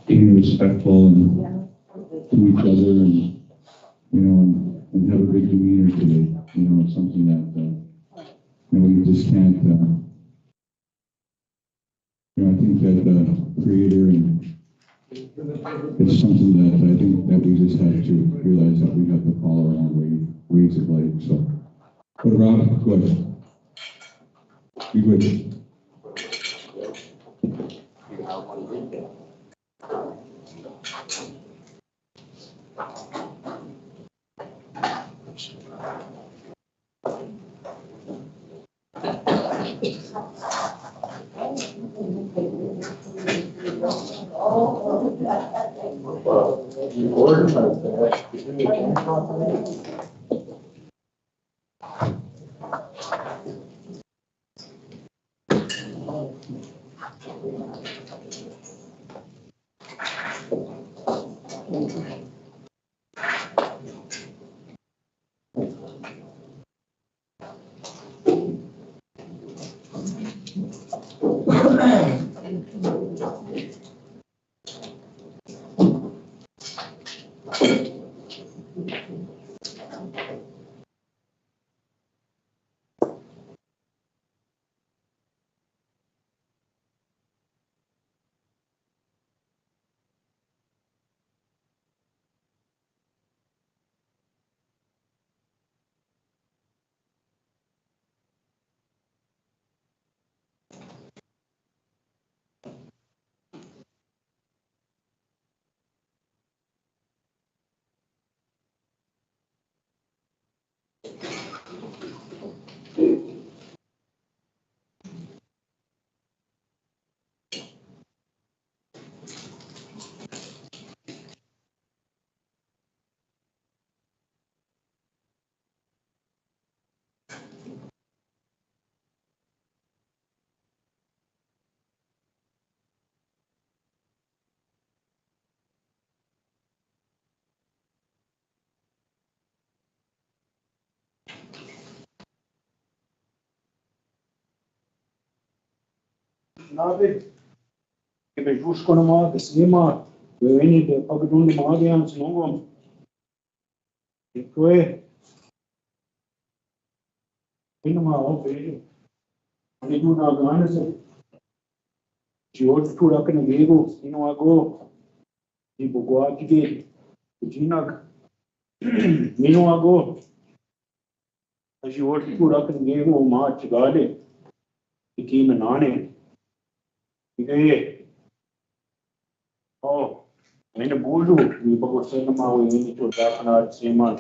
being respectful and to each other, and have a good demeanor today. It's something that we just can't. I think that the Creator, and it's something that I think that we just have to realize that we have to follow our own ways of life. So, but Rob, go ahead. Be good. Nabe, que bejus quando mal cima, eu vim de pagando de mal antes não vamos. E foi, vim numa alveja, ali do Nagana, de outro tura que não veio, e não agou, de bogoa de gay, de nag, e não agou, de outro tura que não veio, o mate gade, e que me nane, e aí, oh, ainda bujo, e bagou sendo mal, e ainda tura que não cima,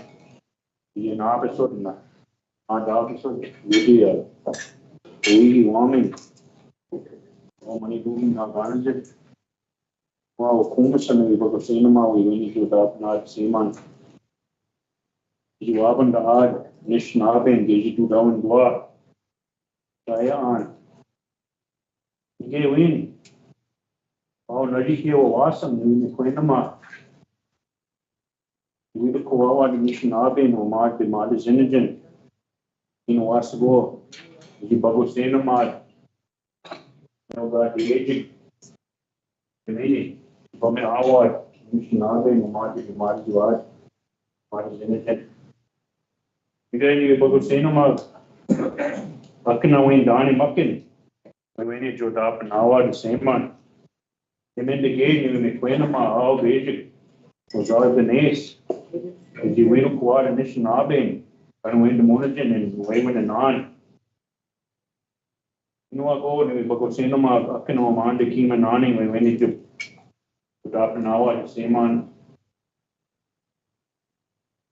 e na pessoa na a pessoa dia o homem o mani do na garage o como se me bagou sendo mal, e ainda tura na cima, e o abend da nicht naben, gehe du da und da saya an. Ge win. Oh, nadi ke o awesome ni ko na we the ko wa nicht naben o ma de mal zinjen. In was go. Ji bago seno ma. No ga de ni from me award nicht naben o ma de mal jiwat ma zinjen. Again, bago seno ma akna win dani makin. When you join up now, the same man. And then the game, you make when I'm all basic. Was all the nice. As you win a quad and this knobbing, and win the monogin and waving and on. I go to because cinema, I can on the king and on when we need to put up an hour, the same man.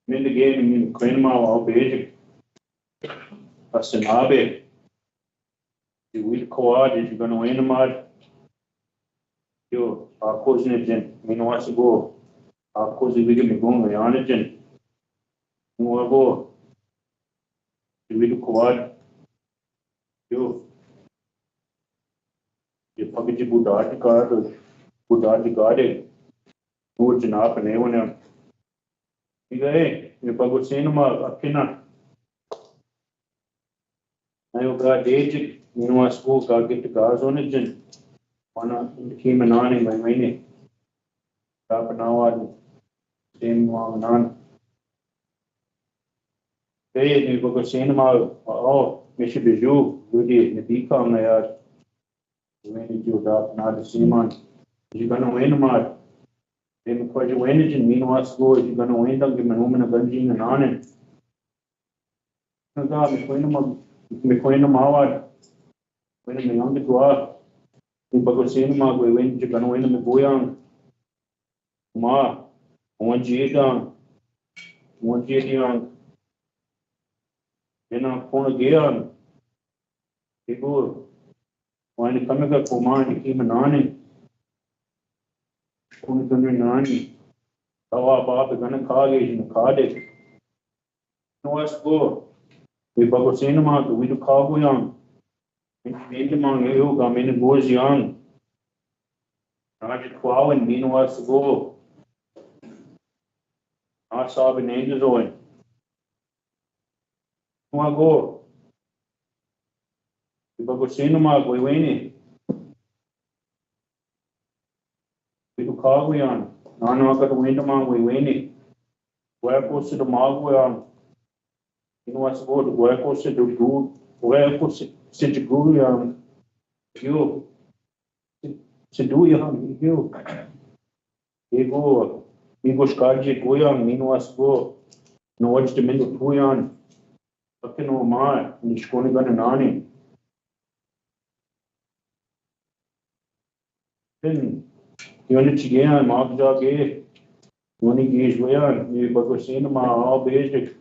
In the game, you when all basic. As an abe. You will quad is going to win the mud. You are causing it, you know what's to go. Are causing we can go on it, you know, go. You will quad. You forget to put out the card, put out the guard, put it up and everyone. You go, hey, you forgot cinema, a pinna. I got age. You know, I suppose I'll get the guards on it, and one came and on him by many. Dapanawad, same Wamanan. Hey, you go cinema, oh, Mission Bijou, Rudy, the Becom, they are. When did you Dapanad, Simon? You're gonna win, Mad. Then, because you win it, and meanwhile, you're gonna win, don't give me home and a gunjing and on it. Oh, God, McQueen, Mawad, when I'm young to go up. You go cinema, we win, you're gonna win the Goyang. Ma, 1G down, 1G down. You know, Pona Gayan. People, when you come up for mine, you keep an on. Pona Gunani. Oh, Bob, they're gonna call you in the Cardiff. No, let's go. We go cinema, we do call young. Made them on you, got many boys young. Roger Quao and Nino wants to go. Not solving angels on. Want to go? We go cinema, we win it. We do call young. No, got to win them on, we win it. Where goes to the mall young? You know what's good? Where goes to the good? Where goes to the good young? You. To do young, you. You go. You go scarji go young, you know what's good. No, what's the middle two young? Fucking no man, and it's going to go nani. Then, you want to get on, Mark Jog, you want to get way on, you go see them all basic.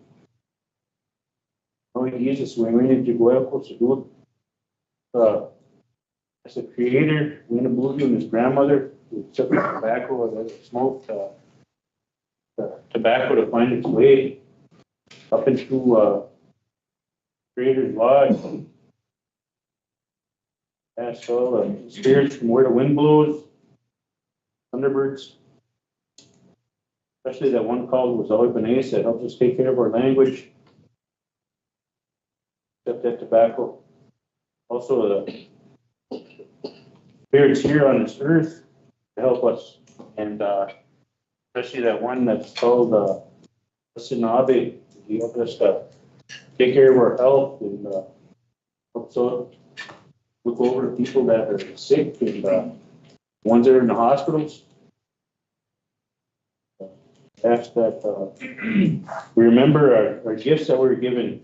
No, Jesus, we need to go out to do it. As a creator, Wayne Boogie and his grandmother, who took tobacco and smoked tobacco to find its way up into creator's lodge. Asked all the spirits from where the wind blows, thunderbirds, especially that one called was Albanese that helps us take care of our language. Except that tobacco. Also, the spirits here on this earth to help us, and especially that one that's called Sinabe. He helped us take care of our health and also look over people that are sick and ones that are in the hospitals. Ask that we remember our gifts that we were given,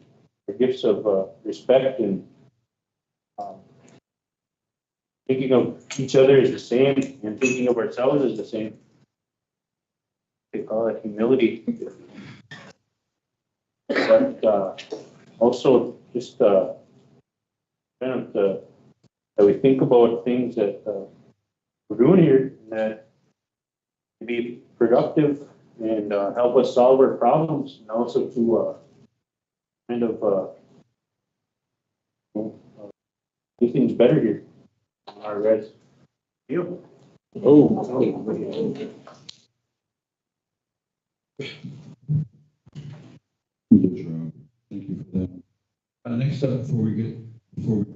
our gifts of respect and thinking of each other as the same and thinking of ourselves as the same. They call it humility. But also just kind of that we think about things that we're doing here that to be productive and help us solve our problems, and also to kind of make things better here. All right, you. Oh. Good job. Thank you for that. Next up, before we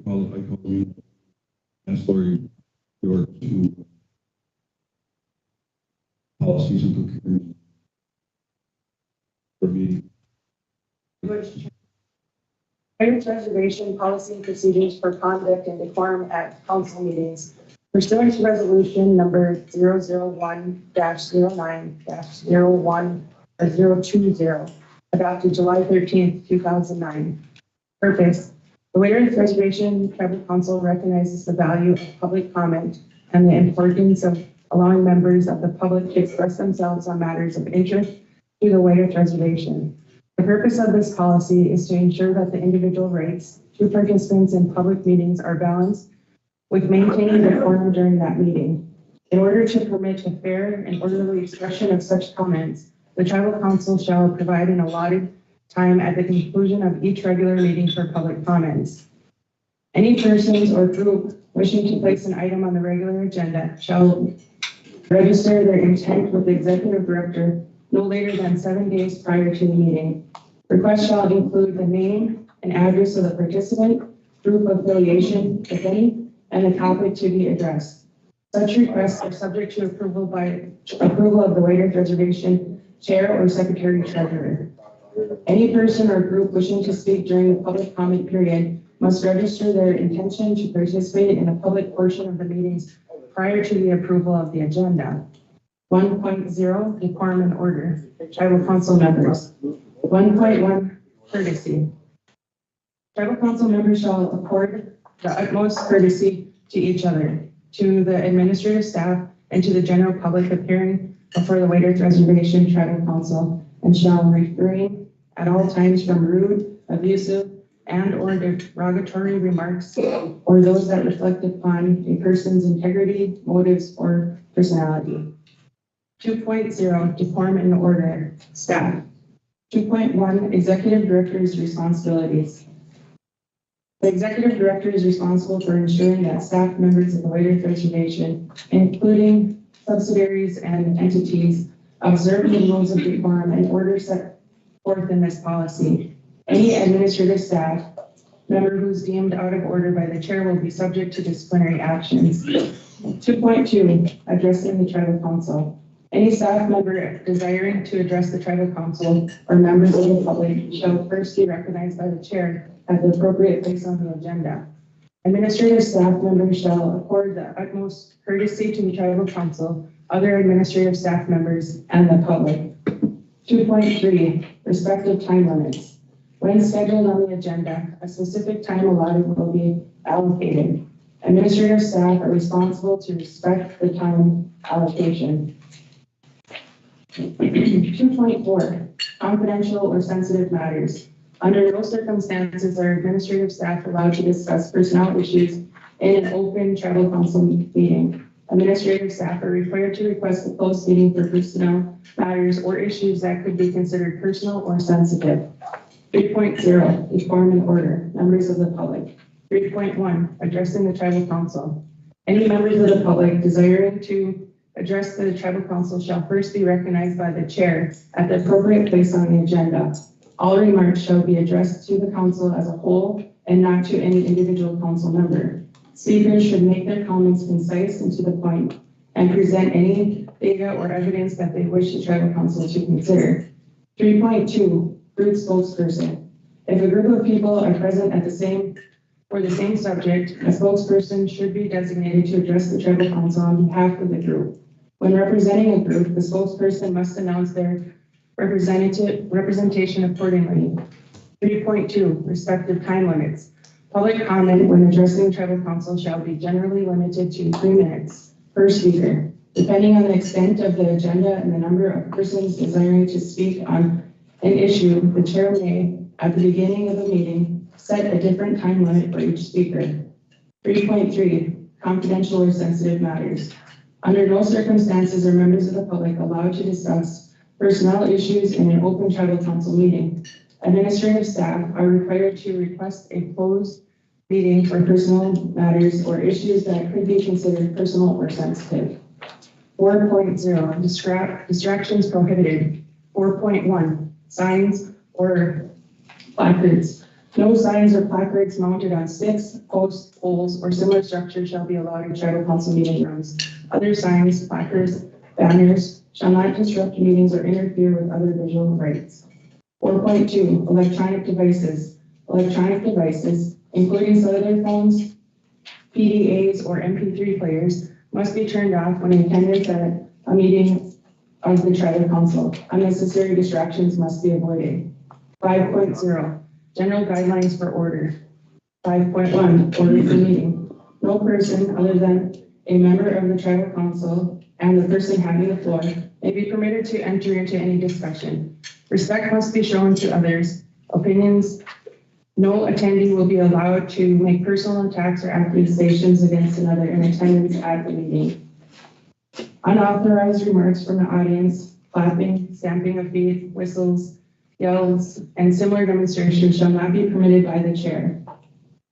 call it, I call you, ask Lori York to policies and procurement for meeting. Items reservation policy and procedures for conduct and decorum at council meetings. Pursuant to resolution number 001-09-01 adopted July 13th, 2009. Purpose: the Waiters Reservation Tribal Council recognizes the value of public comment and the importance of allowing members of the public to express themselves on matters of interest to the Waiters Reservation. The purpose of this policy is to ensure that the individual rights to participants in public meetings are balanced with maintaining decorum during that meeting. In order to permit a fair and orderly expression of such comments, the Tribal Council shall provide an allotted time at the conclusion of each regular meeting for public comments. Any persons or group wishing to place an item on the regular agenda shall register their intent with the Executive Director no later than 7 days prior to the meeting. Requests shall include the name and address of the participant, group affiliation, if any, and the topic to be addressed. Such requests are subject to approval of the Waiters Reservation Chair or Secretary Treasurer. Any person or group wishing to speak during the public comment period must register their intention to participate in a public portion of the meetings prior to the approval of the agenda. 1.0 Decorum and Order. Tribal Council members. 1.1 Courtesy. Tribal Council members shall accord the utmost courtesy to each other, to the administrative staff, and to the general public appearing before the Waiters Reservation Tribal Council, and shall refrain at all times from rude, abusive, and or derogatory remarks or those that reflect upon a person's integrity, motives, or personality. 2.0 Decorum and Order. Staff. 2.1 Executive Director's Responsibilities. The Executive Director is responsible for ensuring that staff members of the Waiters Reservation, including subsidiaries and entities, observe the rules of decorum and order set forth in this policy. Any administrative staff member who is deemed out of order by the chair will be subject to disciplinary actions. 2.2 Addressing the Tribal Council. Any staff member desiring to address the Tribal Council or members of the public shall first be recognized by the chair at the appropriate place on the agenda. Administrative staff members shall accord the utmost courtesy to the Tribal Council, other administrative staff members, and the public. 2.3 Respective time limits. When scheduled on the agenda, a specific time allotted will be allocated. Administrative staff are responsible to respect the time allocation. 2.4 Confidential or sensitive matters. Under no circumstances are administrative staff allowed to discuss personnel issues in an open Tribal Council meeting. Administrative staff are required to request a closed meeting for personnel matters or issues that could be considered personal or sensitive. 3.0 Decorum and Order. Members of the public. 3.1 Addressing the Tribal Council. Any members of the public desiring to address the Tribal Council shall first be recognized by the chair at the appropriate place on the agenda. All remarks shall be addressed to the council as a whole and not to any individual council member. Speakers should make their comments concise and to the point and present any data or evidence that they wish the Tribal Council to consider. 3.2 Group Spokesperson. If a group of people are present for the same subject, a spokesperson should be designated to address the Tribal Council on behalf of the group. When representing a group, the spokesperson must announce their representation accordingly. 3.2 Respective time limits. Public comment when addressing Tribal Council shall be generally limited to 3 minutes per speaker. Depending on the extent of the agenda and the number of persons desiring to speak on an issue, the chair may, at the beginning of the meeting, set a different time limit for each speaker. 3.3 Confidential or sensitive matters. Under no circumstances are members of the public allowed to discuss personnel issues in an open Tribal Council meeting. Administrative staff are required to request a closed meeting for personal matters or issues that could be considered personal or sensitive. 4.0 Distractions prohibited. 4.1 Signs or placards. No signs or placards mounted on sticks, posts, poles, or similar structures shall be allowed in Tribal Council meeting rooms. Other signs, placards, banners shall not disrupt meetings or interfere with other visual rights. 4.2 Electronic devices. Electronic devices, including cellular phones, PDAs, or MP3 players, must be turned off when in attendance at a meeting of the Tribal Council. Unnecessary distractions must be avoided. 5.0 General guidelines for order. 5.1 Order for meeting. No person other than a member of the Tribal Council and the person having the floor may be permitted to enter into any discussion. Respect must be shown to others' opinions. No attendee will be allowed to make personal attacks or accusations against another in attendance at the meeting. Unauthorized remarks from the audience, clapping, stamping of feet, whistles, yells, and similar demonstrations shall not be permitted by the chair.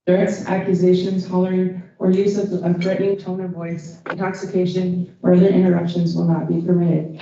Threats, accusations, hollering, or use of a threatening tone of voice, intoxication, or other interruptions will not be permitted.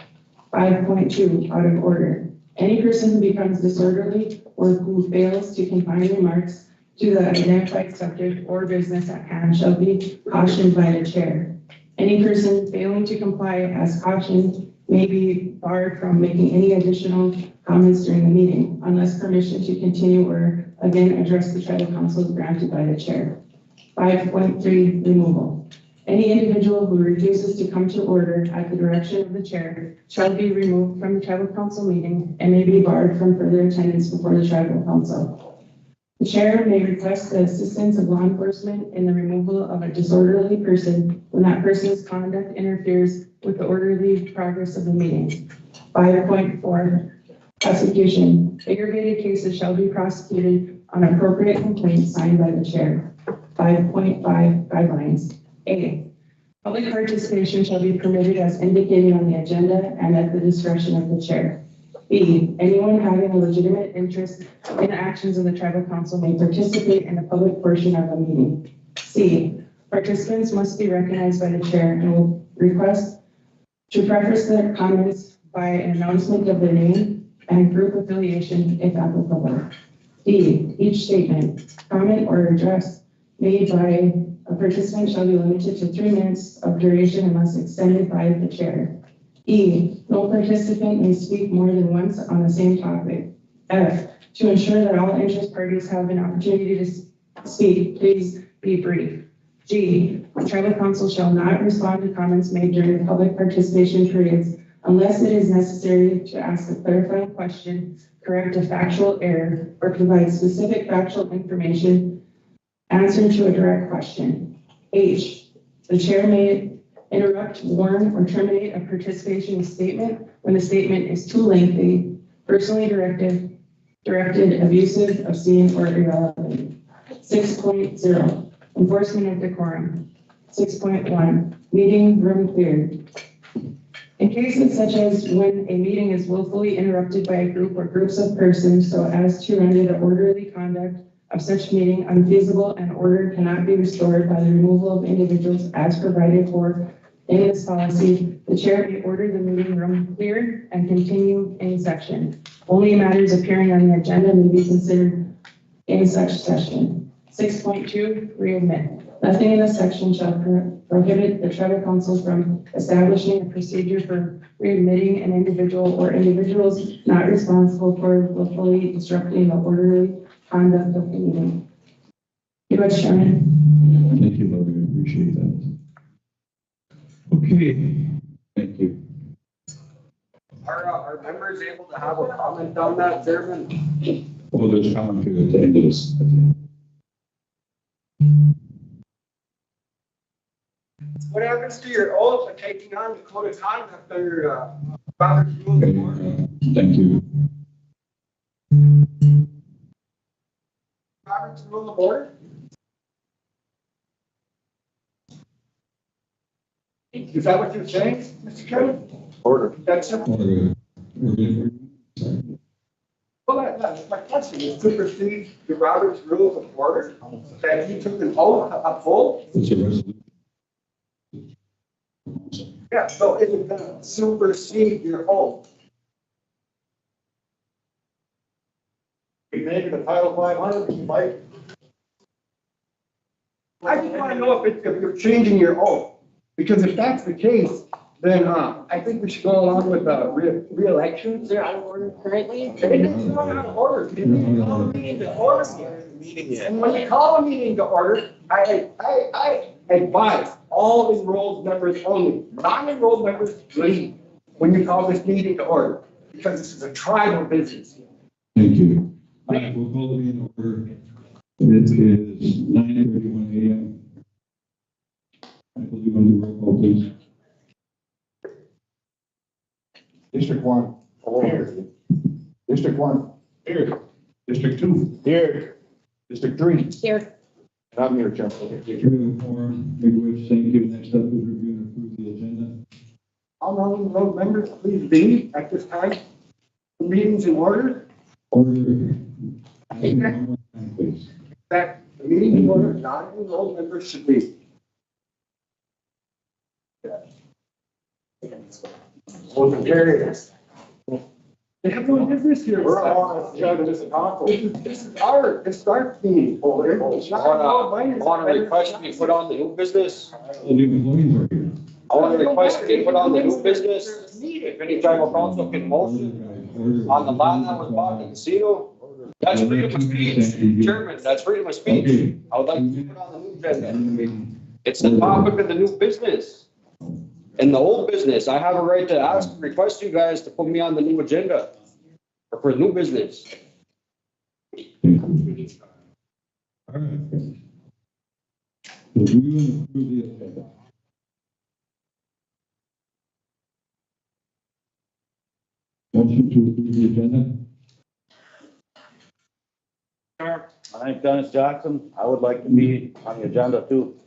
5.2 Out of order. Any person who becomes disorderly or who fails to confine remarks to the identified subject or business at hand shall be cautioned by the chair. Any person failing to comply as cautioned may be barred from making any additional comments during the meeting unless permission to continue or again address the tribal council is granted by the chair. 5.3, removal. Any individual who refuses to come to order at the direction of the chair shall be removed from the tribal council meeting and may be barred from further attendance before the tribal council. The chair may request the assistance of law enforcement in the removal of a disorderly person when that person's conduct interferes with the orderly progress of the meeting. 5.4, prosecution. Aggravated cases shall be prosecuted on appropriate complaints signed by the chair. 5.5, guidelines. A, public participation shall be permitted as indicated on the agenda and at the discretion of the chair. B, anyone having a legitimate interest in actions of the tribal council may participate in the public portion of the meeting. C, participants must be recognized by the chair and will request to preface their comments by an announcement of their name and group affiliation if applicable. D, each statement, comment, or address made by a participant shall be limited to 3 minutes of duration unless extended by the chair. E, no participant may speak more than once on the same topic. F, to ensure that all interest parties have an opportunity to speak, please be brief. G, the tribal council shall not respond to comments made during the public participation periods unless it is necessary to ask a clarifying question, correct a factual error, or provide specific factual information, answer to a direct question. H, the chair may interrupt, warn, or terminate a participation statement when the statement is too lengthy, personally directed, abusive, obscene, or irrelevant. 6.0, enforcement of decorum. 6.1, meeting room cleared. In cases such as when a meeting is willfully interrupted by a group or groups of persons so as to render the orderly conduct of such meeting unfeasible and order cannot be restored by the removal of individuals as provided for in this policy, the chair may order the meeting room cleared and continue in session. Only matters appearing on the agenda may be considered in such session. 6.2, readmit. Nothing in this section shall prohibit the tribal council from establishing a procedure for readmitting an individual or individuals not responsible for willfully disrupting the orderly conduct of the meeting. Thank you, Chairman. Thank you, Lori. I appreciate that. Okay. Thank you. Are members able to have a comment on that, Chairman? Well, there's comment period at the end of this. What happens to your oath of taking on the code of conduct under Robert's Rules Okay, of Order? thank you. Robert's Rule of Order? Is that what you're saying, Mr. Chairman? Order. That's it. Sorry. Well, my question is supersede the Robert's Rules of Order that you took an oath to uphold? It's a resolution. Yeah, so is it going to supersede your oath? We make it a Title 500, Mike. I just want to know if you're changing your oath, because if that's the case, then I think we should go along with re-election. Is there out of order currently? It's not out of order. You need to call a meeting to order. And when you call a meeting to order, I advise all enrolled members only, non-enrolled members leave when you call this meeting to order, because this is a tribal business. Thank you. We'll call the meeting order. It is 9:31 a.m. Michael, do you want to do roll call, please? District 1. Here. District 1. Here. District 2. Here. District 3. Here. And I'm here, Chairman. Thank you. Next up is review and approve the agenda. All non-enrolled members, please leave at this time. The meeting's in order. Order. Please. That the meeting in order, non-enrolled members should leave. Motion carried. They have no business here. We're on, Chairman, this is council. This is our meeting. It's not enrolled minors. On a request to be put on the new business. All the new employees are here. I want to request to put on the new business, if any tribal council can motion on the land that was bought in the casino. That's freedom of speech, Chairman, that's freedom of speech. I would like to put on the new agenda. It's the topic of the new business. In the old business, I have a right to ask, request you guys to put me on the new agenda or for new business. All right. So do you want to approve the agenda? Motion to approve the agenda? I think Dennis Jackson, I would like to be on the agenda too.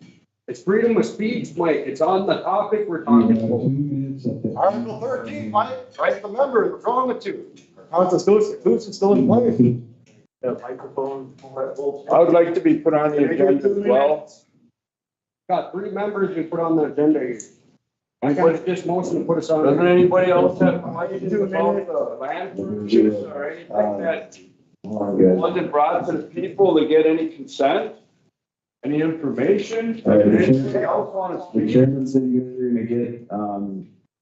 It's freedom of speech, Mike. It's on the topic we're talking We have 2 about. minutes at the. Article 13, Mike, right the members, what's wrong with you? Constitution still in place. Microphone. I would like to be put on the agenda as well. Got 3 members we put on the agenda here. I got this motion to put us on. Doesn't anybody else have questions about the land purchase or anything that wasn't brought to the people to get any consent? Any information? All right, Anybody else want to The speak? chairman said you guys are gonna get,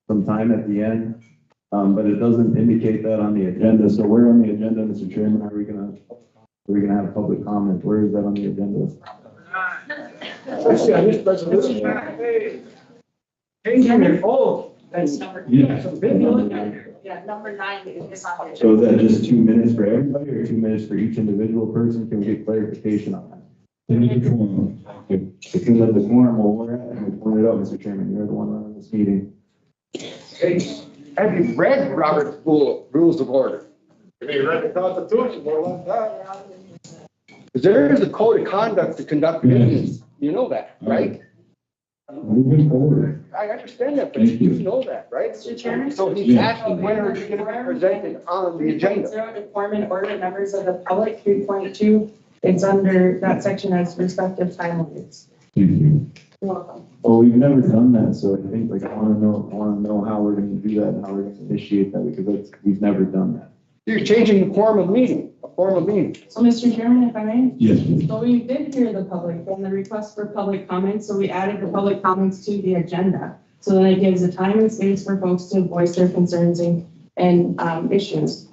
some time at the end, but it doesn't indicate that on the agenda. So where on the agenda, Mr. Chairman, are we gonna have public comment? Where is that on the agenda? Especially on this resolution. Changing their phone. That's number. Yeah. Yeah, number 9 is on there. So is that just 2 minutes for everybody or 2 minutes for each individual person? Can we get clarification on that? Thank you. If you let the quorum where we're at, and we point it out, Mr. Chairman, you're the one running this meeting. Hey, have you read Robert's Rules of Order? If you read the Constitution, more like that. Because there is a code of conduct to conduct business. You know that, right? Moving forward. I understand that, but Thank you. you know that, right? Mr. Chairman? So he's Yeah. asking when are you going to be presented on the agenda? 3.0 to form and order members of the public, 3.2, it's under that section as respective timelines. Thank you. You're welcome. Well, we've never done that, so I think, like, I wanna know how we're gonna do that and how we're gonna initiate that, because we've never done that. You're changing the form of meeting, a form of meeting. So, Mr. Chairman, if I may? Yes, please. So we did hear the public and the request for public comments, so we added the public comments to the agenda. So then it gives a time and space for folks to voice their concerns and issues.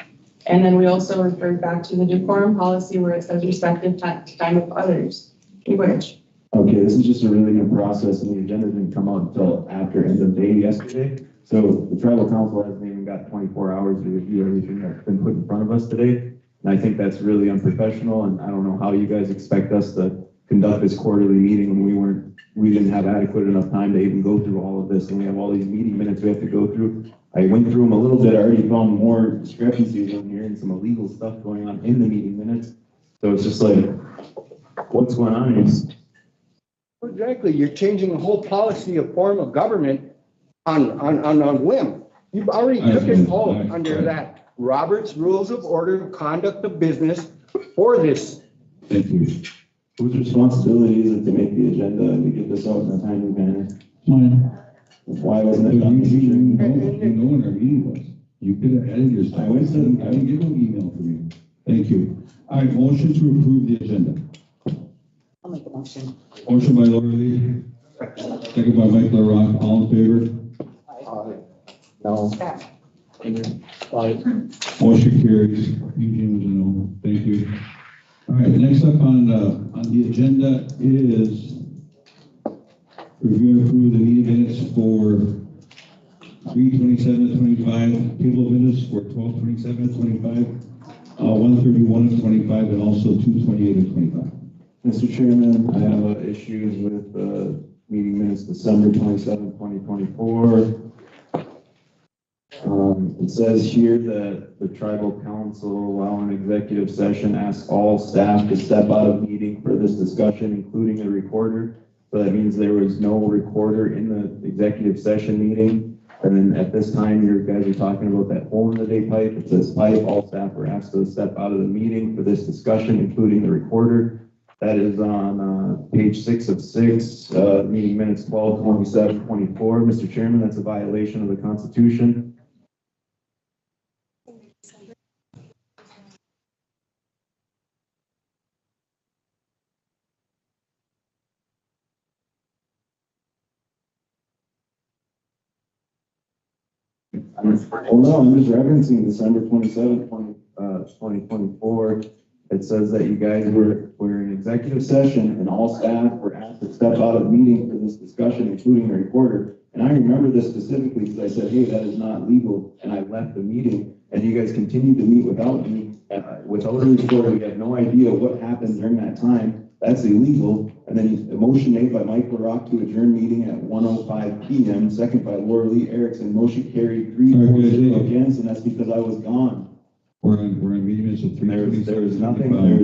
And then we also referred back to the decorum policy where it says respective time of others. Which, Okay, this is just a really new process, and the agenda didn't come out until after end of day yesterday. So the tribal council hasn't even got 24 hours to review everything that's been put in front of us today. And I think that's really unprofessional, and I don't know how you guys expect us to conduct this quarterly meeting when we didn't have adequate enough time to even go through all of this, and we have all these meeting minutes we have to go through. I went through them a little bit, I already found more discrepancies in here and some illegal stuff going on in the meeting minutes. So it's just like, what's going on here? Exactly, you're changing the whole policy of form of government on whim. You've already took it all under that Robert's Rules of Order of Conduct of Business for this. Thank you. Whose responsibility is it to make the agenda and to get this out in a timely manner? Mine. Why wasn't But it done? you know when our meeting was. You could have added your stuff. I didn't get no email from you. Thank you. All right, motion to approve the agenda. I'll make a motion. Motion by Laura Lee, second by Mike LaRock, all in favor? No. Motion carries. Eugene was a no. Thank you. All right, next up on the agenda is review and approve the meeting minutes for 3/27/25, table of minutes for 12/27/25, 1/31/25, and also 2/28/25. Mr. Chairman, I have issues with meeting minutes December 27, 2024. It says here that the tribal council, while in executive session, asks all staff to step out of meeting for this discussion, including the recorder. So that means there was no recorder in the executive session meeting. And then at this time, you guys are talking about that hole in the day pipe. It says pipe, all staff are asked to step out of the meeting for this discussion, including the recorder. That is on page 6 of 6, meeting minutes 12/27/24. Mr. Chairman, that's a violation of the Constitution. I'm just referencing December 27th, 2024. It says that you guys were in executive session and all staff were asked to step out of the meeting for this discussion, including the recorder. And I remember this specifically because I said, hey, that is not legal. And I left the meeting and you guys continued to meet without me, without a recorder. We have no idea what happened during that time. That's illegal. And then a motion made by Mike LaRock to adjourn meeting at 1:05 p.m., second by Laura Lee Erickson. Motion carried 3-4 against, and that's because I was gone. We're on meeting minutes of 3:27. There was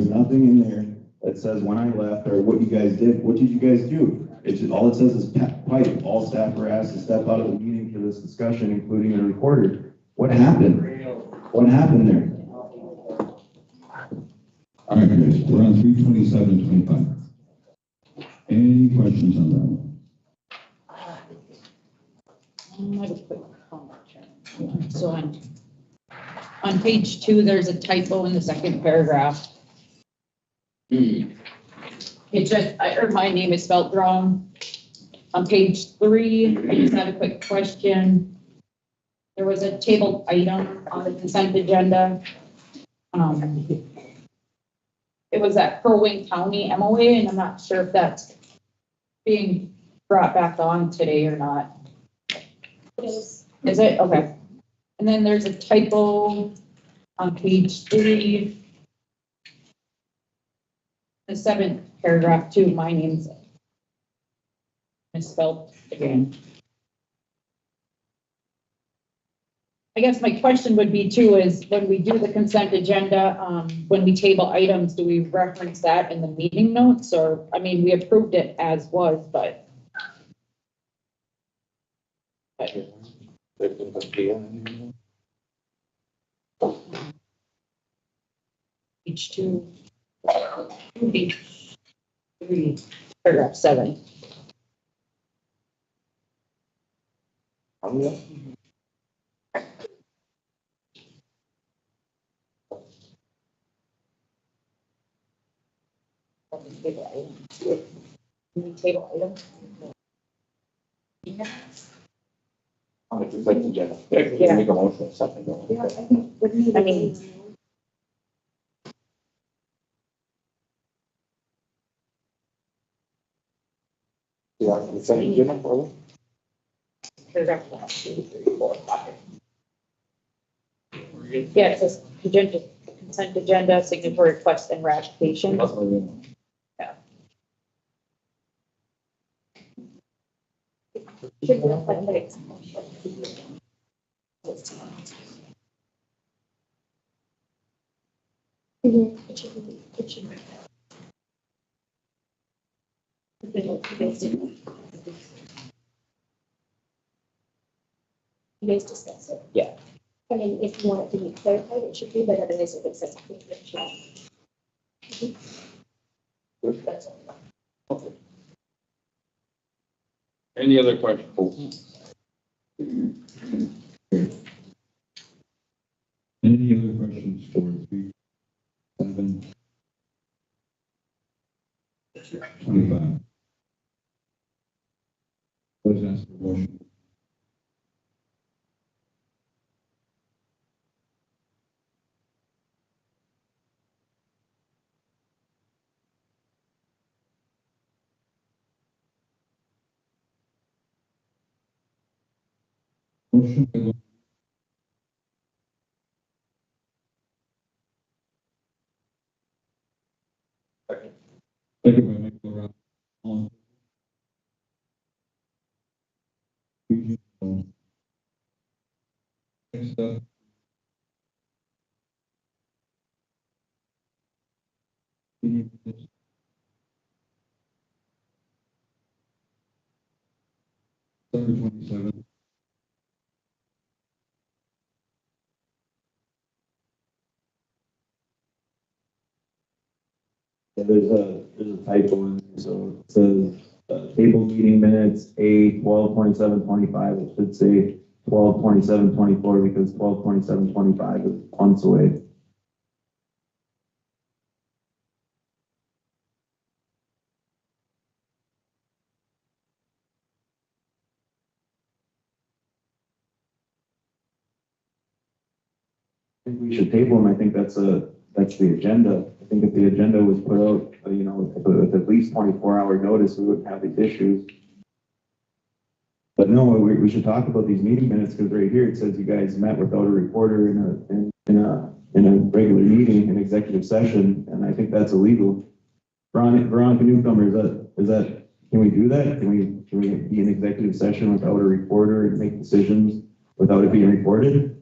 nothing in there that says when I left or what you guys did. What did you guys do? All it says is pipe. All staff were asked to step out of the meeting for this discussion, including the recorder. What happened? What happened there? All right, guys, we're on 3:27:25. Any questions on that one? I have a quick comment. So on page 2, there's a typo in the second paragraph. It just, or my name is spelled wrong. On page 3, I just had a quick question. There was a table item on the consent agenda. It was that Crow Wing County MOA, and I'm not sure if that's being brought back on today or not. Is it? Okay. And then there's a typo on page 3. The 7th paragraph too, my name's misspelled again. I guess my question would be too is when we do the consent agenda, when we table items, do we reference that in the meeting notes? Or, I mean, we approved it as was, but. Page 2. Page 3, paragraph 7. Table item. Yeah. On the consent agenda. Yeah. Make a motion, something. Yeah, I mean. Yeah, consent agenda, probably. Paragraph 1, 2, 3, 4, 5. Yeah, it says consent agenda, signatory request and ratification. Yeah. Should reflect that it's. It should. You guys discuss it. Yeah. I mean, if you want it to be clarified, it should be, but otherwise if it says. That's all. Okay. Any other questions? Any other questions for 3:27:25? Please ask the motion. Motion by Laura. Second by Mike LaRock. All in favor? Next up. December 27th. There's a typo in there, so it says, table meeting minutes, A 12/27/25, it should say 12/27/24 because 12/27/25 is months away. think we should table them. I think that's the agenda. I think if the agenda was put out, with at least 24-hour notice, we wouldn't have these issues. But no, we should talk about these meeting minutes, because right here it says you guys met without a reporter in a regular meeting, an executive session, and I think that's illegal. Veronica Newcomer, is that, can we do that? Can we be in executive session without a reporter and make decisions without it being recorded?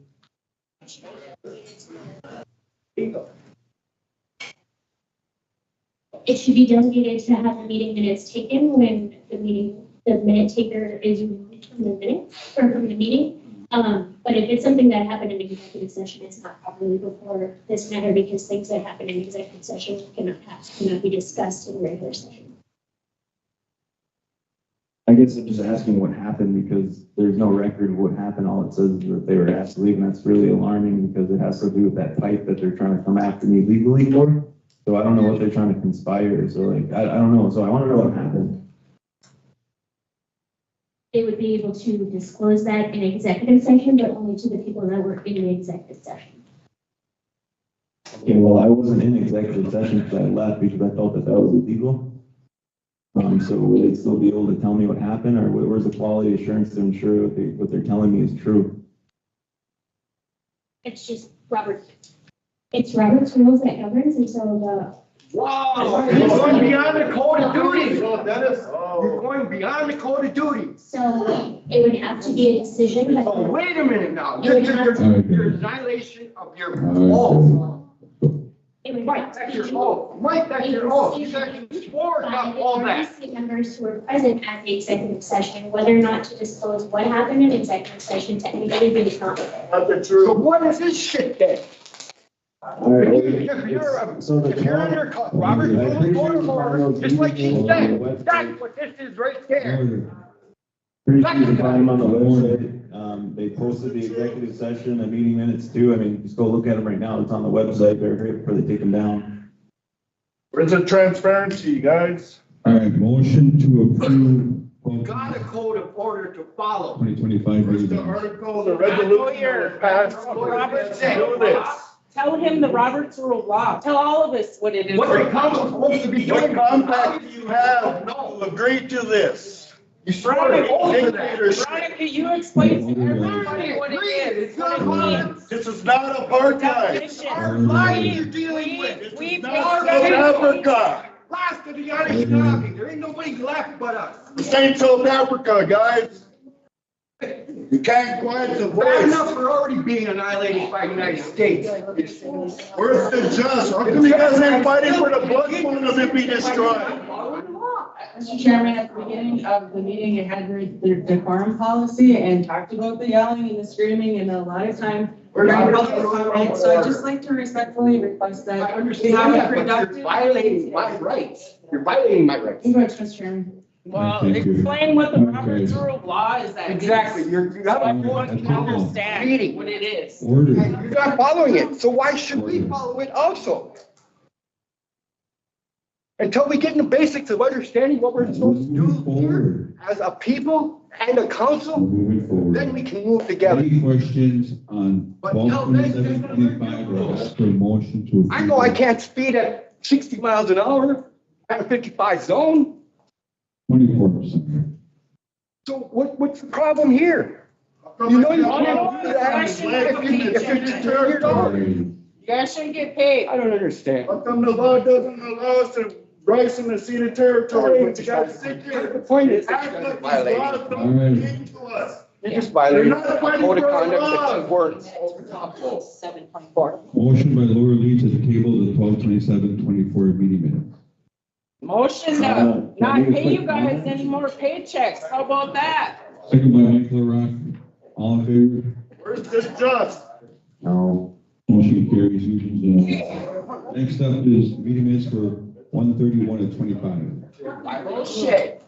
It should be delegated to have the meeting minutes taken when the minute taker is removed from the minutes or from the meeting. But if it's something that happened in executive session, it's not properly before this matter, because things that happen in executive session cannot be discussed in regular session. I guess I'm just asking what happened, because there's no record of what happened. All it says is that they were asked to leave, and that's really alarming, because it has to do with that pipe that they're trying to come after me legally for. So I don't know what they're trying to conspire. So like, I don't know. So I want to know what happened. They would be able to disclose that in executive session, but only to the people that were in the executive session. Okay, well, I wasn't in executive session because I left because I felt that was illegal. So will they still be able to tell me what happened, or where's the quality assurance to ensure what they're telling me is true? It's just it's Robert's rules that governs, and so Wow, you're going beyond the code of duty. You're going beyond the code of duty. so it would have to be a decision, So but wait a minute now. It would have to- Your annihilation of your oath. it would Mike, have to that's be your oath. Mike, that's your oath. You actually swore by about the all that. RBC members who were present at the executive session, whether or not to disclose what happened in executive session to anybody who is not there. So what is this shit then? All right, If you're under Robert's rules of order, just like she said, that's what this is right there. Pretty sure you can find them on the website. They posted the executive session and meeting minutes too. I mean, just go look at them right now. It's on the website. They're great before they take them down. Where's the transparency, guys? All right, motion to approve. Got a code of order to follow. 2025. Where's the article, the resolution that was passed? Robert Let's said. do this. Tell him the Robert's Rule of Law. Tell all of us what it is. What the council's supposed to be What doing. compact do you have to agree to this? You swear to oath to that. Veronica, you explain to everybody what it is, what it means. This is not apartheid. Definition. Lying you're dealing with. This We is paid not that. South Africa. Last of the Anishinaabe. There ain't nobody left but us. This ain't South Africa, guys. You can't quiet the Bad enough voice. for already being annihilated by the United States. Where's the judge? How come you guys ain't fighting for the blood fund of it being destroyed? Mr. Chairman, at the beginning of the meeting, you had the decorum policy and talked about the yelling and the screaming and a lot of time. during public comment. So I'd just like to respectfully request I that we understand have a that, but productive. you're violating my rights. You're violating my rights. Go ahead, Mr. Chairman. Well, Thank you. explain what the Okay. Robert's Rule of Law is that. Exactly. You have So a everyone can understand Meeting. what it is. Order. You're not following it, so why should we follow it also? Until we get in the basics of understanding what we're supposed to Moving do forward. here as a people and a council, Moving then forward. we can move together. Any questions on But 12/27/25 or ask for a motion to? I know I can't speed at 60 miles an hour at a 55 zone, 24%. so what's the problem here? You know you can't do that if you're just turning it off. Sorry. You guys shouldn't get paid. I don't understand. How come the law doesn't allow us to rise in the ceded territory, but you guys sit The here point is, act that like you're these violating. laws don't Alright. pertain to us? You're just violating You're not fighting code of for our conduct laws. that you weren't over top of. 7:24. Motion by Laura Lee to table the 12/27/24 meeting minutes. Motion to not pay you guys any more paychecks. How about that? Second by Michael Rock. All in favor? Where's this just? No. Motion carries. Next up is meeting minutes for 1/31/25. Bullshit.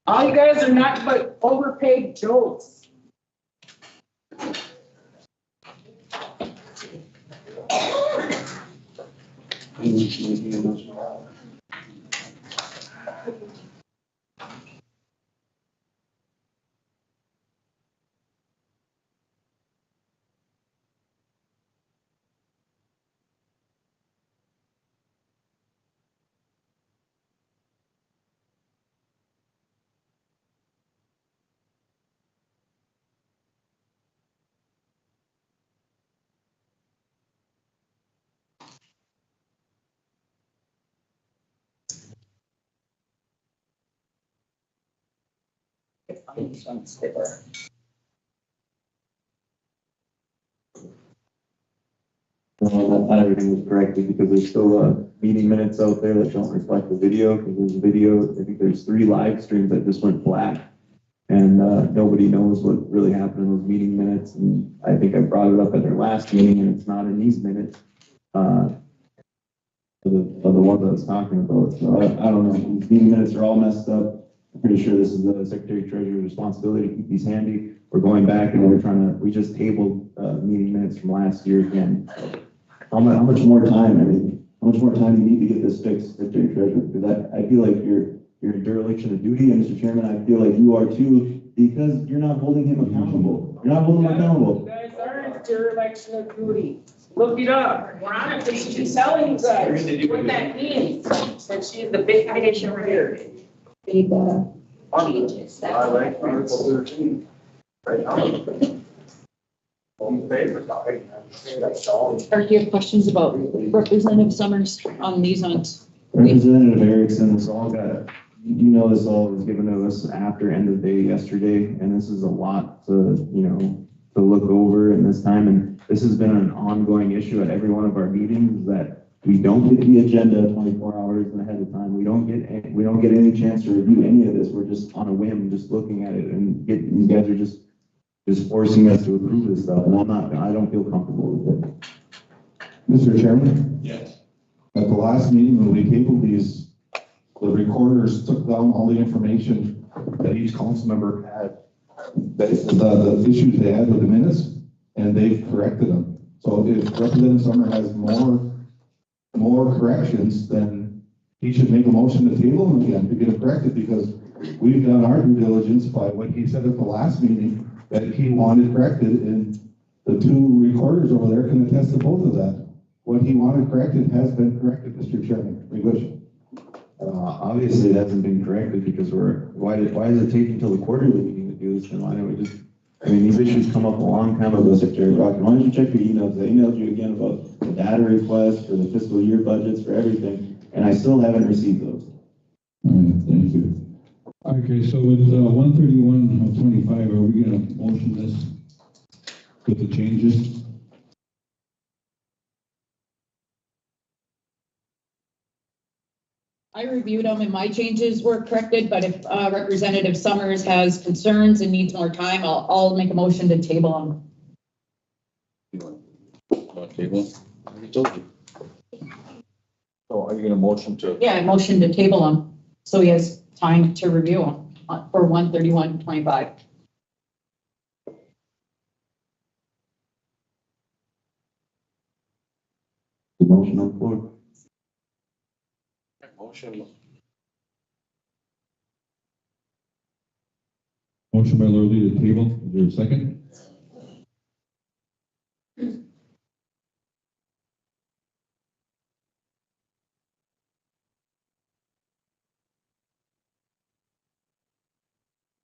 All you guys are not but overpaid jokes. These ones, they were. Not everything was corrected because there's still, meeting minutes out there that don't reflect the video, because there's a video, I think there's 3 live streams that just went black. And, nobody knows what really happened in those meeting minutes, and I think I brought it up at their last meeting, and it's not in these minutes, of the one that I was talking about. So I don't know, these meeting minutes are all messed up. I'm pretty sure this is the Secretary Treasurer's responsibility to keep these handy. We're going back and we just tabled, meeting minutes from last year again. So how much more time, how much more time do you need to get this fixed, Secretary Treasurer? Because I feel like you're in dereliction of duty, and Mr. Chairman, I feel like you are too, because you're not holding him accountable. You're not holding him accountable. You guys are in dereliction of duty. Look it up. Veronica, she's telling you guys what that means. And she's the big fiduciary here. Big, changes. That's I like what I Article 13. Right now. All in favor? That's all. Or do you have questions about Representative Summers on these ones? Representative Erickson, this all got, you know, this all was given to us after end of day yesterday, and this is a lot to, to look over in this time, and this has been an ongoing issue at every one of our meetings, that we don't get the agenda 24 hours ahead of time. We don't get any chance to review any of this. We're just on a whim, just looking at it, and you guys are just forcing us to approve this stuff, and I don't feel comfortable with it. Mr. Chairman? Yes. At the last meeting, when we tabled these, the recorders took down all the information that each council member had, the issues they had with the minutes, and they've corrected them. So if Representative Summer has more corrections, then he should make a motion to table them again to get it corrected, because we've done our due diligence by what he said at the last meeting that he wanted corrected, and the 2 recorders over there can attest to both of that. What he wanted corrected has been corrected, Mr. Chairman. We wish. Obviously, it hasn't been corrected because why is it taking until the quarterly meeting to do this? And why don't we just, these issues come up a long time ago, Secretary Brock. Why don't you check your emails? I emailed you again about the data request for the fiscal year budgets for everything, and I still haven't received those. All right, thank you. Okay, so with 131 of 25, are we going to motion this with the changes? I reviewed them and my changes were corrected, but if Representative Summers has concerns and needs more time, I'll make a motion to table them. Table? I told you. So are you gonna motion to? Yeah, I motion to table them, so he has time to review them for 131.25. The motion on the floor. Motion. Motion by Lurley to table. Is there a second?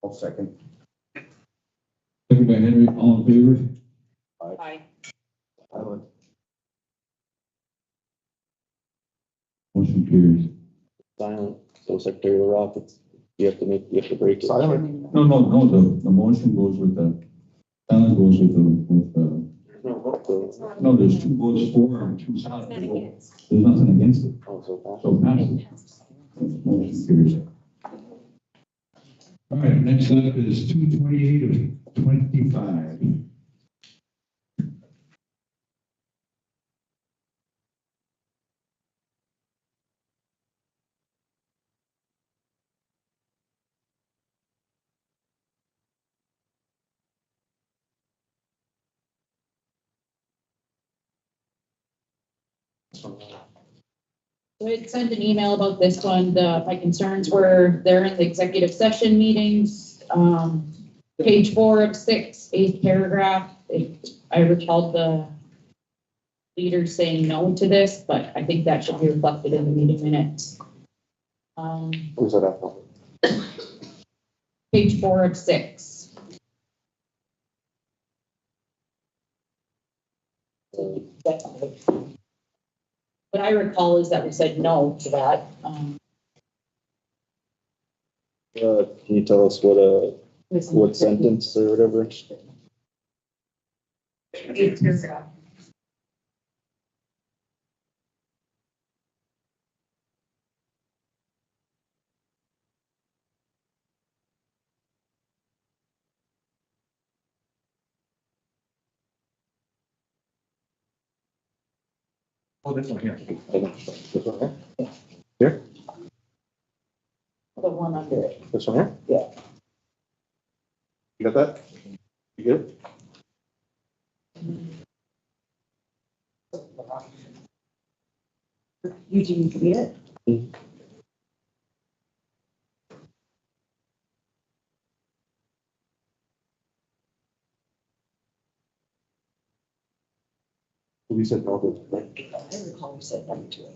I'll second. Second by Henry. All in favor? Aye. Motion carries. Silent, so Secretary LaRock, you have to break it. Silent? No, the motion goes with the, silent goes with no, there's 2 votes for and 2 silent. There's nothing against it. Oh, so So passes. Motion carries. All right, next up is 228 of 25. So I had sent an email about this one. My concerns were there in the executive session meetings. Page 4 of 6, 8th paragraph. I recalled the leaders saying no to this, but I think that should be reflected in the meeting minutes. who's that after? Page 4 of 6. What I recall is that we said no to that. Can you tell us what what sentence or whatever. Oh, this one here. This one here? The one under it. This one here? Yeah. You got that? You good? Eugene, can you read it? We said no to it. I recall we said number two.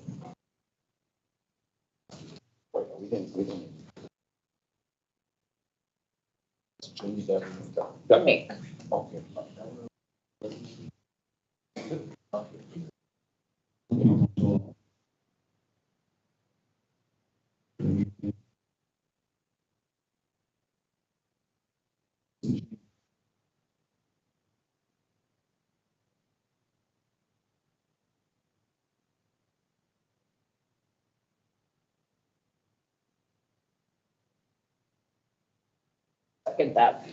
We didn't. Change that. Okay. Okay. Second that.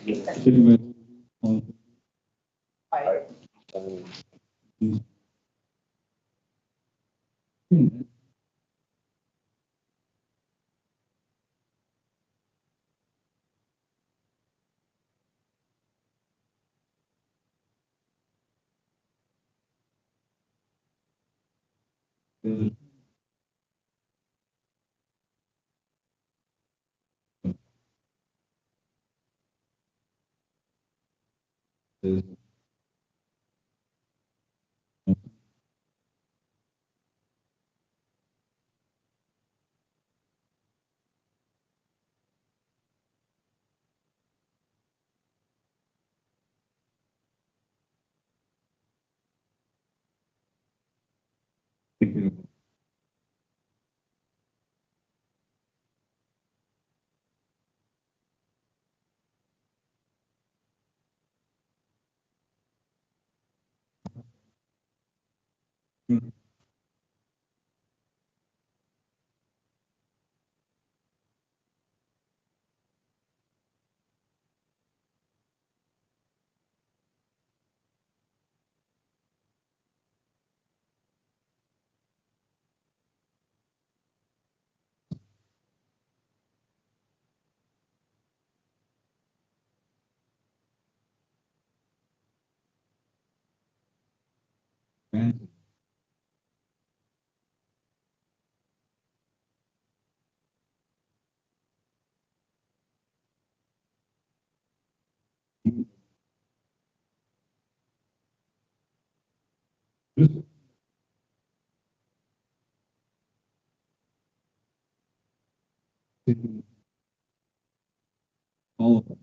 All of them.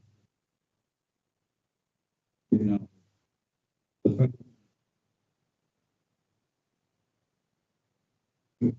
You know, the fact is,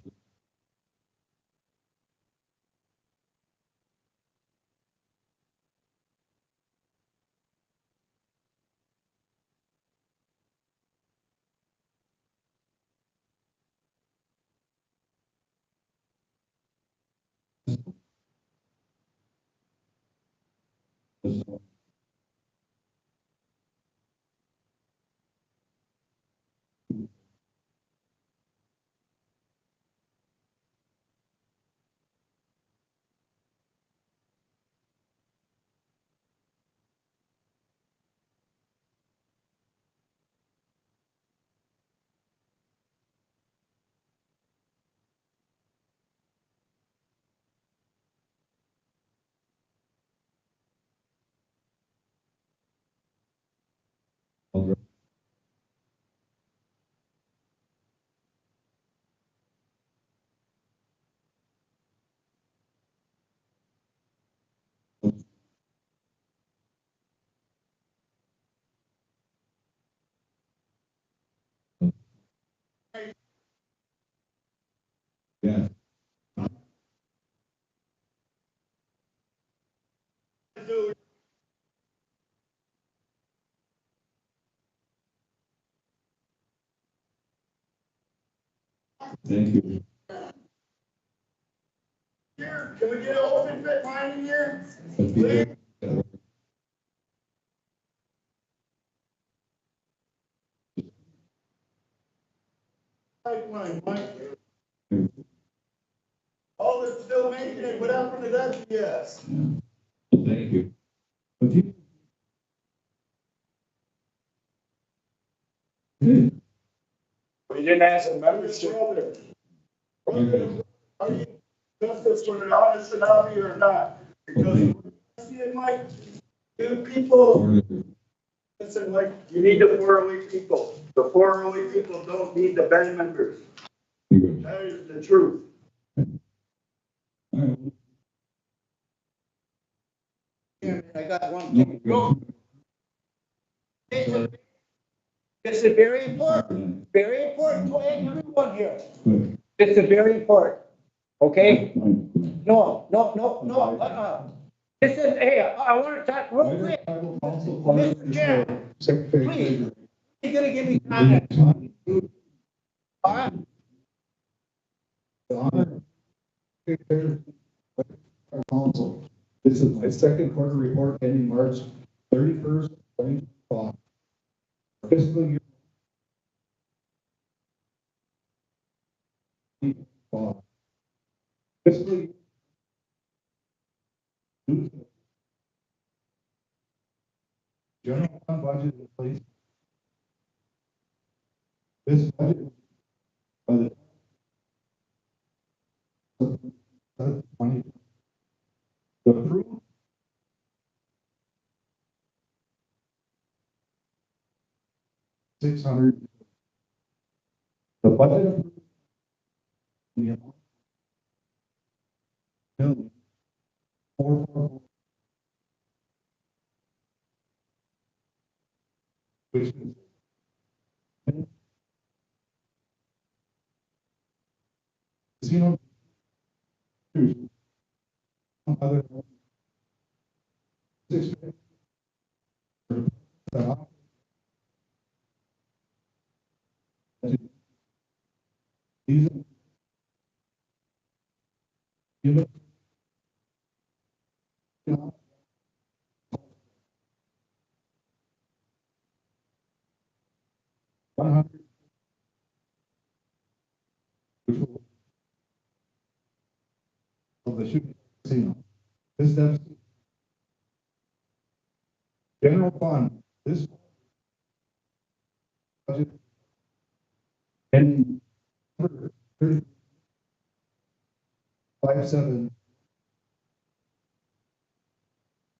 yeah. Thank you. Here, can we get an open pit mine in here? But people- Pipeline, Mike. All that's still making it, what happened to that? Yes. Thank you. But you. We didn't ask the membership. Are you justice for the honest and hobby or not? Because see it, Mike, you people, listen, Mike, you need the 408 people. The 408 people don't need the band members. That is the truth. I got one thing. This is very important to everyone here. This is very important, okay? No. This is, hey, I want to talk real quick. Mr. Chairman, please, you're gonna give me comment. All right? Our council. This is my second quarter report ending March 31st, 2025. Fiscal year. Fiscal year. General fund budget in place. This budget. By the 20. The approved. $600. The budget. Approved. The amount. Million. 444. Which is. Casino. Other. Six. These. You know. $100. Of the shooting casino. This deficit. General fund, this. Budget. And. 57.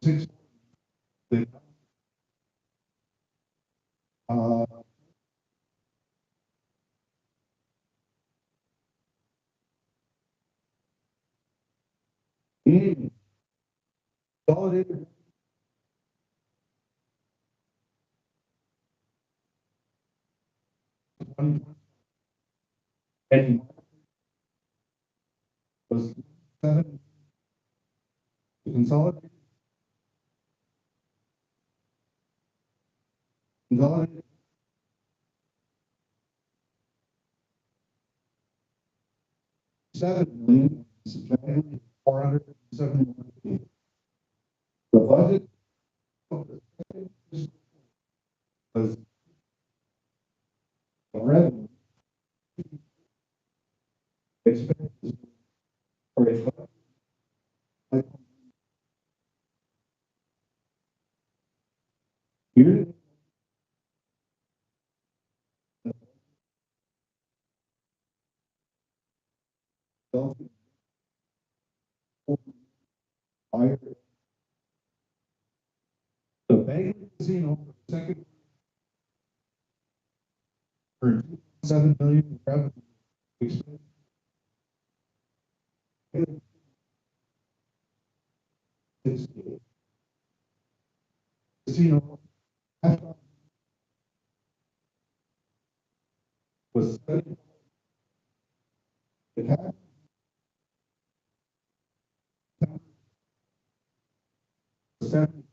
6. Consolidated. And was 7. Consolidated. Consolidated. $7,471,000. The budget of the second was revenue expenses for a year. The bank casino second for 7 million revenue. Casino was 7. It had 7.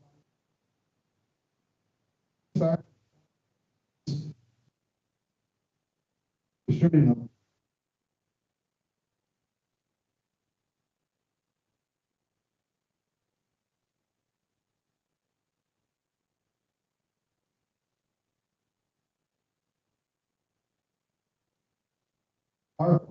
Distributing them. Our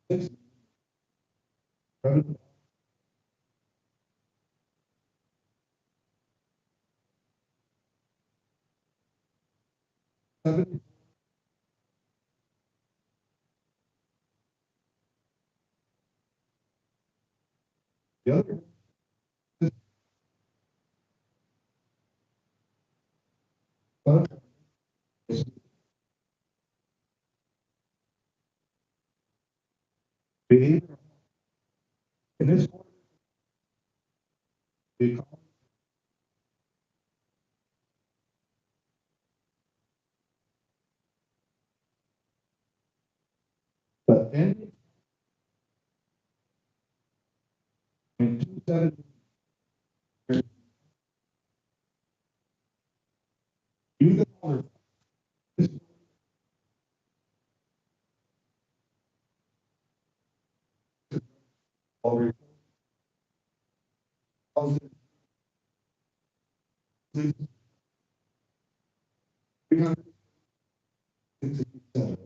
this revenue seven the other fund is being in this the but then in 2007 you the dollar this already thousand 367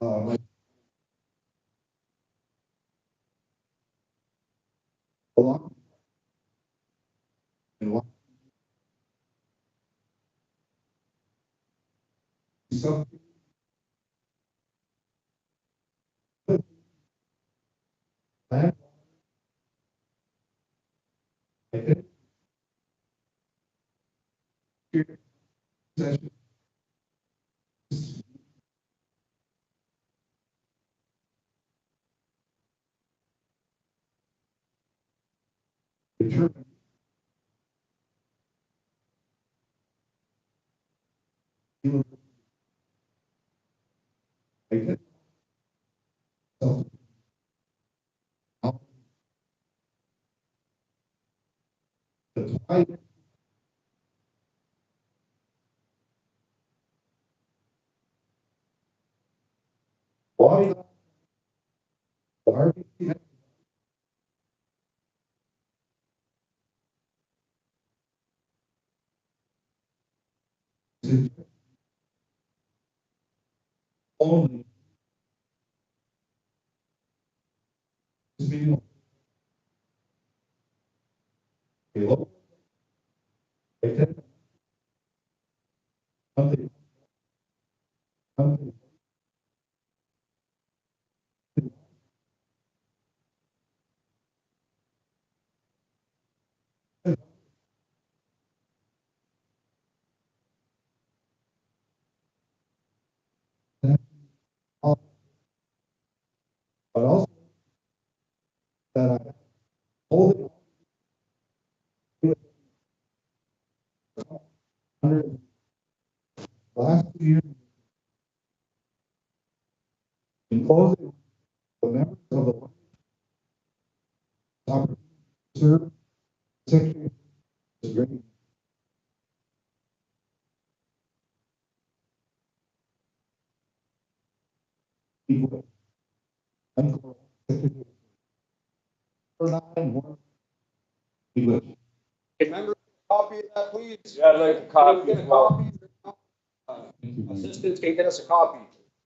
like a lot and a lot something that I think here session determine you I get self that's why the RBC is only being below something something but also that I hold it under the last 2 years in closing the members of the opportunity to serve secretary is great. People, Uncle, Secretary, 9-1, English. Remember, copy of that, please. Yeah, I'd like a copy Get as a well. copy. Assistants can get us a copy.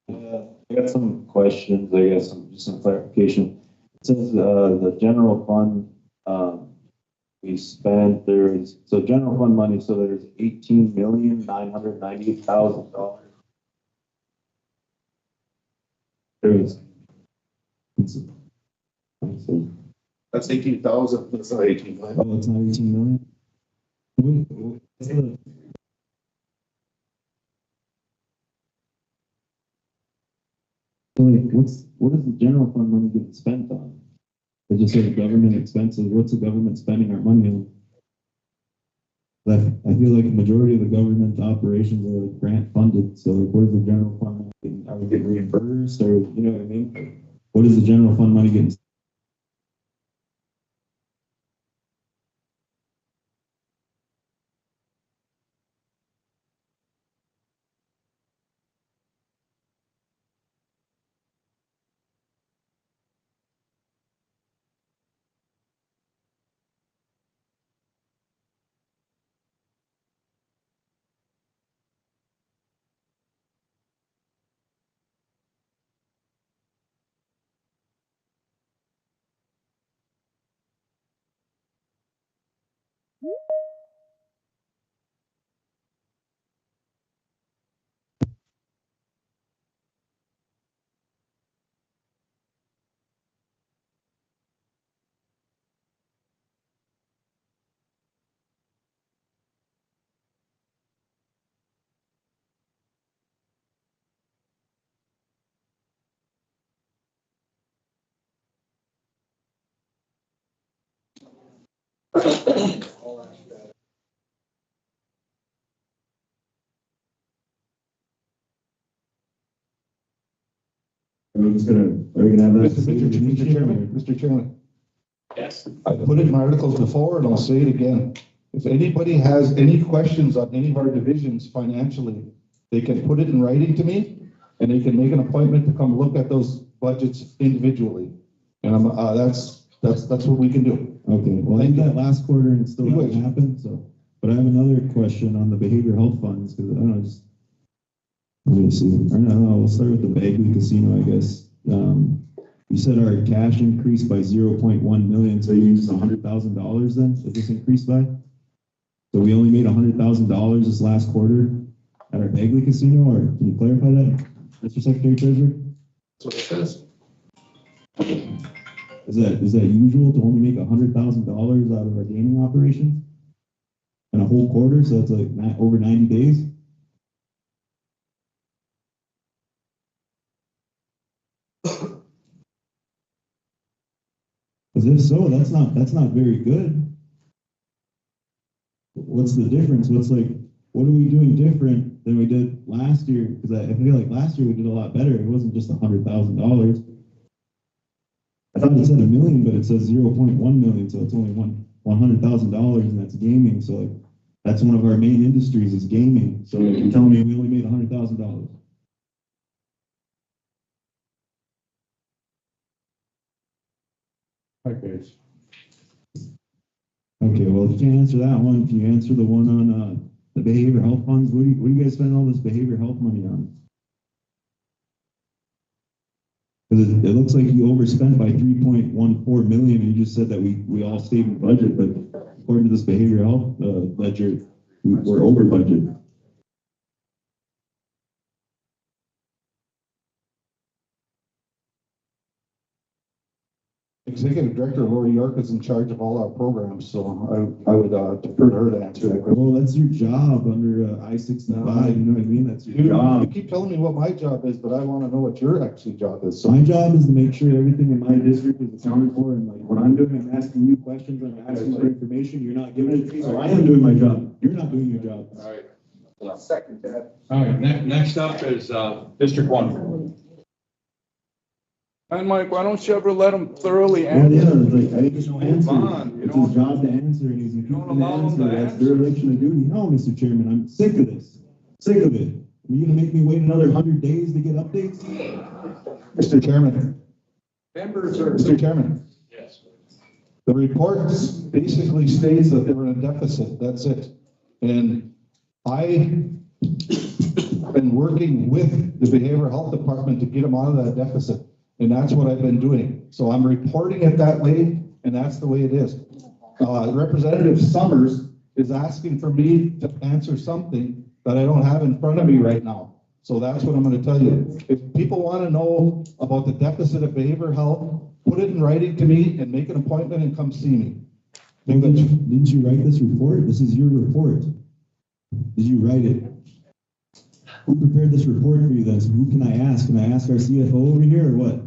I got some questions, I guess, just some clarification. It says, the general fund, we spent, so general fund money, so there's $18,998,000. There's. That's 18,000, that's not 18 million. Oh, it's not 18 million? So like, what is the general fund money getting spent on? They just say the government expenses, what's the government spending our money on? I feel like a majority of the government operations are grant funded, so like, where's the general fund money getting, are we getting reimbursed, or, you know what I mean? What is the general fund money getting? Are we gonna have that? Mr. Chairman, Yes. I put it in my articles before and I'll say it again. If anybody has any questions on any of our divisions financially, they can put it in writing to me and they can make an appointment to come look at those budgets individually. And that's what we can do. Okay, well, I did that last quarter and it still hasn't happened, so, but I have another question on the behavioral health funds, because I don't know, just, let me see, I don't know, we'll start with the Bagley Casino, I guess. You said our cash increased by 0.1 million, so you used $100,000 then, that this increased by? So we only made $100,000 this last quarter at our Bagley Casino, or can you clarify that, Mr. Secretary Treasurer? That's what it says. Is that usual to only make $100,000 out of our gaming operations in a whole quarter? So that's like over 90 days. Because if so, that's not very good. What's the difference? What are we doing different than we did last year? Because I feel like last year we did a lot better. It wasn't just $100,000. I thought it said $1 million, but it says 0.1 million, so it's only $100,000, and that's gaming. So like, that's one of our main industries is gaming. So you're telling me we only made $100,000. Okay. Okay, well, if you can't answer that one, can you answer the one on the behavioral health funds? What do you guys spend all this behavioral health money on? Because it looks like you overspent by 3.14 million, and you just said that we all stayed in budget, but according to this behavioral health ledger, we're over budget. Executive Director Lori York is in charge of all our programs, so I would defer to her to answer that question. Well, that's your job under I-65, you know what I mean? That's your You job. keep telling me what my job is, but I want to know what your actually job is. So my job is to make sure everything in my district is accounted for, and like what I'm doing, I'm asking you questions, I'm asking for information, you're not giving it to me, so I am doing my job. You're not doing your job. All right. I'll second that. All right, next up is, District 1. And Mike, why don't you ever let him thoroughly Well, answer? yeah, like, I just don't answer. on, you It's don't- his job to answer, and he's don't refusing to allow him answer. to That's answer. dereliction of duty. No, Mr. Chairman, I'm sick of this. Sick of it. Are you gonna make me wait another 100 days to get updates? Mr. Chairman, Members are. Mr. Chairman, Yes. the report basically states that they're in a deficit, that's it. And I've been working with the Behavioral Health Department to get them out of that deficit. And that's what I've been doing. So I'm reporting it that way, and that's the way it is. Representative Summers is asking for me to answer something that I don't have in front of me right now. So that's what I'm gonna tell you. If people wanna know about the deficit of behavioral health, put it in writing to me and make an appointment and come see me. Well, didn't you write this report? This is your report. Did you write it? Who prepared this report for you then? So who can I ask? Can I ask our CFO over here or what?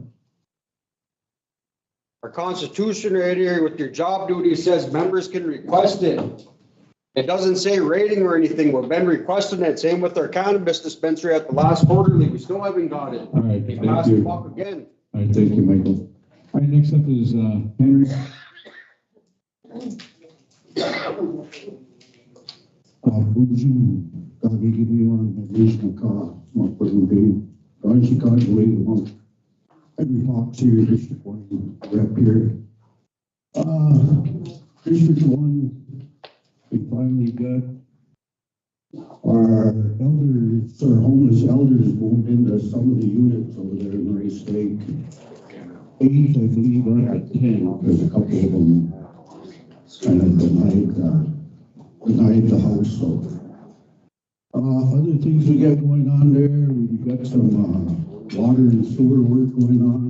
Our constitution right here with your job duty says members can request it. It doesn't say rating or anything. We've been requesting it. Same with our cannabis dispensary at the last quarterly. We still haven't got it. All right, They've thank asked you. to talk again. All right, thank you, Michael. All right, next up is Henry. Buju, kage gibi wan regional car, not putting the Ranchi car away the month. Every Fox here, District 1 rep here. District 1, we finally got our elders, our homeless elders moved into some of the units over there in Race Lake. 8, I believe, out of 10, because a couple of them kind of denied denied the house, so. Other things we got going on there, we've got some, water and sewer work going on,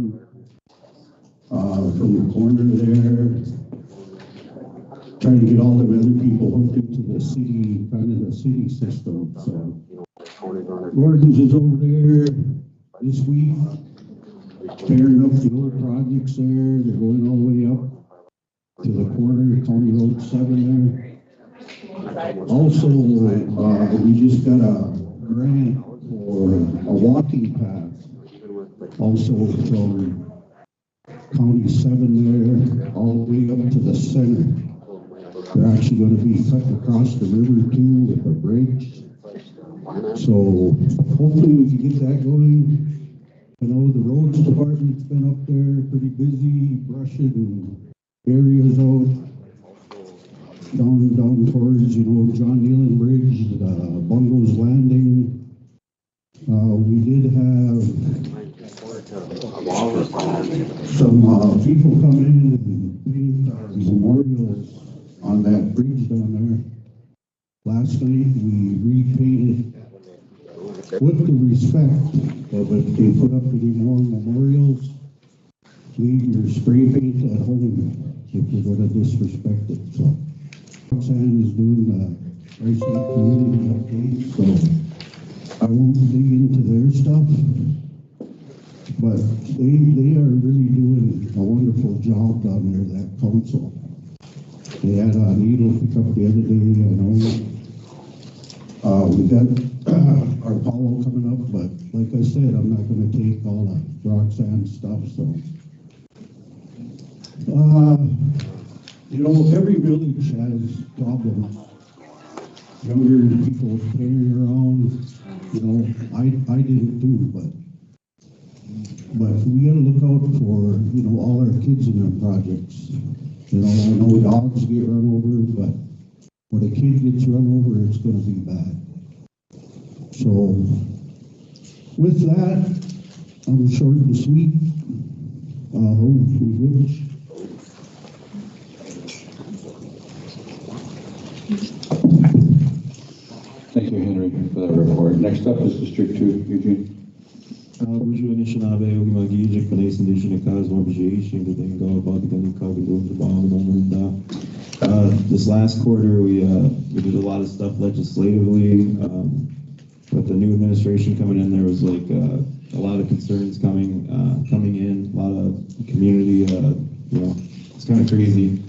from the corner there. Trying to get all the other people hooked into the city, kind of the city system, so. Gordon's is over there this week, tearing up the old projects there, they're going all the way up to the corner, County Road 7 there. Also, we just got a grant for a walking path, also from County 7 there, all the way up to the center. They're actually going to be cut across the river too with a bridge. So hopefully we can get that going. I know the roads department's been up there pretty busy brushing areas out. Down towards, John Nealon Bridge, Bungo's Landing. We did have some people come in and paint memorials on that bridge down there. Last night we repainted with the respect of if they put up any more memorials, leave your spray paint at home if you're going to disrespect it. So. Roxanne is doing the RBC community update, so I won't dig into their stuff, but they are really doing a wonderful job down there, that council. They had a needle pick up the other day, I know. We got our Apollo coming up, but like I said, I'm not going to take all the Roxanne stuff, so. Every village has problems. Younger people carrying around, I didn't do, but we gotta look out for, all our kids in their projects. I know dogs get run over, but when a kid gets run over, it's gonna be bad. So, with that, I'm short and sweet. Hopefully good. Thank you, Henry, for that report. Next up is District 2, Eugene. Bonjour, Anishinaabe, Ogimagi, Japanese, Indigenous, Wabaji, Shingadengo, Bagdani, Kagadu, This last quarter, we did a lot of stuff legislatively. With the new administration coming in, there was a lot of concerns coming in, a lot of community, it's kind of crazy.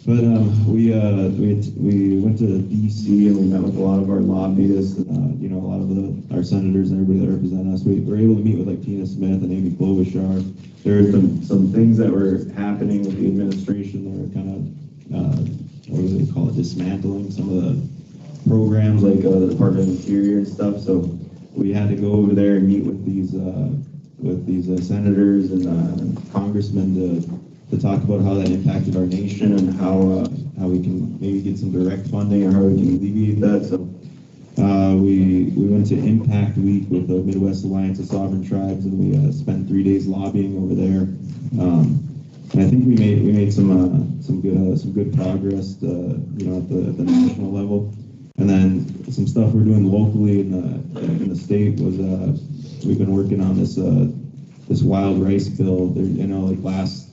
But we went to DC and we met with a lot of our lobbyists, a lot of our senators and everybody that represent us. We were able to meet with Tina Smith and Amy Klobuchar. There were some things that were happening with the administration that were kind of, what do they call it, dismantling some of the programs like the Department of Interior and stuff. So we had to go over there and meet with these senators and congressmen to talk about how that impacted our nation and how we can maybe get some direct funding or how we can alleviate that. So we went to Impact Week with the Midwest Alliance of Sovereign Tribes, and we spent 3 days lobbying over there. And I think we made some good progress, at the national level. And then some stuff we're doing locally in the state was we've been working on this wild rice bill. There,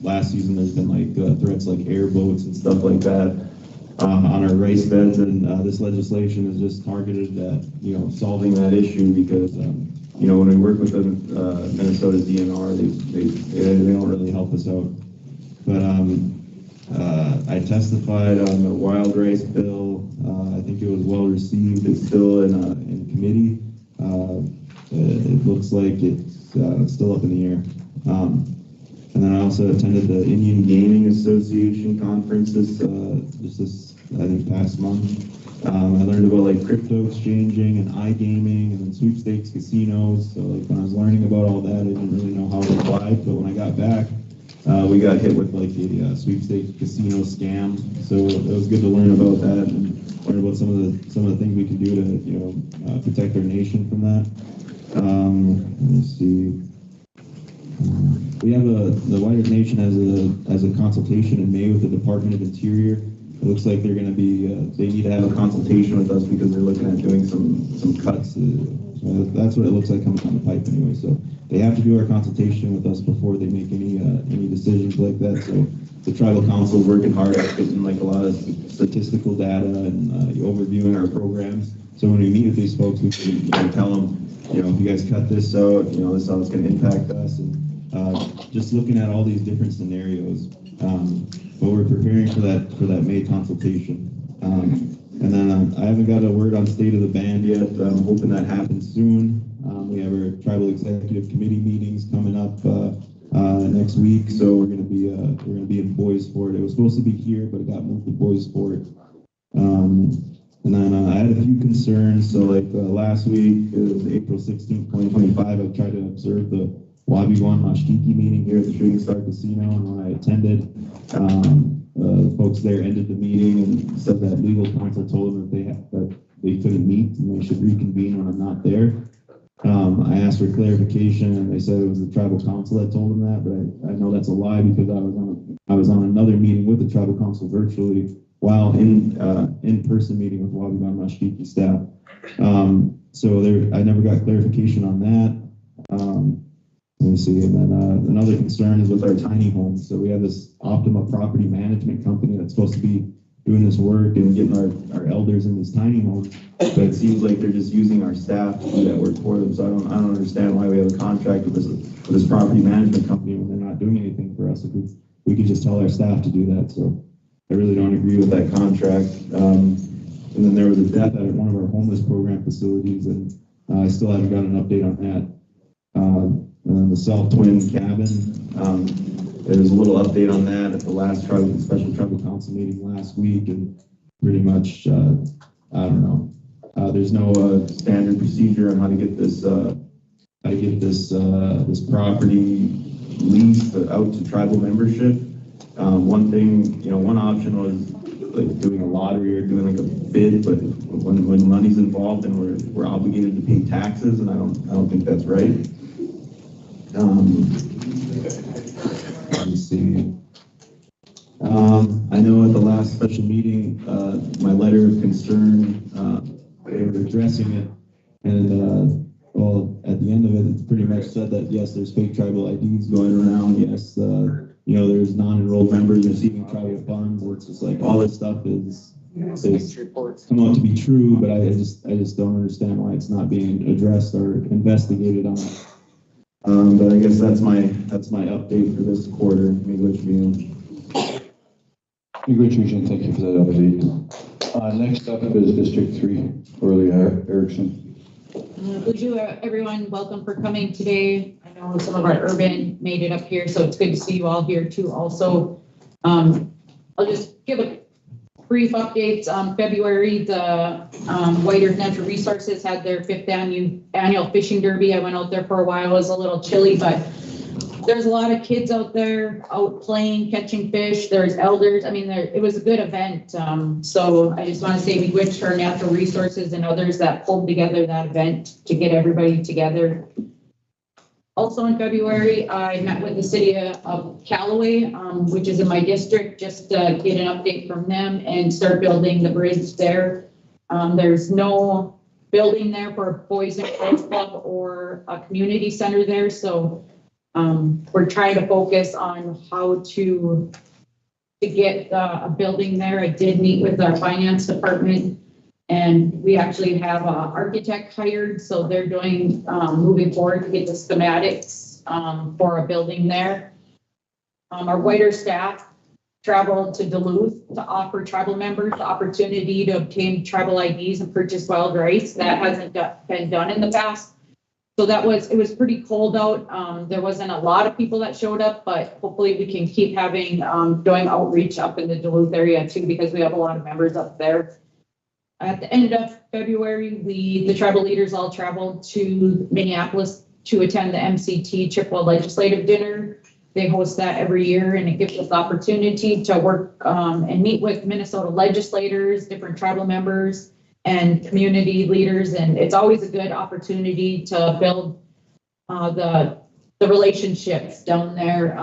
last season there's been threats like airboats and stuff like that on our rice beds, and this legislation is just targeted at solving that issue because when we work with the Minnesota DNR, they don't really help us out. But I testified on the wild rice bill. I think it was well received. It's still in committee. It looks like it's still up in the air. And then I also attended the Indian Gaming Association conference this I think past month. I learned about crypto exchanging and iGaming and then sweepstakes casinos. So when I was learning about all that, I didn't really know how to apply. But when I got back, we got hit with a sweepstakes casino scam. So it was good to learn about that and learn about some of the things we can do to protect our nation from that. Let me see. We have the White Earth Nation has a consultation in May with the Department of Interior it looks like they're gonna be, they need to have a consultation with us because they're looking at doing some cuts. That's what it looks like coming down the pipe anyway, so they have to do our consultation with us before they make any decisions like that, so the tribal council is working hard at getting like a lot of statistical data and overviewing our programs. So when we meet with these folks, we can tell them, if you guys cut this out, this is how it's going to impact us, and just looking at all these different scenarios. But we're preparing for that May consultation. And then I haven't got a word on state of the band yet. I'm hoping that happens soon. We have our tribal executive committee meetings coming up next week, so we're going to be in Boys Fort. It was supposed to be here, but it got moved to Boys Fort. And then I had a few concerns. So like last week, it was April 16th, 2025. I tried to observe the Wabiwan Mashtiki meeting here at the Shooting Star Casino, and when I attended, the folks there ended the meeting and said that legal counsel told them that they couldn't meet and they should reconvene when I'm not there. I asked for clarification, and they said it was the tribal council that told them that, but I know that's a lie because I was on another meeting with the tribal council virtually while in-person meeting with Wabiwan Mashtiki staff. So I never got clarification on that. Let me see, and then another concern is with our tiny homes. So we have this Optima property management company that's supposed to be doing this work and getting our elders in these tiny homes, but it seems like they're just using our staff to do that work for them. So I don't understand why we have a contract with this property management company when they're not doing anything for us. If we could just tell our staff to do that. So I really don't agree with that contract. And then there was a death at one of our homeless program facilities, and I still haven't got an update on that. And then the self-twin cabin, there was a little update on that at the last special tribal council meeting last week, and pretty much, I don't know. There's no standard procedure on how to get this this property leased out to tribal membership. One thing, one option was like doing a lottery or doing like a bid, but when money's involved, then we're obligated to pay taxes, and I don't think that's right. Let me see. I know at the last special meeting, my letter of concern, they were addressing it, and well, at the end of it, it pretty much said that yes, there's fake tribal IDs going around. Yes, there's non-enrolled members receiving tribal funds. It's just like all this stuff is come out to be true, but I just don't understand why it's not being addressed or investigated on. But I guess that's my update for this quarter. Miigwech Vian. Miigwech Vian, thank you for that update. Next up is District 3, Orly Erickson. Everyone, welcome for coming today. I know some of our urban made it up here, so it's good to see you all here too. Also, I'll just give a brief update. February, the White Earth Natural Resources had their 5th annual fishing derby. I went out there for a while. It was a little chilly, but there's a lot of kids out there out playing, catching fish. There's elders. I mean, it was a good event. So I just want to say we wish for Natural Resources and others that pulled together that event to get everybody together. Also in February, I met with the city of Callaway, which is in my district, just to get an update from them and start building the bridge there. There's no building there for a Boys and Girls Club or a community center there, so we're trying to focus on how to get a building there. I did meet with our finance department, and we actually have an architect hired, so they're doing moving forward to get the schematics for a building there. Our White staff traveled to Duluth to offer tribal members the opportunity to obtain tribal IDs and purchase wild rice. That hasn't been done in the past. So it was pretty cold out. There wasn't a lot of people that showed up, but hopefully we can keep having doing outreach up in the Duluth area too, because we have a lot of members up there. At the end of February, the tribal leaders all traveled to Minneapolis to attend the MCT Chippewa Legislative Dinner. They host that every year, and it gives us the opportunity to work and meet with Minnesota legislators, different tribal members, and community leaders. And it's always a good opportunity to build the relationships down there.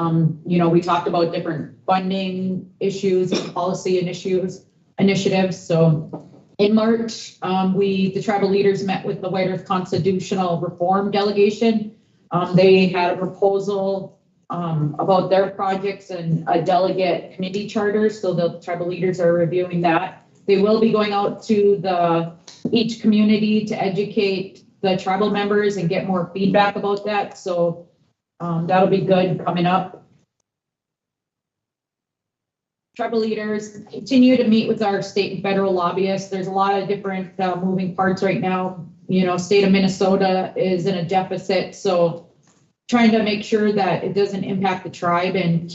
We talked about different funding issues and policy and issues. initiatives. So in March, the tribal leaders met with the White Earth Constitutional Reform Delegation. They had a proposal about their projects and a delegate committee charter. So the tribal leaders are reviewing that. They will be going out to each community to educate the tribal members and get more feedback about that. So that'll be good coming up. Tribal leaders continue to meet with our state and federal lobbyists. There's a lot of different moving parts right now. You know, state of Minnesota is in a deficit, so trying to make sure that it doesn't impact the tribe and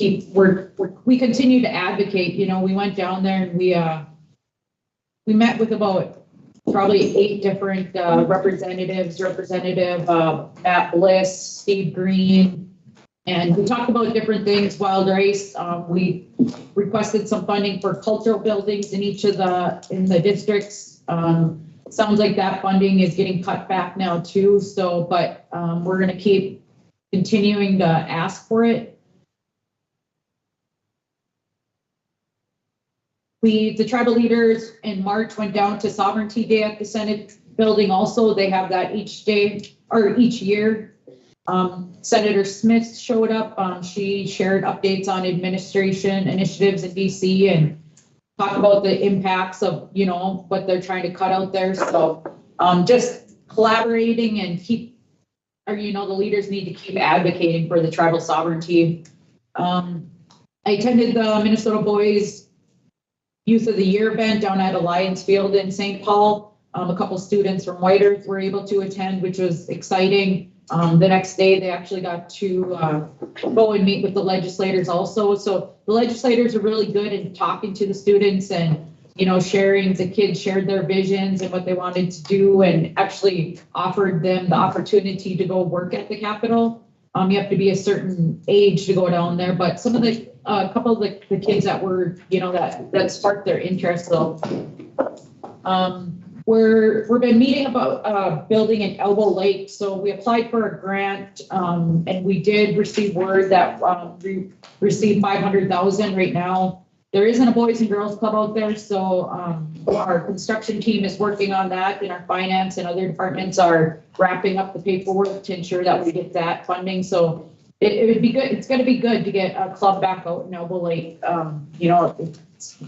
we continue to advocate. You know, we went down there and we met with about probably 8 different representatives, Representative Matt Bliss, Steve Green, and we talked about different things, wild rice. We requested some funding for cultural buildings in each of the districts. Sounds like that funding is getting cut back now too. So, but we're gonna keep continuing to ask for it. The tribal leaders in March went down to Sovereignty Day at the Senate building also. They have that each day or each year. Senator Smith showed up. She shared updates on administration initiatives in DC and talked about the impacts of, you know, what they're trying to cut out there. So just collaborating and the leaders need to keep advocating for the tribal sovereignty. I attended the Minnesota Boys Youth of the Year event down at Alliance Field in St. Paul. A couple students from White Earth were able to attend, which was exciting. The next day, they actually got to go and meet with the legislators also. So the legislators are really good in talking to the students and, you know, the kids shared their visions and what they wanted to do and actually offered them the opportunity to go work at the Capitol. You have to be a certain age to go down there, but some of a couple of the kids that were, you know, that sparked their interest. So we've been meeting about building in Elbow Lake. So we applied for a grant and we did receive word that we received $500,000 right now. There isn't a Boys and Girls Club out there, so our construction team is working on that, and our finance and other departments are wrapping up the paperwork to ensure that we get that funding. So it would be good. It's going to be good to get a club back out in Elbow Lake. You know, it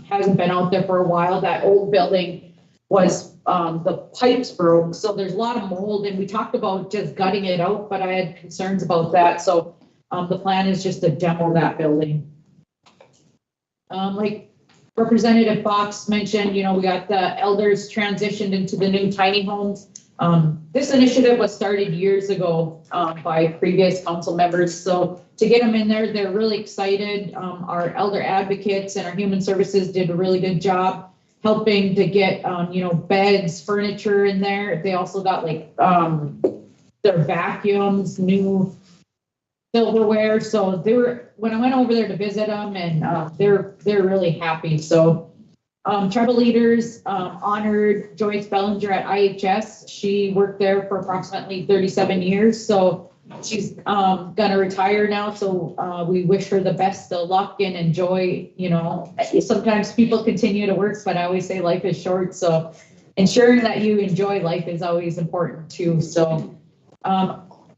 hasn't been out there for a while. That old building was the pipes broke, so there's a lot of mold, and we talked about just gutting it out, but I had concerns about that. So the plan is just to demo that building. Like Representative Fox mentioned, you know, we got the elders transitioned into the new tiny homes. This initiative was started years ago by previous council members. So to get them in there, they're really excited. Our elder advocates and our human services did a really good job helping to get, you know, beds, furniture in there. They also got like their vacuums, new silverware. So when I went over there to visit them, and they're really happy. So tribal leaders honored Joyce Bellinger at IHS. She worked there for approximately 37 years. So she's gonna retire now. So we wish her the best of luck and enjoy, you know, sometimes people continue to work, but I always say life is short. So ensuring that you enjoy life is always important too. So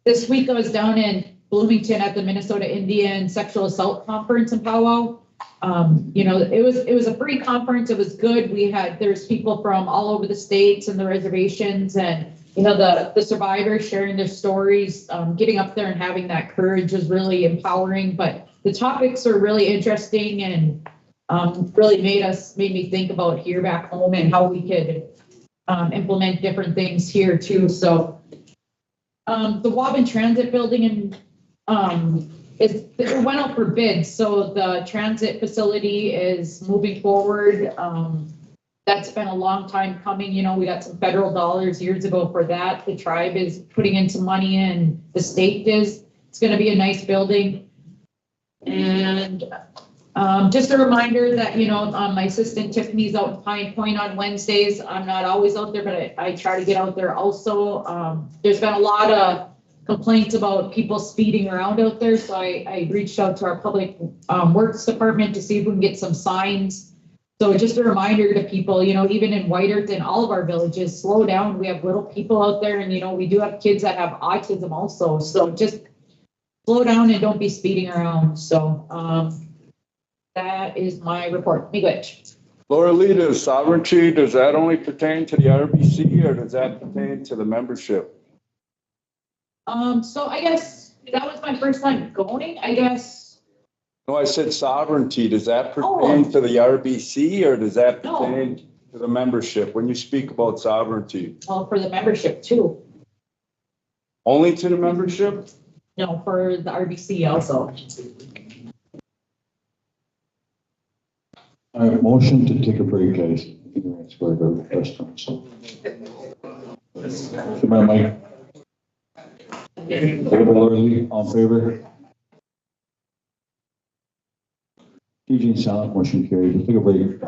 this week I was down in Bloomington at the Minnesota Indian Sexual Assault Conference in Powwow. You know, it was a free conference. It was good. There's people from all over the states and the reservations, and you know, the survivors sharing their stories. Getting up there and having that courage was really empowering. But the topics are really interesting and really made me think about here back home and how we could implement different things here too. So the Waban Transit Building it went out for bids, so the transit facility is moving forward. That's been a long time coming. You know, we got some federal dollars years ago for that. The tribe is putting in some money, and the state is. It's going to be a nice building. And just a reminder that, you know, my assistant Tiffany's out in Pine Point on Wednesdays. I'm not always out there, but I try to get out there also. There's been a lot of complaints about people speeding around out there. So I reached out to our public works department to see if we can get some signs So just a reminder to people, even in White Earth and all of our villages, slow down. We have little people out there and, we do have kids that have autism also. So just slow down and don't be speeding around. So, that is my report. Miigwech. Laura Lee, does sovereignty, does that only pertain to the RBC or does that pertain to the membership? So I guess that was my first time going, I guess. No, I said sovereignty. Does that pertain to the RBC or does that No. pertain to the membership when you speak about sovereignty? Well, for the membership too. Only to the membership? No, for the RBC also. I have a motion to take a break, guys. Let's go to the restaurant, so. Come on, Mike. Laura Lee, all in favor? Eugene silent, motion carried. Let's take a break.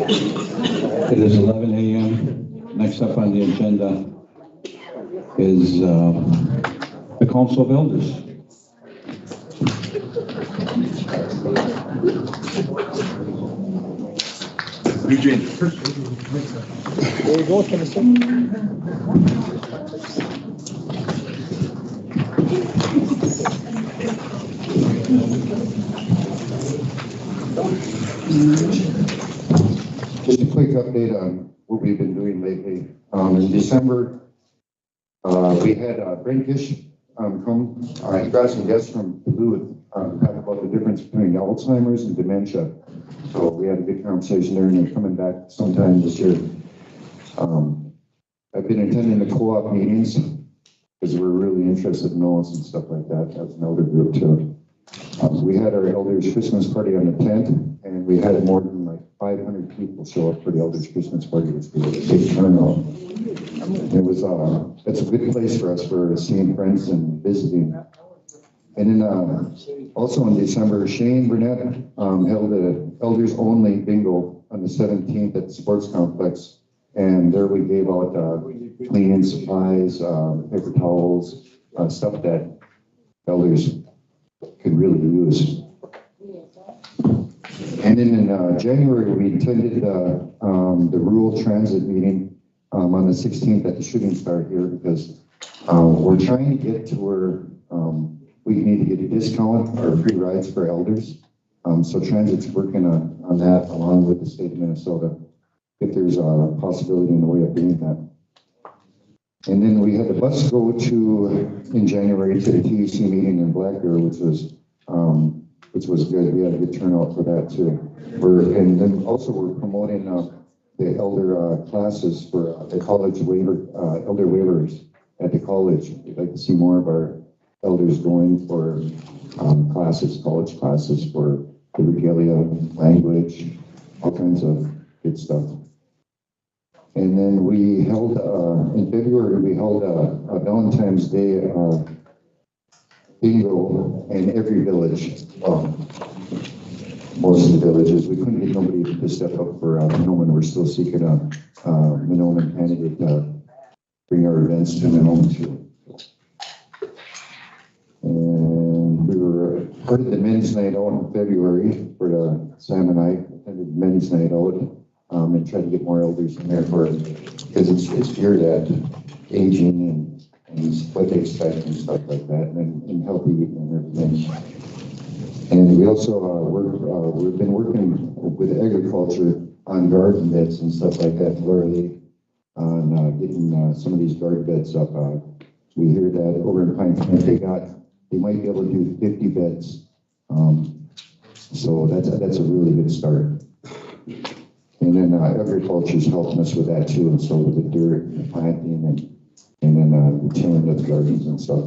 It is 11 a.m. Next up on the agenda is the Council of Elders. Eugene. There you go, Timothy. Just a quick update on what we've been doing lately. In December, we had Brent Gish come, he got some guests from Duluth, talk about the difference between Alzheimer's and dementia. So we had a good conversation there, and they're coming back sometime this year. I've been attending the co-op meetings because we're really interested in those and stuff like that. That's an elder group too. We had our elders Christmas party on the 10th, and we had more than like 500 people show up for the elders Christmas party, which was a big turnout. It was, it's a good place for us for seeing friends and visiting. And then also in December, Shane Burnett held a elders only bingo on the 17th at the sports complex. And there we gave out cleaning supplies, paper towels, stuff that elders could really use. And then in January, we attended the rural transit meeting on the 16th at the Shooting Star here because we're trying to get to where we need to get a discount or free rides for elders. So Transit's working on that along with the state of Minnesota, if there's a possibility in the way of doing that. And then we had the bus go in January to the TEC meeting in Black Bear, which was good. We had a good turnout for that too. And then also we're promoting the elder classes for the college elder waivers at the college. We'd like to see more of our elders going for classes, college classes for the regalia, language, all kinds of good stuff. And then we held, in February, we held a Valentine's Day bingo in every village, most of the villages. We couldn't get nobody to step up for Minoman. We're still seeking a Minoman candidate to bring our events to Minoman too. And we were part of the men's night out in February for Sam and I attended men's night out. And try to get more elders in there for it, because it's geared at aging and what they expect and stuff like that, and healthy eating and everything. And we also we've been working with agriculture on garden beds and stuff like that, literally on getting some of these garden beds up. We hear that over in Pine Point they might be able to do 50 beds. So that's a really good start. And then agriculture's helping us with that too, and so with the dirt and the planting and then the tilling of the gardens and stuff.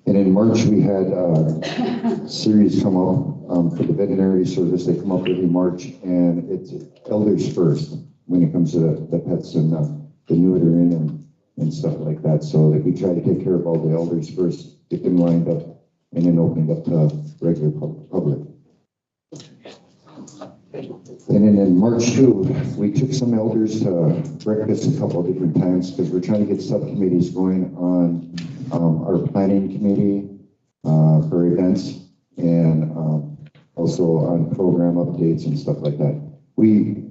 And in March we had a series come up for the veterinary service. They come up every March, and it's elders first when it comes to the pets and the neutering and stuff like that. So that we try to take care of all the elders first, get them lined up, and then open it up to regular public. And then in March too, we took some elders to breakfast a couple of different times because we're trying to get subcommittees going on our planning committee for events and also on program updates and stuff like that. We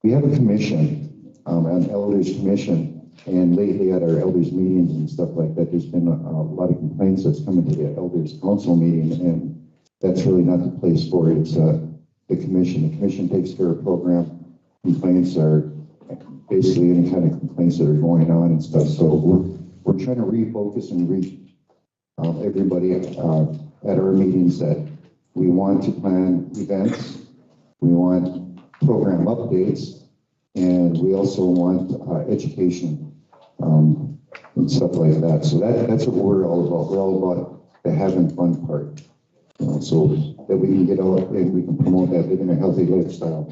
have a commission, an elders commission, and lately at our elders meetings and stuff like that, there's been a lot of complaints that's coming to the elders council meeting, and that's really not the place for it. It's the commission. The commission takes care of program complaints, are basically any kind of complaints that are going on and stuff. So we're trying to refocus and reach everybody at our meetings that we want to plan events, we want program updates, and we also want education and stuff like that. So that's what we're all about. We're all about the having fun part. So that we can get out and we can promote that living a healthy lifestyle.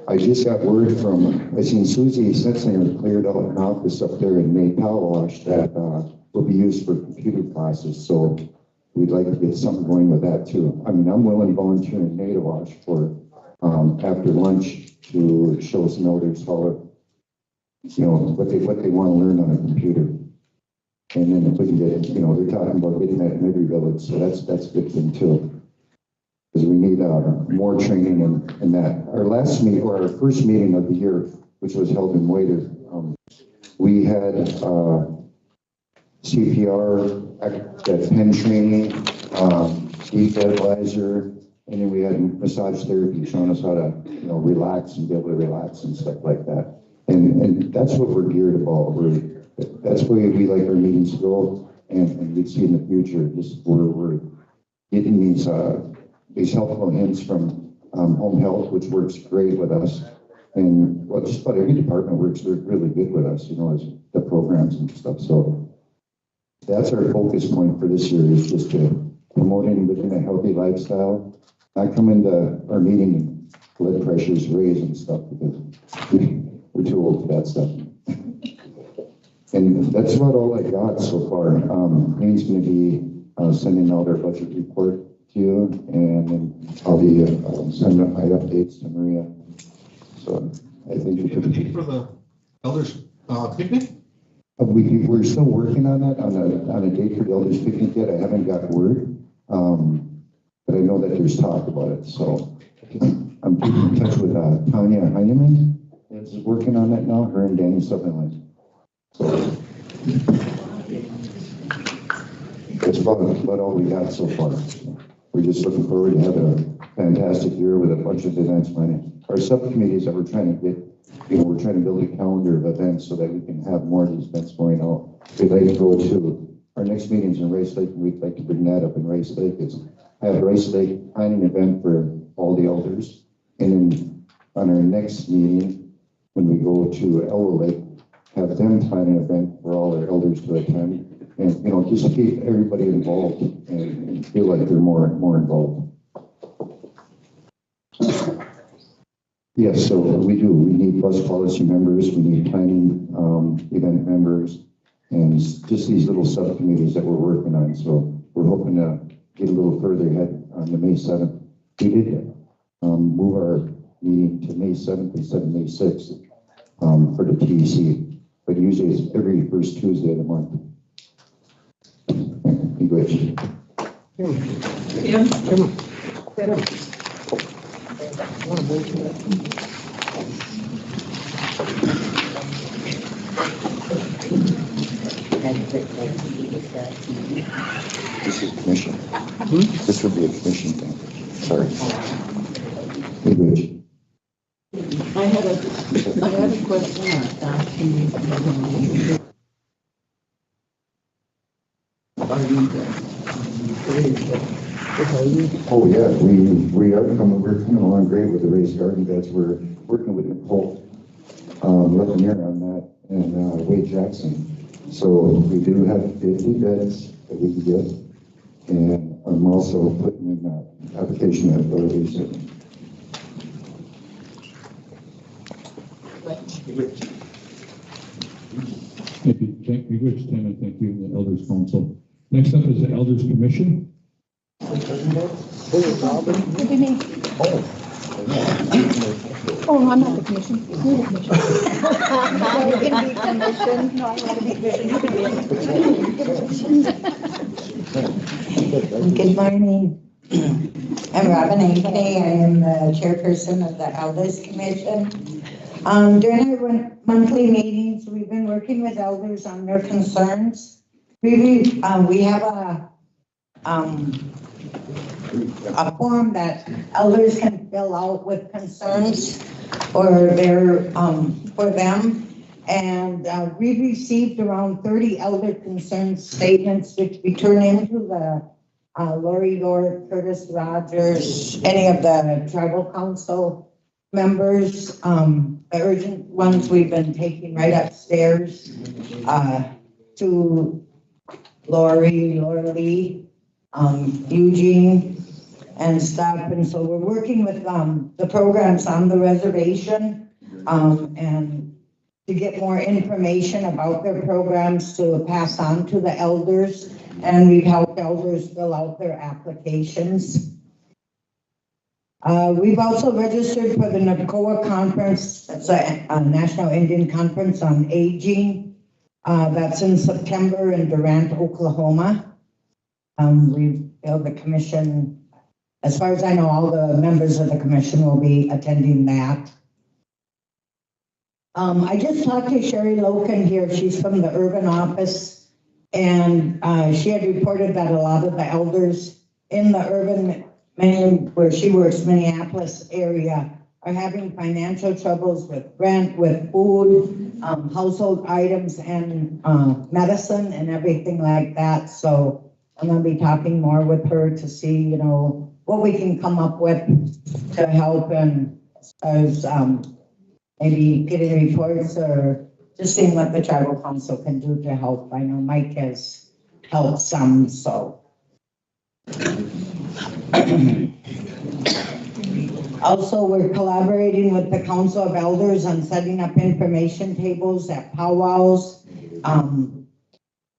I just got word I seen Susie Setzinger cleared out an office up there in Maytawash that will be used for computer classes. So we'd like to get something going with that too. I mean, I'm willing to volunteer in Nada Wash for, after lunch to show some elders how, you know, what they want to learn on a computer. And then if we can get it, you know, they're talking about getting that in every village, so that's a good thing too. Because we need more training in that. Our last meeting, or our first meeting of the year, which was held in Waiter, we had CPR, that pen training, deep advisor, and then we had massage therapy showing us how to, you know, relax and be able to relax and stuff like that. And that's what we're geared about. That's where we like our meetings to go, and we see in the future, just we're getting these helpful hints from home health, which works great with us, and well, just about every department works really good with us, you know, as the programs and stuff. So that's our focus point for this year, is just to promoting within a healthy lifestyle. Not come into our meeting and blood pressures raise and stuff, because we're too old for that stuff. And that's about all I got so far. Main's going to be sending out our budget report to you, and then I'll be sending my updates to Maria. So I think we could for the elders picnic. We're still working on that, on a date for the elders picnic yet. I haven't got word, but I know that there's talk about it. So I'm keeping in touch with Tanya Heineman, that's working on that now. Her and Danny Sutherland. So that's about all we got so far. We're just looking forward to having a fantastic year with a bunch of events planning. Our subcommittees that we're trying to get, you know, we're trying to build a calendar of events so that we can have more of these events going out. We'd like to go to our next meetings in Rice Lake, and we'd like to bring that up in Rice Lake. It's have a Rice Lake planning event for all the elders. And then on our next meeting, when we go to Elbow Lake, have them plan an event for all our elders to attend, and, you know, just keep everybody involved and feel like they're more involved. Yes, so we do. We need bus policy members, we need planning event members, and just these little subcommittees that we're working on. So we're hoping to get a little further ahead on the May 7th. We did move our meeting to May 7th instead of May 6th for the TEC. But usually it's every first Tuesday of the month. English. Yeah. Come on. Sit up. This is commission. This would be a commission thing. Sorry. English. I had a question on that. Oh yeah, we're coming along great with the raised garden beds. We're working with Nicole Levinier on that, and Wade Jackson. So we do have 50 beds that we can get, and I'm also putting in that application at RBC. Thank you, Rich, Tim, and thank you, the Elders Council. Next up is the Elders Commission. Oh, I'm not the commission. You're the commission. You can be commission. No, I want to be commission. You can be Good morning. I'm Robin Ankeny. I am the chairperson of the Elders Commission. During our monthly meetings, we've been working with elders on their concerns. We have a form that elders can fill out with concerns for them. And we received around 30 elder concern statements, which we turn into the Lori York, Curtis Rogers, any of the tribal council members. The urgent ones we've been taking right upstairs to Lori Lee, Eugene, and stuff. And so we're working with the programs on the reservation, and to get more information about their programs to pass on to the elders. And we've helped elders fill out their applications. We've also registered for the NACOA conference. That's a National Indian Conference on Aging. That's in September in Durant, Oklahoma. We feel the commission, as far as I know, all the members of the commission will be attending that. I just talked to Sherry Loken here. She's from the urban office, and she had reported that a lot of the elders in the urban, where she works, Minneapolis area, are having financial troubles with rent, with food, household items, and medicine and everything like that. So I'm going to be talking more with her to see, you know, what we can come up with to help, and as maybe getting reports or just seeing what the tribal council can do to help. I know Mike has helped some, so. Also, we're collaborating with the Council of Elders on setting up information tables at powwows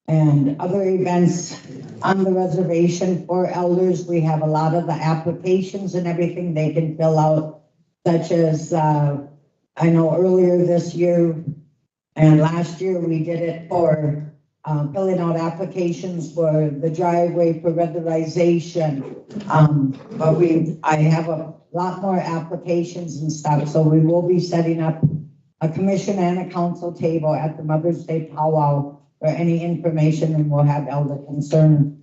and other events on the reservation for elders. We have a lot of the applications and everything they can fill out, such as I know earlier this year and last year we did it for filling out applications for the driveway for weatherization. But I have a lot more applications and stuff, so we will be setting up a commission and a council table at the Mother's Day powwow for any information, and we'll have elder concern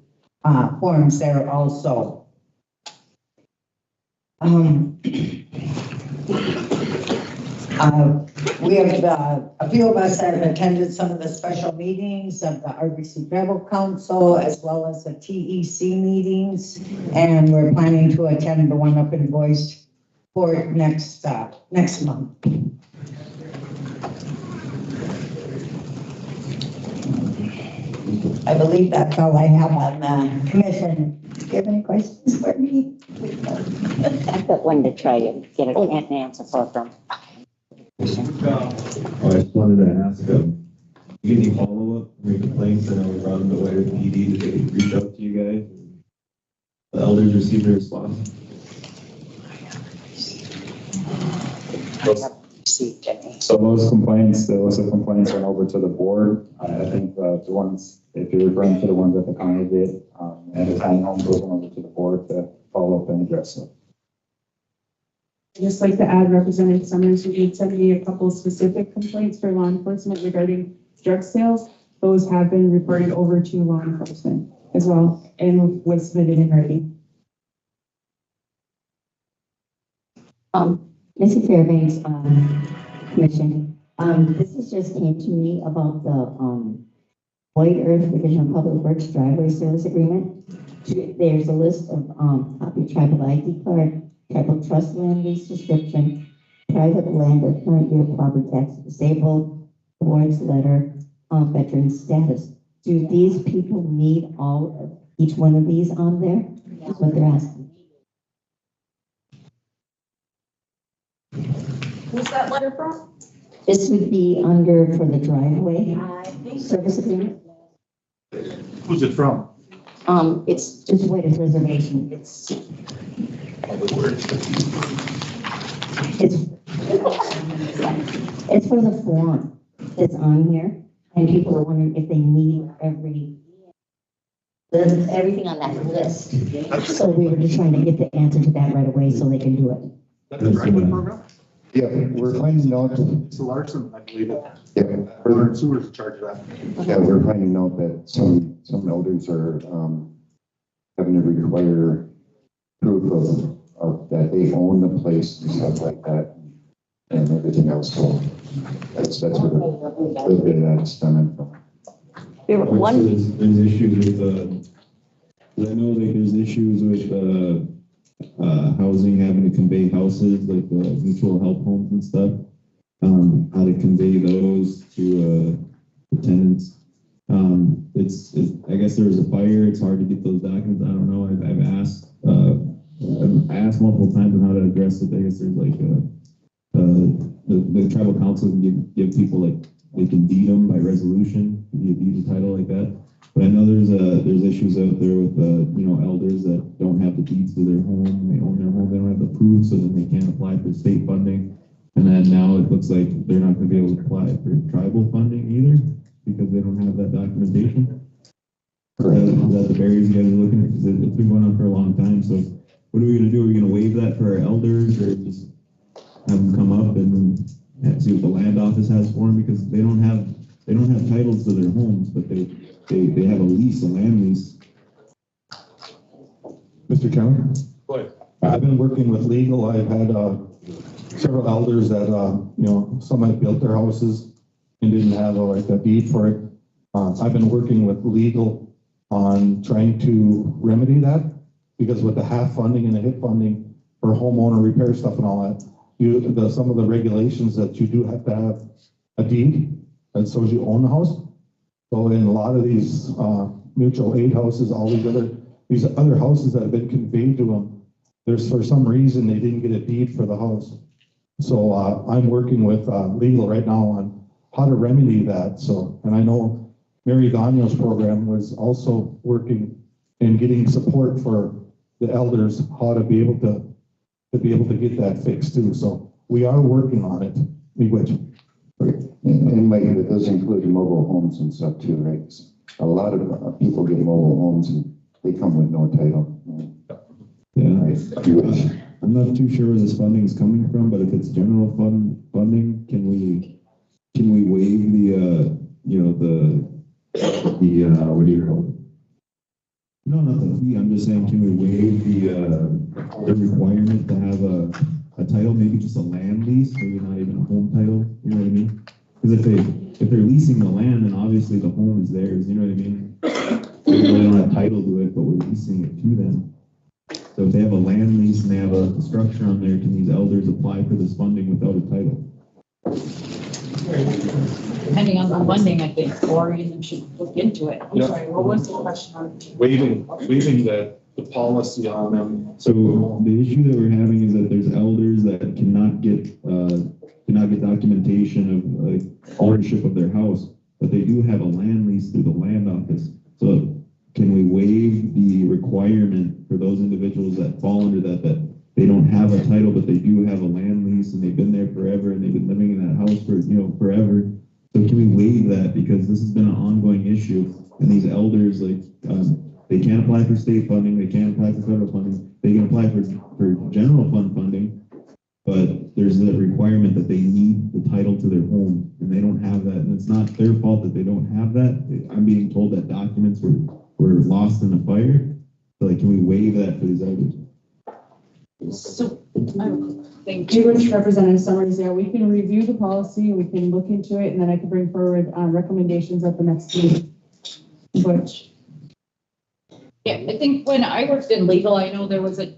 forms there also. We have, a few of us have attended some of the special meetings of the RBC Tribal Council, as well as the TEC meetings, and we're planning to attend the one up in Boise Fort next month. I believe that's all I have on the commission. Do you have any questions for me? I've got one to try to get an answer from. I just wanted to ask, you get any follow-up, any complaints? I know we brought them to White PD. Did they reach out to you guys? The elders received a response? So those complaints went over to the board. I think the ones, if you're referring to the ones that the county did, and the tiny homes, those went over to the board to follow up and address them. I'd just like to add, Representative Summers, you did send me a couple of specific complaints for law enforcement regarding drug sales. Those have been reported over to law enforcement as well, and was submitted in writing. Missy Fairbanks, Commission. This has just came to me about the White Earth Division of Public Works Driveway Service Agreement. There's a list of copy tribal ID card, tribal trust land lease description, private land or current year property tax, disabled, awards letter, veteran status. Do these people need each one of these on there? That's what they're asking. Who's that letter from? This would be under for the driveway service agreement. Who's it from? It's just White Earth Reservation. It's for the form that's on here, and people are wondering if they need everything on that list. So we were just trying to get the answer to that right away so they can do it. That's the driveway program? Yeah, we're finding out. It's the Larson, I believe it. Yeah, Water and Sewers in charge of that. yeah, we're finding out that some elders are having to require proof of that they own the place and stuff like that, and everything else. So that's where a little bit of that's stemming from. There's issues with I know that there's issues with housing, having to convey houses, like the mutual help homes and stuff. How to convey those to the tenants. I guess there was a fire. It's hard to get those documents. I don't know. I've asked multiple times on how to address it. I guess there's like a the tribal council can give people like, they can deed them by resolution, you deed a title like that. But I know there's issues out there with, elders that don't have the deeds to their home, they own their home, they don't have the proof, so then they can't apply for state funding. And then now it looks like they're not gonna be able to apply for tribal funding either, because they don't have that documentation. Is that the barriers you guys are looking at? Because it's been going on for a long time, so what are we gonna do? Are we gonna waive that for our elders, or just have them come up and see what the land office has for them? Because they don't have titles to their homes, but they have a lease, a land lease. Mr. Chairman? Go ahead. I've been working with legal. I've had several elders that, some had built their houses and didn't have a deed for it. I've been working with legal on trying to remedy that, because with the half funding and the HIP funding for homeowner repair stuff and all that, some of the regulations that you do have to have a deed that shows you own the house. So in a lot of these mutual aid houses, all these other houses that have been conveyed to them, there's for some reason they didn't get a deed for the house. So I'm working with legal right now on how to remedy that. So, and I know Mary Gagno's program was also working and getting support for the elders, how to be able to get that fixed too. So we are working on it. And Mike, it does include mobile homes and stuff too, right? A lot of people get mobile homes and they come with no title. Yeah, I'm not too sure where this funding is coming from, but if it's general funding, can we waive the what do you call it? No, not the fee. I'm just saying, can we waive the requirement to have a title, maybe just a land lease, maybe not even a home title? You know what I mean? Because if they're leasing the land, then obviously the home is theirs. You know what I mean? They don't have title to it, but we're leasing it to them. So if they have a land lease and they have a structure on there, can these elders apply for this funding without a title? Depending on the funding, I think, or you should look into it. I'm sorry, what was the question on? Waiving the policy on them. So the issue that we're having is that there's elders that cannot get documentation of ownership of their house, but they do have a land lease through the land office. So can we waive the requirement for those individuals that fall under that they don't have a title, but they do have a land lease and they've been there forever and they've been living in that house for, forever? So can we waive that? Because this has been an ongoing issue, and these elders, they can't apply for state funding, they can't apply for federal funding, they can apply for general fund funding, but there's a requirement that they need the title to their home, and they don't have that, and it's not their fault that they don't have that. I'm being told that documents were lost in a fire. So can we waive that for these elders? So, thank You, you. which Representative Summers, yeah, we can review the policy, we can look into it, and then I can bring forward recommendations at the next meeting. Which, Yeah, I think when I worked in legal, I know there was a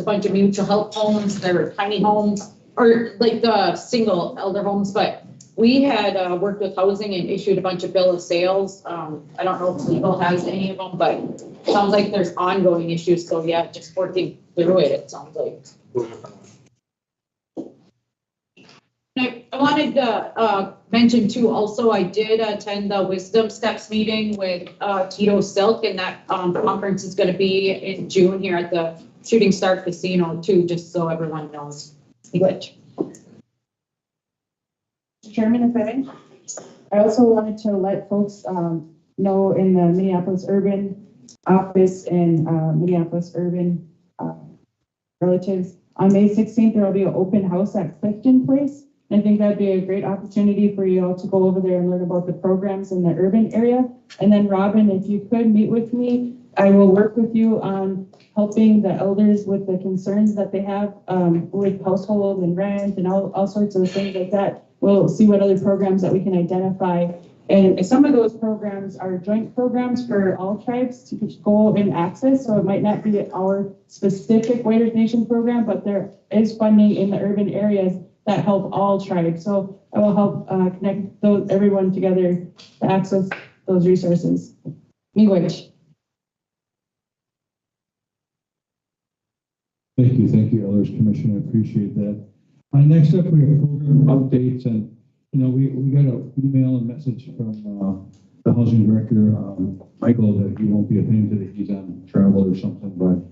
bunch of mutual help homes, there were tiny homes, or like the single elder homes, but we had worked with housing and issued a bunch of bill of sales. I don't know if legal has any of them, but it sounds like there's ongoing issues, so yeah, just working through it sounds like. I wanted to mention too, also, I did attend the Wisdom Steps meeting with Tito Silk, and that conference is going to be in June here at the Shooting Star Casino too, just so everyone knows. Which. Chairman, if I may, I also wanted to let folks know in the Minneapolis Urban Office and Minneapolis Urban Relatives, on May 16th, there will be an open house at Clifton Place. I think that'd be a great opportunity for you all to go over there and learn about the programs in the urban area. And then Robin, if you could meet with me, I will work with you on helping the elders with the concerns that they have with household and rent and all sorts of things like that. We'll see what other programs that we can identify. And some of those programs are joint programs for all tribes to go and access. So it might not be our specific Waders Nation program, but there is funding in the urban areas that help all tribes. So I will help connect everyone together to access those resources. Miigwech. Thank you, Elders Commission. I appreciate that. Next up, we have program updates, and, you know, we got an email and message from, the housing director, Michael, that he won't be attending today, he's on travel or something, but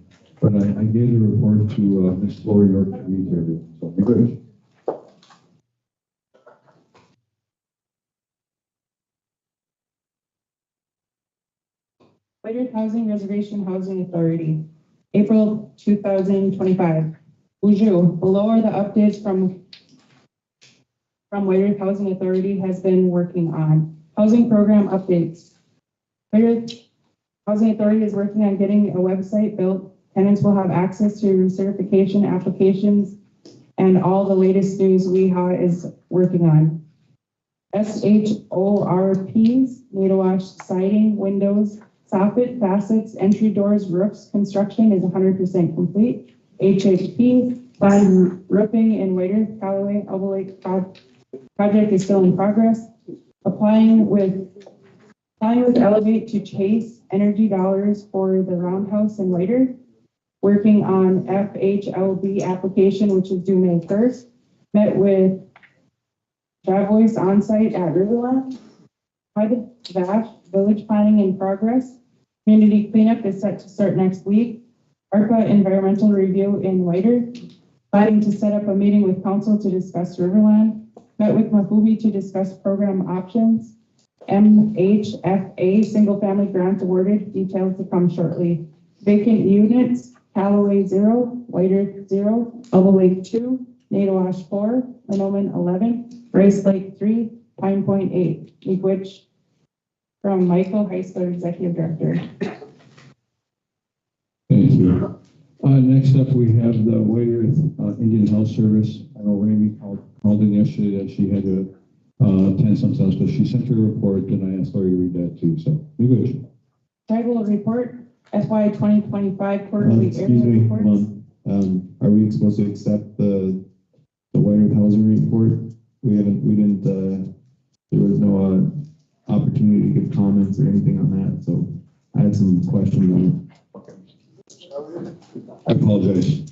I gave the report to, Ms. Lori York to read there, so be good. White Housing Reservation Housing Authority, April 2025. Bonjour. Below are the updates from White Housing Authority has been working on. Housing program updates. White Housing Authority is working on getting a website built. Tenants will have access to certification applications and all the latest news WEHA is working on. SHORPs, need a wash siding, windows, soffit, facets, entry doors, roofs, construction is 100% complete. HHP, planned roofing in Waiter, Callaway, Elbow Lake project is still in progress. Applying with Elevate to chase energy dollars for the roundhouse in Waiter. Working on FHLB application, which is due May 1st. Met with Travois on site at Riverland. HUD, VAF, village planning in progress. Community cleanup is set to start next week. ARPA environmental review in Whiter. Planning to set up a meeting with council to discuss Riverland. Met with Mahubi to discuss program options. MHFA single family grant awarded. Details to come shortly. Vacant units, Callaway 0, Whiter 0, Elbow Lake 2, Nadawash 4, Linoman 11, Rice Lake 3, Pine Point 8. Which from Michael Heisler, Executive Director. Thank you. Next up, we have the White Indian Health Service. I know Randy called in yesterday that she had to attend something else, but she sent her report, and I asked Lori to read that too, so be good. Tribal report, FY 2025 quarterly Excuse area me, reports. hold on. Are we supposed to accept the White Earth housing report? We didn't, there was no opportunity to give comments or anything on that, so I had some questions on it. I apologize.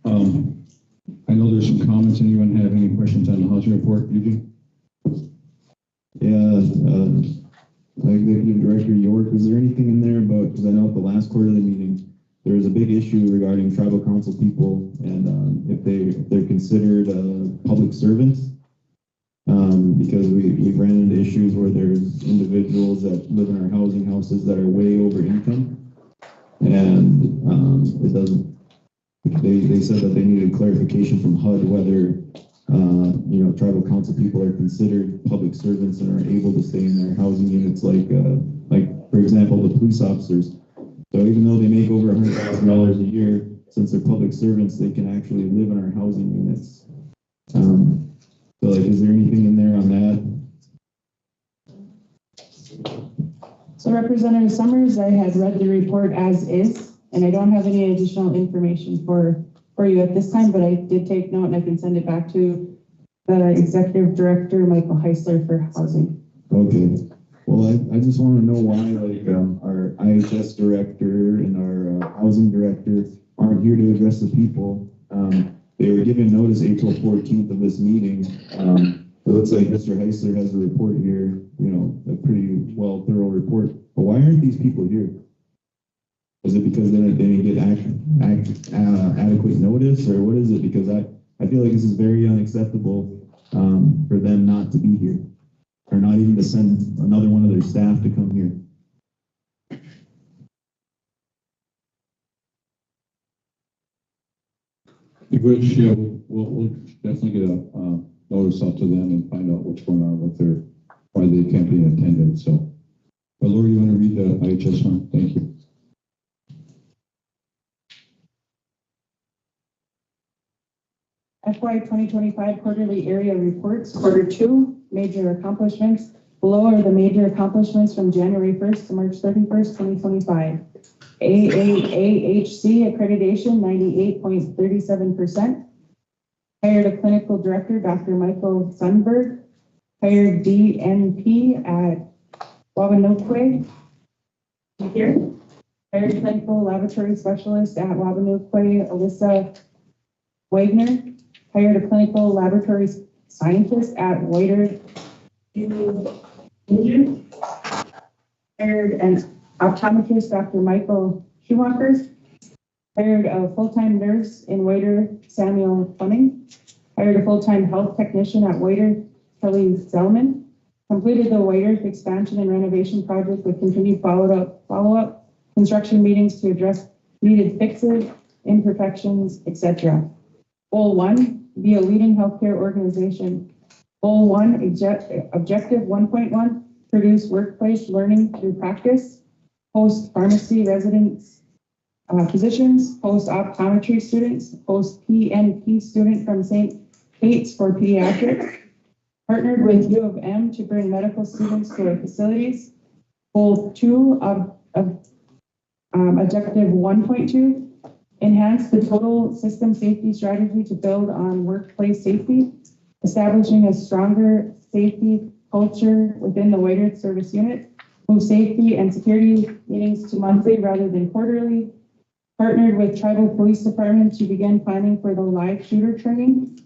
I know there's some comments. Anyone have any questions on the housing report, Eugene? Yeah, Executive Director York, was there anything in there about, because I know at the last quarterly meeting, there was a big issue regarding tribal council people and if they're considered public servants, because we ran into issues where there's individuals that live in our housing houses that are way over income, and it doesn't. They said that they needed clarification from HUD whether tribal council people are considered public servants and are able to stay in their housing units, like for example the police officers. So even though they make over $100,000 a year, since they're public servants, they can actually live in our housing units. So is there anything in there on that? So Representative Summers, I had read the report as is, and I don't have any additional information for you at this time, but I did take note and I can send it back to the Executive Director, Michael Heisler, for housing. Okay. Well, I just want to know why, our IHS director and our housing director aren't here to address the people. They were given notice April 14th of this meeting. It looks like Mr. Heisler has a report here, a pretty thorough report. But why aren't these people here? Is it because they didn't get adequate notice, or what is it? Because I feel like this is very unacceptable for them not to be here, or not even to send another one of their staff to come here. Which, yeah, we'll definitely get a notice out to them and find out what's going on with why they can't be in attendance. So, but Laura, you want to read the IHS one? Thank you. FY 2025 quarterly area reports, quarter 2, major accomplishments. Below are the major accomplishments from January 1st to March 31st, 2025. AAAHC accreditation, 98.37%. Hired a clinical director, Dr. Michael Sundberg. Hired DNP at Wabanokwe. Here. Hired clinical laboratory specialist at Wabanokwe, Alyssa Wagner. hired a clinical laboratory scientist at Whiter. Hired an optometrist, Dr. Michael Schumacher. Hired a full-time nurse in Whiter, Samuel Fleming. Hired a full-time health technician at Whiter, Kelly Zellman. Completed the Whiter expansion and renovation project with continued follow-up construction meetings to address needed fixes, imperfections, etc. Goal 1, be a leading healthcare organization. Goal 1, objective 1.1, produce workplace learning through practice, host pharmacy residents, physicians, host optometry students, host PNP student from St. Kate's for pediatrics, partnered with U of M to bring medical students to our facilities. Goal 2 of objective 1.2, enhance the total system safety strategy to build on workplace safety, establishing a stronger safety culture within the Whiter Service Unit, move safety and security meetings to monthly rather than quarterly, partnered with Tribal Police Department to begin planning for the live shooter training.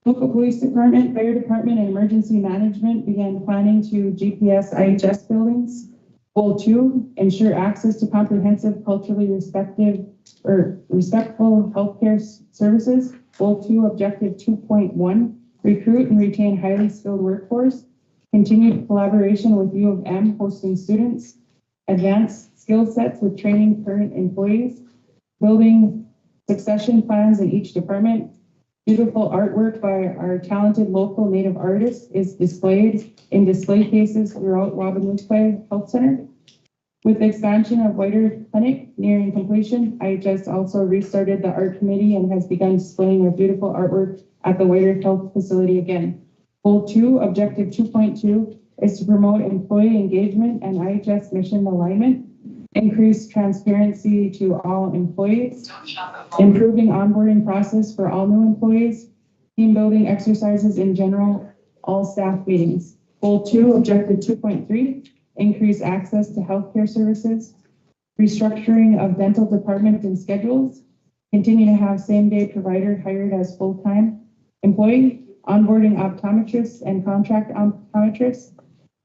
Local Police Department, Fire Department, and Emergency Management began planning to GPS IHS buildings. Goal 2, ensure access to comprehensive, culturally respectful healthcare services. Goal 2, objective 2.1, recruit and retain highly skilled workforce. Continued collaboration with U of M hosting students. Advanced skill sets with training current employees. Building succession plans in each department. Beautiful artwork by our talented local native artists is displayed in display cases throughout Wabanusquai Health Center. With the expansion of Whiter Clinic nearing completion, IHS also restarted the art committee and has begun displaying our beautiful artwork at the Whiter Health Facility again. Goal 2, objective 2.2, is to promote employee engagement and IHS mission alignment, increase transparency to all employees, improving onboarding process for all new employees, team building exercises in general, all staff meetings. Goal 2, objective 2.3, increase access to healthcare services, restructuring of dental department and schedules, continue to have same-day provider hired as full-time employee, onboarding optometrists and contract optometrists.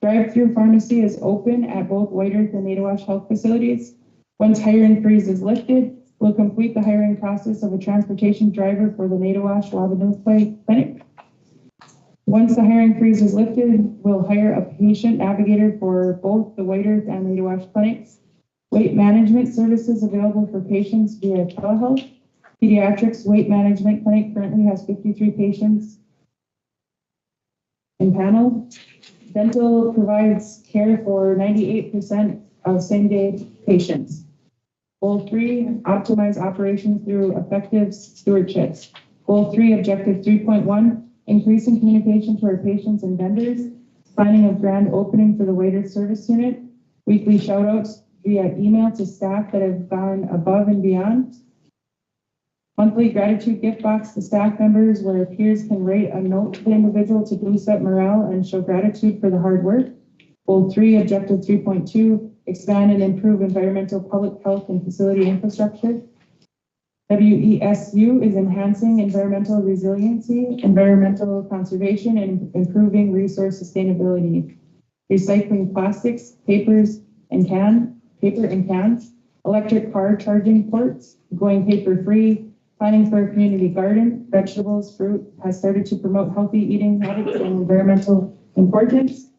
Drive-through pharmacy is open at both Whiter and Nadawash health facilities. Once hiring freeze is lifted, we'll complete the hiring process of a transportation driver for the Nadawash Wabanusquai Clinic. Once the hiring freeze is lifted, we'll hire a patient navigator for both the Whiter and Nadawash clinics. Weight management services available for patients via telehealth. Pediatrics Weight Management Clinic currently has 53 patients in panel. Dental provides care for 98% of same-day patients. Goal 3, optimize operations through effective stewardships. Goal 3, objective 3.1, increasing communication to our patients and vendors, planning of grand opening for the Whiter Service Unit, weekly shout-outs via email to staff that have gone above and beyond, monthly gratitude gift box to staff members where peers can write a note to the individual to boost up morale and show gratitude for the hard work. Goal 3, objective 3.2, expand and improve environmental public health and facility infrastructure. WESU is enhancing environmental resiliency, environmental conservation, and improving resource sustainability. Recycling plastics, paper and cans, electric car charging ports, going paper-free, planning for a community garden, vegetables, fruit, has started to promote healthy eating habits and environmental importance.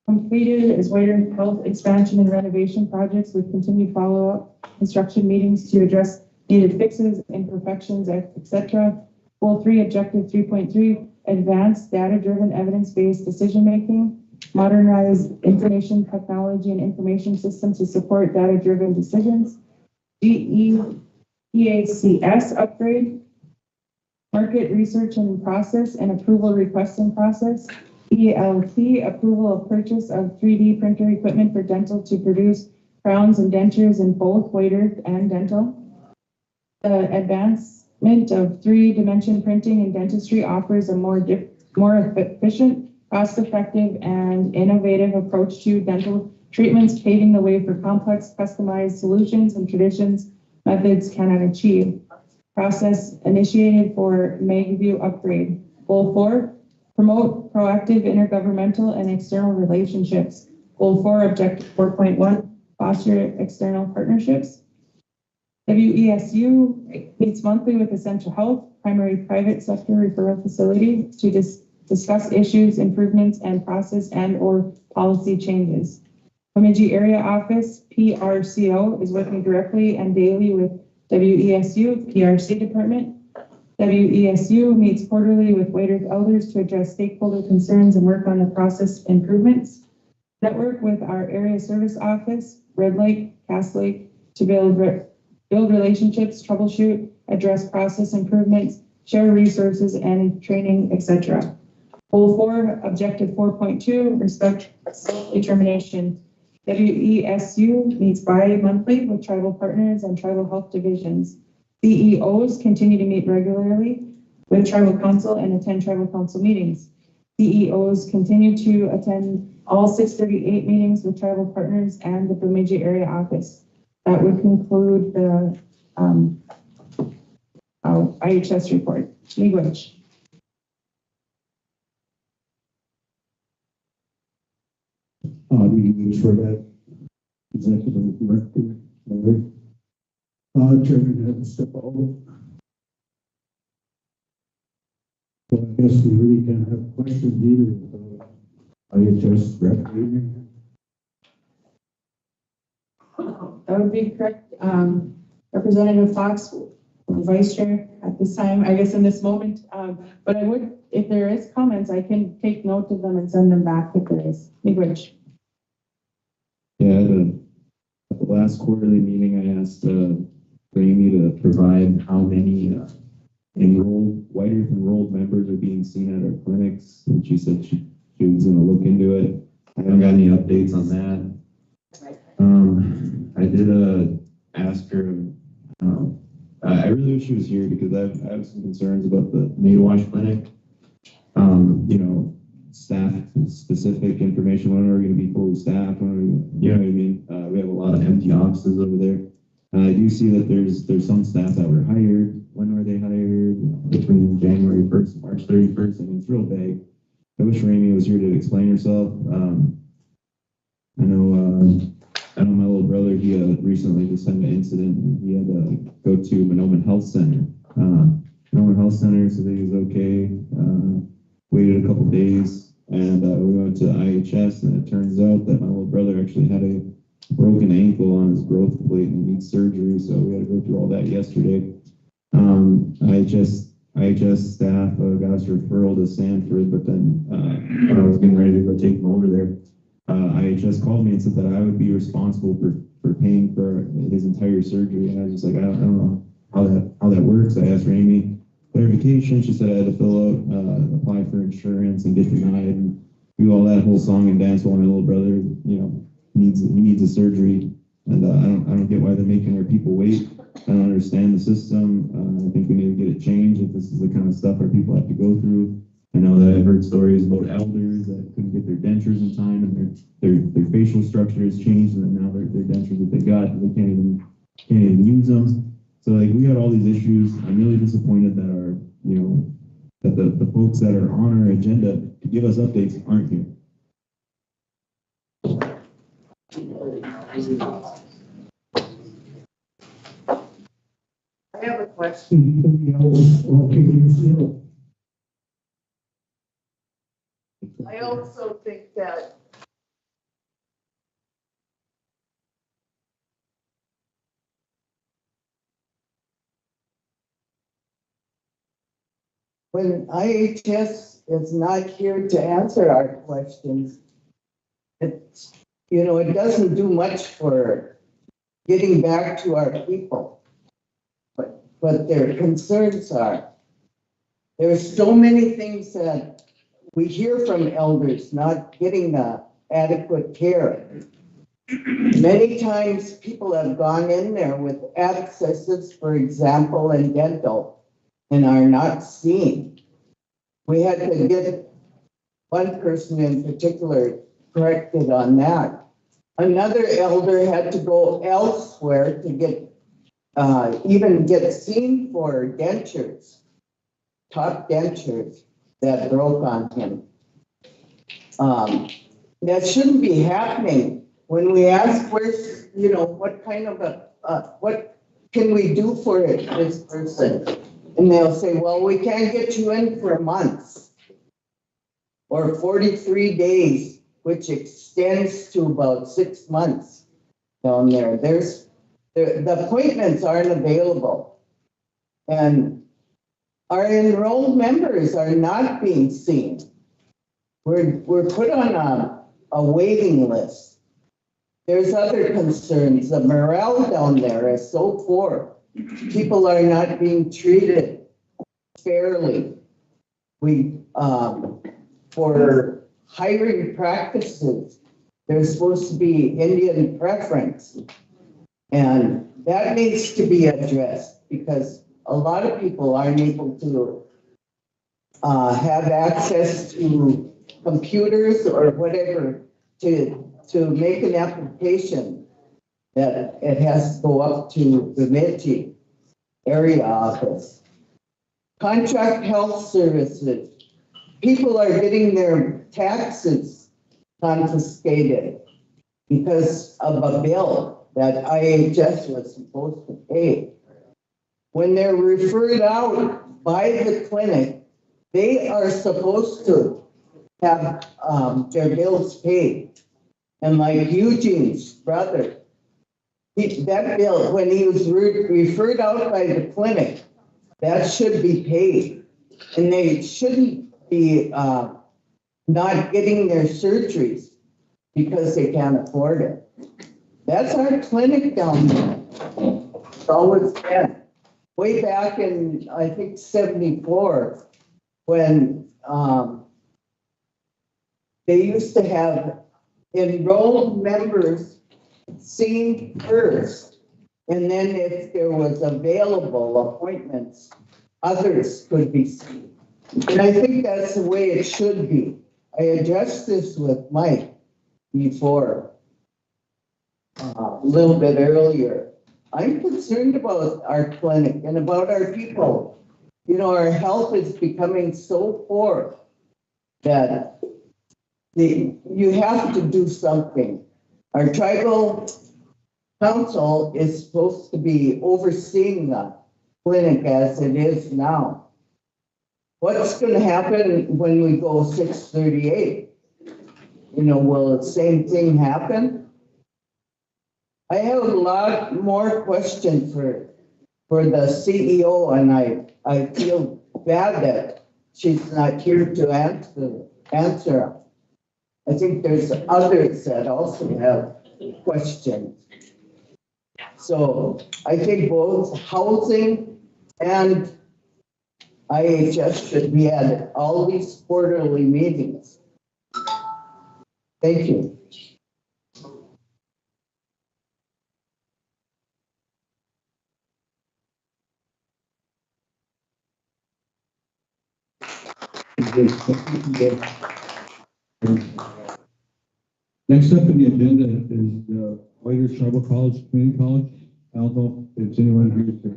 Completed is Whiter Health expansion and renovation projects with continued follow-up construction meetings to address needed fixes, imperfections, etc. Goal 3, objective 3.3, advanced data-driven evidence-based decision-making, modernize information technology and information systems to support data-driven decisions. EACS upgrade, market research and process and approval requesting process. ELT, approval of purchase of 3D printer equipment for dental to produce crowns and dentures in both Whiter and dental. The advancement of 3-dimension printing in dentistry offers a more efficient, cost-effective, and innovative approach to dental treatments, paving the way for complex, customized solutions and traditions methods cannot achieve. process initiated for Megaview upgrade. Goal 4, promote proactive intergovernmental and external relationships. Goal 4, objective 4.1, foster external partnerships. WESU meets monthly with Essential Health, primary private sector referral facility to discuss issues, improvements, and process and/or policy changes. Bemidji Area Office, PRCO, is working directly and daily with WESU, PRC Department. WESU meets quarterly with White elders to address stakeholder concerns and work on the process improvements. Network with our area service office, Red Lake, Cass Lake, to build relationships, troubleshoot, address process improvements, share resources and training, etc. Goal 4, objective 4.2, respect self-determination. WESU meets bi-monthly with tribal partners and tribal health divisions. CEOs continue to meet regularly with tribal council and attend tribal council meetings. CEOs continue to attend all 638 meetings with tribal partners and the Bemidji area office. That would conclude the IHS report. Language. Meetings for that executive director. Chairman had to step out. So I guess we really can't have questions either. IHS rep. That would be correct. Representative Fox, Vice Chair at this time, I guess in this moment. But I would, if there is comments, I can take note of them and send them back if there is. Language. Yeah, at the last quarterly meeting, I asked Amy to provide how many White Earth enrolled members are being seen at our clinics, and she said she was going to look into it. I haven't got any updates on that. I did ask her. I really wish she was here because I have some concerns about the Naywash clinic. You know, staff specific information, when are we going to be fully staffed, when are we, you know what I mean? We have a lot of empty offices over there. I do see that there's some staff that were hired. When were they hired? Between January 1st and March 31st. I mean, it's real vague. I wish Amy was here to explain herself. I know my little brother, he recently just had an incident and he had to go to Monoman Health Center. Monoman Health Center said he was okay. Waited a couple days and we went to IHS and it turns out that my little brother actually had a broken ankle on his growth plate and needs surgery. So we had to go through all that yesterday. IHS staff got us referral to Sanford, but then when I was getting ready to go take him over there, IHS called me and said that I would be responsible for paying for his entire surgery. And I was just like, I don't know how that works. I asked Amy clarification. She said I had to fill out, apply for insurance and get denied and do all that whole song and dance while my little brother, you know, needs a surgery. And I don't get why they're making our people wait. I don't understand the system. I think we need to get it changed if this is the kind of stuff our people have to go through. I know that I've heard stories about elders that couldn't get their dentures in time and their facial structure has changed and then now their dentures that they got, they can't even use them. So like we got all these issues. I'm really disappointed that that the folks that are on our agenda to give us updates aren't here. I have a question. I also think that when IHS is not here to answer our questions, it's, you know, it doesn't do much for getting back to our people. But their concerns are, there's so many things that we hear from elders not getting adequate care. Many times people have gone in there with abscesses, for example, and dental, and are not seen. We had to get one person in particular corrected on that. Another elder had to go elsewhere to get even get seen for dentures, top dentures that broke on him. That shouldn't be happening. When we ask where's, what kind of what can we do for this person? And they'll say, well, we can't get you in for a month or 43 days, which extends to about 6 months down there. The appointments aren't available. And our enrolled members are not being seen. We're put on a waiting list. There's other concerns. The morale down there is so poor. People are not being treated fairly. For hiring practices, there's supposed to be Indian preference. And that needs to be addressed because a lot of people aren't able to have access to computers or whatever to make an application that it has to go up to the Bemidji area office. Contract health services. People are getting their taxes confiscated because of a bill that IHS was supposed to pay. When they're referred out by the clinic, they are supposed to have their bills paid. And like Eugene's brother, that bill, when he was referred out by the clinic, that should be paid. And they shouldn't be not getting their surgeries because they can't afford it. That's our clinic down there. It's always been. Way back in, I think, 74, when they used to have enrolled members seen first, and then if there was available appointments, others could be seen. And I think that's the way it should be. I addressed this with Mike before, a little bit earlier. I'm concerned about our clinic and about our people. Our health is becoming so poor that you have to do something. Our tribal council is supposed to be overseeing the clinic as it is now. What's going to happen when we go 638? Will the same thing happen? I have a lot more questions for the CEO, and I feel bad that she's not here to answer. I think there's others that also have questions. So I think both housing and IHS should be at all these quarterly meetings. Thank you. Next up in the agenda is the White Earth Tribal College, Community College. I don't know if anyone here to.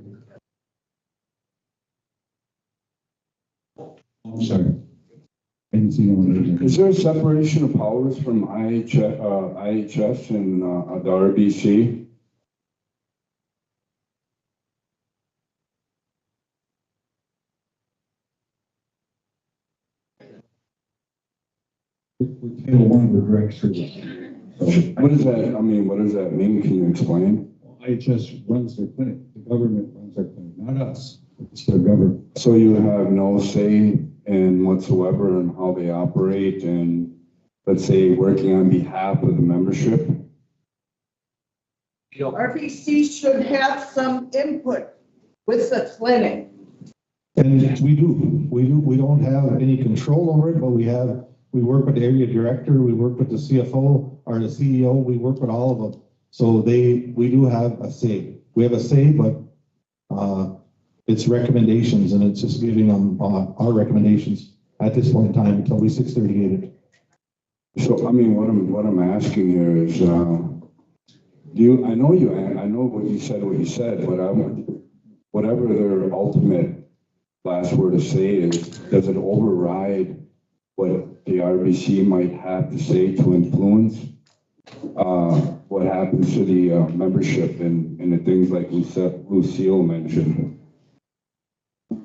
I'm sorry. I didn't see no one. Is there a separation of powers from IHS and the RBC? We're Title I, we're direct service. What does that, what does that mean? Can you explain? IHS runs their clinic. The government runs their clinic, not us. It's their government. So you have no say in whatsoever in how they operate and, let's say, working on behalf of the membership? RBC should have some input with the clinic. And we do. We don't have any control over it, but we work with the area director, we work with the CFO or the CEO, we work with all of them. So we do have a say. We have a say, but it's recommendations, and it's just giving them our recommendations at this point in time until we 638 it. So, what I'm asking here is, I know what you said, but whatever their ultimate last word to say is, does it override what the RBC might have to say to influence what happens to the membership and the things like Lucille mentioned?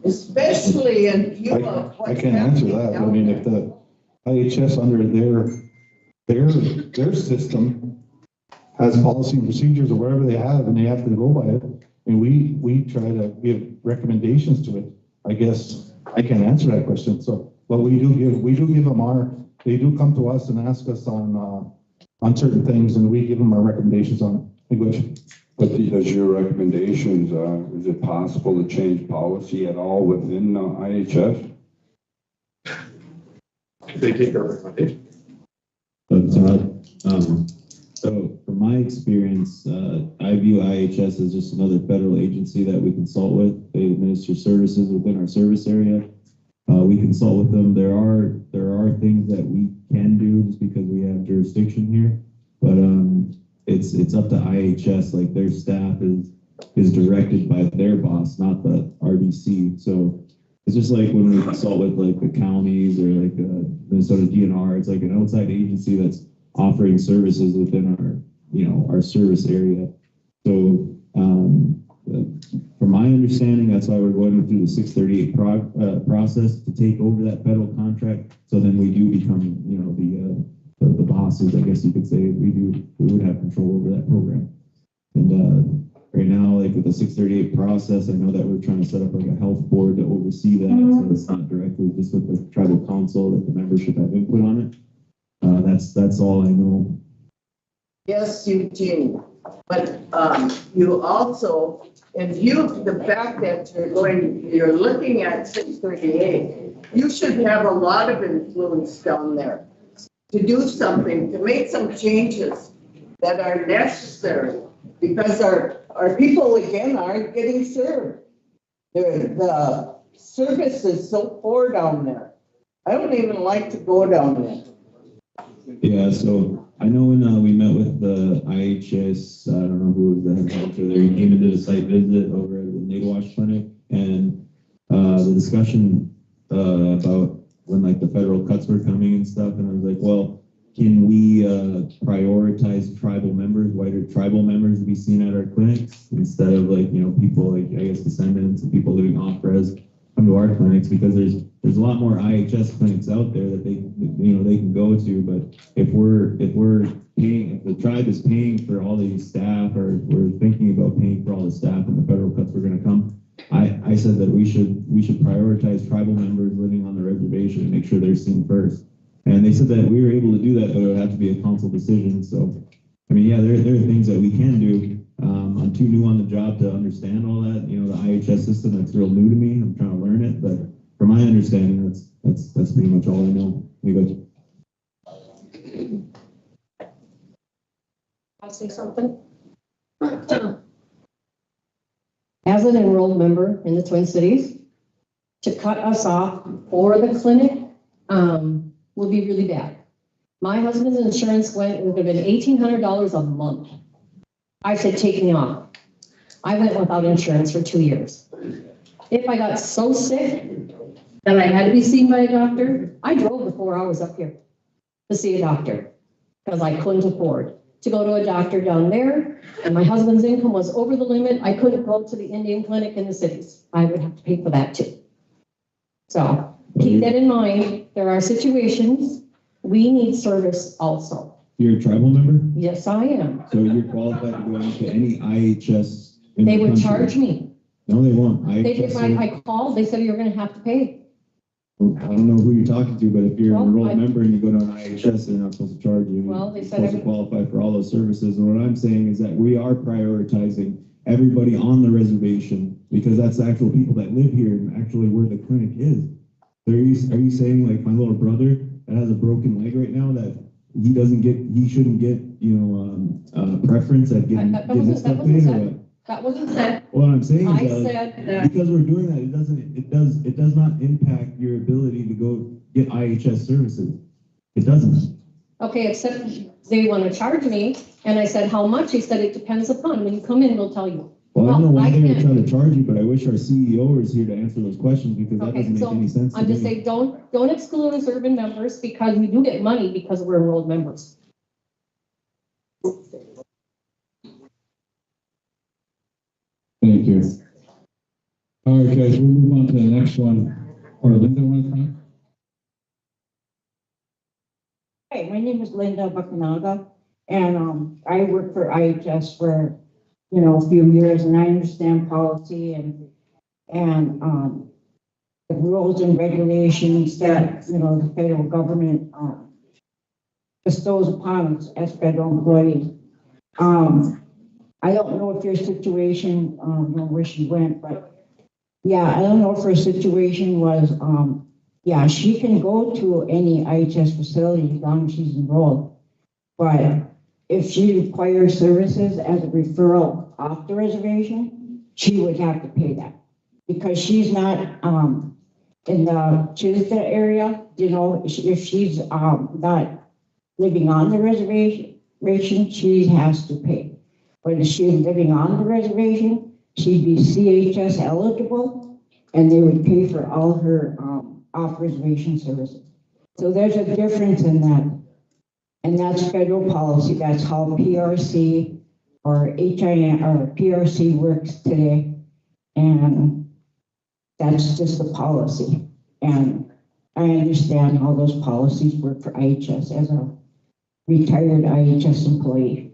Especially in view of I what's can't answer happening that. I down mean, there. if the IHS under their system has policy and procedures or whatever they have, and they have to go by it, and we try to give recommendations to it, I guess I can't answer that question. So, but we do give them they do come to us and ask us on certain things, and we give them our recommendations on English. But does your recommendations, is it possible to change policy at all within IHS? They take our recommendation. So from my experience, I view IHS as just another federal agency that we consult with. They administer services within our service area. We consult with them. There are things that we can do just because we have jurisdiction here, but it's up to IHS. Like, their staff is directed by their boss, not the RBC. So it's just like when we consult with like the counties or like Minnesota DNR. It's like an outside agency that's offering services within our service area. So from my understanding, that's why we're going through the 638 process to take over that federal contract. So then we do become, the bosses, I guess you could say. We would have control over that program. And right now, like with the 638 process, I know that we're trying to set up like a health board to oversee that. So it's not directly just with the tribal council that the membership have input on it. That's all I know. Yes, Eugene, but you also, in view of the fact that you're looking at 638, you should have a lot of influence down there to do something, to make some changes that are necessary, because our people, again, aren't getting served. The service is so poor down there. I don't even like to go down there. Yeah, so I know when we met with the IHS, I don't know who was the head doctor there, he came and did a site visit over at the Nadewash Clinic, and the discussion about when like the federal cuts were coming and stuff, and I was like, well, can we prioritize tribal members, whiter tribal members to be seen at our clinics instead of like, people like, I guess, descendants and people living off-res come to our clinics, because there's a lot more IHS clinics out there that they can go to. But if the tribe is paying for all these staff, or we're thinking about paying for all the staff and the federal cuts were going to come, I said that we should prioritize tribal members living on the reservation and make sure they're seen first. And they said that we were able to do that, but it would have to be a council decision. So, I mean, yeah, there are things that we can do. I'm too new on the job to understand all that. The IHS system, that's real new to me. I'm trying to learn it, but from my understanding, that's pretty much all I know. I'll say something. As an enrolled member in the Twin Cities, to cut us off for the clinic would be really bad. My husband's insurance it would have been $1,800 a month. I said, take me off. I went without insurance for 2 years. If I got so sick that I had to be seen by a doctor, I drove the 4 hours up here to see a doctor because I couldn't afford to go to a doctor down there, and my husband's income was over the limit. I couldn't go to the Indian clinic in the cities. I would have to pay for that too. So keep that in mind. There are situations we need service also. You're a tribal member? Yes, I am. So you're qualified to go into any IHS in They the would country? charge me. No, they won't. I called, they said you're gonna have to pay. I don't know who you're talking to, but if you're an Well, enrolled member and you go to an IHS, they're not supposed to charge you. Well, they You're said supposed to qualify for all those services. And what I'm saying is that we are prioritizing everybody on the reservation, because that's the actual people that live here and actually where the clinic is. Are you saying like my little brother that has a broken leg right now, that he shouldn't get, preference at getting his stuff paid, or what? That wasn't said. What I'm saying I is said that. because we're doing that, it does not impact your ability to go get IHS services. It doesn't. Okay, except they want to charge me, and I said, how much? He said, it depends upon, when you come in, we'll tell you. Well, I know Well, I one day we're can't- trying to charge you, but I wish our CEO was here to answer those questions because that Okay, doesn't make so any sense to I'm just me. saying, don't exclude us urban members because we do get money because we're enrolled members. Thank you. All right, guys, we'll move on to the next one. Or Linda, want to comment? Hi, my name is Linda Bakanaga, and I work for IHS for, a few years, and I understand policy and the rules and regulations that, the federal government bestows upon us as federal employees. I don't know if your situation, where she went, but yeah, I don't know if her situation was, yeah, she can go to any IHS facility as long as she's enrolled. But if she requires services as a referral off the reservation, she would have to pay that. Because she's not in the Tuesday area, if she's not living on the reservation, she has to pay. But if she's living on the reservation, she'd be CHS eligible, and they would pay for all her off-reservation services. So there's a difference in that. And that's federal policy. That's how PRC or HIN or PRC works today. And that's just the policy. And I understand how those policies work for IHS as a retired IHS employee.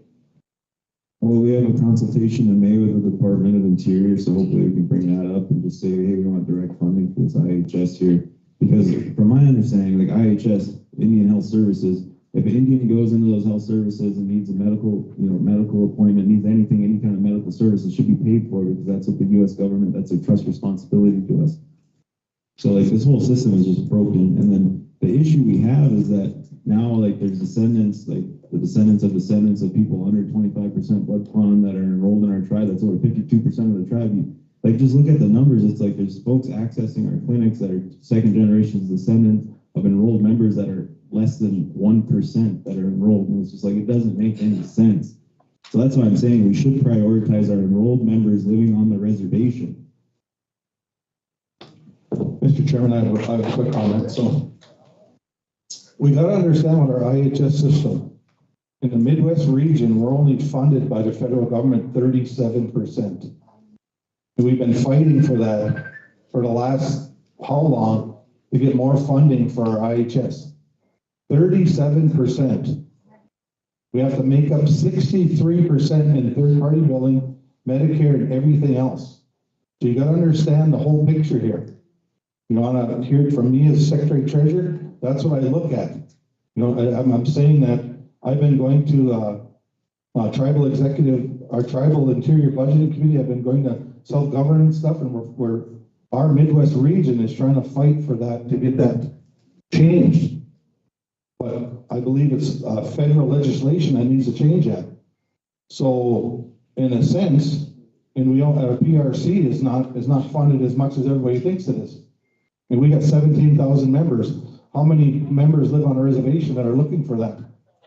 Well, we have a consultation in May with the Department of Interior, so hopefully we can bring that up and just say, hey, we want direct funding for this IHS here. Because from my understanding, like IHS, Indian Health Services, if an Indian goes into those health services and needs a medical appointment, needs anything, any kind of medical service, it should be paid for because that's what the U.S. government, that's a trust responsibility to us. So like this whole system is just broken. And then the issue we have is that now like there's descendants, like the descendants of people under 25% blood quantum that are enrolled in our tribe. That's over 52% of the tribe. Like just look at the numbers. It's like there's folks accessing our clinics that are second generation descendants of enrolled members that are less than 1% that are enrolled. And it's just like, it doesn't make any sense. So that's why I'm saying we should prioritize our enrolled members living on the reservation. Mr. Chairman, I have a quick comment. So we got to understand what our IHS system, in the Midwest region, we're only funded by the federal government 37%. And we've been fighting for that for the last, how long, to get more funding for our IHS. 37%. We have to make up 63% in third-party billing, Medicare, and everything else. So you got to understand the whole picture here. You want to hear it from me as Secretary Treasurer? That's what I look at. I'm saying that I've been going to our tribal interior budgeting committee. I've been going to self-governance stuff, and our Midwest region is trying to fight for that, to get that changed. But I believe it's federal legislation that needs to change that. So in a sense, and we all, our PRC is not funded as much as everybody thinks it is. And we got 17,000 members. How many members live on a reservation that are looking for that?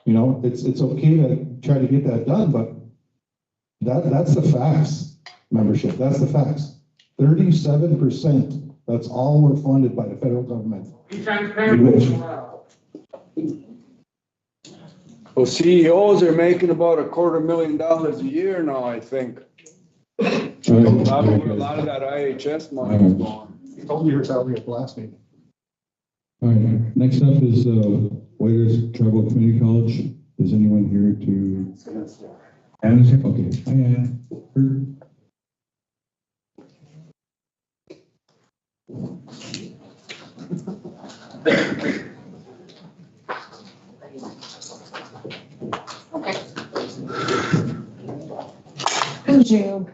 It's okay to try to get that done, but that's the facts, membership. That's the facts. 37%. That's all we're funded by the federal government. Well, CEOs are making about $250,000 a year now, I think. Probably where a lot of that IHS money is going. He told me your salary at the last meeting. All right, next up is Waiters Tribal Community College. Is anyone here to? Anna's here? Okay. Hi, Anna. Bonjour.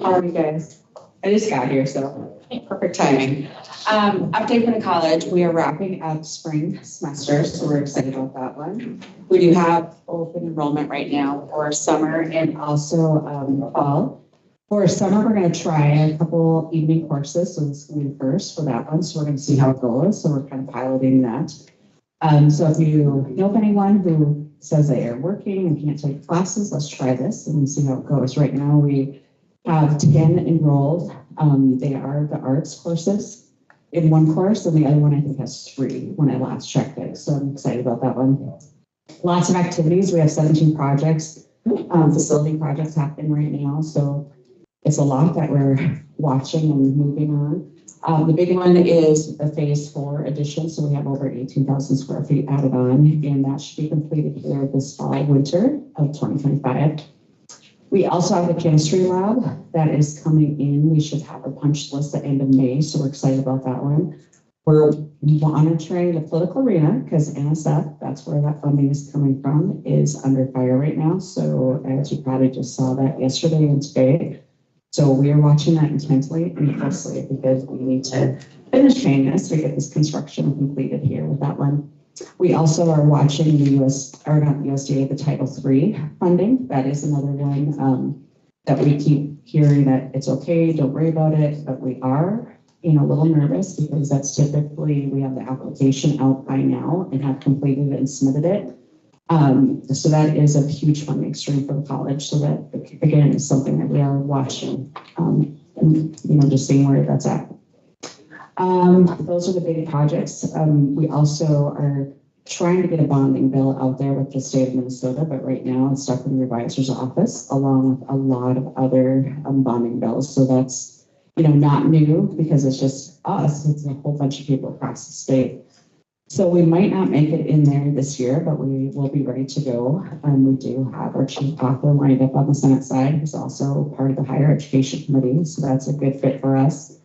How are you guys? I just got here, so perfect timing. Update from the college, we are wrapping up spring semester, so we're excited about that one. We do have open enrollment right now for summer and also fall. For summer, we're going to try a couple evening courses, so this is going to be the first for that one, so we're going to see how it goes. So we're kind of piloting that. So if you know of anyone who says they are working and can't take classes, let's try this and see how it goes. Right now, we have 10 enrolled. They are the arts courses in one course, and the other one I think has 3 when I last checked it. So I'm excited about that one. Lots of activities. We have 17 projects, facility projects happening right now. So it's a lot that we're watching and moving on. The big one is the phase 4 addition. So we have over 18,000 square feet added on, and that should be completed here this fall, winter of 2025. We also have the chemistry lab that is coming in. We should have a punch list at the end of May. So we're excited about that one. We're monitoring the political arena because NSF, that's where that funding is coming from, is under fire right now. So as you probably just saw that yesterday and today. So we are watching that intensely and closely because we need to finish paying this to get this construction completed here with that one. We also are watching the USDA, the Title III funding. That is another one that we keep hearing that it's okay, don't worry about it, but we are a little nervous because that's typically, we have the application out by now and have completed it and submitted it. So that is a huge funding stream for the college. So that, again, is something that we are watching and, just seeing where that's at. Those are the big projects. We also are trying to get a bonding bill out there with the state of Minnesota, but right now it's stuck in the revisor's office along with a lot of other bonding bills. So that's, not new because it's just us. It's a whole bunch of people across the state. So we might not make it in there this year, but we will be ready to go. We do have our chief author lined up on the Senate side, who's also part of the higher education committee. So that's a good fit for us.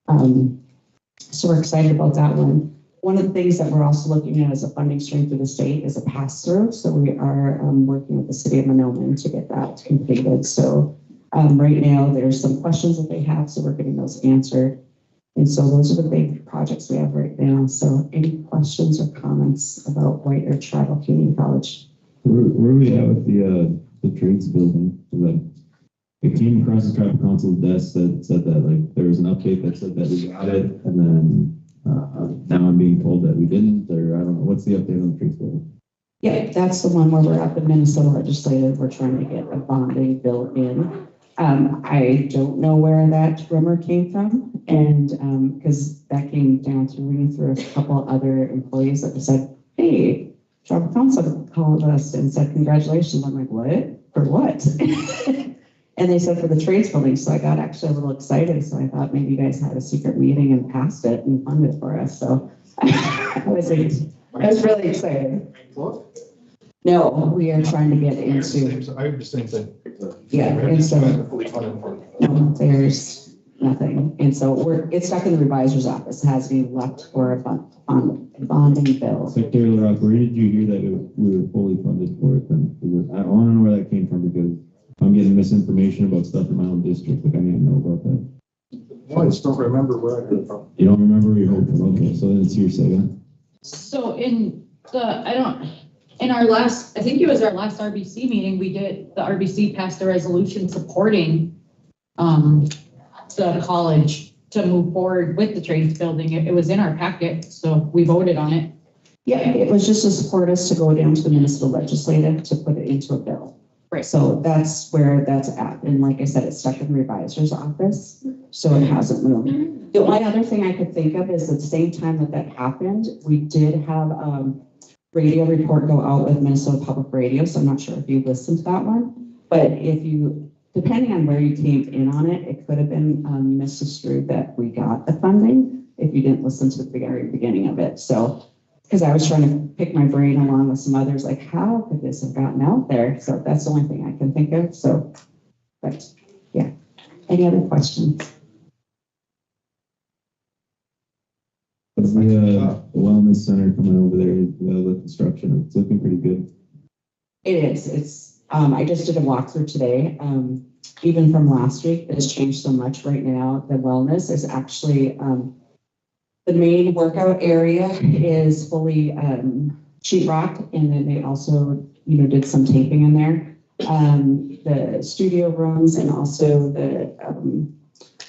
So we're excited about that one. One of the things that we're also looking at as a funding stream through the state is a pass-through. So we are working with the city of Monoman to get that completed. So right now there's some questions that they have, so we're getting those answered. And so those are the big projects we have right now. So any questions or comments about White Earth Tribal Community College? Where are we at with the trades building? It came across the tribal council's desk that said that there was an update that said that we got it, and then now I'm being told that we didn't, or I don't know. What's the update on the trades building? Yeah, that's the one where we're up in Minnesota legislative. We're trying to get a bonding bill in. I don't know where that rumor came from, and because that came down to reading through a couple other employees that said, hey, tribal council called us and said, congratulations. I'm like, what? For what? And they said for the trades building. So I got actually a little excited. So I thought maybe you guys had a secret meeting and passed it and funded it for us. So I was really excited. No, we are trying to get into. I heard the same thing. Yeah, and so no, there's nothing, and so it's stuck in the revisor's office. It has to be left for a bonding bill. Secretary LaRock, where did you hear that we were fully funded for it? Then I want to know where that came from because I'm getting misinformation about stuff in my own district. Like I need to know about that. No, I just don't remember where I heard it from. You don't remember where you heard from? Okay, so then it's hearsay, huh? So in our last, I think it was our last RBC meeting, the RBC passed a resolution supporting the college to move forward with the trades building. It was in our packet, so we voted on it. Yeah, it was just to support us to go down to the municipal legislative to put it into a bill. Right. So that's where that's at. And like I said, it's stuck in the revisor's office, so it hasn't moved. The only other thing I could think of is at the same time that happened, we did have radio report go out with Minnesota Public Radio. So I'm not sure if you listened to that one, but depending on where you came in on it, it could have been misconstrued that we got the funding if you didn't listen to the very beginning of it. So, because I was trying to pick my brain along with some others, like how could this have gotten out there? So that's the only thing I can think of. So, but yeah. Any other questions? What's the wellness center coming over there? The construction, it's looking pretty good. It is. It's. I just did a walkthrough today. Even from last week, it has changed so much right now. The wellness is actually the main workout area is fully sheetrock, and then they also, did some taping in there. The studio rooms and also the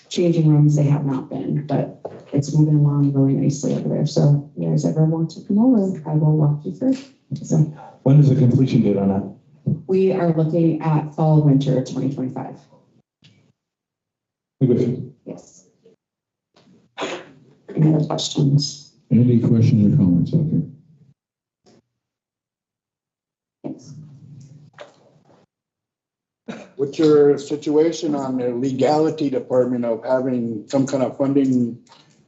changing rooms, they have not been, but it's moving along really nicely over there. So if you guys ever want to come over, I will walk you through. So When is the completion date on that? we are looking at fall, winter 2025. Good. Yes. Any other questions? Any questions or comments out there? Yes. What's your situation on the legality department of having some kind of funding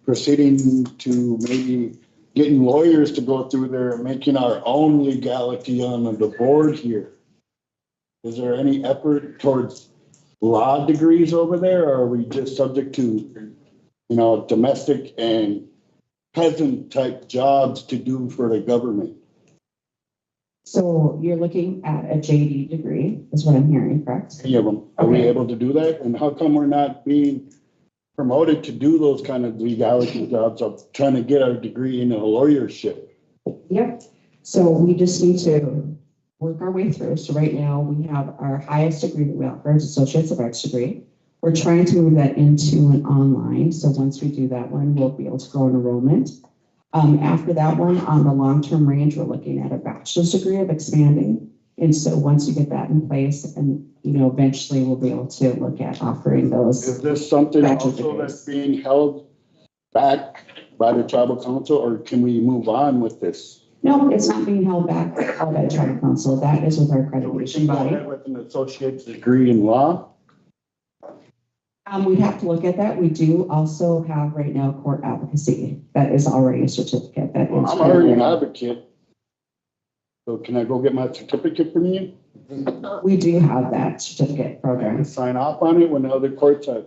proceeding to maybe getting lawyers to go through there and making our own legality on the board here? Is there any effort towards law degrees over there, or are we just subject to, domestic and peasant type jobs to do for the government? So you're looking at a JD degree, is what I'm hearing, correct? Any of them? Are we able to do that? And how come we're not being promoted to do those kind of legality jobs of trying to get our degree in a lawyership? Yep. So we just need to work our way through. So right now we have our highest degree that we offer, Associates of Arts degree. We're trying to move that into an online. So once we do that one, we'll be able to grow enrollment. After that one, on the long-term range, we're looking at a bachelor's degree of expanding. And so once you get that in place, and eventually we'll be able to look at offering those. Is this something also that's being held back by the tribal council, or can we move on with this? No, it's not being held back by the tribal council. That is with our accreditation body. With an associate's degree in law? We'd have to look at that. We do also have right now court advocacy. That is already a certificate. That is. I'm already an advocate. So can I go get my certificate from you? We do have that certificate program. And sign off on it when the other courts have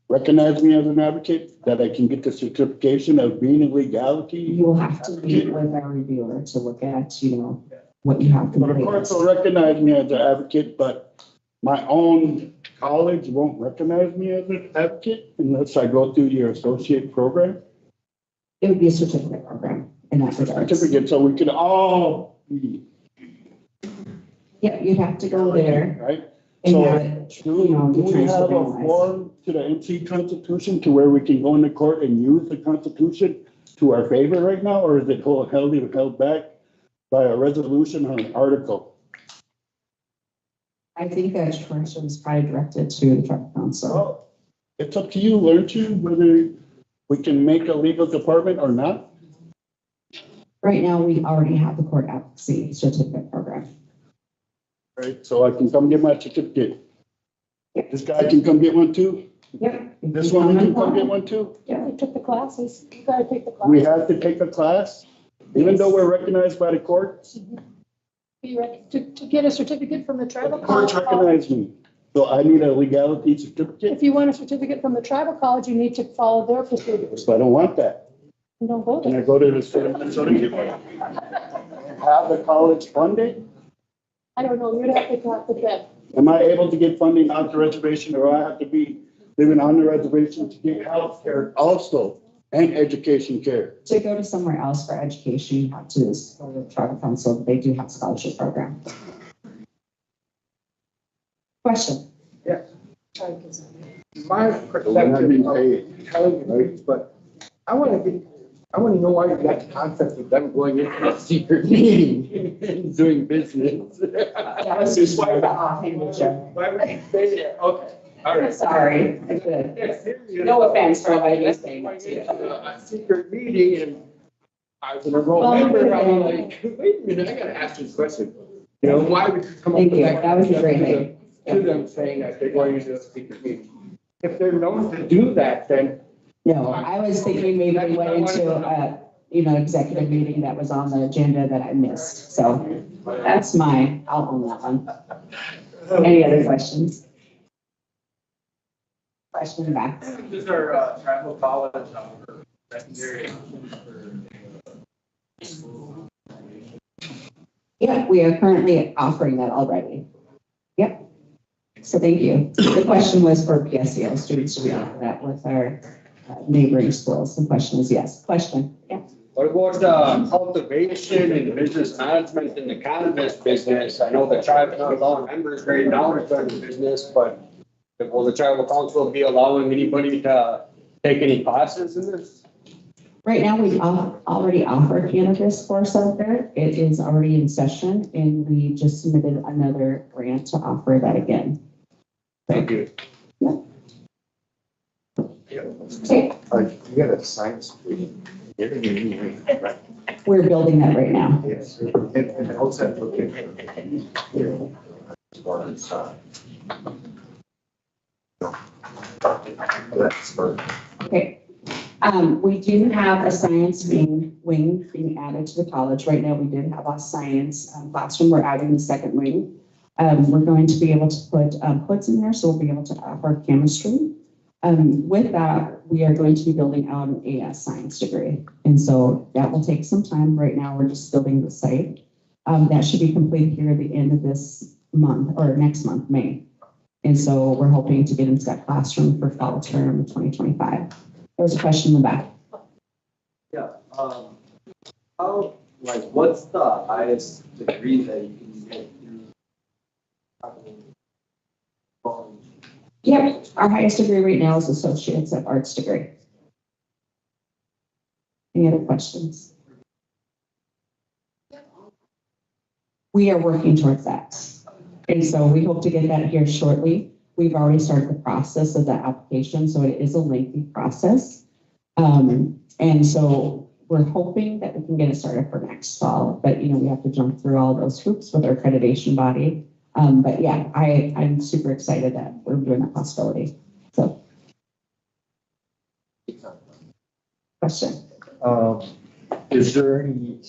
recognized me as an advocate, that I can get the certification of being in legality? You will have to meet with our reviewer to look at, what you have to So the courts will recognize me as an advocate, but my own college won't recognize me as an advocate unless I go through your associate program? It would be a certificate program in that regard. Certificate, so we can all be. Yeah, you'd have to go there. Right? And So have, do we have a form to the NC Constitution to where we can go into court and use the Constitution to our favor right now, or is it held back by a resolution or an article? I think that question is probably directed to the tribal council. Well, it's up to you, learn you, whether we can make a legal department or not. Right now, we already have the court advocacy certificate program. Right, so I can come get my certificate. This guy can come get one too? Yep. This one can come get one too? Yeah, we took the classes. You gotta take the class. We have to take a class, even though we're recognized by the courts? Be ready to get a certificate from the tribal Courts college. recognize me, so I need a legality certificate, If you want a certificate from the tribal college, you need to follow their procedures. but I don't want that. You don't go Can I there. go to the state of Minnesota and get one? Have the college funding? I don't know, you'd have to talk with them. Am I able to get funding off the reservation, or I have to be living on the reservation to get health care also, and education care? To go to somewhere else for education, you have to go to the tribal council. They do have a scholarship program. Question? Yeah. My perception of telling you, but I want to know why you got the concept of them going into a secret meeting and doing business. That was just why Why would you say that? Okay, all right. Sorry. No offense for what you're saying. A secret meeting, and I was an enrolled member, I'm like, wait a minute, I gotta ask this question. Why would you come up with that? That was a great thing. To them saying that they're going into a secret meeting. If they're known to do that, then. No, I was thinking maybe we went into a, executive meeting that was on the agenda that I missed. So that's I'll own that one. Any other questions? Question back. This is our tribal college secondary. Yeah, we are currently offering that already. Yep. So thank you. The question was for PSEO students. We offer that with our neighboring schools. The question is yes. Question? Yeah. What about cultivation and business management in the cannabis business? I know the tribe not allowing members right now to start the business, but will the tribal council be allowing anybody to take any classes in this? Right now, we already offer cannabis course out there. It is already in session, and we just submitted another grant to offer that again. Thank you. Yeah. Okay. You got a science degree. We're building that right now. Yes. And how's that looking? Okay. We do have a science wing being added to the college. Right now, we did have a science classroom. We're adding the second wing. We're going to be able to put hoods in there, so we'll be able to offer chemistry. With that, we are going to be building out an AS science degree. And so that will take some time. Right now, we're just building the site. That should be complete here at the end of this month or next month, May. And so we're hoping to get into that classroom for fall term 2025. There was a question in the back. Yeah, how, like, what's the highest degree that you can get through? Yep, our highest degree right now is Associates of Arts degree. Any other questions? We are working towards that. And so we hope to get that here shortly. We've already started the process of that application, so it is a lengthy process. And so we're hoping that we can get it started for next fall, but we have to jump through all those hoops with our accreditation body. But yeah, I'm super excited that we're doing that possibility. So. Question. Is there any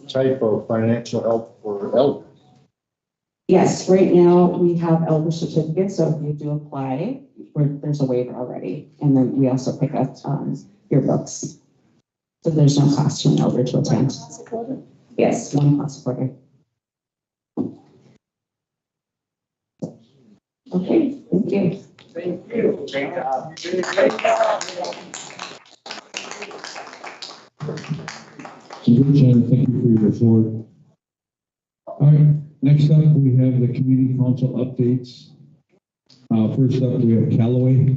type of financial help for elders? Yes, right now we have elder certificates, so if you do apply, there's a waiver already. And then we also pick up your books. So there's no cost to an elder to attend. Yes, one class a quarter. Okay, thank you. Thank you. Great job. Superintendent, thank you for your report. All right, next up, we have the community council updates. First up, we have Callaway.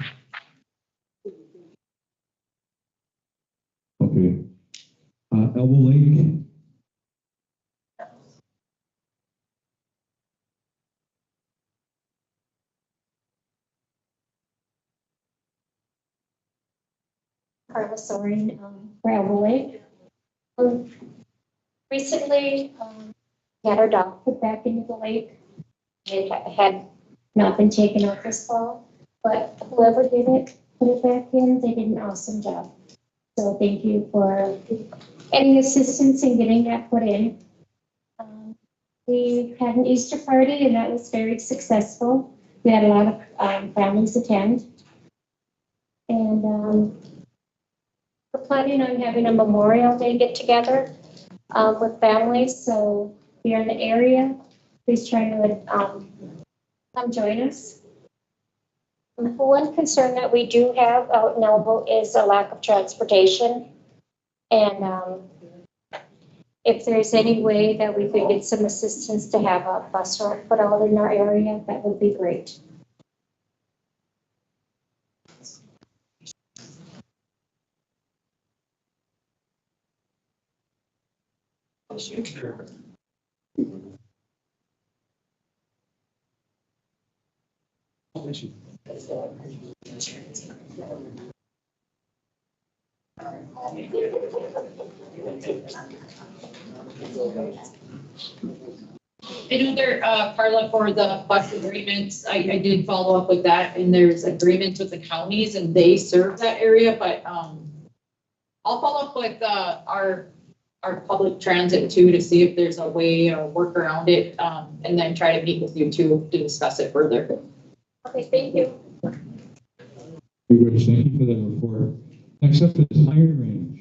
Okay. Elbow Lake. Carla Soren, for Elbow Lake. Recently, we had our dog put back into the lake. It had not been taken out this fall, but whoever did it, put it back in, they did an awesome job. So thank you for any assistance in getting that put in. We had an Easter party and that was very successful. We had a lot of families attend. And we're planning on having a Memorial Day get together with families. So if you're in the area, please try to come join us. One concern that we do have out in Elbow is a lack of transportation. And if there's any way that we could get some assistance to have a bus route put out in our area, that would be great. I know there, Carla, for the bus agreements, I did follow up with that, and there's agreements with the counties and they serve that area, but I'll follow up with our public transit too to see if there's a way or work around it, and then try to meet with you too to discuss it further. Okay, thank you. Thank you for that report. Next up is Iron Range.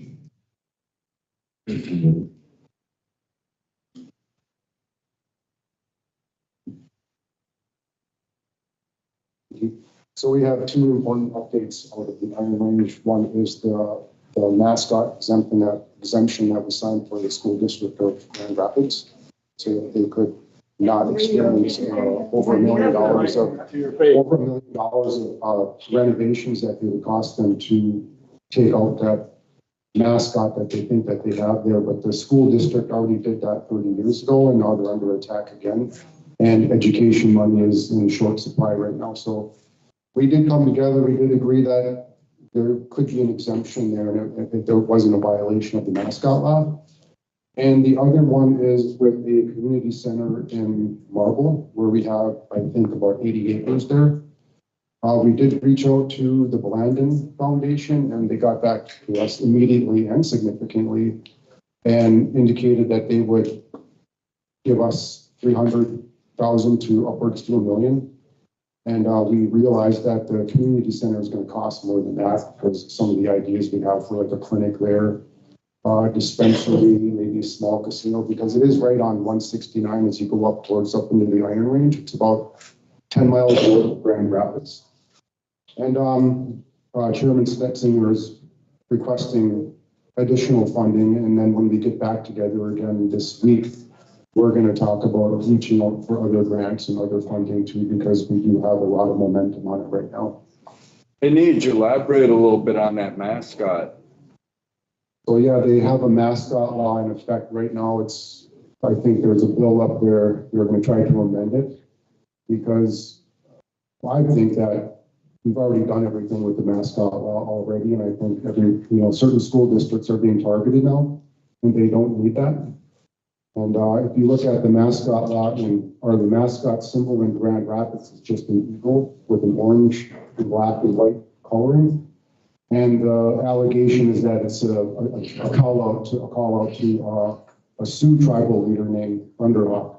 So we have two important updates out of the Iron Range. One is the mascot exemption that was signed for the school district of Grand Rapids, so that they could not experience over $1 million of renovations that it would cost them to take out that mascot that they think that they have there, but the school district already did that 30 years ago, and now they're under attack again. And education money is in short supply right now. So we did come together, we did agree that there could be an exemption there if there wasn't a violation of the mascot law. And the other one is with a community center in Marble, where we have, I think, about 80 acres there. We did reach out to the Blandon Foundation, and they got back to us immediately and significantly and indicated that they would give us $300,000 to upwards to $1 million. And we realized that the community center is going to cost more than that because some of the ideas we have for like a clinic there, dispensary, maybe a small casino, because it is right on 169 as you go up towards up into the Iron Range. It's about 10 miles north of Grand Rapids. And Chairman Stetzinger is requesting additional funding. And then when we get back together again this week, we're going to talk about reaching out for other grants and other funding too, because we do have a lot of momentum on it right now. I need you to elaborate a little bit on that mascot. So yeah, they have a mascot law in effect right now. I think there's a bill up there. We're going to try to amend it because I think that we've already done everything with the mascot law already. And I think certain school districts are being targeted now and they don't need that. And if you look at the mascot law or the mascot symbol in Grand Rapids, it's just an eagle with an orange and black and white coloring. And the allegation is that it's a call out to a Sioux tribal leader named Thunderhawk.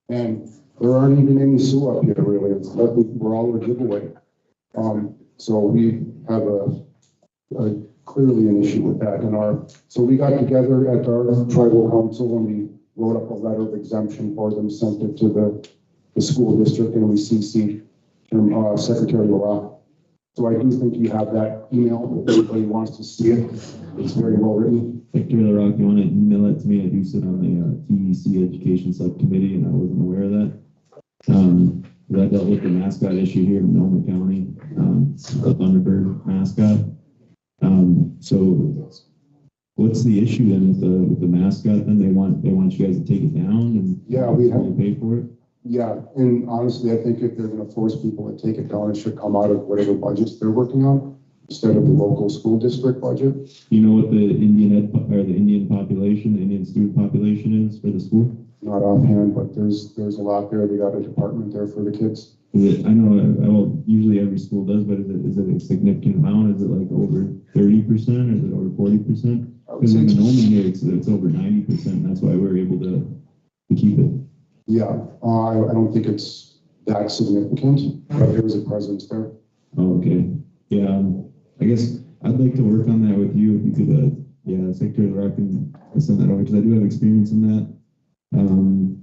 And there aren't even any Sioux up here really. We're all a giveaway. So we have a clearly an issue with that. So we got together at our tribal council and we wrote up a letter of exemption for them, sent it to the school district, and we CC'd Secretary LaRock. So I do think you have that email if anybody wants to see it. It's very well written. Secretary LaRock, you want to email it to me? I do sit on the TEC Education Subcommittee, and I wasn't aware of that. I dealt with the mascot issue here in Milne County, the Thunderbird mascot. So what's the issue then with the mascot? Then they want you guys to take it down and we have to pay for it. Yeah, and honestly, I think if they're going to force people to take it down, it should come out of whatever budgets they're working on instead of the local school district budget. You know what the Indian population, the Indian student population is for the school? Not offhand, but there's a lot there. They got a department there for the kids. I know usually every school does, but is it a significant amount? Is it like over 30%? Or is it over 40%? Because in Nome here, it's over 90%. That's why we're able to keep it. Yeah, I don't think it's that significant, but there's a presence there. Oh, okay. Yeah, I guess I'd like to work on that with you if you could, Secretary LaRock can send that over because I do have experience in that.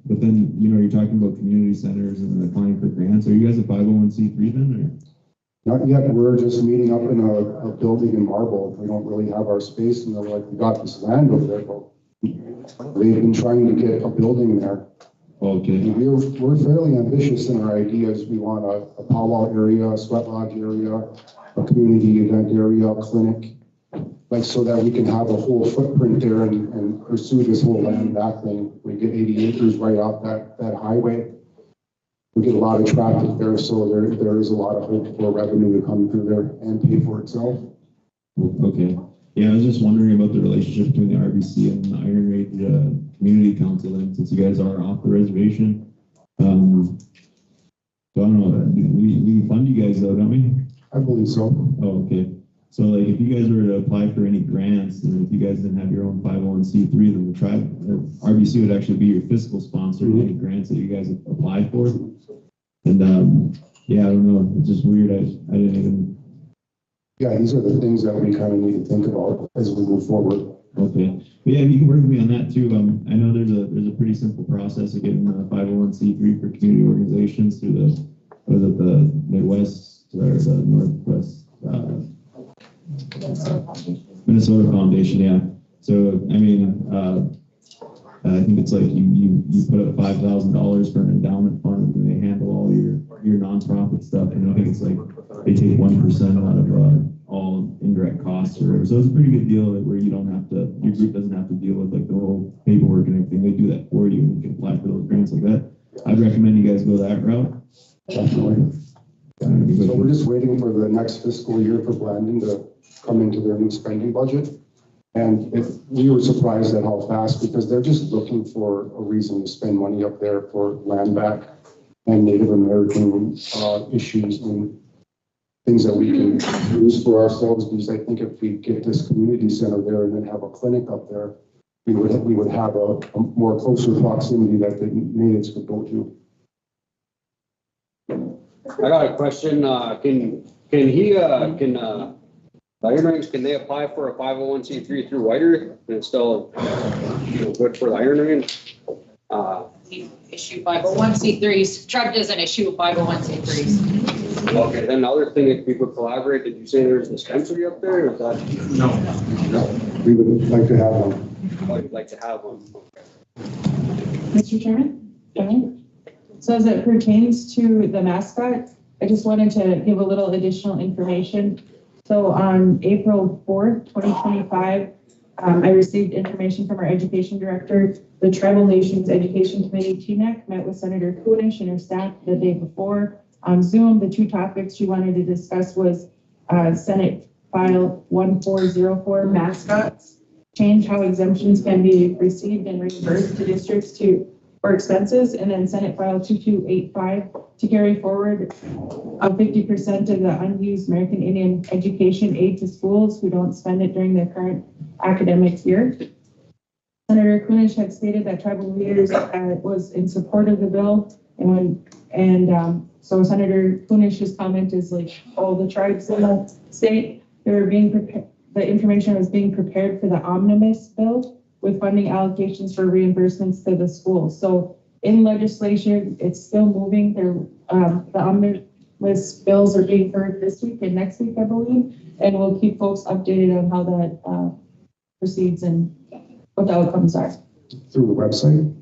But then, you're talking about community centers and applying for grants. Are you guys a 501c3 then? Or? Not yet. We're just meeting up in a building in Marble. We don't really have our space, and they're like, we got this land over there, but they've been trying to get a building there. Okay. We're fairly ambitious in our ideas. We want a powwow area, a sweat lodge area, a community event area, a clinic, so that we can have a whole footprint there and pursue this whole land back thing. We get 80 acres right off that highway. We get a lot of traffic there, so there is a lot of hope for revenue to come through there and pay for itself. Okay. Yeah, I was just wondering about the relationship between the RBC and the Iron Range Community Council, and since you guys are off the reservation, so I don't know, we fund you guys though, don't we? I believe so. Oh, okay. So if you guys were to apply for any grants, and if you guys didn't have your own 501c3, then the RBC would actually be your fiscal sponsor in any grants that you guys apply for. And I don't know, it's just weird. I didn't even. Yeah, these are the things that we kind of need to think about as we move forward. Okay. But yeah, you can work with me on that too. I know there's a pretty simple process of getting a 501c3 for community organizations through the Midwest or the Northwest Minnesota Foundation. Yeah. So I think it's like you put up $5,000 for an endowment fund, and they handle all your nonprofit stuff. And I think it's like they take 1% out of all indirect costs. costs or whatever. So it's a pretty good deal where you don't have to, your group doesn't have to deal with like the whole paperwork and everything. They do that for you and you can apply for those grants like that. I'd recommend you guys go that route. So we're just waiting for the next fiscal year for Blandon to come into their new spending budget. And we were surprised at how fast, because they're just looking for a reason to spend money up there for land back and Native American issues and things that we can use for ourselves. Because I think if we get this community center there and then have a clinic up there, we would have a more closer proximity that the natives could go to. I got a question. Can Iron Rings, can they apply for a 501c3 through White Earth and it's still good for the Iron Ring? We issue 501c3s. Trump doesn't issue 501c3s. Okay, then the other thing, if people collaborate, did you say there's a dispensary up there? Or is that? No. We would like to have one. Oh, you'd like to have one. Mr. Chairman? So as it pertains to the mascot, I just wanted to give a little additional information. So on April 4th, 2025, I received information from our education director. The Tribal Nations Education Committee, TNEC, met with Senator Kunish and her staff the day before on Zoom. The two topics she wanted to discuss was Senate File 1404 mascots, change how exemptions can be received and reimbursed to districts for expenses, and then Senate File 2285 to carry forward 50% of the unused American Indian education aid to schools who don't spend it during the current academic year. Senator Kunish had stated that tribal leaders was in support of the bill, so Senator Kunish's comment is like all the tribes in the state, they were being prepared. The information was being prepared for the omnibus bill with funding allocations for reimbursements to the schools. So in legislation, it's still moving. The omnibus bills are being heard this week and next week, I believe, and we'll keep folks updated on how that proceeds and what the outcomes are. Through the website?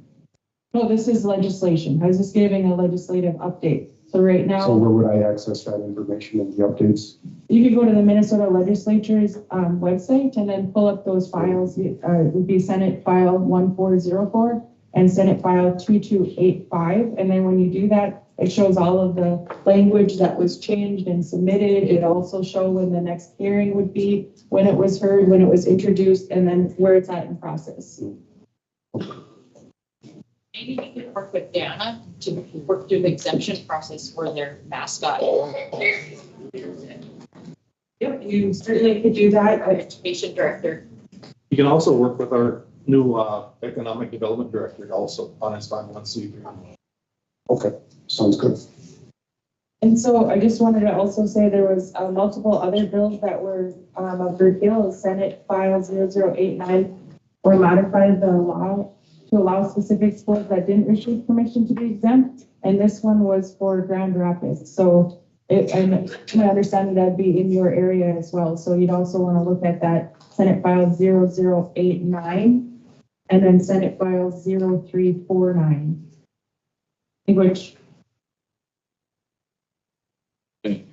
No, this is legislation. I was just giving a legislative update. So right now. So where would I access that information and the updates? You could go to the Minnesota Legislature's website and then pull up those files. It would be Senate File 1404 and Senate File 2285. And then when you do that, it shows all of the language that was changed and submitted. It also shows when the next hearing would be, when it was heard, when it was introduced, and then where it's at in process. Maybe we could work with Dana to work through the exemption process for their mascot. Yep, you certainly could do that. Our education director. You can also work with our new economic development director also on his 501c3. Okay, sounds good. And so I just wanted to also say there was multiple other bills that were of repeal. Senate File 0089 or modified the law to allow specific schools that didn't receive permission to be exempt. And this one was for Grand Rapids. So and my understanding that'd be in your area as well. So you'd also want to look at that Senate File 0089 and then Senate File 0349, which. Thank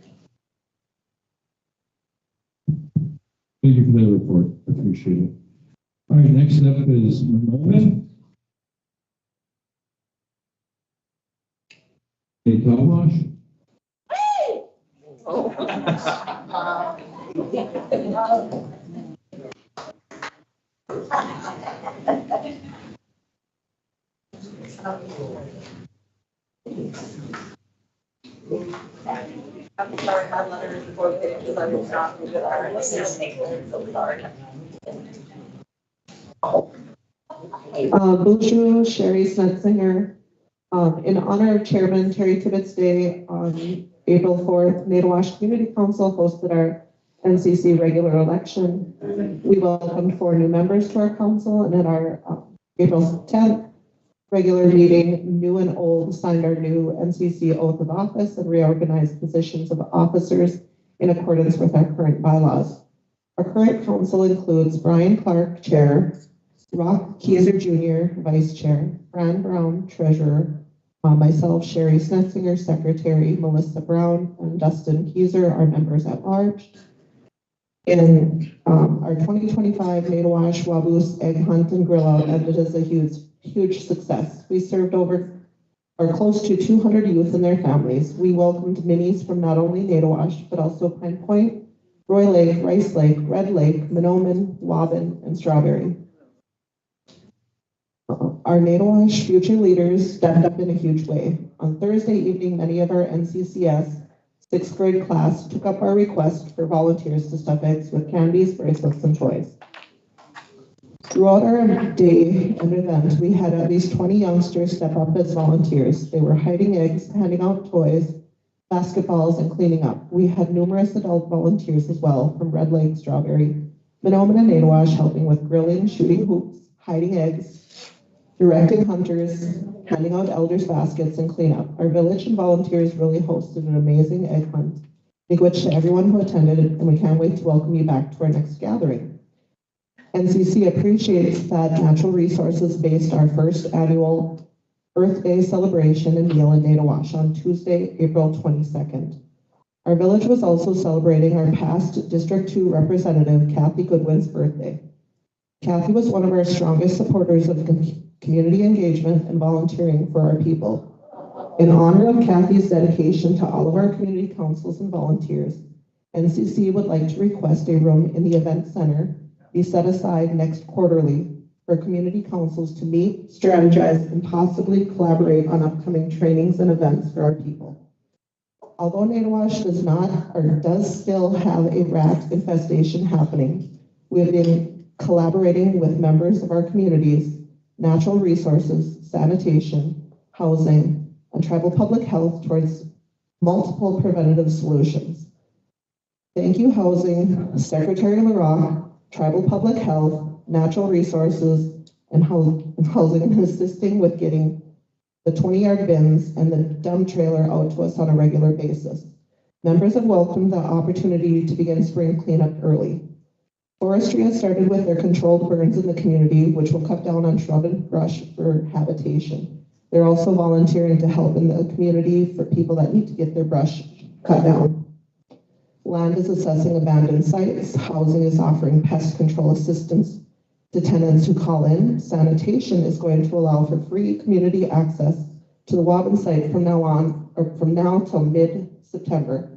you for that report. Appreciate it. All right, next up is Moman. Hey, Tomash. Oh. I'm sorry, my letter is 4 pages. I will not move it. I'm so sorry. Bonjour, Sherry Snetzinger. In honor of Chairman Terry Tibbetts Day on April 4th, Nadawash Community Council hosted our NCC regular election. We welcomed 4 new members to our council, and at our April 10th regular meeting, new and old signed our new NCC oath of office and reorganized positions of officers in accordance with our current bylaws. Our current council includes Brian Clark, Chair, Rock Kieser Jr., Vice Chair, Fran Brown, Treasurer, myself, Sherry Snetzinger, Secretary, Melissa Brown, and Dustin Kieser are members at large. in our 2025 Nadawash Waboos Egg Hunt and Grill Out ended as a huge success. We served over or close to 200 youth and their families. We welcomed minis from not only Nadawash, but also Pine Point, Roy Lake, Rice Lake, Red Lake, Mahnomen, Waban, and Strawberry. Our Nadawash future leaders stepped up in a huge way. On Thursday evening, many of our NCCS 6th grade class took up our request for volunteers to stuff eggs with candies, bracelets, and toys. Throughout our day and event, we had at least 20 youngsters step up as volunteers. They were hiding eggs, handing out toys, basketballs, and cleaning up. We had numerous adult volunteers as well from Red Lake, Strawberry, Mahnomen, and Nadawash helping with grilling, shooting hoops, hiding eggs, directing hunters, handing out elders' baskets, and cleanup. Our village and volunteers really hosted an amazing egg hunt. Big wish to everyone who attended, and we can't wait to welcome you back to our next gathering. NCC appreciates that Natural Resources based our first annual Earth Day celebration and meal in Nadawash on Tuesday, April 22nd. Our village was also celebrating our past District 2 representative, Kathy Goodwin's birthday. Kathy was one of our strongest supporters of community engagement and volunteering for our people. In honor of Kathy's dedication to all of our community councils and volunteers, NCC would like to request a room in the event center be set aside next quarterly for community councils to meet, strategize, and possibly collaborate on upcoming trainings and events for our people. Although Nadawash does not or does still have a rat infestation happening, we have been collaborating with members of our communities, natural resources, sanitation, housing, and tribal public health towards multiple preventative solutions. Thank you, Housing, Secretary LaRock, Tribal Public Health, Natural Resources, and Housing in assisting with getting the 20-yard bins and the dump trailer out to us on a regular basis. Members have welcomed the opportunity to begin spring cleanup early. Forestry has started with their controlled burns in the community, which will cut down on shrub and brush for habitation. They're also volunteering to help in the community for people that need to get their brush cut down. Land is assessing abandoned sites. Housing is offering pest control assistance to tenants who call in. Sanitation is going to allow for free community access to the Waban site from now till mid-September.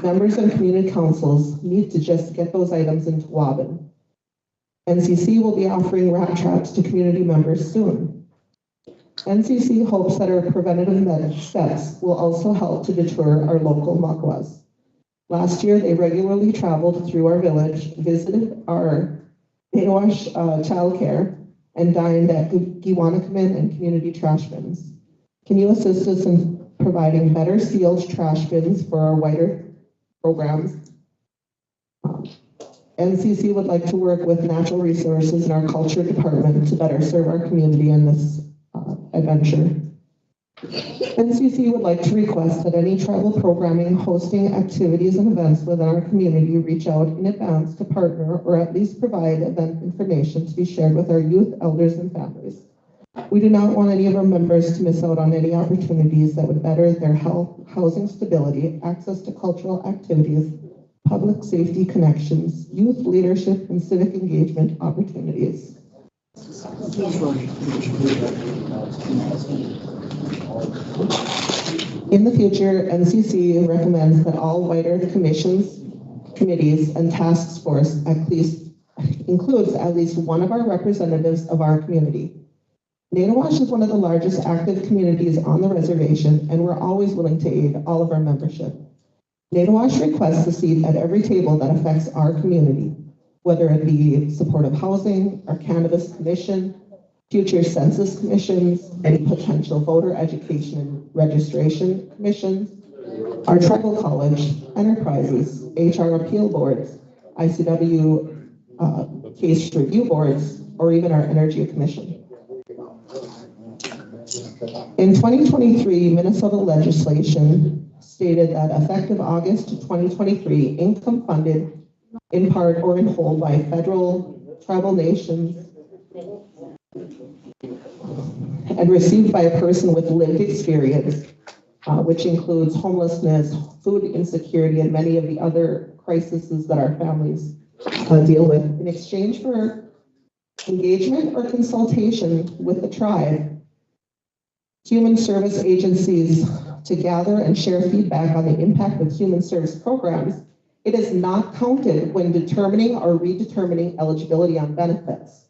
Members and community councils need to just get those items into Waban. NCC will be offering rat traps to community members soon. NCC hopes that our preventative steps will also help to deter our local makwas. Last year, they regularly traveled through our village, visited our Nadawash childcare, and dined at Giwanakamin and community trash bins. Can you assist us in providing better sealed trash bins for our wider programs? NCC would like to work with Natural Resources and our Culture Department to better serve our community in this adventure. NCC would like to request that any tribal programming, hosting activities and events within our community reach out in advance to partner or at least provide event information to be shared with our youth, elders, and families. We do not want any of our members to miss out on any opportunities that would better their health, housing stability, access to cultural activities, public safety connections, youth leadership, and civic engagement opportunities. In the future, NCC recommends that all wider commissions, committees, and task force includes at least one of our representatives of our community. Nadawash is one of the largest active communities on the reservation, and we're always willing to aid all of our membership. Nadawash requests a seat at every table that affects our community, whether it be supportive housing, our cannabis commission, future census commissions, any potential voter education and registration commissions, our tribal college, enterprises, HR appeal boards, ICW case review boards, or even our energy commission. In 2023, Minnesota legislation stated that effective August 2023, income funded in part or in whole by federal tribal nations and received by a person with lived experience, which includes homelessness, food insecurity, and many of the other crises that our families deal with. In exchange for engagement or consultation with the tribe, human service agencies to gather and share feedback on the impact of human service programs, it is not counted when determining or redetermining eligibility on benefits.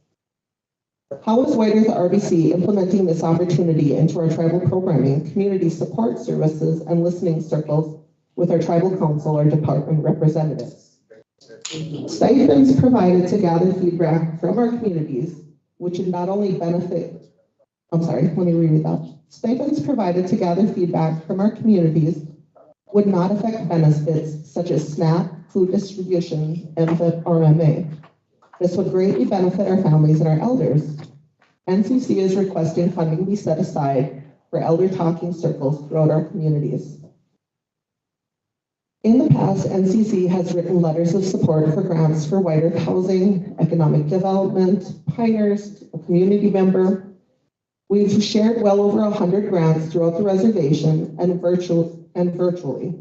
How is White Earth RBC implementing this opportunity into our tribal programming, community support services, and listening circles with our tribal council or department representatives? Stipends provided to gather feedback from our communities, which would not only benefit, let me reread that. Stipends provided to gather feedback from our communities would not affect benefits such as SNAP, food distribution, MFIP, or MA. This would greatly benefit our families and our elders. NCC is requesting funding be set aside for elder talking circles throughout our communities. In the past, NCC has written letters of support for grants for White Earth housing, economic development, Pinehurst, a community member. We've shared well over 100 grants throughout the reservation and virtually.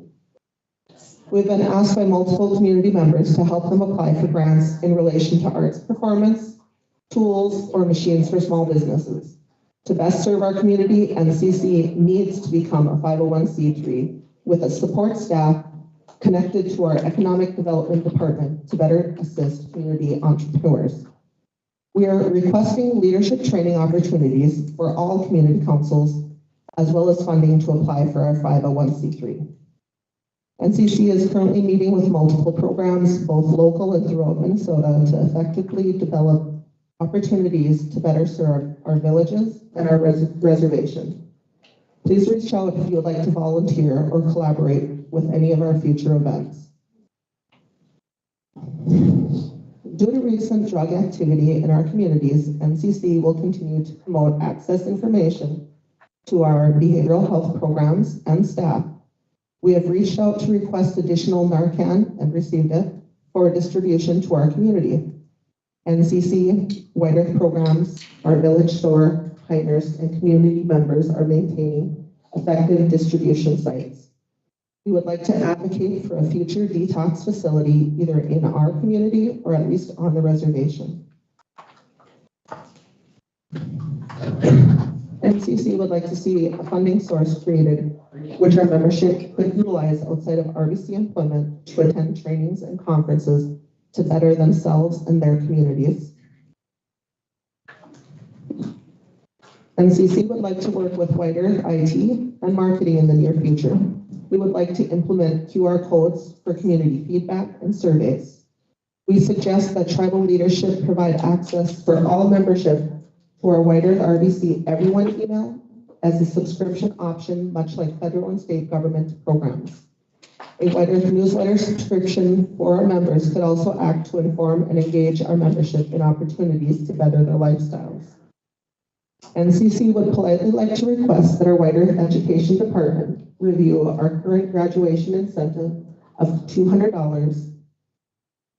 We've been asked by multiple community members to help them apply for grants in relation to arts performance, tools, or machines for small businesses. To best serve our community, NCC needs to become a 501c3 with a support staff connected to our economic development department to better assist community entrepreneurs. We are requesting leadership training opportunities for all community councils, as well as funding to apply for our 501c3. NCC is currently meeting with multiple programs, both local and throughout Minnesota, to effectively develop opportunities to better serve our villages and our reservation. Please reach out if you would like to volunteer or collaborate with any of our future events. Due to recent drug activity in our communities, NCC will continue to promote access information to our behavioral health programs and staff. We have reached out to request additional Narcan and received it for distribution to our community. NCC, White Earth programs, our village store, Pinehurst, and community members are maintaining effective distribution sites. We would like to advocate for a future detox facility either in our community or at least on the reservation. NCC would like to see a funding source created which our membership could utilize outside of RBC employment to attend trainings and conferences to better themselves and their communities. NCC would like to work with White Earth IT and marketing in the near future. We would like to implement QR codes for community feedback and surveys. We suggest that tribal leadership provide access for all membership to our White Earth RBC Everyone email as a subscription option, much like federal and state government programs. A White Earth newsletter subscription for our members could also act to inform and engage our membership in opportunities to better their lifestyles. NCC would politely like to request that our White Earth Education Department review our current graduation incentive of $200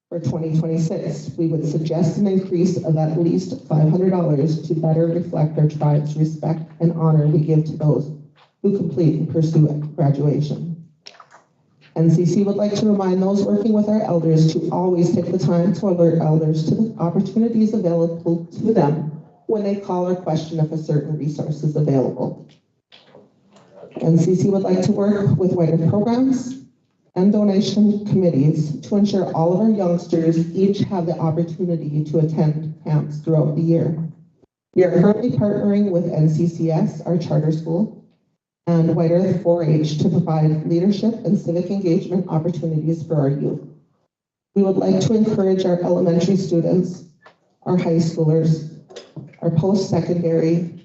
for 2026. We would suggest an increase of at least $500 to better reflect our tribe's respect and honor we give to those who complete and pursue graduation. NCC would like to remind those working with our elders to always take the time to alert elders to the opportunities available to them when they call or question if a certain resource is available. NCC would like to work with White Earth programs and donation committees to ensure all of our youngsters each have the opportunity to attend camps throughout the year. We are currently partnering with NCCS, our charter school, and White Earth 4-H to provide leadership and civic engagement opportunities for our youth. We would like to encourage our elementary students, our high schoolers, our post-secondary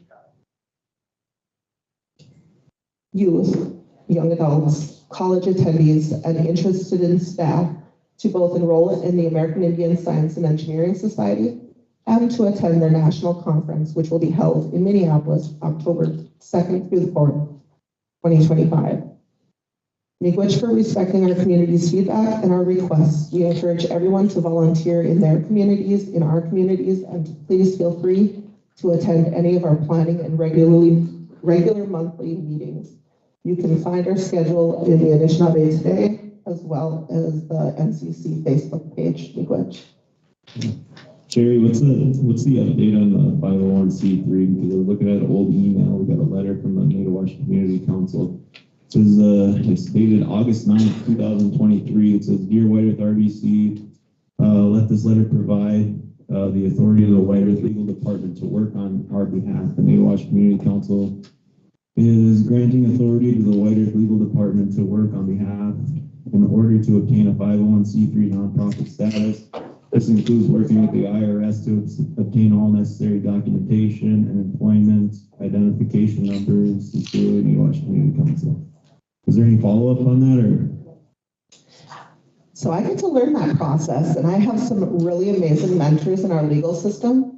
youth, young adults, college attendees, and interested in staff to both enroll in the American Indian Science and Engineering Society and to attend their national conference, which will be held in Minneapolis, October 2nd through the 4th, 2025. Miigwech for respecting our community's feedback and our requests. We encourage everyone to volunteer in their communities, in our communities, and to please feel free to attend any of our planning and regular monthly meetings. You can find our schedule in the Anishinaabe Today as well as the NCC Facebook page, Miigwech. Jerry, what's the update on the 501c3? Because I was looking at an old email. We got a letter from the Natowash Community Council. It says, it's dated August 9th, 2023. It says, Dear White Earth RBC, let this letter provide the authority of the White Earth Legal Department to work on our behalf. The Natowash Community Council is granting authority to the White Earth Legal Department to work on behalf in order to obtain a 501c3 nonprofit status. This includes working with the IRS to obtain all necessary documentation and employment identification numbers through the Natowash Community Council. Is there any follow-up on that, or? So I get to learn that process, and I have some really amazing mentors in our legal system.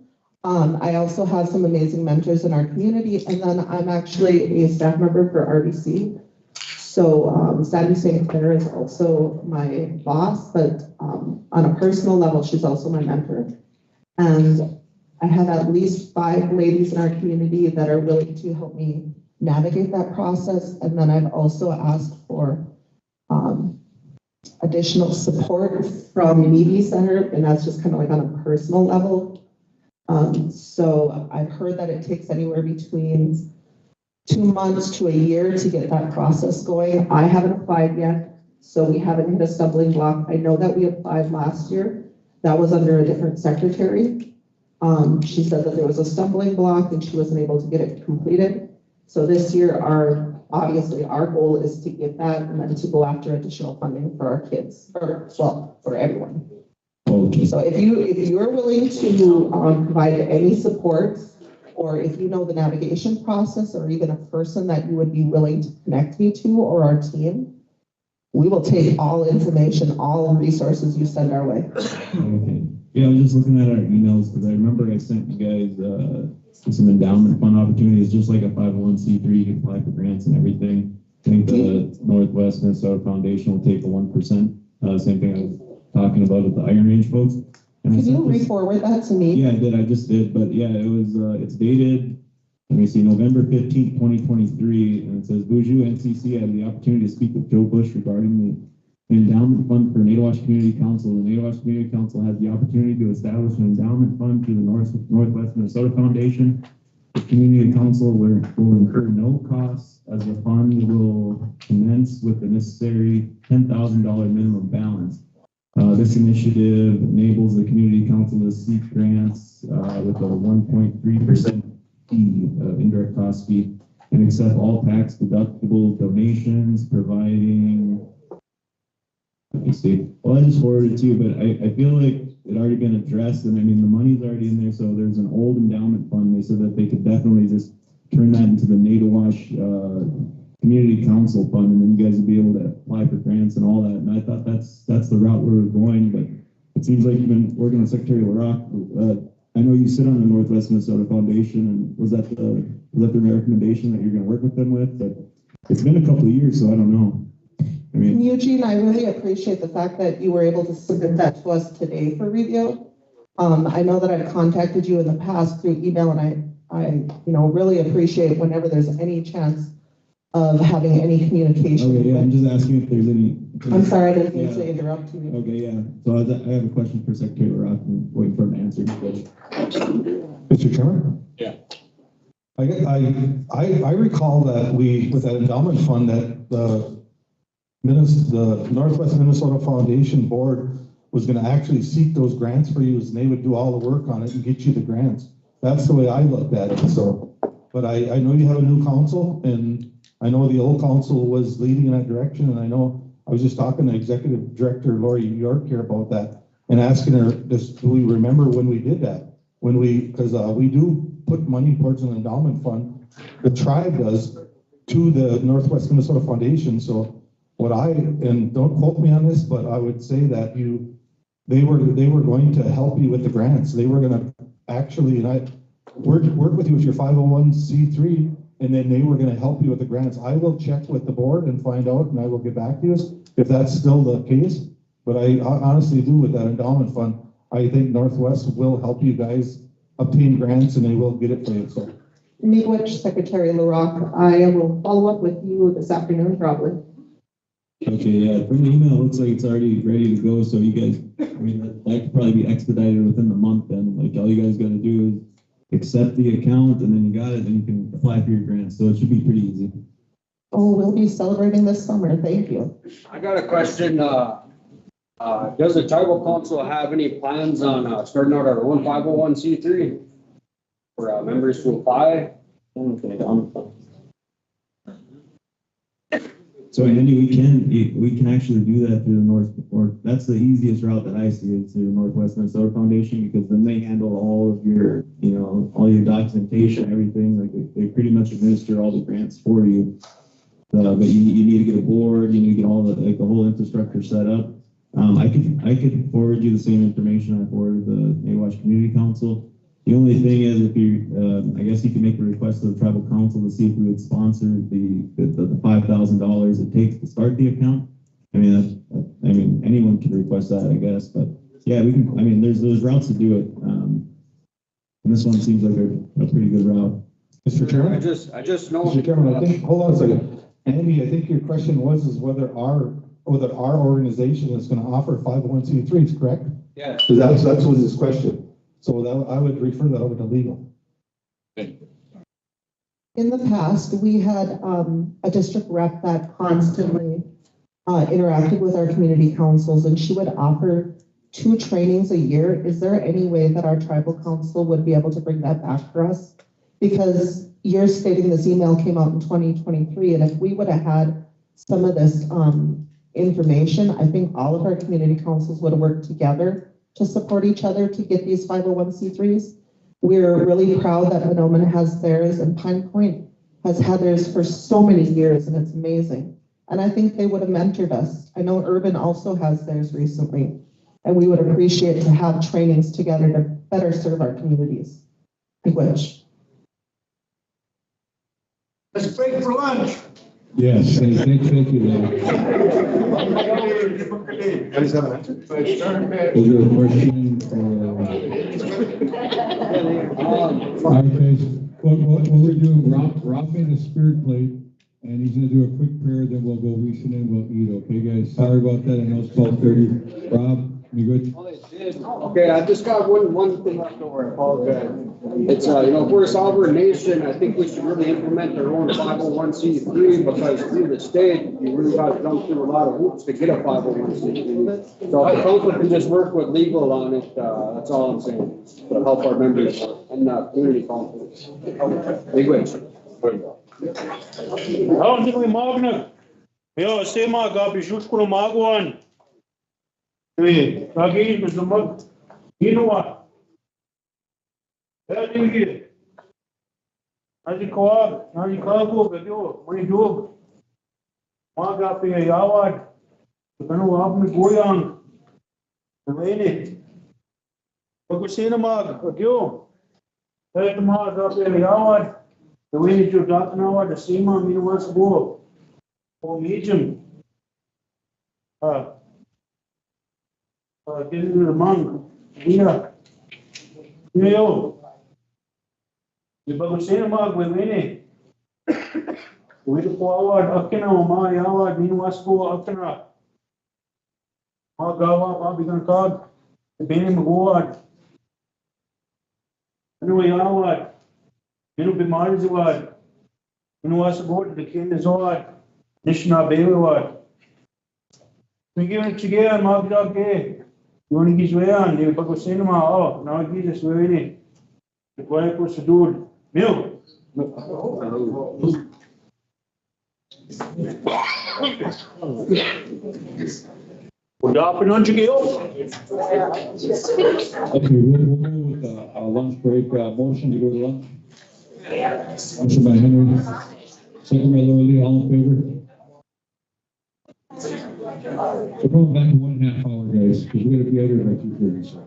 I also have some amazing mentors in our community, and then I'm actually a staff member for RBC. So Sandy St. Clair is also my boss, but on a personal level, she's also my mentor. And I have at least 5 ladies in our community that are willing to help me navigate that process. And then I've also asked for additional support from Media Center, and that's just kind of like on a personal level. So I've heard that it takes anywhere between 2 months to a year to get that process going. I haven't applied yet, so we haven't hit a stumbling block. I know that we applied last year. That was under a different secretary. She said that there was a stumbling block and she wasn't able to get it completed. So this year, obviously our goal is to get that and then to go after additional funding for our kids, for everyone. Okay. So if you are willing to provide any support, or if you know the navigation process, or even a person that you would be willing to connect me to, or our team, we will take all information, all resources you send our way. Okay. Yeah, I was just looking at our emails because I remember I sent you guys some endowment fund opportunities, just like a 501c3. You can apply for grants and everything. I think the Northwest Minnesota Foundation will take a 1%. Same thing I was talking about with the Iron Range folks. Could you re-forward that to me? Yeah, I did. I just did. But yeah, it was, it's dated, let me see, November 15th, 2023. And it says, Boozhoo NCC, I had the opportunity to speak with Joe Bush regarding the endowment fund for Natowash Community Council. The Natowash Community Council has the opportunity to establish an endowment fund through the Northwest Minnesota Foundation. The Community Council will incur no costs as the fund will commence with the necessary $10,000 minimum balance. This initiative enables the Community Council to seek grants with a 1.3% fee, indirect cost fee, and accept all tax deductible donations, providing, let me see, well, I just forwarded it to you, but I feel like it already been addressed, and I mean, the money's already in there, so there's an old endowment fund. They said that they could definitely just turn that into the Natowash Community Council Fund, and then you guys would be able to apply for grants and all that. And I thought that's the route we were going, but it seems like you've been working with Secretary LaRock. I know you sit on the Northwest Minnesota Foundation, and was that the recommendation that you're going to work with them with? But it's been a couple of years, so I don't know. I mean, Eugene, I really appreciate the fact that you were able to submit that to us today for review. I know that I've contacted you in the past through email, and I really appreciate whenever there's any chance of having any communication. Okay, yeah, I'm just asking if there's any. I'm sorry, I didn't mean to interrupt you. Okay, yeah. So I have a question for Secretary LaRock. I'm waiting for him to answer. Mr. Chairman? Yeah. I recall that with that endowment fund, that the Northwest Minnesota Foundation Board was going to actually seek those grants for you, and they would do all the work on it and get you the grants. That's the way I looked at it. So, but I know you have a new council, and I know the old council was leading in that direction, and I know I was just talking to Executive Director Lori York here about that and asking her, do we remember when we did that? Because we do put money towards an endowment fund, the tribe does, to the Northwest Minnesota Foundation. So and don't quote me on this, but I would say that they were going to help you with the grants. They were going to actually, and I work with you with your 501c3, and then they were going to help you with the grants. I will check with the board and find out, and I will get back to you if that's still the case. But I honestly do with that endowment fund. I think Northwest will help you guys obtain grants, and they will get it for you. So, Miigwech, Secretary LaRock, I will follow up with you this afternoon probably. Okay, yeah, from the email, it looks like it's already ready to go, so you guys, I mean, that could probably be expedited within the month then, like, all you guys gotta do is accept the account, and then you got it, and you can apply for your grant, so it should be pretty easy. Oh, we'll be celebrating this summer. Thank you. I got a question, does the tribal council have any plans on, starting out our own 501c3 for, members to apply? Okay, so Andy, we can actually do that through the North, or that's the easiest route that I see is through the Northwest Minnesota Foundation, because then they handle all of your, all your documentation, everything, like they pretty much administer all the grants for you. But you need to get a board, you need to get all the whole infrastructure set up. I could forward you the same information I forwarded the Nawash Community Council. The only thing is, if you, I guess you can make a request to the tribal council to see if we would sponsor the $5,000 it takes to start the account. I mean, anyone can request that, I guess, but yeah, we can. I mean, there's routes to do it, and this one seems like a pretty good route. Mr. Chairman? I just know. Mr. Chairman, I think, hold on a second. Andy, I think your question was whether our organization is going to offer 501c3s, correct? Yeah. That's was his question. So I would refer that over to legal. In the past, we had a district rep that constantly interacted with our community councils, and she would offer 2 trainings a year. Is there any way that our tribal council would be able to bring that back for us? Because you're stating this email came out in 2023, and if we would have had some of this information, I think all of our community councils would have worked together to support each other to get these 501c3s. We're really proud that Monoman has theirs and Pine Point has had theirs for so many years, and it's amazing. And I think they would have mentored us. I know Urban also has theirs recently, and we would appreciate to have trainings together to better serve our communities. I wish. Let's break for lunch. Yes, thank you, Larry. Guys have an answer? Is there a question all right, guys, what we're doing, Rob made a spirit plate, and he's gonna do a quick prayer, then we'll go reaching in, we'll eat, okay, guys? Sorry about that, I know it's 12:30. Rob, you good? Okay, I just got one thing left over, I apologize. It's, if we're a sovereign nation, I think we should really implement our own 501c3, because through the state, you really got to jump through a lot of hoops to get a 501c3. So if the council can just work with legal on it, that's all I'm saying, to help our members and community councils. Language. Ja, ndi mi magna. Ja, sema ga bi jutko magwan. Kagi mi zumak. Inwa. Dingi. Aji kawab, aji kago gyo, mani dog. Maga pe yawad. Kanu aap mi goyang. Wene. Pagusina mag gyo. Het maga pe yawad. The way that you're talking now, the same on me wants to go. Oh, medium. Get into the monk. Yeah. Yo. The Bagusina Mag will win it. We the forward, Akina, Ma Yawa, Min was go Akina. Ma Gawa, Ma Bigan Cog, the Benim Goad. Anyway, Yawa. Minu bimari zawad. Minu was about the king is odd. Nishna Baywad. We give it together, Magda Gay. You want to get way on, you go cinema. Oh, now Jesus, we're in it. The quiet was to do milk. What happened on you? Okay, we'll go with a lunch break, motion to go to lunch. Motion by Henry, second by Laura Lee, all in favor? We're going back to 1.5 hour, guys, because we're gonna be out here by 2:30, so.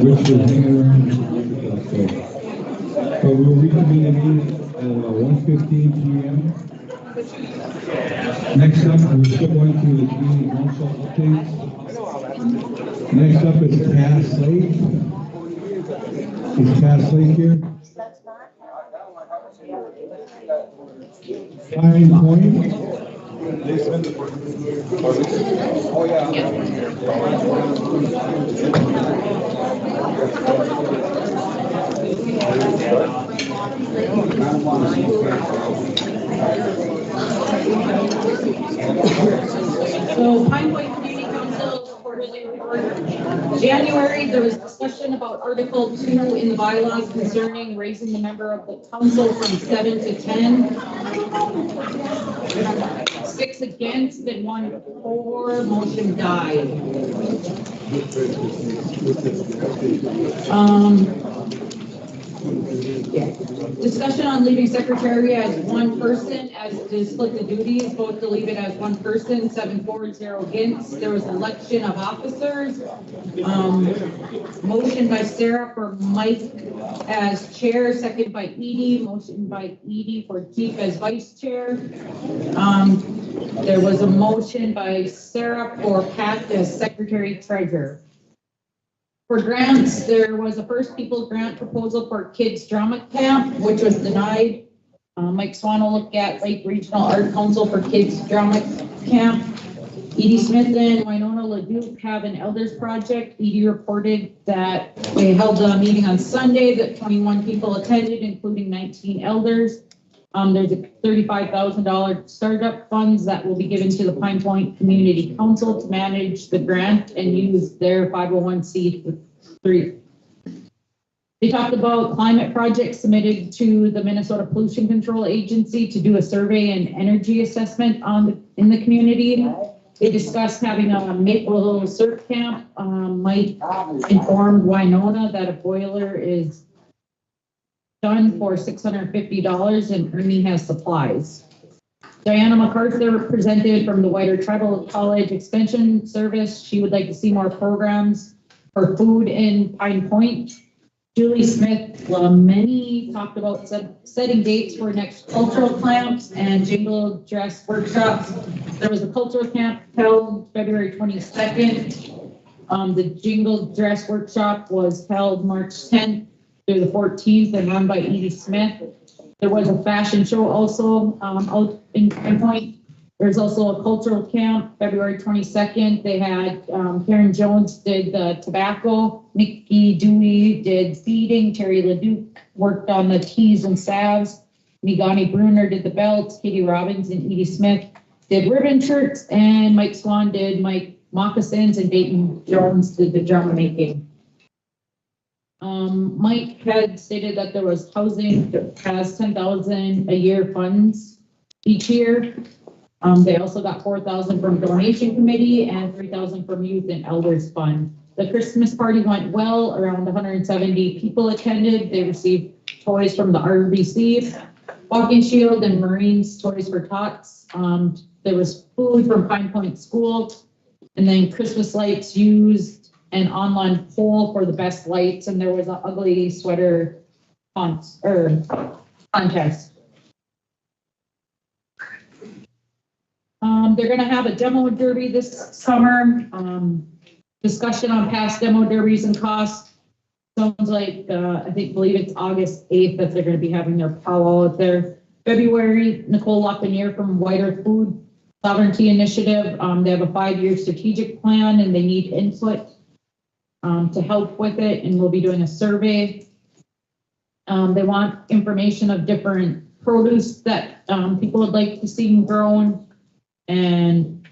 wish you were hanging around. So we'll reconvene the meeting at 1:15 p.m. Next up, we're still going through the community council updates. Next up is Cass Lake. Is Cass Lake here? Pine Point. Oh, yeah. So Pine Point Community Council quarterly report. January, there was discussion about Article 2 in the bylaws concerning raising the member of the council from 7 to 10. 6 against and 1 for, motion died. Discussion on leaving secretary as 1 person, as to split the duties, vote to leave it as 1 person, 7 for, 0 against. There was election of officers. Motion by Sarah for Mike as chair, second by Edie, motion by Edie for Keith as vice chair. There was a motion by Sarah for Pat as secretary treasurer. For grants, there was a First People grant proposal for kids drama camp, which was denied. Mike Swan will look at Lake Regional Art Council for kids drama camp. Edie Smith and Winona LaDuke have an elders project. Edie reported that they held a meeting on Sunday that 21 people attended, including 19 elders. There's a $35,000 startup funds that will be given to the Pine Point Community Council to manage the grant and use their 501c3. They talked about climate projects submitted to the Minnesota Pollution Control Agency to do a survey and energy assessment in the community. They discussed having a maple surf camp. Mike informed Winona that a boiler is done for $650 and Ernie has supplies. Diana MacArthur represented from the Whiter Tribal College Extension Service. She would like to see more programs for food in Pine Point. Julie Smith Lameni talked about setting dates for next cultural camps and jingle dress workshops. There was a cultural camp held February 22nd. The jingle dress workshop was held March 10th through the 14th and run by Edie Smith. There was a fashion show also out in Pine Point. There's also a cultural camp February 22nd. They had Karen Jones did the tobacco, Nikki Dewey did feeding, Terry LaDuke worked on the teas and salves, Migani Bruner did the belts, Katie Robbins and Edie Smith did ribbon shirts, and Mike Swan did moccasins, and Dayton Jones did the drum making. Mike had stated that there was housing that has $10,000 a year funds each year. They also got $4,000 from donation committee and $3,000 from youth and elders fund. The Christmas party went well. Around 170 people attended. They received toys from the RBC, Walking Shield, and Marines Toys for Tots. There was food from Pine Point School, and then Christmas lights used an online poll for the best lights, and there was an ugly sweater contest. They're going to have a demo derby this summer. Discussion on past demo derbies and costs. Sounds like, believe it's August 8th that they're going to be having their powwow out there. February, Nicole Lapinier from Whiter Food Sovereignty Initiative. They have a 5-year strategic plan and they need input to help with it, and we'll be doing a survey. They want information of different produce that people would like to see grown. And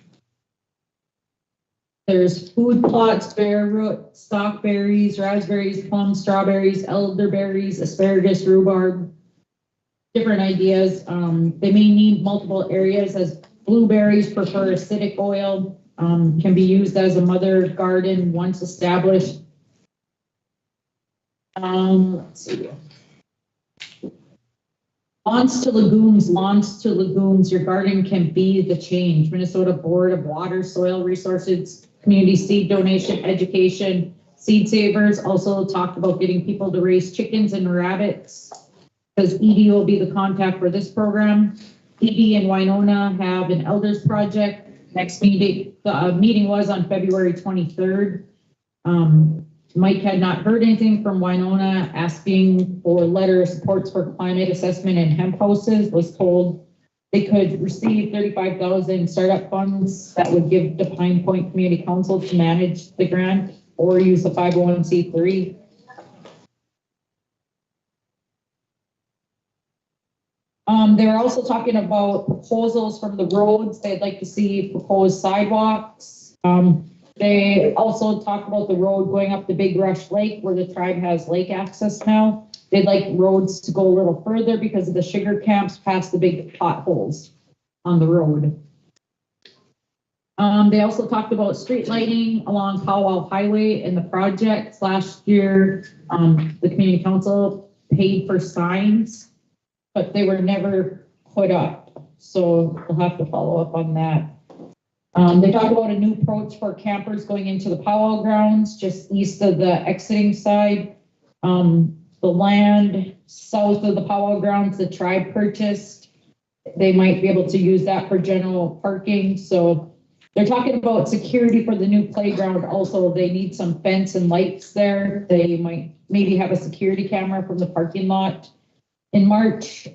there's food plots, bare root, stockberries, raspberries, plums, strawberries, elderberries, asparagus, rhubarb, different ideas. They may need multiple areas, as blueberries prefer acidic oil, can be used as a mother garden once established. Let's see. Lawns to legumes, your garden can be the change. Minnesota Board of Water, Soil Resources, Community Seed Donation, Education, Seed Savers also talked about getting people to raise chickens and rabbits, because Edie will be the contact for this program. Edie and Winona have an elders project. Next meeting, the meeting was on February 23rd. Mike had not heard anything from Winona asking for letter of supports for climate assessment and hemp houses. Was told they could receive 35,000 startup funds that would give the Pine Point Community Council to manage the grant or use the 501c3. They were also talking about proposals from the roads. They'd like to see proposed sidewalks. They also talked about the road going up the Big Rush Lake where the tribe has lake access now. They'd like roads to go a little further because of the sugar camps past the big potholes on the road. They also talked about street lighting along Powell Highway in the project. Last year, the community council paid for signs, but they were never put up. So we'll have to follow up on that. They talked about a new approach for campers going into the powwow grounds, just east of the exiting side. The land south of the powwow grounds, the tribe purchased. They might be able to use that for general parking. So they're talking about security for the new playground. Also, they need some fence and lights there. They might maybe have a security camera from the parking lot. In March,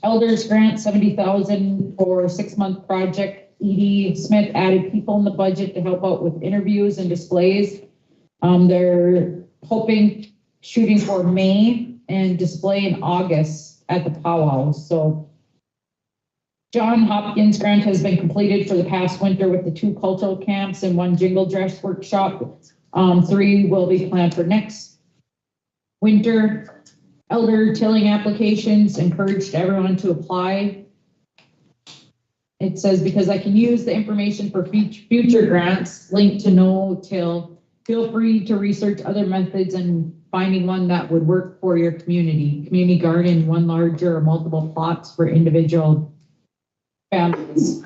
elders grant 70,000 for a 6-month project. Edie Smith added people in the budget to help out with interviews and displays. They're shooting for May and display in August at the powwow. So John Hopkins grant has been completed for the past winter with the 2 cultural camps and 1 jingle dress workshop. 3 will be planned for next winter. Elder tilling applications, encouraged everyone to apply. It says, because I can use the information for future grants linked to no-till, feel free to research other methods and finding one that would work for your community. Community garden, 1 larger or multiple plots for individual families.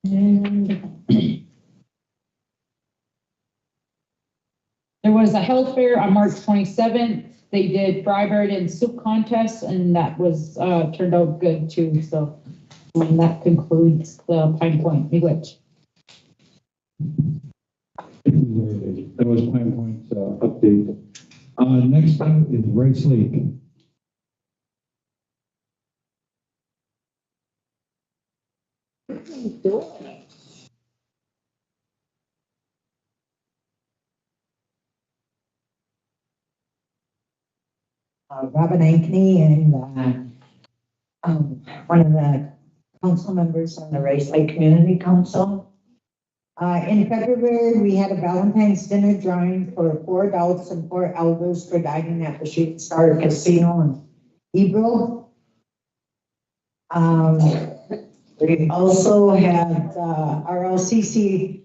And there was a health fair on March 27th. They did fry bread and soup contests, and that was turned out good too. So that concludes the Pine Point Miigwech. That was Pine Point's update. Next up is Rice Lake. Robin Ankney and one of the council members on the Rice Lake Community Council. In February, we had a Valentine's dinner drawing for 4 adults and 4 elders for dining at the Shooting Star Casino in Ebro. We also had RLCC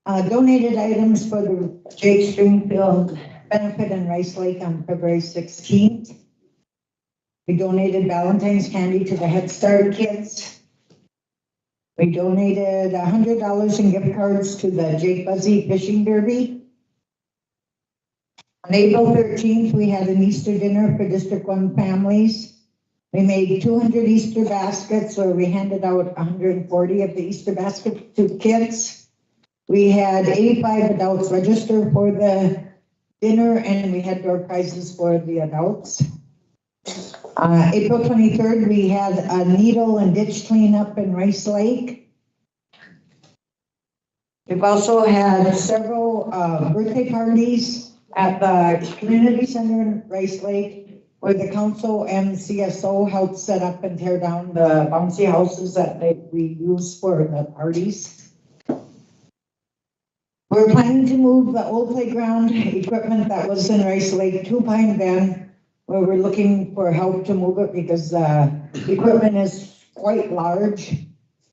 donated items for the Jake Stringfield benefit in Rice Lake on February 16th. We donated Valentine's candy to the Head Start kids. We donated $100 in gift cards to the Jake Buzzy Fishing Derby. On April 13th, we had an Easter dinner for District 1 families. We made 200 Easter baskets, where we handed out 140 of the Easter baskets to kids. We had 85 adults register for the dinner, and we had door prizes for the adults. April 23rd, we had a needle and ditch cleanup in Rice Lake. We've also had several birthday parties at the community center in Rice Lake, where the council and CSO helped set up and tear down the bouncy houses that we use for the parties. We're planning to move the old playground equipment that was in Rice Lake to Pine Bend, where we're looking for help to move it because the equipment is quite large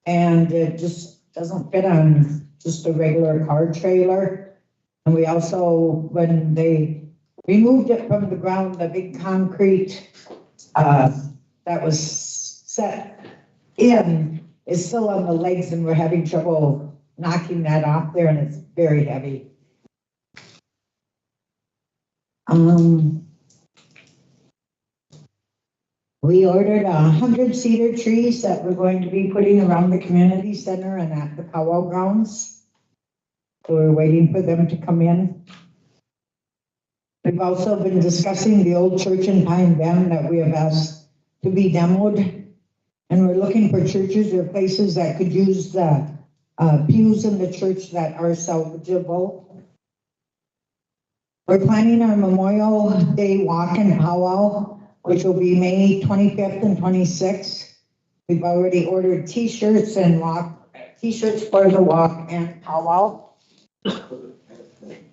and it just doesn't fit on just a regular car trailer. And we also, when they removed it from the ground, the big concrete that was set in is still on the legs, and we're having trouble knocking that off there, and it's very heavy. We ordered 100 cedar trees that we're going to be putting around the community center and at the powwow grounds. So we're waiting for them to come in. We've also been discussing the old church in Pine Bend that we have asked to be demoed. And we're looking for churches or places that could use the pews in the church that are salvageable. We're planning our Memorial Day walk and powwow, which will be May 25th and 26th. We've already ordered t-shirts and t-shirts for the walk and powwow.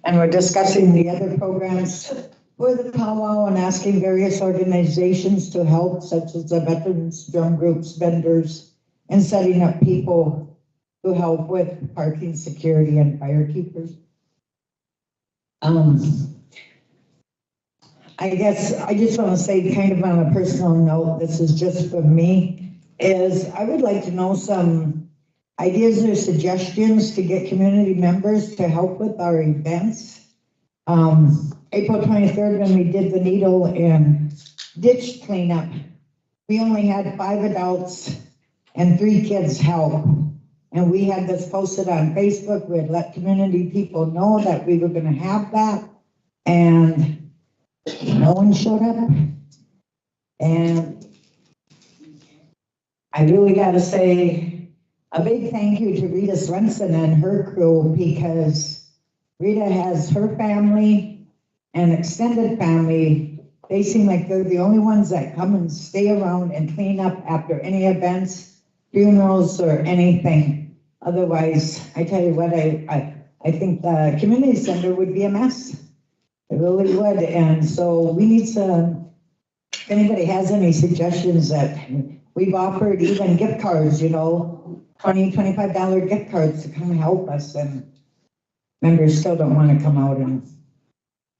And we're discussing the other programs for the powwow and asking various organizations to help, such as the veterans, drum groups, vendors, and setting up people to help with parking security and fire keepers. I guess I just want to say, kind of on a personal note, this is just for me, is I would like to know some ideas or suggestions to get community members to help with our events. April 23rd, when we did the needle and ditch cleanup, we only had 5 adults and 3 kids help. And we had this posted on Facebook. We had let community people know that we were going to have that. And no one showed up. And I really got to say a big thank you to Rita Swenson and her crew, because Rita has her family and extended family. They seem like they're the only ones that come and stay around and clean up after any events, funerals, or anything. Otherwise, I tell you what, I think the community center would be a mess. It really would. And so we need some, if anybody has any suggestions, that we've offered even gift cards, you know, $20, $25 gift cards to come help us, and members still don't want to come out and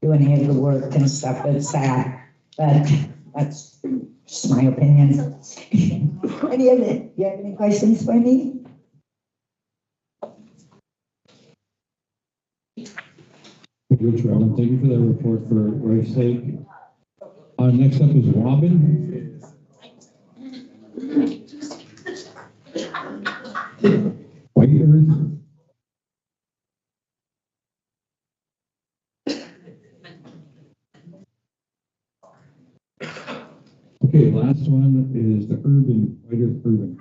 do any of the work and stuff. It's sad, but that's just my opinion. You have any questions for me? Rich Robin, thank you for that report for wife's sake. Next up is Robin. White Earth. Okay, last one is the Urban, White Earth Urban.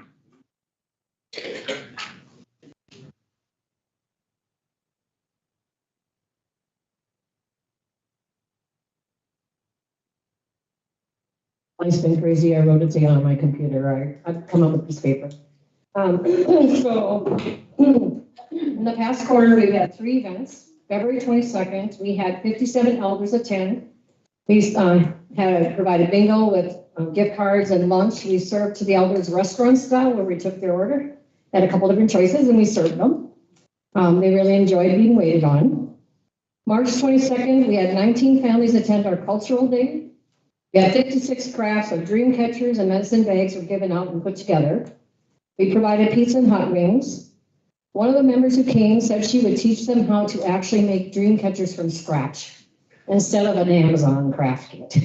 Life's been crazy. I wrote it down on my computer. I've come up with this paper. So in the past quarter, we've had 3 events. February 22nd, we had 57 elders attend. We had provided bingo with gift cards and lunch. We served to the elders restaurant style, where we took their order, had a couple different choices, and we served them. They really enjoyed being waited on. March 22nd, we had 19 families attend our cultural day. We had 56 crafts of dream catchers and medicine bags were given out and put together. We provided pizza and hot wings. One of the members who came said she would teach them how to actually make dream catchers from scratch instead of an Amazon craft kit.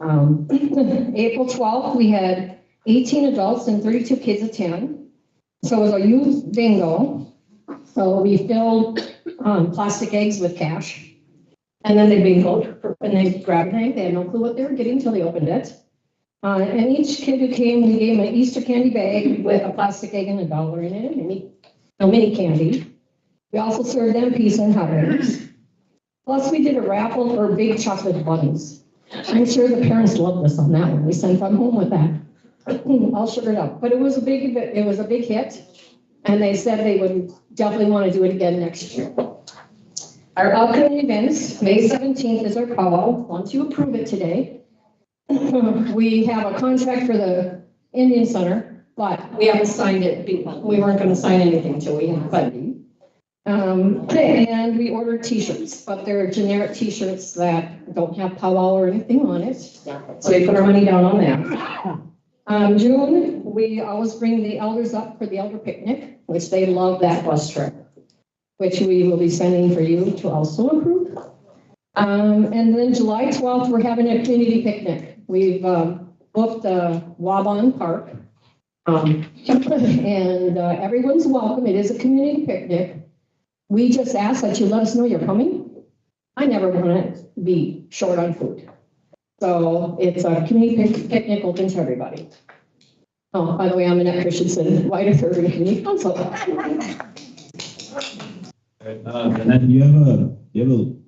April 12th, we had 18 adults and 32 kids attend. So it was a youth bingo. So we filled plastic eggs with cash. And then they bingoed, and they grabbed an egg. They had no clue what they were getting until they opened it. And each kid who came, we gave them an Easter candy bag with a plastic egg and $1 in it, mini candy. We also served them pizza and hot wings. Plus, we did a raffle for big chocolate bunnies. I'm sure the parents loved us on that one. We sent them home with that, all sugared up. But it was a big hit, and they said they would definitely want to do it again next year. Our upcoming events, May 17th is our powwow. Once you approve it today, we have a contract for the Indian Center, but we haven't signed it. We weren't going to sign anything until we had funding. And we ordered t-shirts, but they're generic t-shirts that don't have powwow or anything on it. So we put our money down on that. June, we always bring the elders up for the elder picnic, which they love that bus trip, which we will be sending for you to also approve. And then July 12th, we're having a community picnic. We've booked Waban Park. And everyone's welcome. It is a community picnic. We just ask that you let us know you're coming. I never want to be short on food. So it's a community picnic open to everybody. Oh, by the way, I'm Annette Christensen, White Urban Community Council. And then how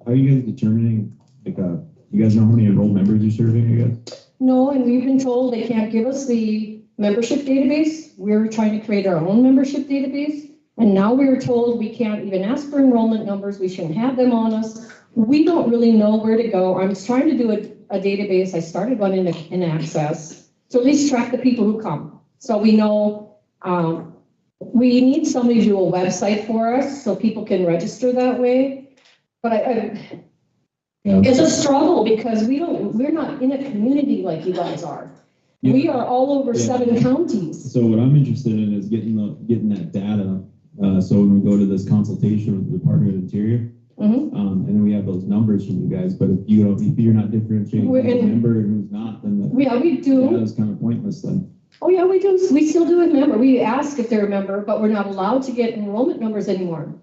are you guys determining, like, you guys know how many enrolled members you're serving, I guess? No, and we've been told they can't give us the membership database. We're trying to create our own membership database. And now we're told we can't even ask for enrollment numbers. We shouldn't have them on us. We don't really know where to go. I'm trying to do a database. I started one in Access. So at least track the people who come. So we know, we need somebody to do a website for us so people can register that way. But it's a struggle because we're not in a community like you guys are. Yeah. We are all over 7 counties. So what I'm interested in is getting that data. So when we go to this consultation with the Department of Interior, and then we have those numbers from you guys. But if you're not differentiating who's a member and who's not, then we do. Data is kind of pointless then. Oh yeah, we do. We still do a member. We ask if they're a member, but we're not allowed to get enrollment numbers anymore.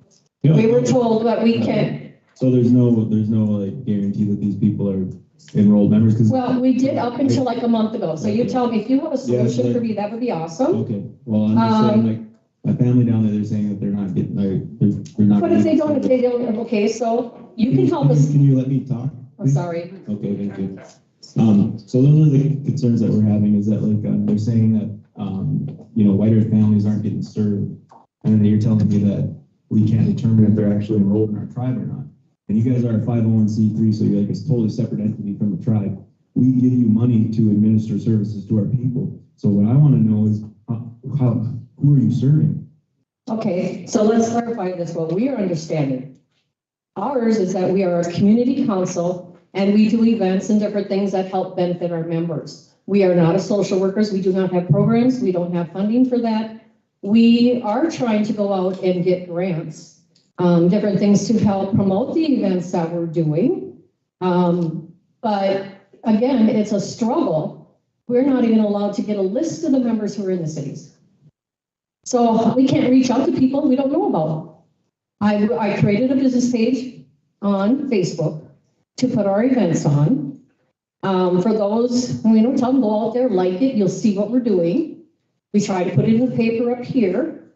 Yeah. We were told that we can't. So there's no like guarantee that these people are enrolled members? Well, we did up until like a month ago. So you tell me if you have a solution for me, that would be awesome. Okay. Well, I'm just saying, like, my family down there, they're saying that they're not getting, they're not. But if they don't, okay, so you can help us. Can you let me talk? I'm sorry. Okay, thank you. So those are the concerns that we're having, is that like, they're saying that, white earth families aren't getting served. And then you're telling me that we can't determine if they're actually enrolled in our tribe or not. And you guys are a 501c3, so you're like a totally separate entity from the tribe. We give you money to administer services to our people. So what I want to know is who are you serving? Okay, so let's clarify this, what we are understanding. Ours is that we are a community council and we do events and different things that help benefit our members. We are not a social workers. We do not have programs. We don't have funding for that. We are trying to go out and get grants, different things to help promote the events that we're doing. But again, it's a struggle. We're not even allowed to get a list of the members who are in the cities. So we can't reach out to people we don't know about. I created a business page on Facebook to put our events on. For those, tell them, go out there, like it, you'll see what we're doing. We try to put it in the paper up here.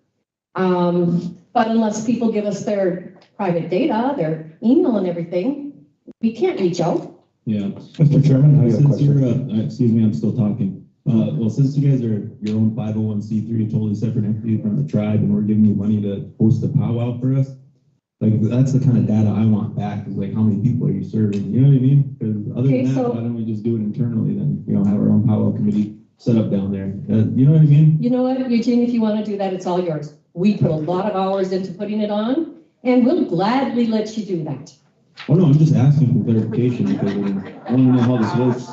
But unless people give us their private data, their email and everything, we can't reach out. Yeah. Mr. Chairman, I have a since question. Excuse me, I'm still talking. Well, since you guys are your own 501c3, a totally separate entity from the tribe, and we're giving you money to host a powwow for us, like, that's the kind of data I want back, is like, how many people are you serving? You know what I mean? Because other than that, why don't we just do it internally then? Have our own powwow committee set up down there. You know what I mean? You know what, Eugene, if you want to do that, it's all yours. We put a lot of hours into putting it on, and we'll gladly let you do that. Oh no, I'm just asking for clarification because I want to know how this works.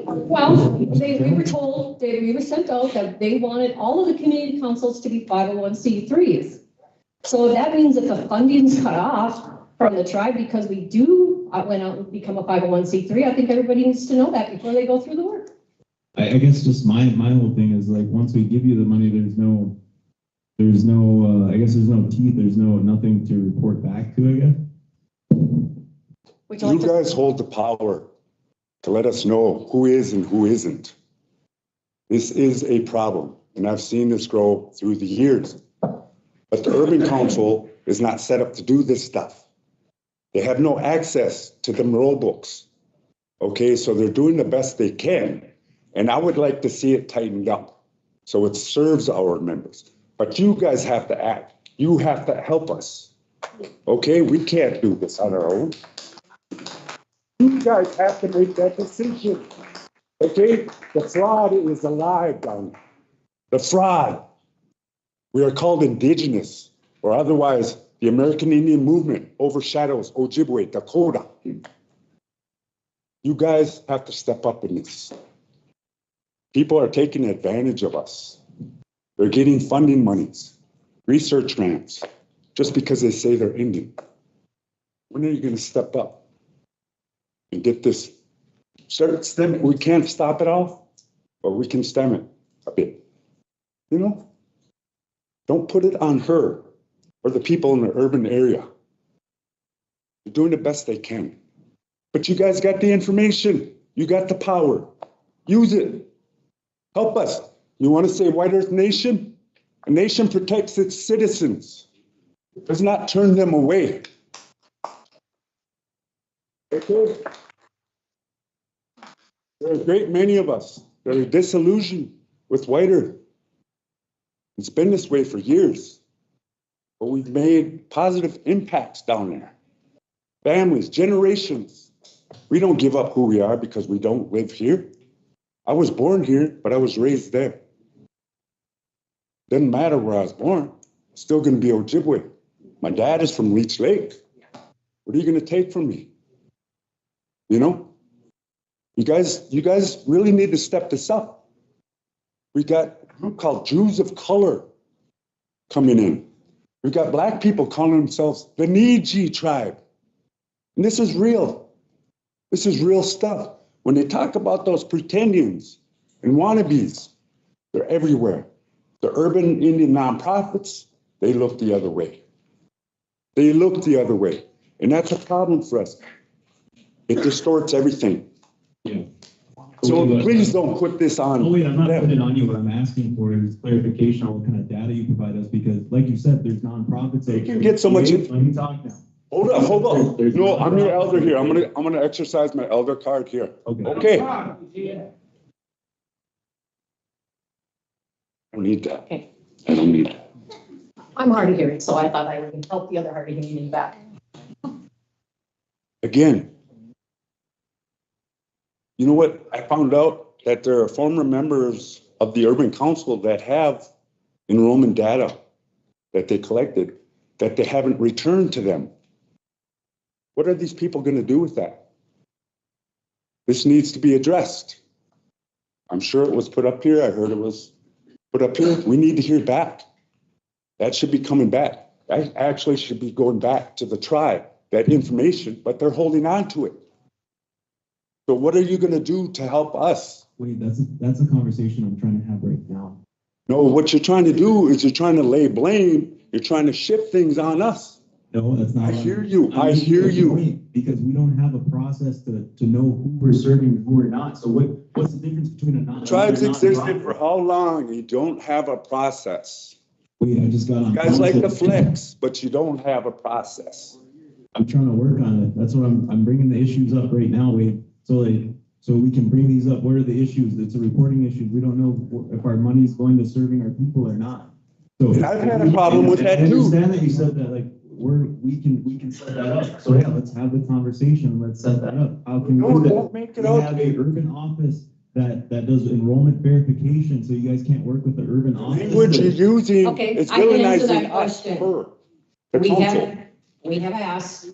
Well, we were told, we were sent out that they wanted all of the community councils to be 501c3s. So that means if the funding's cut off from the tribe because we went out and become a 501c3, I think everybody needs to know that before they go through the work. I guess just my whole thing is, like, once we give you the money, there's no teeth, there's nothing to report back to, I guess. You guys hold the power to let us know who is and who isn't. This is a problem, and I've seen this grow through the years. But the Urban Council is not set up to do this stuff. They have no access to the roll books. Okay, so they're doing the best they can. And I would like to see it tightened up so it serves our members. But you guys have to act. You have to help us. Okay, we can't do this on our own. You guys have to make that decision. Okay, the fraud is alive down there. The fraud. We are called indigenous, or otherwise the American Indian movement overshadows Ojibwe, Dakota. You guys have to step up in this. People are taking advantage of us. They're getting funding monies, research grants, just because they say they're Indian. When are you going to step up? and get this, start stem, we can't stop it all, but we can stem it a bit. You know? Don't put it on her or the people in the urban area. They're doing the best they can. But you guys got the information. You got the power. Use it. Help us. You want to say White Earth Nation? A nation protects its citizens. It does not turn them away. Okay. There are a great many of us that are disillusioned with White Earth. It's been this way for years, but we've made positive impacts down there. Families, generations. We don't give up who we are because we don't live here. I was born here, but I was raised there. Doesn't matter where I was born. I'm still going to be Ojibwe. My dad is from Leech Lake. What are you going to take from me? You know? You guys really need to step this up. We got a group called Jews of Color coming in. We've got Black people calling themselves the Niji tribe. And this is real. This is real stuff. When they talk about those pretendians and wannabes, they're everywhere. The urban Indian nonprofits, they look the other way. They look the other way. And that's a problem for us. It distorts everything. Yeah. So please don't put this on. Oh wait, I'm not putting it on you. What I'm asking for is clarification on what kind of data you provide us, because like you said, there's nonprofits. They can get so much. Let me talk now. Hold on. No, I'm your elder here. I'm gonna exercise my elder card here. Okay. I don't need that. Okay. I don't need that. I'm hard of hearing, so I thought I would help the other hard of hearing back. Again, you know what? I found out that there are former members of the urban council that have enrollment data that they collected that they haven't returned to them. What are these people going to do with that? This needs to be addressed. I'm sure it was put up here. I heard it was put up here. We need to hear back. That should be coming back. That actually should be going back to the tribe, that information, but they're holding on to it. So what are you going to do to help us? Wait, that's a conversation I'm trying to have right now. No, what you're trying to do is you're trying to lay blame. You're trying to shift things on us. No, that's not. I hear you. I hear you. Because we don't have a process to know who we're serving and who we're not. So what's the difference between a non? Tribes existed for how long? You don't have a process. Wait, I just got on. You guys like the flex, but you don't have a process. I'm trying to work on it. That's what I'm bringing the issues up right now. So we can bring these up. What are the issues? It's a reporting issue. We don't know if our money's going to serving our people or not. So I've had a problem with that too. I understand that you said that we can set that up. So yeah, let's have the conversation. Let's set that up. How can we do that? Don't make it we up. have a urban office that does enrollment verification, so you guys can't work with the urban office. Language you're using Okay, is I can answer villainizing that us, question. her, the council. We have asked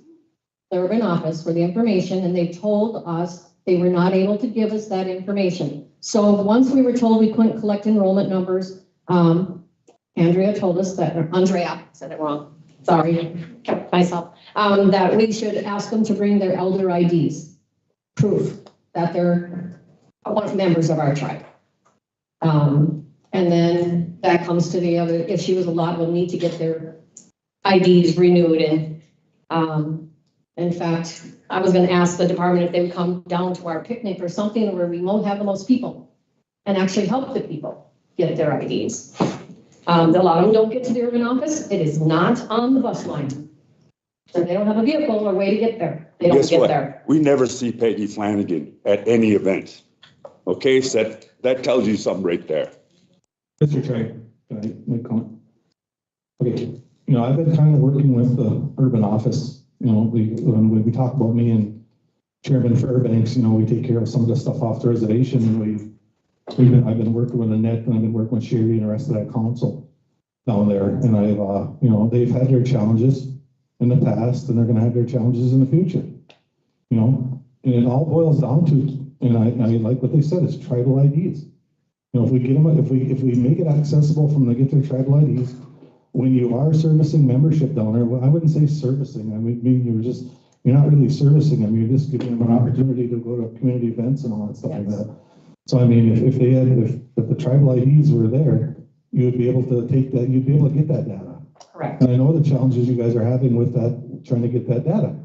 the urban office for the information, and they told us they were not able to give us that information. So once we were told we couldn't collect enrollment numbers, Andrea told us that, or Andrea, said it wrong, sorry, kept myself, that we should ask them to bring their elder IDs, proof that they're members of our tribe. And then that comes to the other issues. A lot of them need to get their IDs renewed. And in fact, I was going to ask the department if they would come down to our picnic or something where we won't have the most people and actually help the people get their IDs. A lot of them don't get to the urban office. It is not on the bus line. So they don't have a vehicle or way to get there. They don't get there. We never see Peggy Flanagan at any event. Okay, so that tells you something right there. Mr. Chair, can I make a comment? Okay, I've been kind of working with the urban office. When we talk about me and Chairman Fairbanks, we take care of some of the stuff off the reservation, and I've been working with Annette, and I've been working with Sherry and the rest of that council down there, and I've they've had their challenges in the past, and they're going to have their challenges in the future. And it all boils down to, and I like what they said, is tribal IDs. If we get them, if we make it accessible for them to get their tribal IDs, when you are servicing membership down there, well, I wouldn't say servicing. I mean you're you're not really servicing them, you're just giving them an opportunity to go to community events and all that stuff like that. So I mean, if the tribal IDs were there, you would be able to take that, you'd be able to get that data. Correct. And I know the challenges you guys are having with that, trying to get that data.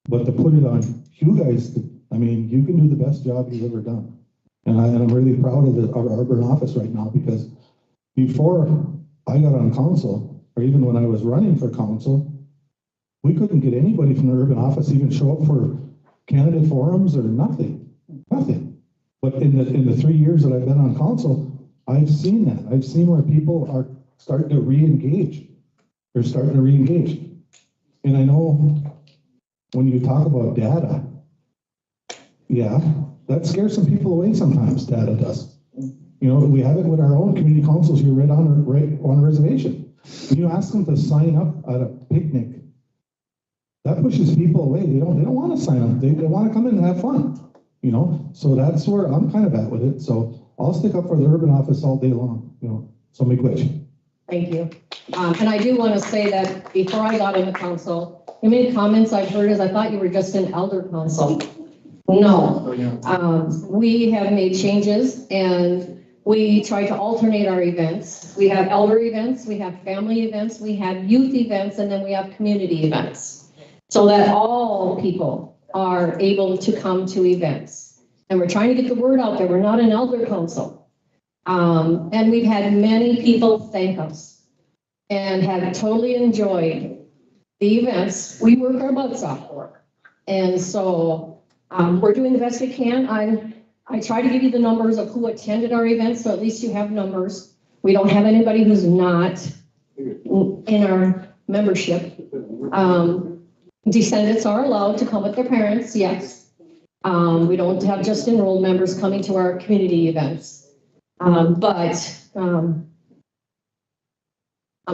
But to put it on you guys, I mean, you can do the best job you've ever done. And I'm really proud of our urban office right now, because before I got on council, or even when I was running for council, we couldn't get anybody from the urban office even show up for candidate forums or nothing. But in the 3 years that I've been on council, I've seen that. I've seen where people are starting to re-engage. They're starting to re-engage. And I know when you talk about data, yeah, that scares some people away sometimes, data does. You know, we have it with our own community councils here right on a reservation. When you ask them to sign up at a picnic, that pushes people away. They don't want to sign up. They want to come in and have fun. You know, so that's where I'm kind of at with it. So I'll stick up for the urban office all day long, you know, so make quit. Thank you. And I do want to say that before I got on the council, the many comments I've heard is I thought you were just an elder council. No, we have made changes and we try to alternate our events. We have elder events, we have family events, we have youth events, and then we have community events. So that all people are able to come to events. And we're trying to get the word out there. We're not an elder council. And we've had many people thank us and have totally enjoyed the events we work our butts off for. And so we're doing the best we can. I try to give you the numbers of who attended our events, so at least you have numbers. We don't have anybody who's not in our membership. Descendants are allowed to come with their parents, yes. We don't have just enrolled members coming to our community events. But I'm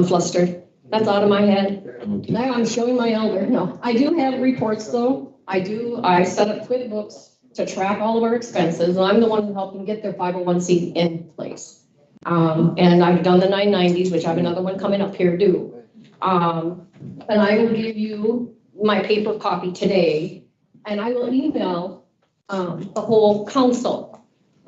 flustered. That's out of my head. Now I'm showing my elder. No, I do have reports though. I set up QuickBooks to track all of our expenses. I'm the one who helped them get their 501c in place. And I've done the 990s, which I have another one coming up here due. And I will give you my paper copy today, and I will email the whole council.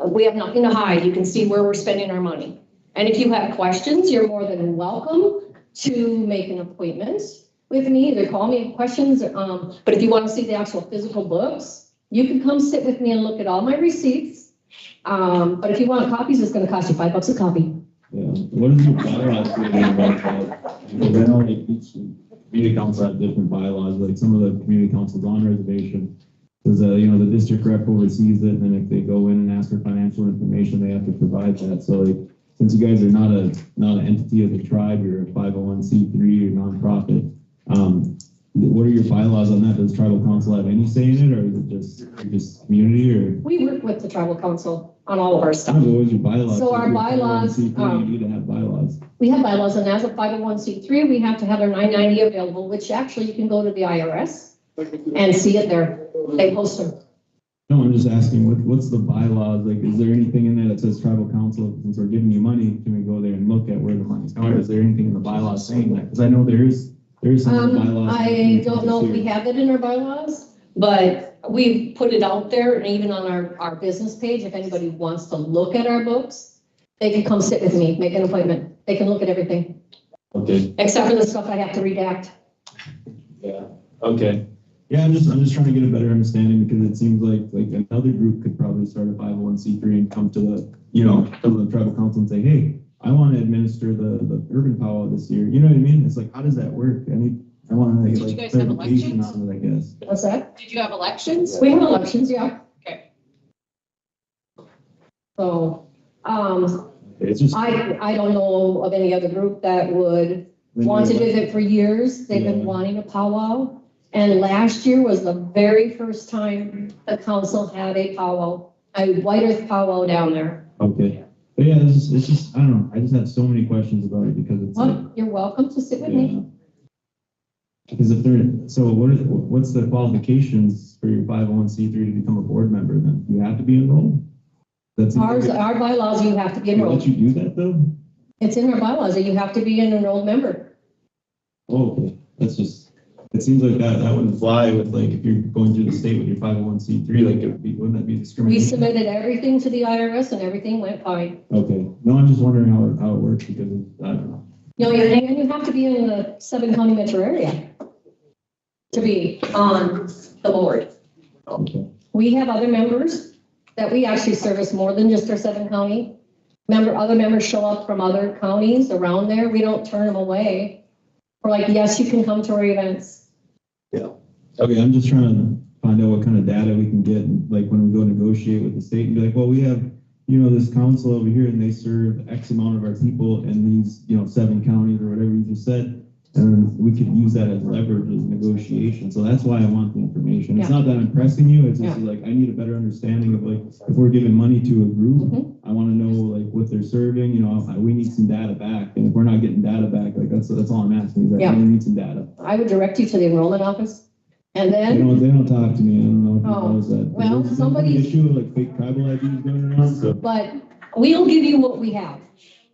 We have nothing to hide. You can see where we're spending our money. And if you have questions, you're more than welcome to make an appointment with me, either call me with questions, but if you want to see the actual physical books, you can come sit with me and look at all my receipts. But if you want copies, it's going to cost you $5 a copy. Yeah. What is your bylaws about that? Because I know like each community council have different bylaws. Like some of the community councils on reservation, because you know, the district rep oversees it, and then if they go in and ask for financial information, they have to provide that. So like, since you guys are not an entity of the tribe, you're a 501c3 or nonprofit. What are your bylaws on that? Does tribal council have any say in it, or is it just community? Or we work with the tribal council on all of our stuff. What was your bylaws? So our bylaws, you need to have bylaws. We have bylaws, and as a 501c3, we have to have our 990 available, which actually you can go to the IRS and see it there. They post them. No, I'm just asking, what's the bylaws? Like, is there anything in there that says tribal council, since we're giving you money, can we go there and look at where the money's going? Is there anything in the bylaws saying that? Because I know there is some bylaws. I don't know if we have it in our bylaws, but we put it out there, and even on our business page, if anybody wants to look at our books, they can come sit with me, make an appointment. They can look at everything. Okay. Except for the stuff I have to redact. Yeah, okay. Yeah, I'm just trying to get a better understanding, because it seems like another group could probably start a 501c3 and come to the tribal council and say, hey, I want to administer the urban powwow this year. You know what I mean? It's like, how does that work? I want to Did you guys have elections? on it, I guess. What's that? Did you have elections? We have elections, yeah. Okay. So, it's just, I don't know of any other group that would want to do it for years. They've been wanting a powwow. And last year was the very first time the council had a powwow, a White Earth powwow down there. Okay. But yeah, it's just, I don't know. I just have so many questions about it, because it's Well, you're welcome to sit with me. Because what's the qualifications for your 501c3 to become a board member then? You have to be enrolled? Our bylaws, you have to be They enrolled. let you do that though? It's in our bylaws that you have to be an enrolled member. Oh, okay. That's just, it seems like that wouldn't fly with like, if you're going through the state with your 501c3, like it would be, wouldn't that be We discrimination? submitted everything to the IRS and everything went fine. Okay, no, I'm just wondering how it works because I don't know. No, and you have to be in the 7-county metro area to be on the board. Okay. We have other members that we actually service more than just our 7-county. Other members show up from other counties around there. We don't turn them away. We're like, yes, you can come to our events. Yeah. Okay, I'm just trying to find out what kind of data we can get, like when we go negotiate with the state and be like, well, we have, this council over here and they serve X amount of our people in these, 7 counties or whatever you just said. And we could use that as leverage as negotiation. So that's why I want the information. It's not that I'm pressing you. It's just like, I need a better understanding of like, if we're giving money to a group, I want to know like what they're serving, we need some data back. And if we're not getting data back, like that's all I'm asking is that we need some data. I would direct you to the enrollment office. And then. They don't talk to me. I don't know if you knows that. Well, There's somebody. an issue of like fake tribal IDs going around. So. But we'll give you what we have.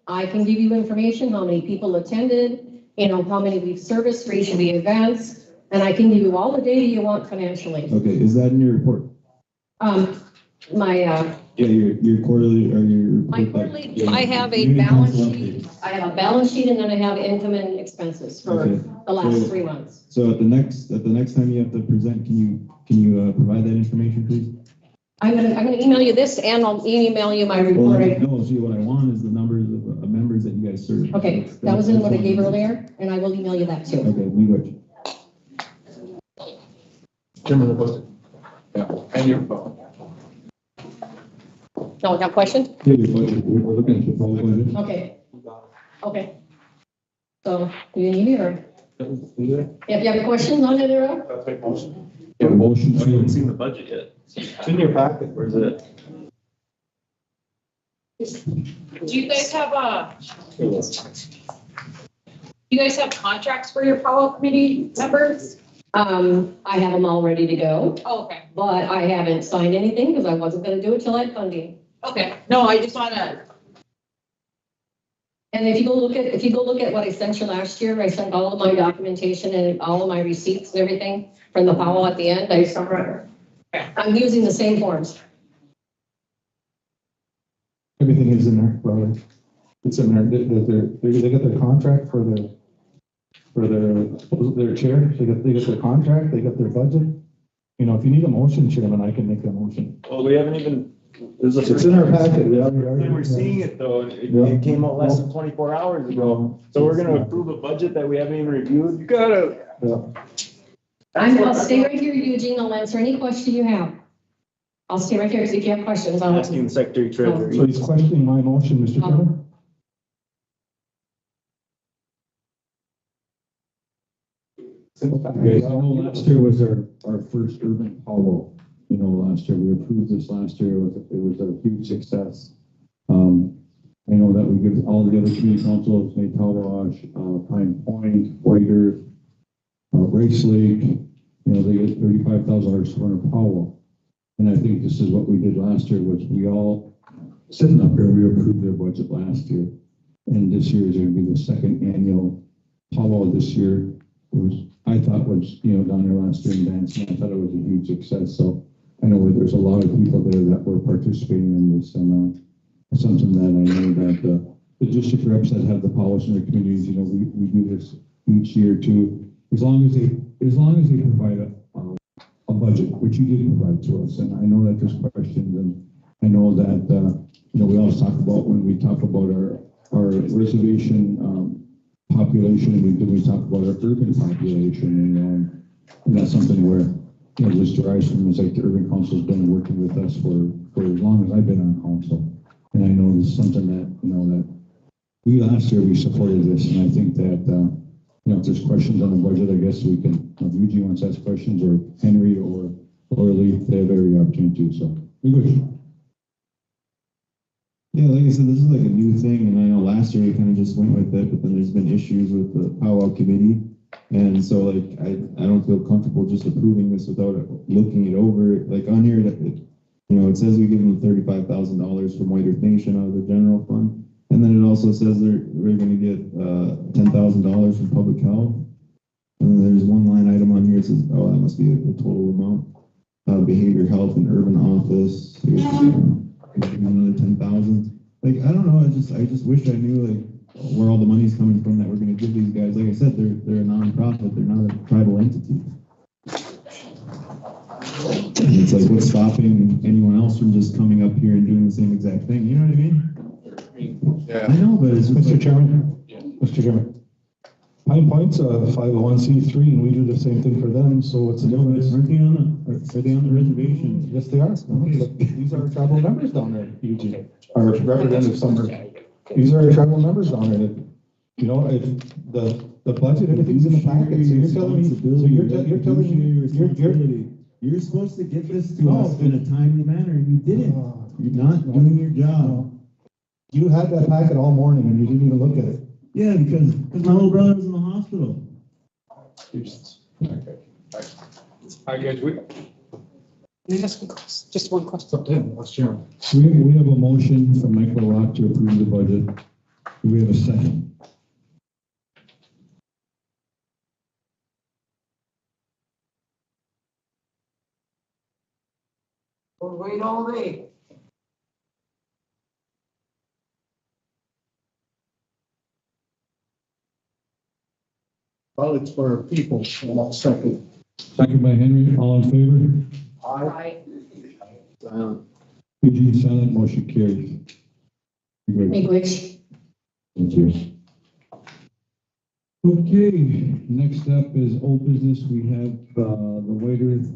I can give you information, how many people attended, how many we've serviced for each of the events, and I can give you all the data you want financially. Okay, is that in your report? Your quarterly or your. My quarterly, I have a balance sheet. I have a balance sheet and then I have income and expenses for the last 3 months. So at the next time you have to present, can you provide that information, please? I'm gonna email you this and I'll email you my report. No, see, what I want is the numbers of members that you guys serve. Okay, that was in what I gave earlier, and I will email you that too. Okay, we got you. Chairman LaPoste. Yeah, and your phone. No, got questions? Yeah, your budget, we're looking at the full budget. Okay. Okay. So, do you need me or? If you have questions on it, or? That's my motion. Yeah, motion I haven't to, seen the budget yet. It's in your packet. Where's it? Do you guys have contracts for your powwow committee members? I have them all ready to go, Oh, okay. but I haven't signed anything because I wasn't gonna do it till I had funding. Okay. No, I just wanna, And if you go look at what I sent you last year, I sent all of my documentation and all of my receipts and everything from the powwow at the end. I'm using the same forms. everything is in there, probably. It's in there, they got their contract for their chair, they got their contract, they got their budget. If you need a motion, Chairman, I can make a motion. Well, we haven't even. It's in our packet. We're seeing it though, it came out less than 24 hours ago. So we're gonna approve a budget that we haven't even reviewed. You gotta. I'll stay right here, Eugene. I'll answer any question you have. I'll stay right here because if you have questions, I'll. Asking the Secretary Treasurer. So he's questioning my motion, Mr. Chairman? Okay, I know last year was our first urban powwow. Last year, we approved this last year. It was a huge success. I know that we give all the other community councils, Maytawash, Pine Point, White Earth, Race Lake, they get $35,000 to run a powwow. And I think this is what we did last year was we all, sitting up here, we approved their budget last year. And this year is going to be the second annual powwow this year. I thought was, down there last year in dancing, I thought it was a huge success. So I know there's a lot of people there that were participating in this, and it's something that I know that the district reps that have the powwows in their communities, we do this each year too. As long as they provide a budget, which you did provide to us, and I know that there's questions, and I know that we always talk about when we talk about our reservation population, we talk about our urban population, and that's something where this derives from it's like the urban council has been working with us for as long as I've been on council, and I know this is something that that we last year we supported this, and I think that if there's questions on the budget, I guess we can. If Eugene wants to ask questions, or Henry or Lee, they have every opportunity to. So we good. Yeah, like I said, this is like a new thing, and I know last year we kind of just went with it, but then there's been issues with the powwow committee, and so like I don't feel comfortable just approving this without looking it over. Like on here, it says we give them $35,000 from White Earth Nation out of the general fund, and then it also says we're going to get $10,000 from public health, and then there's one line item this is, oh, that must be the total amount. Behavior health and urban office, here's, another 10,000. Like, I don't know, I just wish I knew like where all the money's coming from that we're gonna give these guys. Like I said, they're a nonprofit, they're not a tribal entity. And it's like, what's stopping anyone else from just coming up here and doing the same exact thing? You know what I mean? Yeah. I know, but it's just Mr. like, Chairman, Mr. Chairman. Pine Point's a 501c3 and we do the same thing for them, so what's the difference? aren't they on the reservation? Yes, they are. Look, these are our tribal members down there, Eugene. Our representative Summer. These are our tribal members down there. You know, if the budget, everything's in the packet, so you're telling me, you're supposed to get this to us in a timely manner, and you didn't. You're not doing your job. You had that packet all morning and you didn't even look at it. Yeah, because my little brother was in the hospital. Okay. All right, guys, can I ask just one question? Let's Chairman. We have a motion from Michael Rock to approve the budget. Do we have a second? We'll wait all day. Well, it's for people, and I'll second. Second by Henry, all in favor? Aye. Silent. Eugene, silent, motion carries. Miigwech. Thank you. Okay, next up is old business. We have the White Earth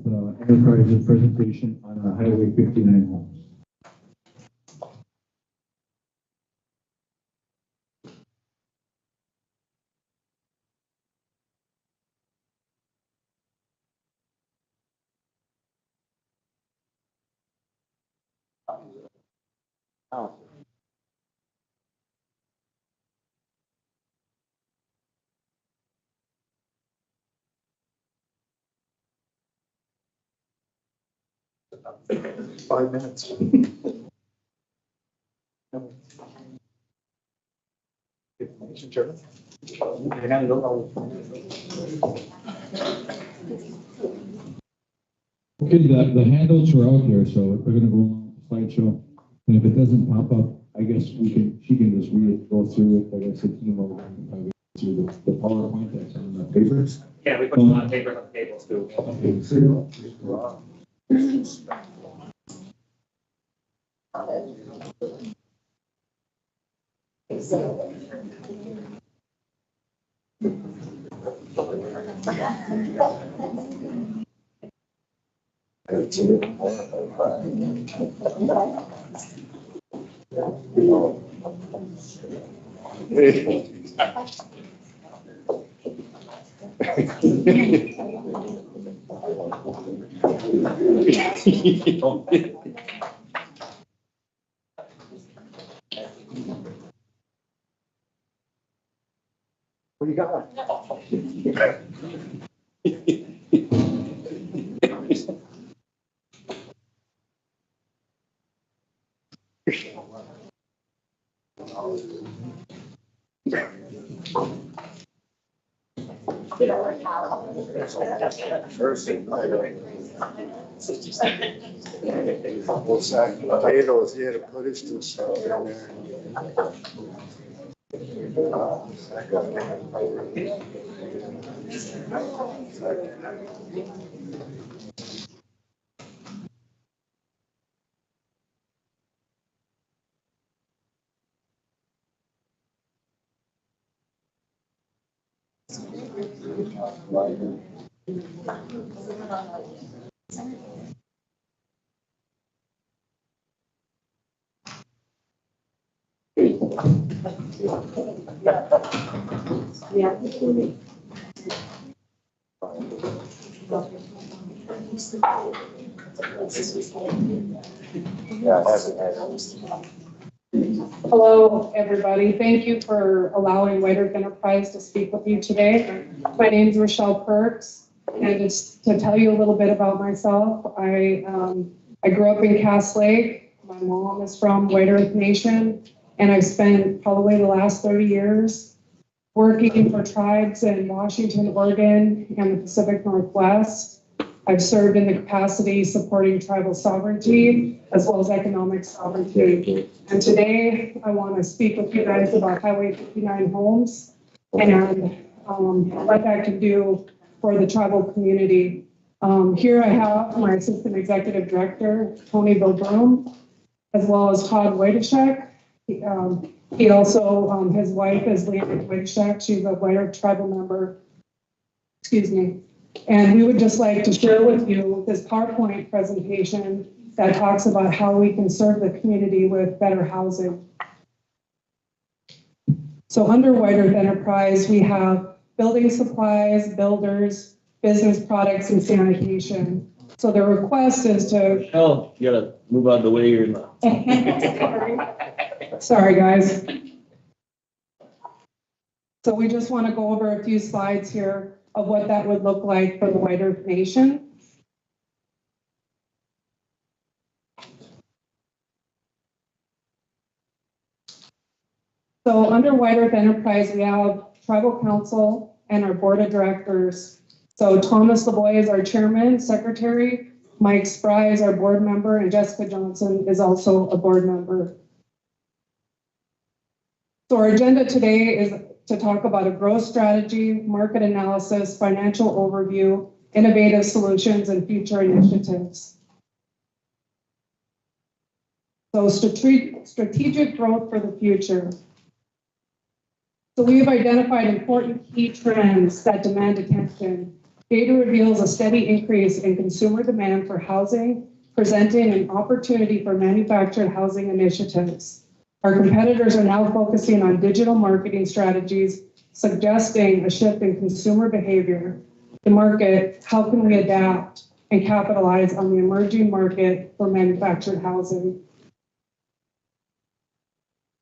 Enterprises presentation on Highway 59 homes. Five minutes. Mr. Chairman. Okay, the handouts are out there, so we're gonna go along with the slideshow. And if it doesn't pop up, I guess she can just read it, go through it. I guess it's email through the PowerPoint that's on the papers. Yeah, we put a lot of papers on the tables too. What do you got? Potatoes, he had to put his 2 cents in there. Hello, everybody. Thank you for allowing White Earth Enterprise to speak with you today. My name is Rochelle Perks, and just to tell you a little bit about myself, I grew up in Cass Lake. My mom is from White Earth Nation, and I've spent probably the last 30 years working for tribes in Washington, Oregon, and the Pacific Northwest. I've served in the capacity supporting tribal sovereignty as well as economic sovereignty. And today I want to speak with you guys about Highway 59 homes and what that can do for the tribal community. Here I have my Assistant Executive Director, Tony Bilbroom, as well as Todd Wojtaszek. He also, his wife is Leanne Wojtaszek. She's a White tribal member. Excuse me. And we would just like to share with you this PowerPoint presentation that talks about how we can serve the community with better housing. So under White Earth Enterprise, we have building supplies, builders, business products, and sanitation. So the request is to... Oh, you gotta move out of the way you're not. Sorry, guys. So we just want to go over a few slides here of what that would look like for the White Earth Nation. So under White Earth Enterprise, we have Tribal Council and our Board of Directors. So Thomas LeBoy is our Chairman, Secretary, Mike Spry is our Board Member, and Jessica Johnson is also a Board Member. So our agenda today is to talk about a growth strategy, market analysis, financial overview, innovative solutions, and future initiatives. So strategic growth for the future. So we have identified important key trends that demand attention. Data reveals a steady increase in consumer demand for housing, presenting an opportunity for manufactured housing initiatives. Our competitors are now focusing on digital marketing strategies, suggesting a shift in consumer behavior. The market, how can we adapt and capitalize on the emerging market for manufactured housing?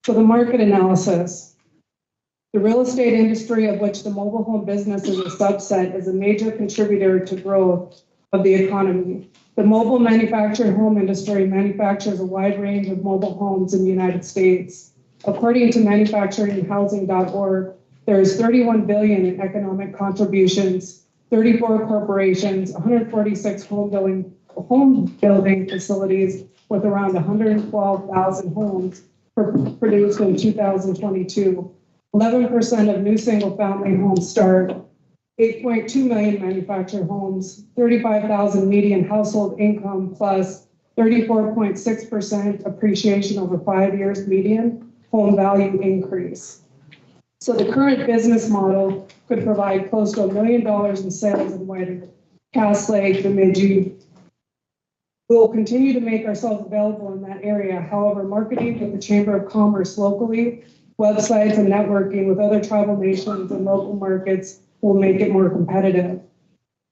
So the market analysis. The real estate industry, of which the mobile home business is a subset, is a major contributor to growth of the economy. The mobile manufactured home industry manufactures a wide range of mobile homes in the United States. According to manufacturinghousing.org, there is $31 billion in economic contributions, 34 corporations, 146 home building facilities with around 112,000 homes produced in 2022. 11% of new single-family homes start, 8.2 million manufactured homes, 35,000 median household income plus 34.6% appreciation over 5 years median home value increase. So the current business model could provide close to $1 million in sales in White Earth, Cass Lake, Bemidji. We will continue to make ourselves available in that area. However, marketing with the Chamber of Commerce locally, websites and networking with other tribal nations and local markets will make it more competitive.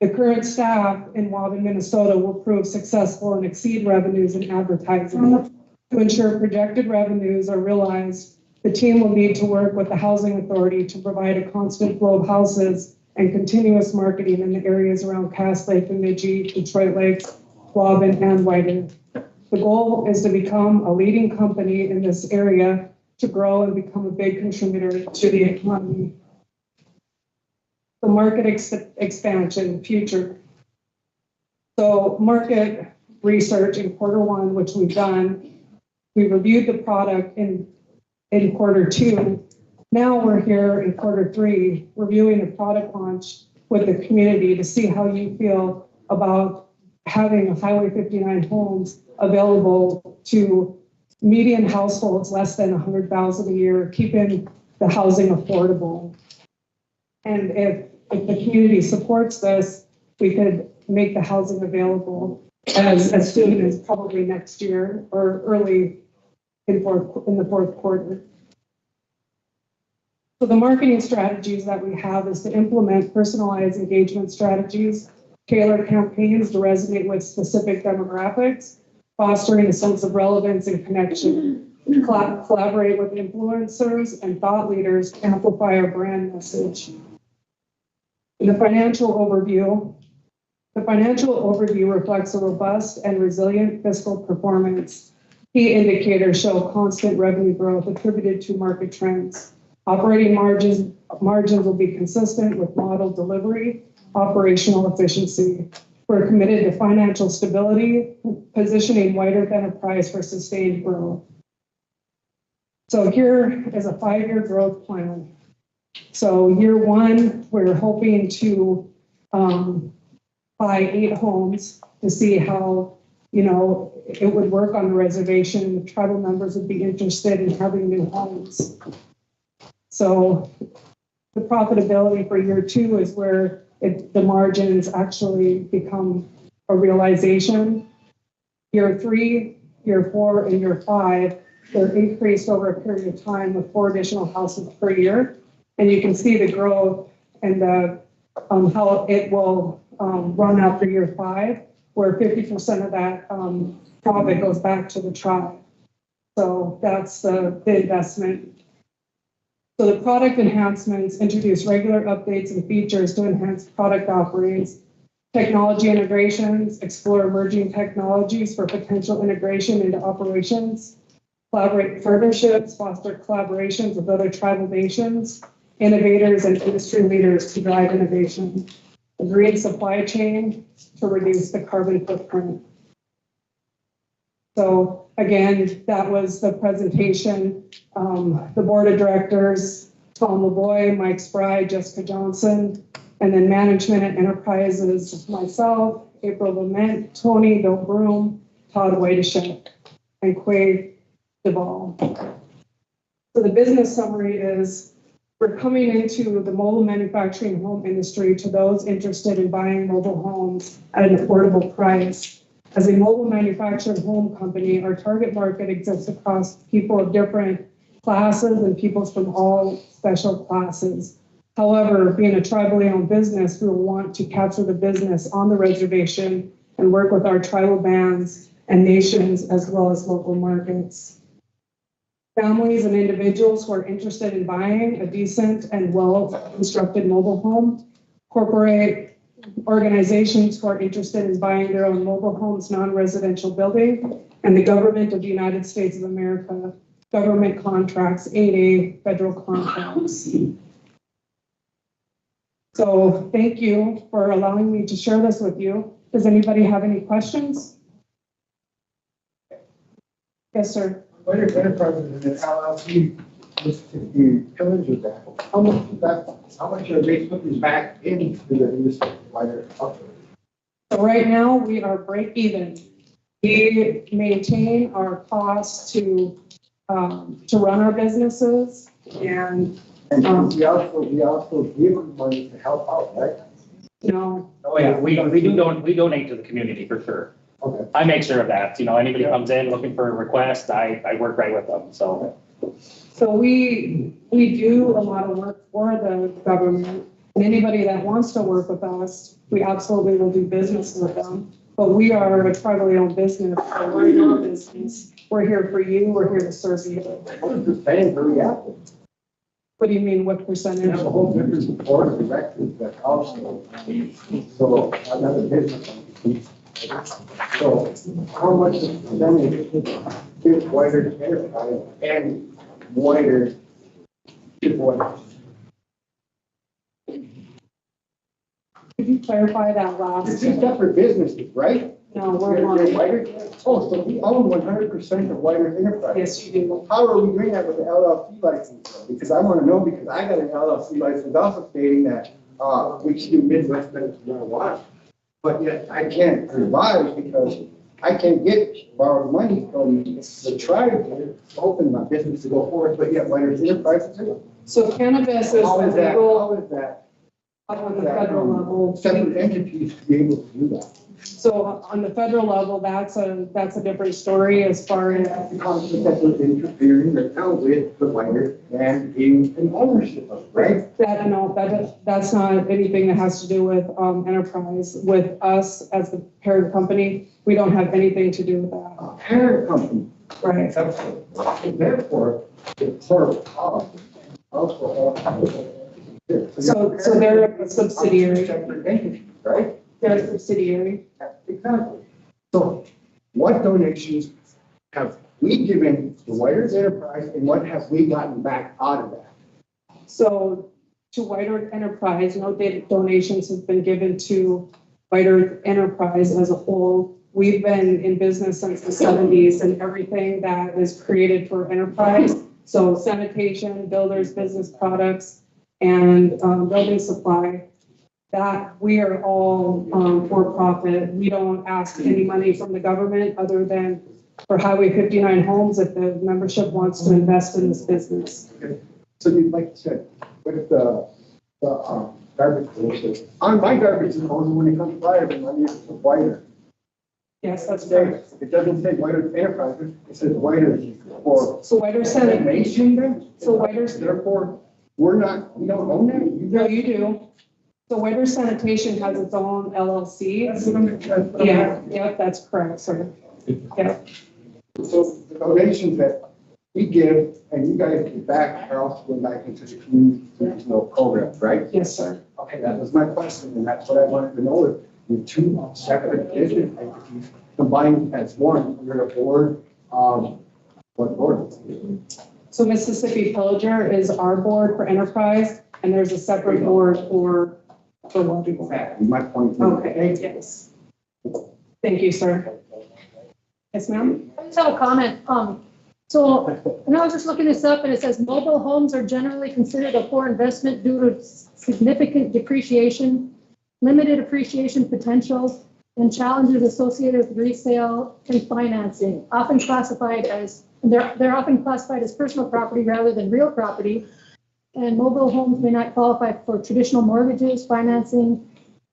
The current staff in Waubon, Minnesota will prove successful and exceed revenues in advertising. To ensure projected revenues are realized, the team will need to work with the Housing Authority to provide a constant flow of houses and continuous marketing in the areas around Cass Lake, Bemidji, Detroit Lakes, Waubon, and White Earth. The goal is to become a leading company in this area to grow and become a big contributor to the economy. The market expansion future. So market research in Q1, which we've done, we reviewed the product in Q2. Now we're here in Q3 reviewing the product launch with the community to see how you feel about having a Highway 59 homes available to median households less than $100,000 a year, keeping the housing affordable. And if the community supports this, we could make the housing available as soon as probably next year or early in the fourth quarter. So the marketing strategies that we have is to implement personalized engagement strategies, tailor campaigns to resonate with specific demographics, fostering a sense of relevance and connection, collaborate with influencers and thought leaders to amplify our brand message. In the financial overview reflects a robust and resilient fiscal performance. Key indicators show constant revenue growth attributed to market trends. Operating margins will be consistent with model delivery, operational efficiency. We're committed to financial stability, positioning White Earth Enterprise for sustained growth. So here is a 5-year growth plan. So year one, we're hoping to buy 8 homes to see how, it would work on the reservation. The tribal members would be interested in having new homes. So the profitability for year 2 is where the margins actually become a realization. Year 3, year 4, and year 5, they're increased over a period of time with 4 additional houses per year. And you can see the growth and the how it will run after year 5, where 50% of that profit goes back to the tribe. So that's the investment. So the product enhancements introduce regular updates and features to enhance product offerings, technology integrations, explore emerging technologies for potential integration into operations, collaborate partnerships, foster collaborations with other tribal nations, innovators and industry leaders to drive innovation, a green supply chain to reduce the carbon footprint. So again, that was the presentation. The board of directors, Tom LeBoy, Mike Spry, Jessica Johnson, and then management and enterprises, myself, April Lament, Tony, Bill Broom, Todd Waitishek, and Quay Duvall. So the business summary is, we're coming into the mobile manufacturing home industry to those interested in buying mobile homes at an affordable price. As a mobile manufactured home company, our target market exists across people of different classes and peoples from all special classes. However, being a tribally owned business, we will want to capture the business on the reservation and work with our tribal bands and nations as well as local markets. Families and individuals who are interested in buying a decent and well-constructed mobile home, corporate organizations who are interested in buying their own mobile homes, non-residential building, and the government of the United States of America, government contracts, 8A federal contracts. So thank you for allowing me to share this with you. Does anybody have any questions? Yes, sir. What if enterprises in an LLC was to be pillars of that? How much are they putting back into the industry? So right now we are break even. We maintain our costs to run our businesses and we also give them money to help out, right? No. Oh yeah, we donate to the community for sure. Okay. I make sure of that. Anybody comes in looking for a request, I work right with them. So we do a lot of work for the government, and anybody that wants to work with us, we absolutely will do business with them. But we are a tribally owned business, so we're your business. We're here for you. We're here to serve you. What percentage are we at? What do you mean, what percentage? There's a whole different board of directors that also, so another business. So how much percentage is White Earth Enterprise and White Earth is what? Could you clarify that last? It's two separate businesses, right? No, we're one. White Earth. Oh, so we own 100% of White Earth Enterprise. Yes, you do. How are we doing that with the LLC license? Though? Because I want to know, because I got an LLC license also stating that we should do Midwest Medical marijuana. But yet I can't survive because I can't get borrowed money from the tribe to open my business to go forward, but yet White Earth Enterprise is. So cannabis is How is that? legal How is that? on the federal level. Separate entities to be able to do that. So on the federal level, that's a different story as far as the concept that was interfering right now with the White Earth and being an ownership of it, right? That's not anything that has to do with enterprise. With us as the parent company, we don't have anything to do with that. Parent company. Right. And therefore, the court also. So they're a subsidiary. Separate entities, right? They're a subsidiary. Exactly. So what donations have we given to White Earth Enterprise and what have we gotten back out of that? So to White Earth Enterprise, no donations have been given to White Earth Enterprise as a whole. We've been in business since the 70s, and everything that is created for enterprise, so sanitation, builders, business products, and building supply, that we are all for profit. We don't ask any money from the government other than for Highway 59 homes if the membership wants to invest in this business. So you'd like to say, with the garbage disposal, on my garbage disposal, when it comes by, the money is wider. Yes, that's right. It doesn't say wider enterprises, it says wider for. So wider sanitation, so wider. Therefore, we don't own that? No, you do. So White Sanitation has its own LLC. Yeah, that's correct, sir. Yeah. So the donations that we give and you guys give back are also going back into the community program, right? Yes, sir. Okay, that was my question, and that's what I wanted to know. If the two separate business entities combined as one under a board, what board? So Mississippi Pillager is our board for enterprise, and there's a separate board for Wabi. Exactly, my point. Okay, yes. Thank you, sir. Yes, ma'am? I just have a comment. So, and I was just looking this up, and it says mobile homes are generally considered a poor investment due to significant depreciation, limited appreciation potential, and challenges associated with resale and financing. Often classified as they're often classified as personal property rather than real property. And mobile homes may not qualify for traditional mortgages, financing,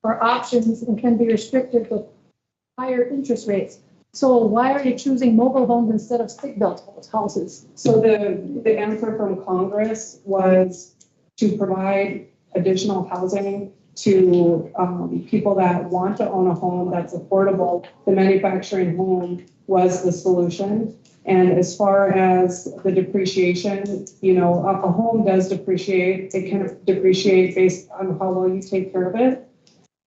or options, and can be restricted with higher interest rates. So why are you choosing mobile homes instead of stick-built houses? So the answer from Congress was to provide additional housing to people that want to own a home that's affordable. The manufacturing home was the solution. And as far as the depreciation, you know, a home does depreciate. It can depreciate based on how well you take care of it.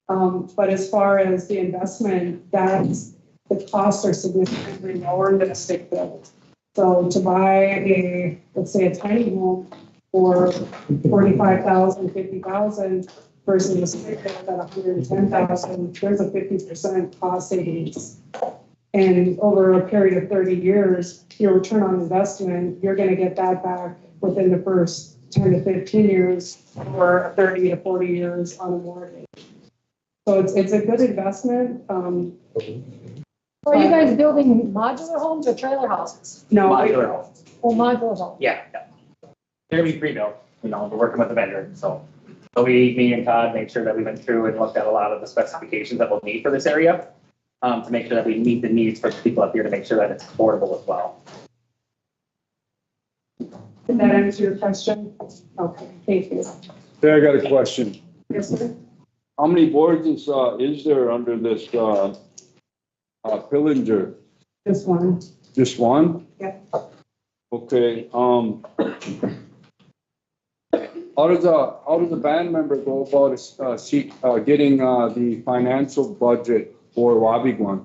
But as far as the investment, the costs are significantly lower than a stick built. So to buy let's say a tiny home for $45,000, $50,000 versus a stick built at $110,000, there's a 50% cost savings. And over a period of 30 years, your return on investment, you're going to get that back within the first 10 to 15 years or 30 to 40 years on a mortgage. So it's a good investment. Are you guys building modular homes or trailer houses? No. Modular homes. Or modular homes? Yeah. They're gonna be pre-built, you know, we're working with the vendor, so. Me and Todd made sure that we went through and looked at a lot of the specifications that we'll need for this area. To make sure that we meet the needs for the people up here to make sure that it's affordable as well. Did that answer your question? Okay, thank you. There, I got a question. Yes, sir. How many boards is there under this Pillinger? Just one. Just one? Yeah. Okay, how does a band member go about getting the financial budget for Wabiguan?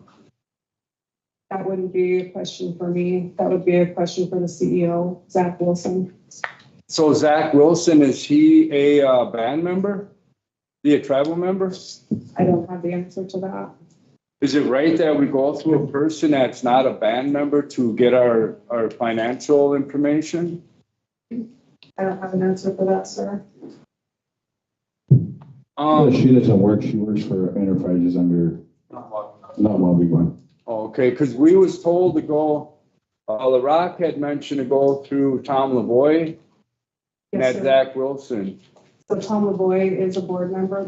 That wouldn't be a question for me. That would be a question for the CEO, Zach Wilson. So Zach Wilson, is he a band member? Is he a tribal member? I don't have the answer to that. Is it right that we go through a person that's not a band member to get our financial information? I don't have an answer for that, sir. She doesn't work, she works for enterprises under, not Wabiguan. Okay, because we was told to go, the Rock had mentioned to go through Tom LaVoy and Yes, that sir. Zach Wilson. So Tom LaVoy is a board member.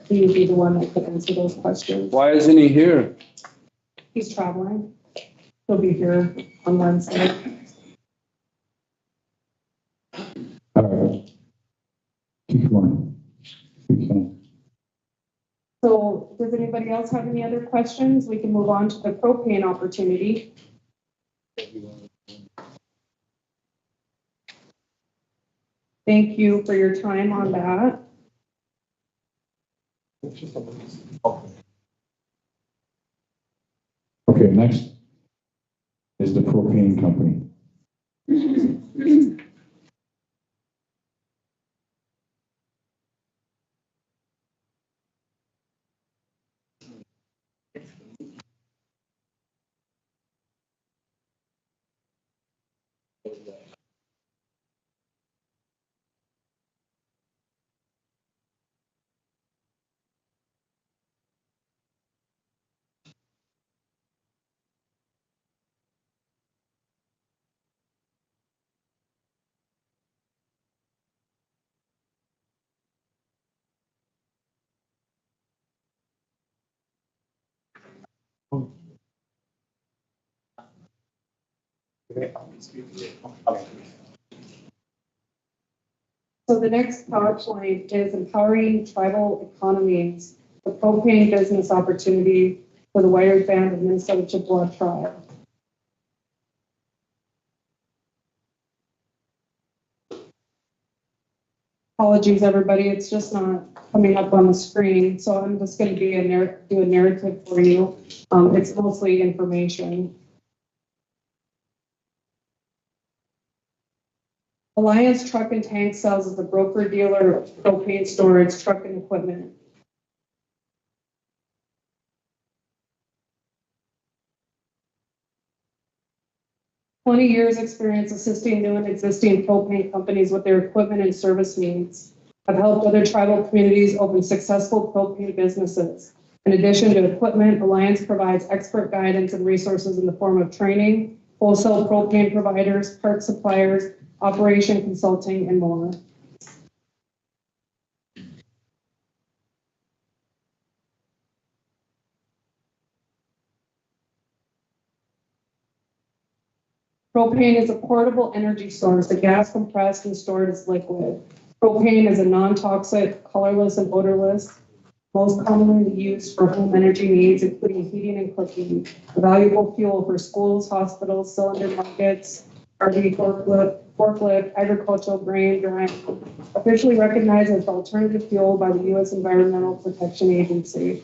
He would be the one that could answer those questions. Why isn't he here? He's traveling. He'll be here on Wednesday. All right. Keep going. Keep going. So does anybody else have any other questions? We can move on to the propane opportunity. Thank you for your time on that. Okay, next is the propane company. So the next PowerPoint is empowering tribal economies, the propane business opportunity for the Wired Band of Minnesota Chippewa tribe. Apologies, everybody, it's just not coming up on the screen, so I'm just going to do a narrative for you. It's mostly information. Alliance Truck and Tank Sales is a broker-dealer of propane storage, truck, and equipment. "20 years experience assisting new and existing propane companies with their equipment and service needs. I've helped other tribal communities open successful propane businesses. In addition to equipment, Alliance provides expert guidance and resources in the form of training, wholesale propane providers, parts suppliers, operation consulting, and more." Propane is a portable energy source, the gas compressed and stored as liquid. Propane is a non-toxic, colorless, and odorless, most commonly used for home energy needs, including heating and cooking. A valuable fuel for schools, hospitals, cylinder markets, RV forklift, agricultural grain drying. Officially recognized as alternative fuel by the U.S. Environmental Protection Agency.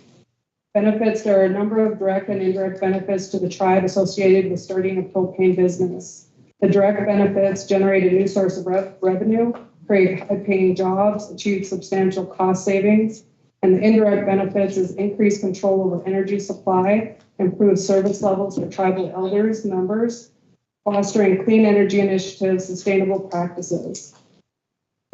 Benefits: there are a number of direct and indirect benefits to the tribe associated with starting a propane business. The direct benefits: generate a new source of revenue, create high-paying jobs, achieve substantial cost savings. And the indirect benefits is increased control over energy supply, improve service levels for tribal elders, members, fostering clean energy initiatives, sustainable practices.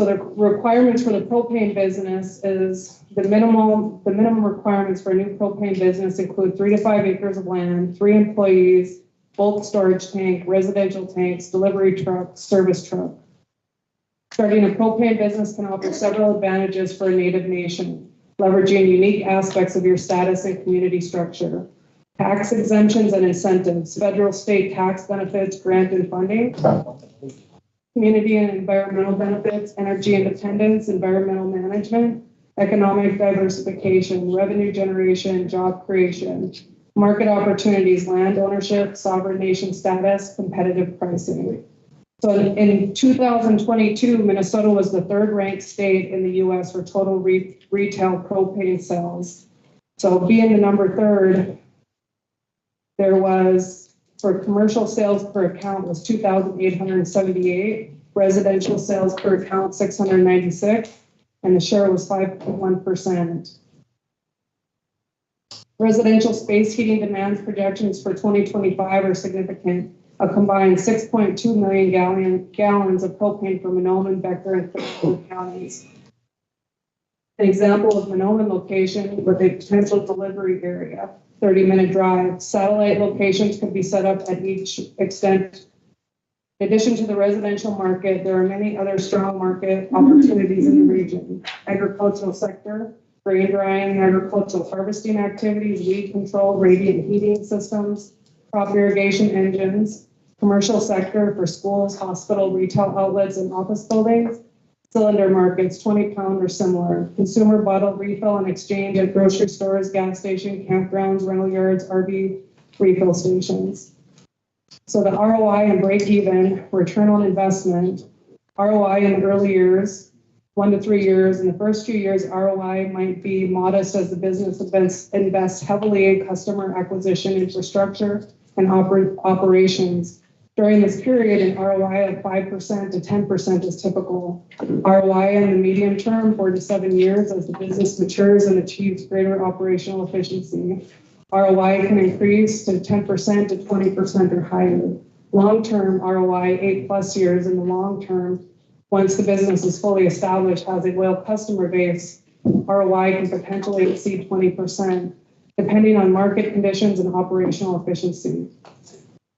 So the requirements for the propane business is the minimum requirements for a new propane business include 3 to 5 acres of land, 3 employees, bulk storage tank, residential tanks, delivery truck, service truck. Starting a propane business can offer several advantages for a Native nation, leveraging unique aspects of your status and community structure. Tax exemptions and incentives, federal, state tax benefits, grant and funding. Community and environmental benefits, energy independence, environmental management, economic diversification, revenue generation, job creation, market opportunities, land ownership, sovereign nation status, competitive pricing. So in 2022, Minnesota was the 3rd ranked state in the US for total retail propane sales. So being the number 3rd, there was, for commercial sales per account was 2,878, residential sales per account 696, and the share was 5.1%. Residential space heating demands projections for 2025 are significant. A combined 6.2 million gallons of propane for Monoman, Becker, and Cleveland counties. An example of Monoman location with a potential delivery area, 30-minute drive. Satellite locations could be set up at each extent. In addition to the residential market, there are many other strong market opportunities in the region. Agricultural sector, grain drying, agricultural harvesting activities, weed control, radiant heating systems, crop irrigation engines, commercial sector for schools, hospital, retail outlets, and office buildings, cylinder markets, 20-pound or similar, consumer bottle refill and exchange at grocery stores, gas station, campgrounds, rental yards, RV refill stations. So the ROI and break-even, return on investment, ROI in the early years, 1 to 3 years. In the first few years, ROI might be modest as the business invests heavily in customer acquisition infrastructure and operations. During this period, an ROI of 5% to 10% is typical. ROI in the medium term, 4 to 7 years, as the business matures and achieves greater operational efficiency. ROI can increase to 10% to 20% or higher. Long-term ROI, 8+ years. In the long term, once the business is fully established, has a loyal customer base, ROI can potentially exceed 20%, depending on market conditions and operational efficiency.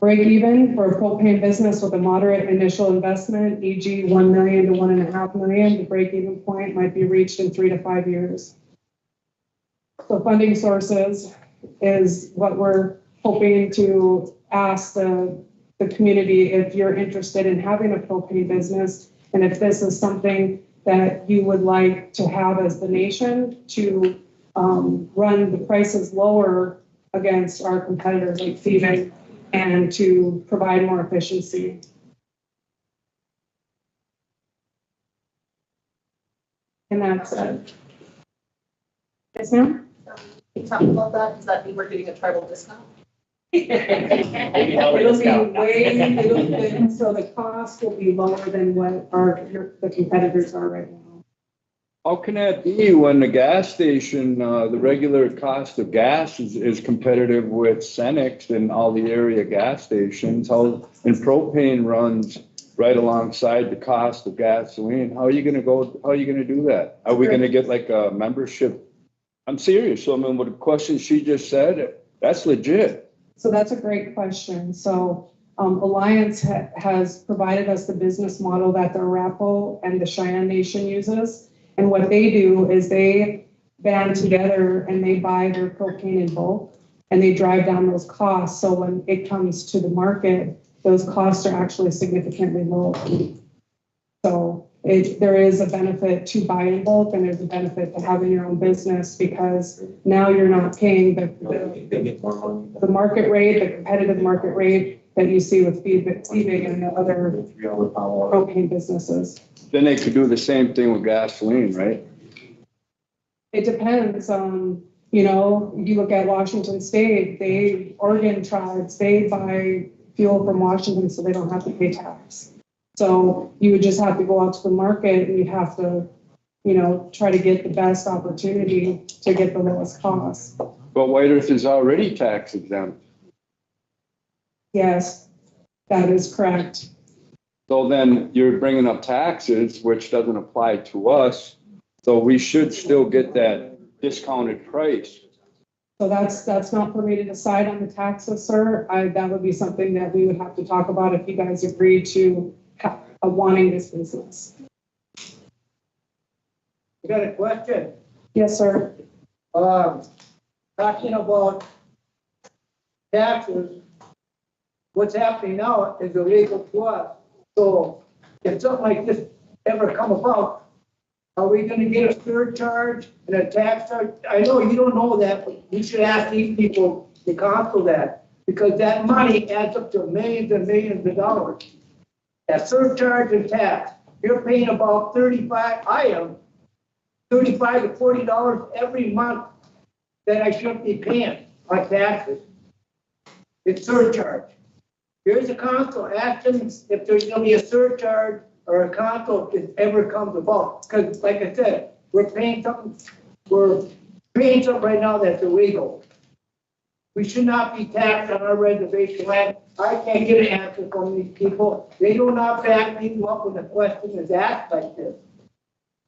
Break even for a propane business with a moderate initial investment, e.g. $1 million to $1.5 million, the break-even point might be reached in 3 to 5 years. So funding sources, is what we're hoping to ask the community if you're interested in having a propane business, and if this is something that you would like to have as the nation to run the prices lower against our competitors like Phoenix and to provide more efficiency. And that's it. Yes, ma'am? Can you talk about that? Does that mean we're getting a tribal discount? It'll be so the cost will be lower than what the competitors are right now. How can that be when the gas station, the regular cost of gas is competitive with Cenex and all the area gas stations? And propane runs right alongside the cost of gasoline. How are you gonna do that? Are we gonna get like a membership? I'm serious. So I mean, what the question she just said, that's legit. So that's a great question. So Alliance has provided us the business model that the Arapaho and the Cheyenne Nation uses. And what they do is they band together and they buy their propane in bulk and they drive down those costs. So when it comes to the market, those costs are actually significantly lower. So there is a benefit to buy in bulk and there's a benefit to having your own business because now you're not paying the market rate, the competitive market rate that you see with Feedbig and the other propane businesses. Then they could do the same thing with gasoline, right? It depends on, you look at Washington State, Oregon tribes, they buy fuel from Washington so they don't have to pay tax. So you would just have to go out to the market and you have to, try to get the best opportunity to get the lowest cost. But White Earth is already tax exempt. Yes, that is correct. So then you're bringing up taxes, which doesn't apply to us. So we should still get that discounted price. So that's not for me to decide on the taxes, sir. That would be something that we would have to talk about if you guys agree to wanting this business. You got a question? Yes, sir. Talking about taxes, what's happening now is illegal to us. So if something like this ever come about, are we going to get a surcharge and a tax charge? I know you don't know that, but you should ask these people to counsel that because that money adds up to millions and millions of dollars. That surcharge and tax, you're paying about $35 to $40 every month that I shouldn't be paying on taxes. It's surcharge. Here's a council, ask them if there's gonna be a surcharge or a council if it ever comes about. Because like I said, we're paying something right now that's illegal. We should not be taxed on our reservation land. I can't get an answer from these people. They do not back me up when the question is asked like this.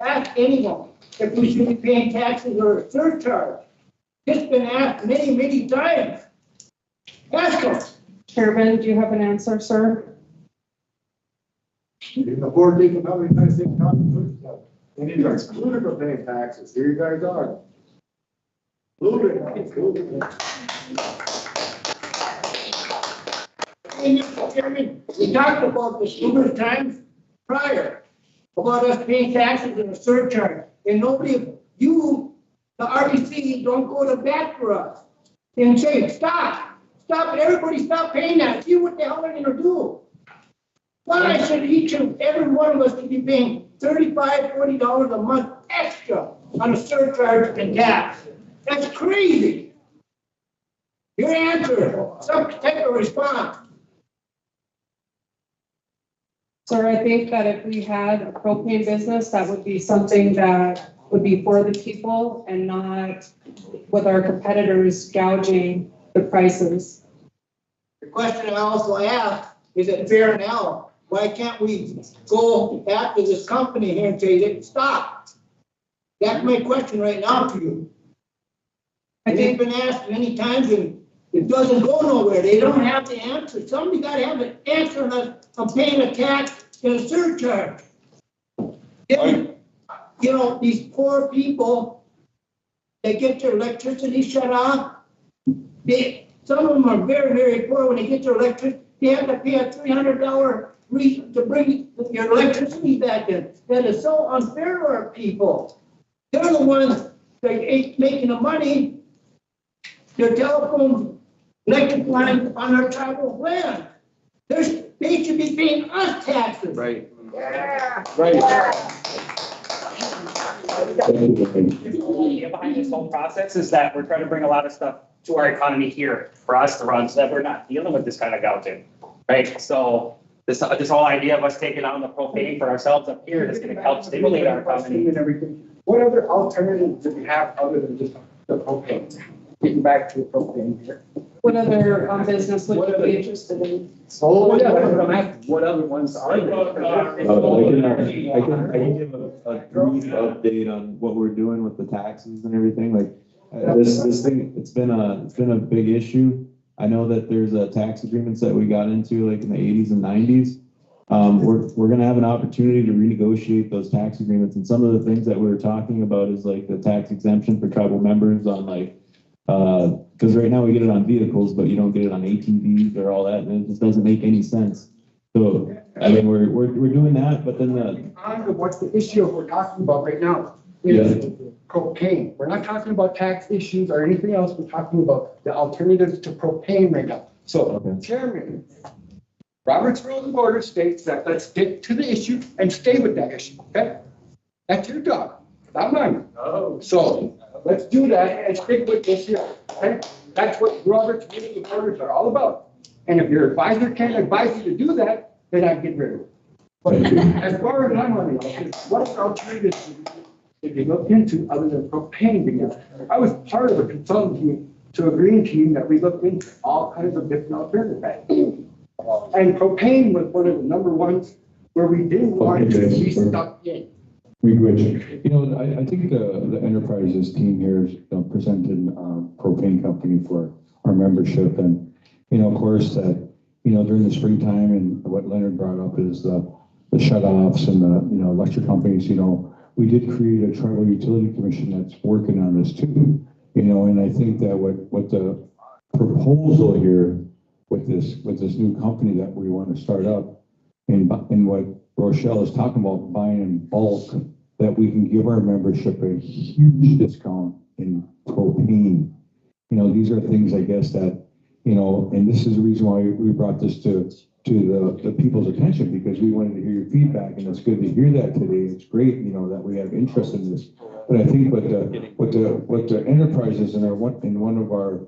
Ask anyone if we should be paying taxes or a surcharge. It's been asked many, many times. Ask them. Chairman, do you have an answer, sir? The board didn't know how many times and you guys excluded from paying taxes. Here you guys are. Chairman, we talked about this numerous times prior about us paying taxes and a surcharge, and nobody, the RBC, don't go to bat for us and say, stop it, everybody stop paying that. See what the hell they're gonna do. Why should each and every one of us be paying $35, $40 a month extra on a surcharge and tax? That's crazy. Your answer, some type of response. Sir, I think that if we had a propane business, that would be something that would be for the people and not with our competitors gouging the prices. The question I also ask, is it fair now? Why can't we go after this company here and say, stop? That's my question right now to you. And they've been asked many times and it doesn't go nowhere. They don't have the answer. Somebody got to have an answer on paying a tax and a surcharge. These poor people, they get their electricity shut off. Some of them are very, very poor. When they get their electric, they have to pay a $300 to bring your electricity back in. That is so unfair to our people. They're the ones that ain't making the money. Their telephone, electric lines on our tribal land. They should be paying us taxes. Right. Yeah. Right. The idea behind this whole process is that we're trying to bring a lot of stuff to our economy here for us to run so that we're not dealing with this kind of gouging, right? So this whole idea of us taking on the propane for ourselves up here is going to help stimulate our economy. And everything. What other alternatives do we have other than just the propane? Getting back to the propane here. What other business would you be interested in? Oh, yeah, that's what I'm asking. What other ones are there? I can give a brief update on what we're doing with the taxes and everything. Like this thing, it's been a big issue. I know that there's tax agreements that we got into like in the 80s and 90s. We're going to have an opportunity to renegotiate those tax agreements, and some of the things that we were talking about is like the tax exemption for tribal members on like. Because right now we get it on vehicles, but you don't get it on ATVs or all that, and it just doesn't make any sense. So, I mean, we're doing that, but then What's the issue we're talking about right now? Is propane. We're not talking about tax issues or anything else. We're talking about the alternatives to propane right now. So, Chairman, Robert's Rules of Order states that let's stick to the issue and stay with that issue. Okay, that's your job, not mine. Oh, so. Let's do that and stick with this here, okay? That's what Robert's Rules of Orders are all about. And if your advisor can't advise you to do that, then I'd get rid of it. But as far as I'm on it, what alternatives did you look into other than propane? Because I was part of a consulting team to a green team that we looked into all kinds of different alternatives. And propane was one of the number ones where we didn't want to be stuck in. You know, I think the enterprises team here has presented propane company for our membership, and you know, of course, that you know during the springtime and what Leonard brought up is the shut-offs and the electric companies. You know, we did create a tribal utility commission that's working on this too. You know, and I think that what the proposal here with this new company that we want to start up, and what Rochelle is talking about buying in bulk, that we can give our membership a huge discount in propane. You know, these are things, I guess, that, you know, and this is the reason why we brought this to the people's attention, because we wanted to hear your feedback, and it's good to hear that today. It's great, you know, that we have interest in this. But I think what the enterprises in one of our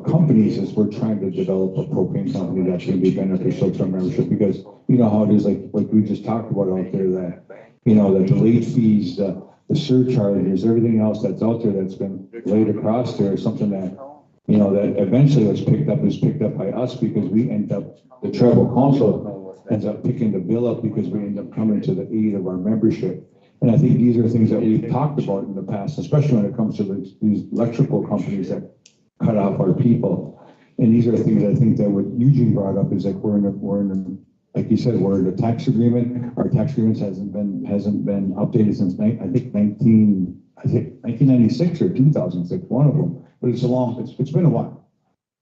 companies is we're trying to develop a propane company that's going to be beneficial to our membership, because you know how it is, like we just talked about out there, that you know that the late fees, the surcharges, everything else that's out there that's been laid across there is something that you know that eventually is picked up by us, because we end up, the tribal council ends up picking the bill up because we end up coming to the aid of our membership. And I think these are things that we've talked about in the past, especially when it comes to these electrical companies that cut off our people. And these are things I think that what Eugene brought up is like we're in like you said, we're in a tax agreement. Our tax agreements hasn't been updated since I think 1996 or 2006, one of them. But it's been a while.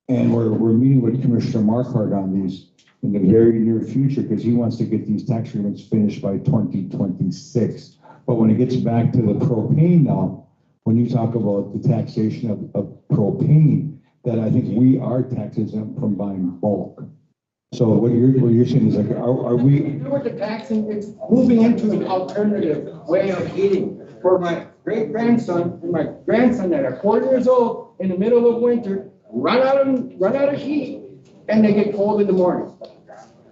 And we're meeting with Commissioner Marquardt on these in the very near future, because he wants to get these tax agreements finished by 2026. But when it gets back to the propane now, when you talk about the taxation of propane, that I think we are tax exempt from buying bulk. So what you're saying is like, are we? With the taxing, it's moving into an alternative way of eating. For my great grandson and my grandson that are 4 years old in the middle of winter, run out of heat, and they get cold in the morning.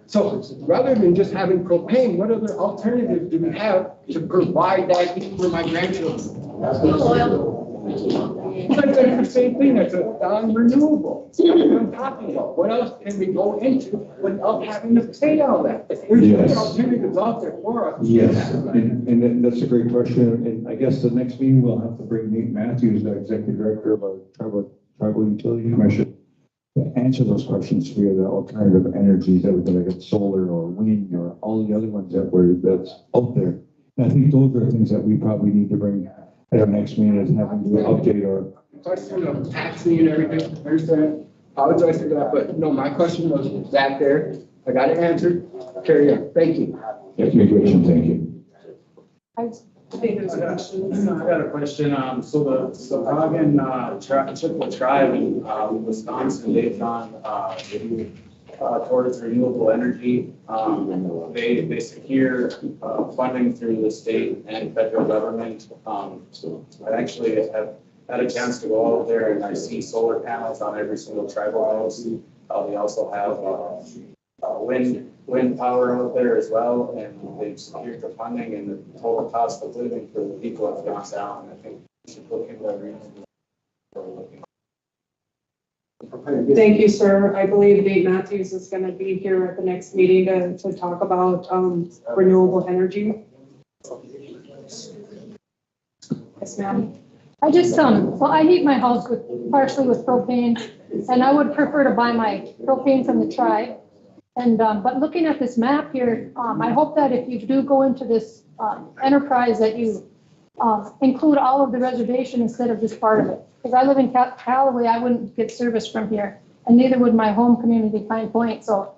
So rather than just having propane, what other alternatives do we have to provide that heat for my grandchildren? But that's the same thing. That's a non-renewable. That's what I'm talking about. What else can we go into without having to pay all that? There's alternatives out there for us. Yes, and that's a great question. And I guess the next meeting we'll have to bring Nate Matthews, the executive director of our Tribal Utility Commission, to answer those questions via the alternative energies that we're like solar or wind or all the other ones that's out there. And I think those are things that we probably need to bring at our next meeting, is having to update question of taxing and everything, I understand, apologize for that, but no, my question was that there, I got it answered, carry on, thank you. If you're good, thank you. I I got a question. So the Hagen Chippewa tribe in Wisconsin, they've gone towards renewable energy. They secure funding through the state and federal government. So I actually have had a chance to go out there and I see solar panels on every single tribal house. They also have wind power out there as well, and they've secured the funding, and the total cost of living for the people has gone down. I think we should look into that reason. Thank you, sir. I believe Nate Matthews is going to be here at the next meeting to talk about renewable energy. Yes, ma'am. I just, well, I heat my house partially with propane, and I would prefer to buy my propane from the tribe. And, but looking at this map here, I hope that if you do go into this enterprise that you include all of the reservation instead of just part of it. Because I live in Callaway, I wouldn't get service from here, and neither would my home community, Pine Point. So,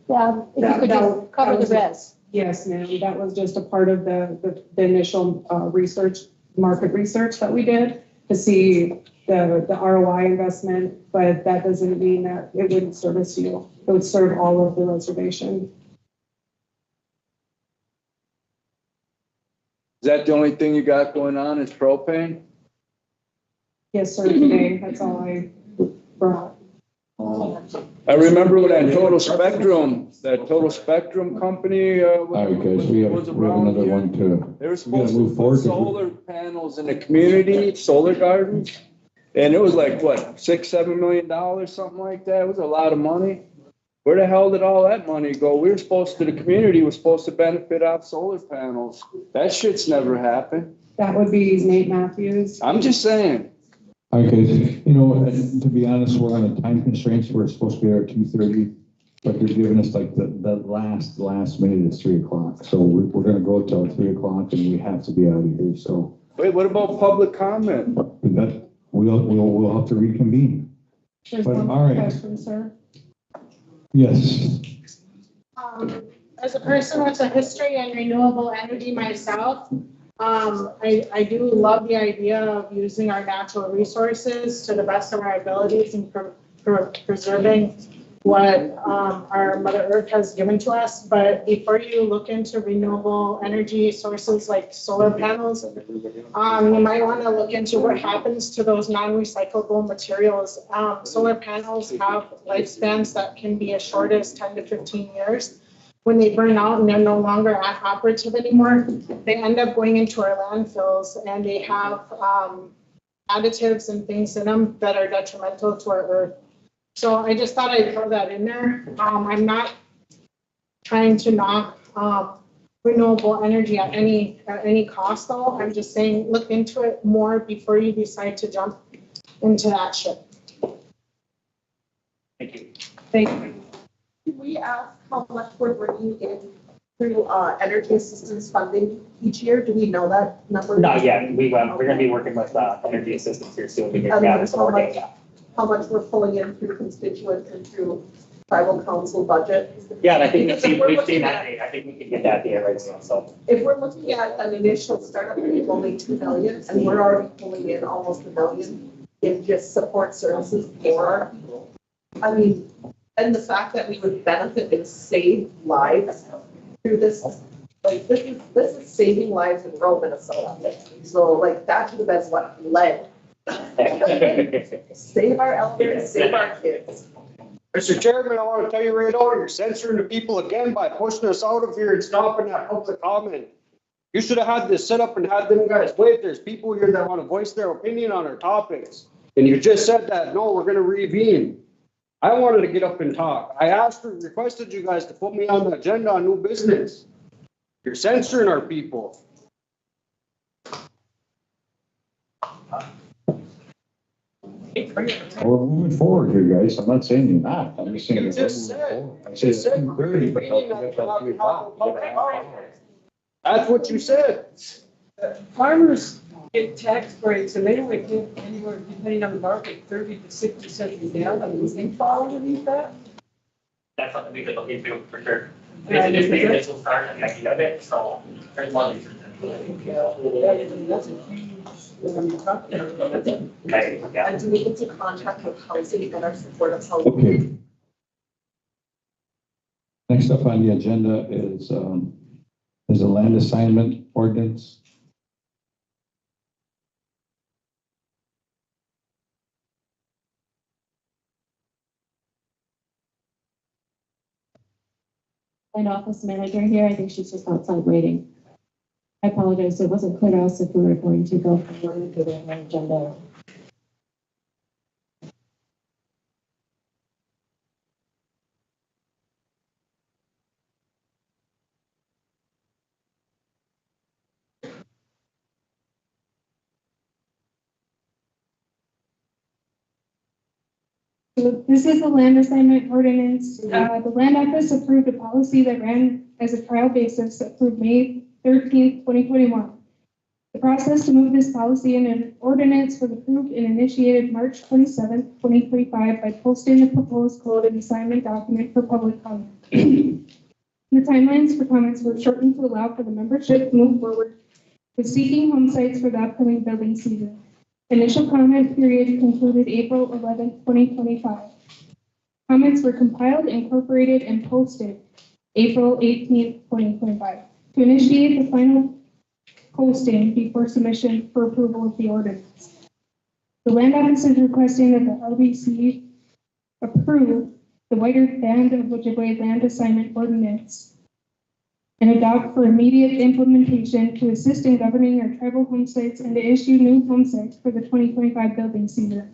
yeah, if you could just cover the res. Yes, ma'am. That was just a part of the initial market research that we did to see the ROI investment, but that doesn't mean that it wouldn't service you. It would serve all of the reservation. Is that the only thing you got going on is propane? Yes, sir, today. That's all I brought. I remember when that Total Spectrum company, All right, guys, we have another one to. they were supposed to put solar panels in the community, solar gardens. And it was like, what, $6-7 million, something like that? It was a lot of money. Where the hell did all that money go? The community was supposed to benefit off solar panels. That shit's never happened. That would be Nate Matthews. I'm just saying. All right, guys, you know, and to be honest, we're on a time constraint, so we're supposed to be there at 2:30, but they're giving us like the last minute is 3 o'clock. So we're gonna go till 3 o'clock and we have to be out of here, so. Wait, what about public comment? That, we'll have to reconvene. There's But, one all right. question, sir. Yes. As a person with a history in renewable energy myself, I do love the idea of using our natural resources to the best of our abilities and preserving what our Mother Earth has given to us. But before you look into renewable energy sources like solar panels, you might want to look into what happens to those non-recyclable materials. Solar panels have lifespans that can be as short as 10 to 15 years. When they burn out and they're no longer operative anymore, they end up going into our landfills, and they have additives and things in them that are detrimental to our earth. So I just thought I'd throw that in there. I'm not trying to knock renewable energy at any cost, though. I'm just saying look into it more before you decide to jump into that ship. Thank you. Thank you. Can we ask how much we're bringing in through energy assistance funding each year? Do we know that number? Not yet. We're going to be working with energy assistance here soon to gather some more data. How much we're pulling in through constituents and through tribal council budget? Yeah, and I think we've seen that data. I think we can get that data right now. So if we're looking at an initial startup of only 2 million, and we're already pulling in almost $1 million in just support services for our people, I mean, and the fact that we would benefit and save lives through this, like this is saving lives in rural Minnesota. So like that should have been what led. Save our elders, save our kids. Mr. Chairman, I want to tell you right now, you're censoring the people again by pushing us out of here and stopping that public comment. You should have had this set up and had them guys wait. There's people here that want to voice their opinion on our topics. And you just said that, no, we're going to reconvene. I wanted to get up and talk. I requested you guys to put me on the agenda on new business. You're censoring our people. We're moving forward here, guys. I'm not saying you're not. I'm just saying. You just said. I said 2:30, but I'll get that 3 o'clock. That's what you said. Farmers get tax breaks, and they only give anywhere, depending on the market, 30 to 60 cents a gallon. Does they fall underneath that? That's something we could look into for sure. Yeah, It's a is it? initial start and the idea of it, so there's one reason. That's a huge, what I'm talking about. Okay, yeah. And do we get to contract with housing that are supportive housing? Okay. Next up on the agenda is a land assignment ordinance. And office manager here, I think she's just outside waiting. I apologize, it wasn't clear to us if we were going to go forward to the agenda. So this is the land assignment ordinance. The land office approved a policy that ran as a trial basis approved May 13th, 2021. The process to move this policy in an ordinance was approved and initiated March 27th, 2025 by posting the proposed code and assignment document for public comment. The timelines for comments were shortened to allow for the membership to move forward with seeking home sites for the upcoming building season. Initial comment period concluded April 11th, 2025. Comments were compiled, incorporated, and posted April 18th, 2025 to initiate the final posting before submission for approval of the ordinance. The land office is requesting that the RBC approve the Whiter Band of Ojibwe land assignment ordinance and adopt for immediate implementation to assist in governing our tribal home sites and to issue new home sites for the 2025 building season.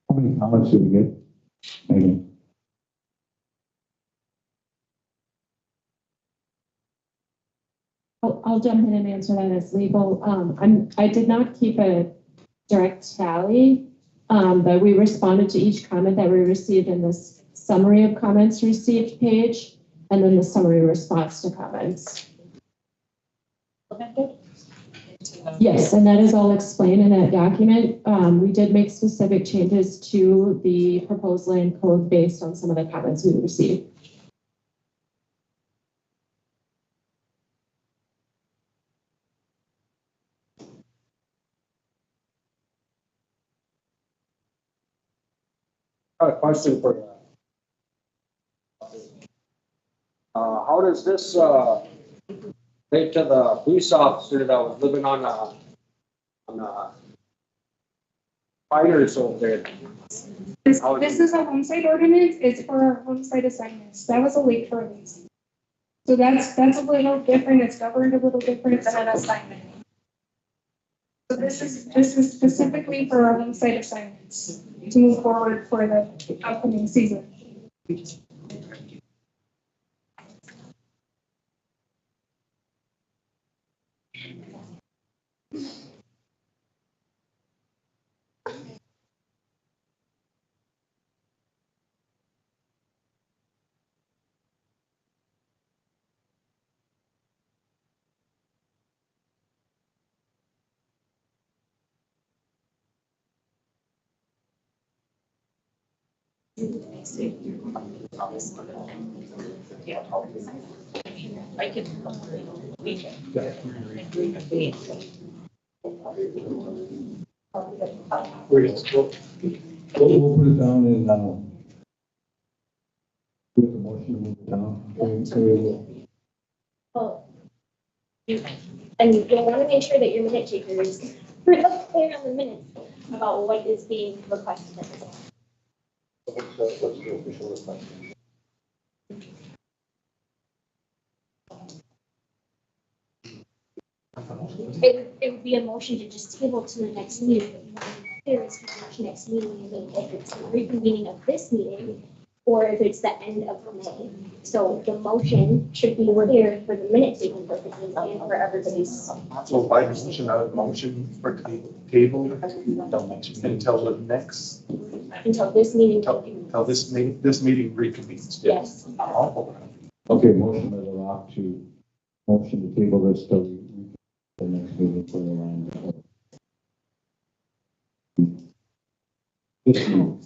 How many comments did we get? Megan? I'll jump in and answer that as legal. I did not keep a direct tally, but we responded to each comment that we received in this summary of comments received page, and then the summary response to comments. Yes, and that is all explained in that document. We did make specific changes to the proposed land code based on some of the comments we received. I have a question for you. How does this relate to the police officer that was living on Piners over there? This is a home site ordinance. It's for our home site assignments. That was a late for release. So that's a little different. It's governed a little different than an assignment. So this is specifically for our home site assignments to move forward for the upcoming season. I could. We'll put it down in, with the motion to move it down. Well, and you'll want to make sure that your minute takers are up clear on the minutes about what is being requested at this time. What's the official request? It would be a motion to just table to the next meeting. But you want to be clear as to the next meeting, and then if it's a reconvening of this meeting, or if it's the end of May. So the motion should be here for the minute taking purposes and for everybody's. So by decision, a motion for the table until the next, Until this meeting. until this meeting reconvenes. Yes. Okay, motion by the Rock to motion to table this till the next meeting for the line. This one.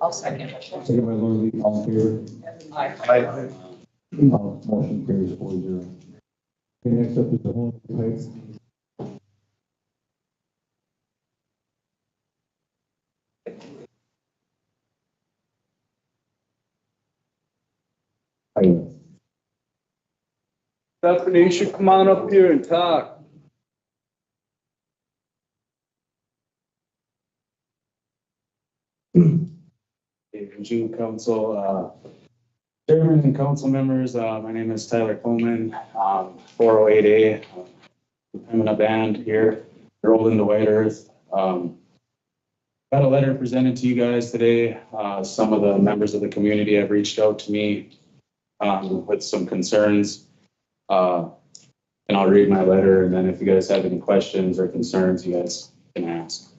I'll second. Second by Lord Lee, all in favor? Motion carries 4-0. Okay, next up is the whole pipe. Stephanie, you should come on up here and talk. June Council, Chairman and council members, my name is Tyler Coleman, 408A. I'm in a band here, rolled into White Earth. Got a letter presented to you guys today. Some of the members of the community have reached out to me with some concerns. And I'll read my letter, and then if you guys have any questions or concerns, you guys can ask.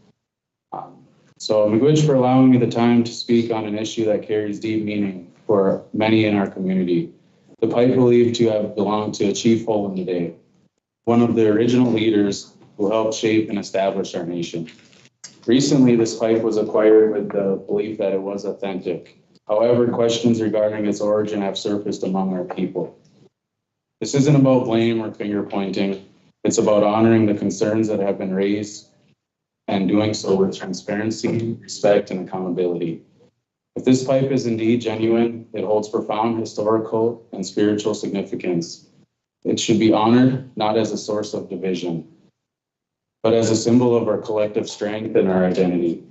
So miigwech for allowing me the time to speak on an issue that carries deep meaning for many in our community. The pipe believed to have belonged to a chief Hole in the Day, one of the original leaders who helped shape and establish our nation. Recently, this pipe was acquired with the belief that it was authentic. However, questions regarding its origin have surfaced among our people. This isn't about blame or finger pointing. It's about honoring the concerns that have been raised and doing so with transparency, respect, and accountability. If this pipe is indeed genuine, it holds profound historical and spiritual significance. It should be honored not as a source of division, but as a symbol of our collective strength and our identity.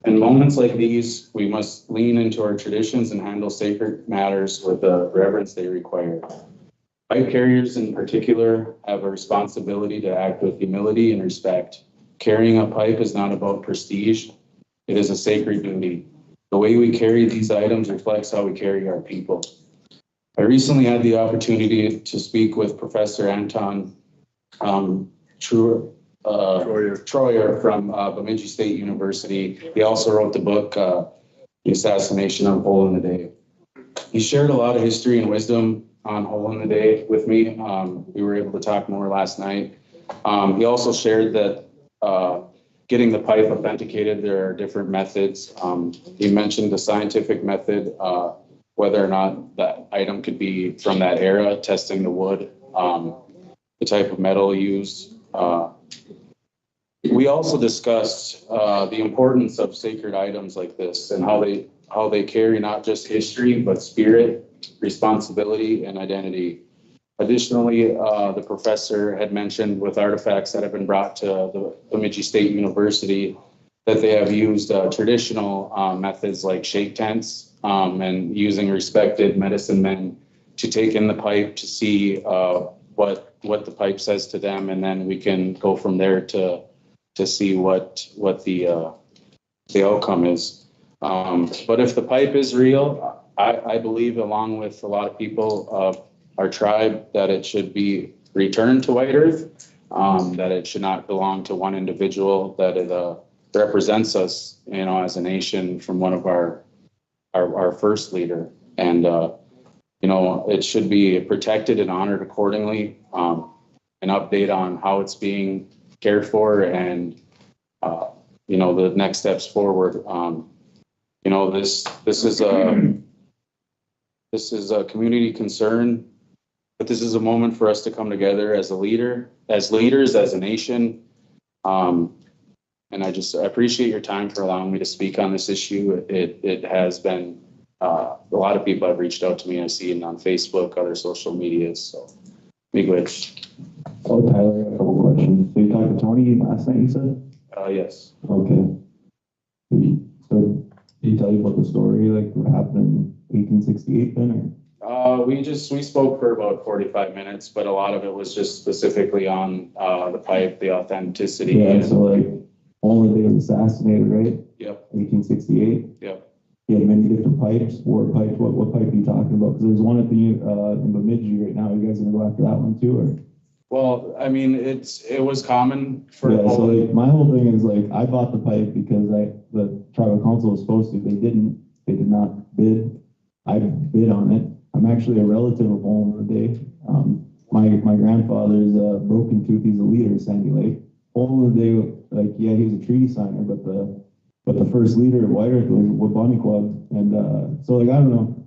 In moments like these, we must lean into our traditions and handle sacred matters with the reverence they require. Pipe carriers in particular have a responsibility to act with humility and respect. Carrying a pipe is not about prestige. It is a sacred duty. The way we carry these items reflects how we carry our people. I recently had the opportunity to speak with Professor Anton Troyer from Bemidji State University. He also wrote the book, The Assassination of Hole in the Day. He shared a lot of history and wisdom on Hole in the Day with me. We were able to talk more last night. He also shared that getting the pipe authenticated, there are different methods. He mentioned the scientific method, whether or not that item could be from that era, testing the wood, the type of metal used. We also discussed the importance of sacred items like this and how they carry not just history, but spirit, responsibility, and identity. Additionally, the professor had mentioned with artifacts that have been brought to the Bemidji State University that they have used traditional methods like shake tents and using respected medicine men to take in the pipe to see what the pipe says to them, and then we can go from there to see what the outcome is. But if the pipe is real, I believe, along with a lot of people, our tribe, that it should be returned to White Earth, that it should not belong to one individual, that it represents us, as a nation from one of our first leader. And, it should be protected and honored accordingly, an update on how it's being cared for and, the next steps forward. This is a community concern. But this is a moment for us to come together as leaders, as a nation. And I appreciate your time for allowing me to speak on this issue. It has been, a lot of people have reached out to me. I see it on Facebook, other social medias. So, miigwech. Oh, Tyler, a couple questions. So you talked to Tony last night, you said? Yes. Okay. So did he tell you about the story, like what happened in 1868 then, or? We spoke for about 45 minutes, but a lot of it was just specifically on the pipe, the authenticity. Yeah, so like Only they was assassinated, right? Yep, 1868. yep. He had many different pipes, war pipes. What pipe are you talking about? Because there's one at the, in Bemidji right now. You guys gonna go after that one too, or? Well, I mean, it was common for. Yeah, so like, my whole thing is like, I bought the pipe because the tribal council was supposed to, they did not bid. I bid on it. I'm actually a relative of Hole in the Day. My grandfather's broken tooth, he's a leader of Sandy Lake. Hole in the Day, like, yeah, he was a treaty signer, but the first leader of White Earth was Wabani, and so like, I don't know.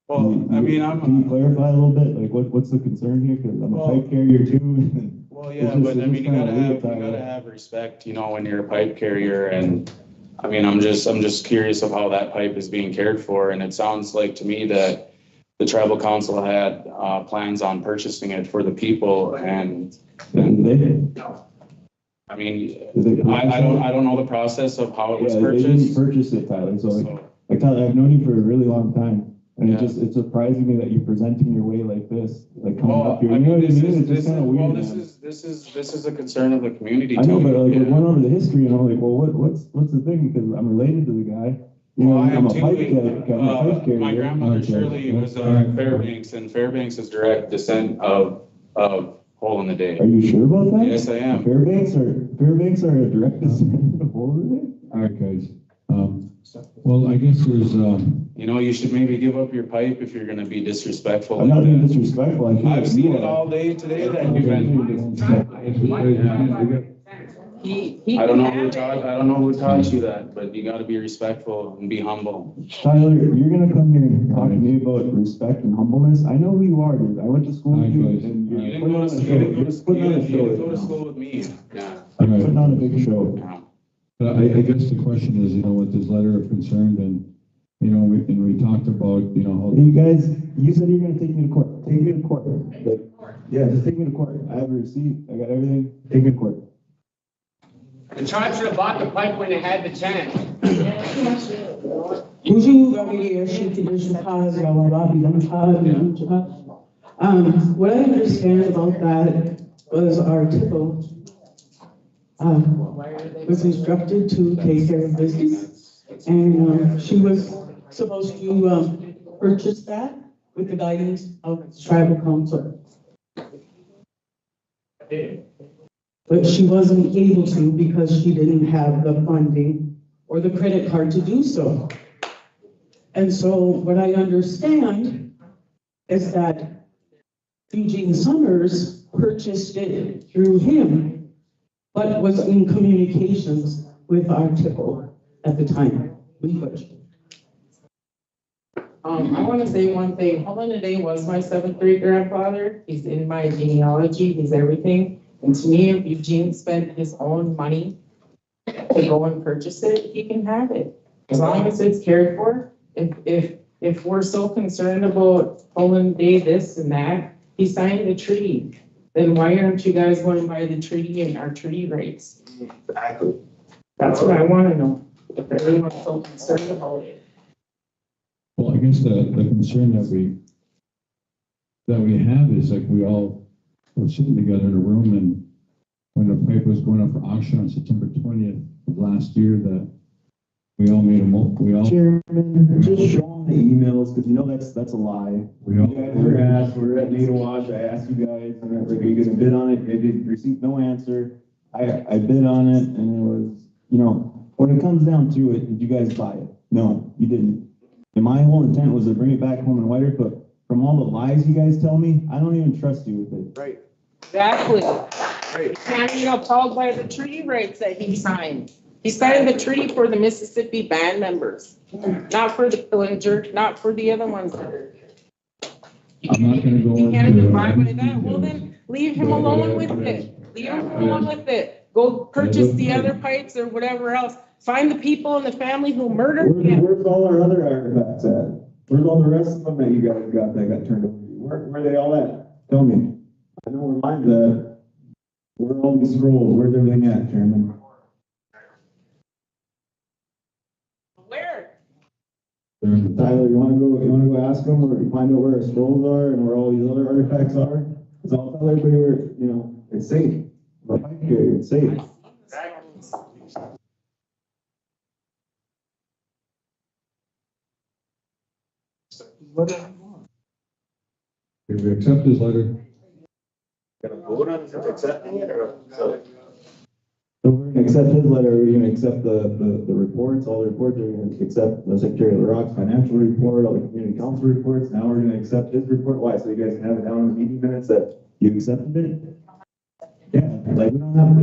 Well, I mean, can you clarify a little bit, like what's the concern here? Because I'm a pipe carrier too. Well, yeah, but I mean, you gotta have respect, you know, when you're a pipe carrier, and I mean, I'm just curious of how that pipe is being cared for, and it sounds like to me that the tribal council had plans on purchasing it for the people, and then I mean, I don't know the process of how it was purchased. They didn't purchase it, Tyler. So like Tyler, I've known you for a really long time. And it's surprising me that you're presenting your way like this, like coming up here. You know what I mean? It's just kind of weird. This is a concern of the community. I know, but like, we're going over the history, and I'm like, well, what's the thing? Because I'm related to the guy. You know, I'm a pipe carrier. My grandmother Shirley was Fairbanks, and Fairbanks is direct descent of Hole in the Day. Are you sure about that? Yes, I am. Fairbanks are a direct descendant of Hole in the Day? All right, guys. Well, I guess there's, you know, you should maybe give up your pipe if you're gonna be disrespectful. I'm not being disrespectful. I've seen it all day today that you've been. I don't know who taught you that, but you gotta be respectful and be humble. Tyler, you're gonna come here and talk to me about respect and humbleness. I know who you are, dude. I went to school with you. And You didn't go to school with me. Yeah. You're putting on a big show. But I guess the question is, you know, with this letter of concern, then, you know, we talked about, you know, how. You guys, you said you're gonna take me to court. Take me to court. Like, yeah, just take me to court. I have a receipt. I got everything. Take me to court. The tribe should have bought the pipe when they had the chance. What I understand about that was our TIPO was instructed to take care of business, and she was supposed to purchase that with the guidance of tribal council. But she wasn't able to because she didn't have the funding or the credit card to do so. And so what I understand is that Eugene Summers purchased it through him, but was in communications with our TIPO at the time. I want to say one thing. Hole in the Day was my 7th grade grandfather. He's in my genealogy. He's everything. And to me, if Eugene spent his own money to go and purchase it, he can have it. As long as it's cared for. If we're so concerned about Hole in the Day, this and that, he signed the treaty. Then why aren't you guys going by the treaty and our treaty rights? Exactly. That's what I want to know. If everyone's so concerned about it. Well, I guess the concern that we have is like we all were sitting together in a room, and when the pipe was going up for auction on September 20th of last year, that we all made Chairman, just show them the emails, because you know that's a lie. You guys were asked, we were at Need a Wash, I asked you guys, are you gonna bid on it? They didn't receive no answer. I bid on it, and it was, you know, when it comes down to it, did you guys buy it? No, you didn't. And my whole intent was to bring it back home in White Earth, but from all the lies you guys tell me, I don't even trust you with it. Right. Exactly. Right. Can't be upheld by the treaty rights that he signed. He signed the treaty for the Mississippi band members, not for the Pillager, not for the other ones. I'm not gonna go. You can't abide by that. Well, then leave him alone with it. Leave him alone with it. Go purchase the other pipes or whatever else. Find the people in the family who murdered him. Where's all our other artifacts at? Where's all the rest of them that you guys got that got turned over to you? Where are they all at? Tell me. I know where mine's at. Where are all these scrolls? Where's everything at, Chairman? Where? Tyler, you wanna go ask them, or find out where our scrolls are and where all these other artifacts are? Cause I'll tell everybody where, you know, it's safe. We're pipe carrier, it's safe. If we accept his letter, Gonna vote on accepting it or? So we're gonna accept his letter, we're gonna accept the reports, all the reports, we're gonna accept the Secretary of the Rock's financial report, all the community council reports, now we're gonna accept his report, why? So you guys can have it down in the meeting minutes that you accepted it? Yeah, like we don't have,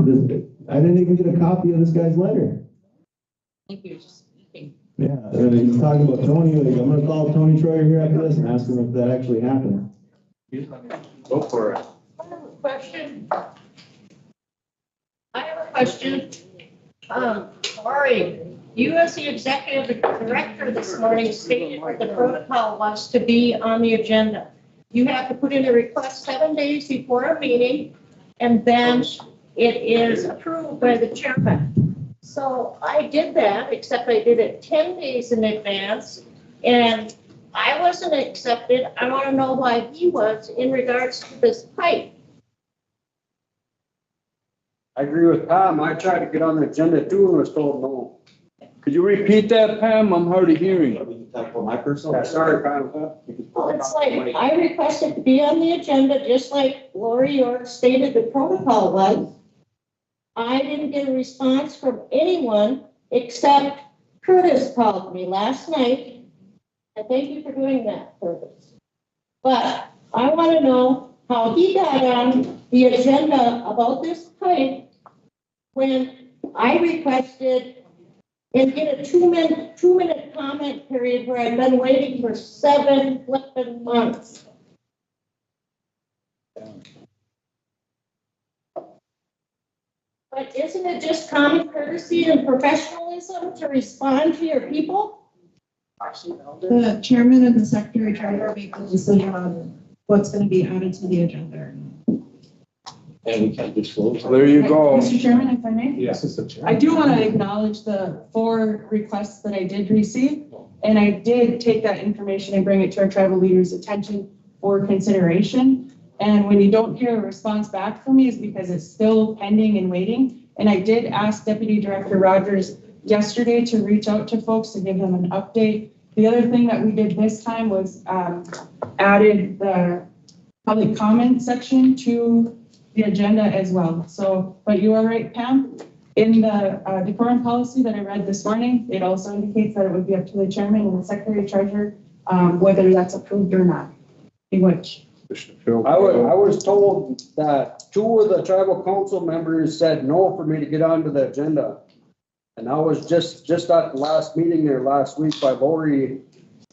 I didn't even get a copy of this guy's letter. I think you're just speaking. Yeah, and he's talking about Tony, like, I'm gonna call Tony Troyer here after this and ask him if that actually happened. Go for it. Question. I have a question. Lori, you as the executive director this morning stated what the protocol was to be on the agenda. You have to put in a request 7 days before a meeting, and then it is approved by the chairman. So I did that, except I did it 10 days in advance, and I wasn't accepted. I want to know why he was in regards to this pipe. I agree with Pam. I tried to get on the agenda too and was told no. Could you repeat that, Pam? I'm hard of hearing. We can talk about my personal. Yeah, sorry, Pam. Well, it's like, I requested to be on the agenda, just like Lori York stated the protocol was. I didn't get a response from anyone except Curtis called me last night. And thank you for doing that, Curtis. But I want to know how he got on the agenda about this pipe when I requested and get a two minute comment period where I've been waiting for 7 flipping months. But isn't it just common courtesy and professionalism to respond to your people? The chairman and the secretary treasurer make the decision on what's going to be added to the agenda. And we can't disclose. There you go. Mr. Chairman, if I may? Yes, it's a chair. I do want to acknowledge the 4 requests that I did receive, and I did take that information and bring it to our tribal leaders' attention for consideration. And when you don't hear a response back from me is because it's still pending and waiting. And I did ask Deputy Director Rogers yesterday to reach out to folks to give them an update. The other thing that we did this time was added the public comment section to the agenda as well. So, but you are right, Pam. In the decorum policy that I read this morning, it also indicates that it would be up to the chairman and the secretary treasurer whether that's approved or not. In which I was told that 2 of the tribal council members said no for me to get onto the agenda. And I was just at the last meeting there last week by Lori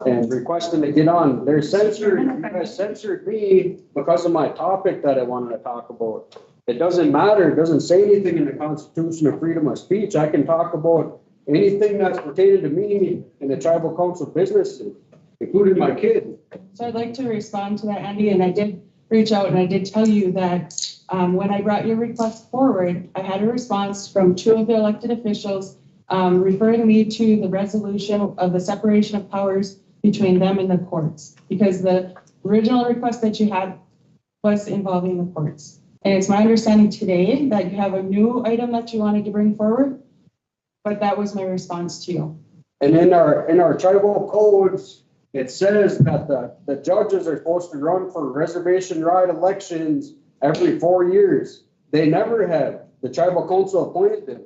and requesting to get on. You guys censored me because of my topic that I wanted to talk about. It doesn't matter. It doesn't say anything in the Constitution of freedom of speech. I can talk about anything that's pertaining to me in the tribal council businesses, including my kid. So I'd like to respond to that, Andy, and I did reach out and I did tell you that when I brought your request forward, I had a response from 2 of the elected officials referring me to the resolution of the separation of powers between them and the courts, because the original request that you had was involving the courts. And it's my understanding today that you have a new item that you wanted to bring forward, but that was my response to you. And in our tribal codes, it says that the judges are supposed to run for reservation right elections every 4 years. They never have. The tribal council appointed them.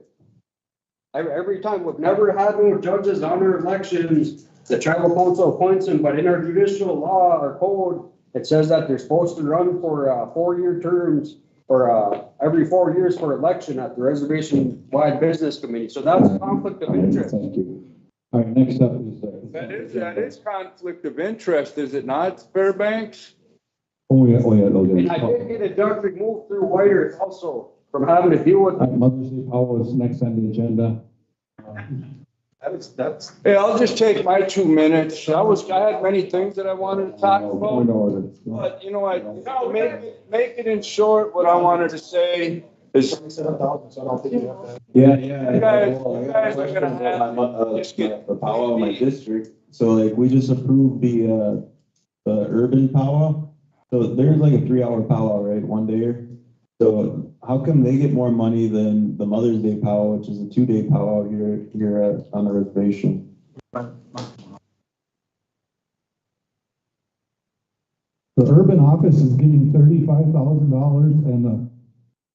Every time, we've never had no judges on our elections. The tribal council appoints them, but in our judicial law or code, it says that they're supposed to run for 4-year terms or every 4 years for election at the reservation-wide business committee. So that's a conflict of interest. Thank you. All right, next up is. That is conflict of interest, is it not, Fairbanks? Oh, yeah. And I did get a duck removed through Whiter also from having to deal with. Mother's Day Powell is next on the agenda. Hey, I'll just take my 2 minutes. I had many things that I wanted to talk about, but you know, make it in short. What I wanted to say is. Yeah. You guys are gonna have. Just get the powwow in my district. So like we just approved the urban powwow. So there's like a 3-hour powwow, right? 1 day. So how come they get more money than the Mother's Day powwow, which is a 2-day powwow here on the reservation? The urban office is getting $35,000 and the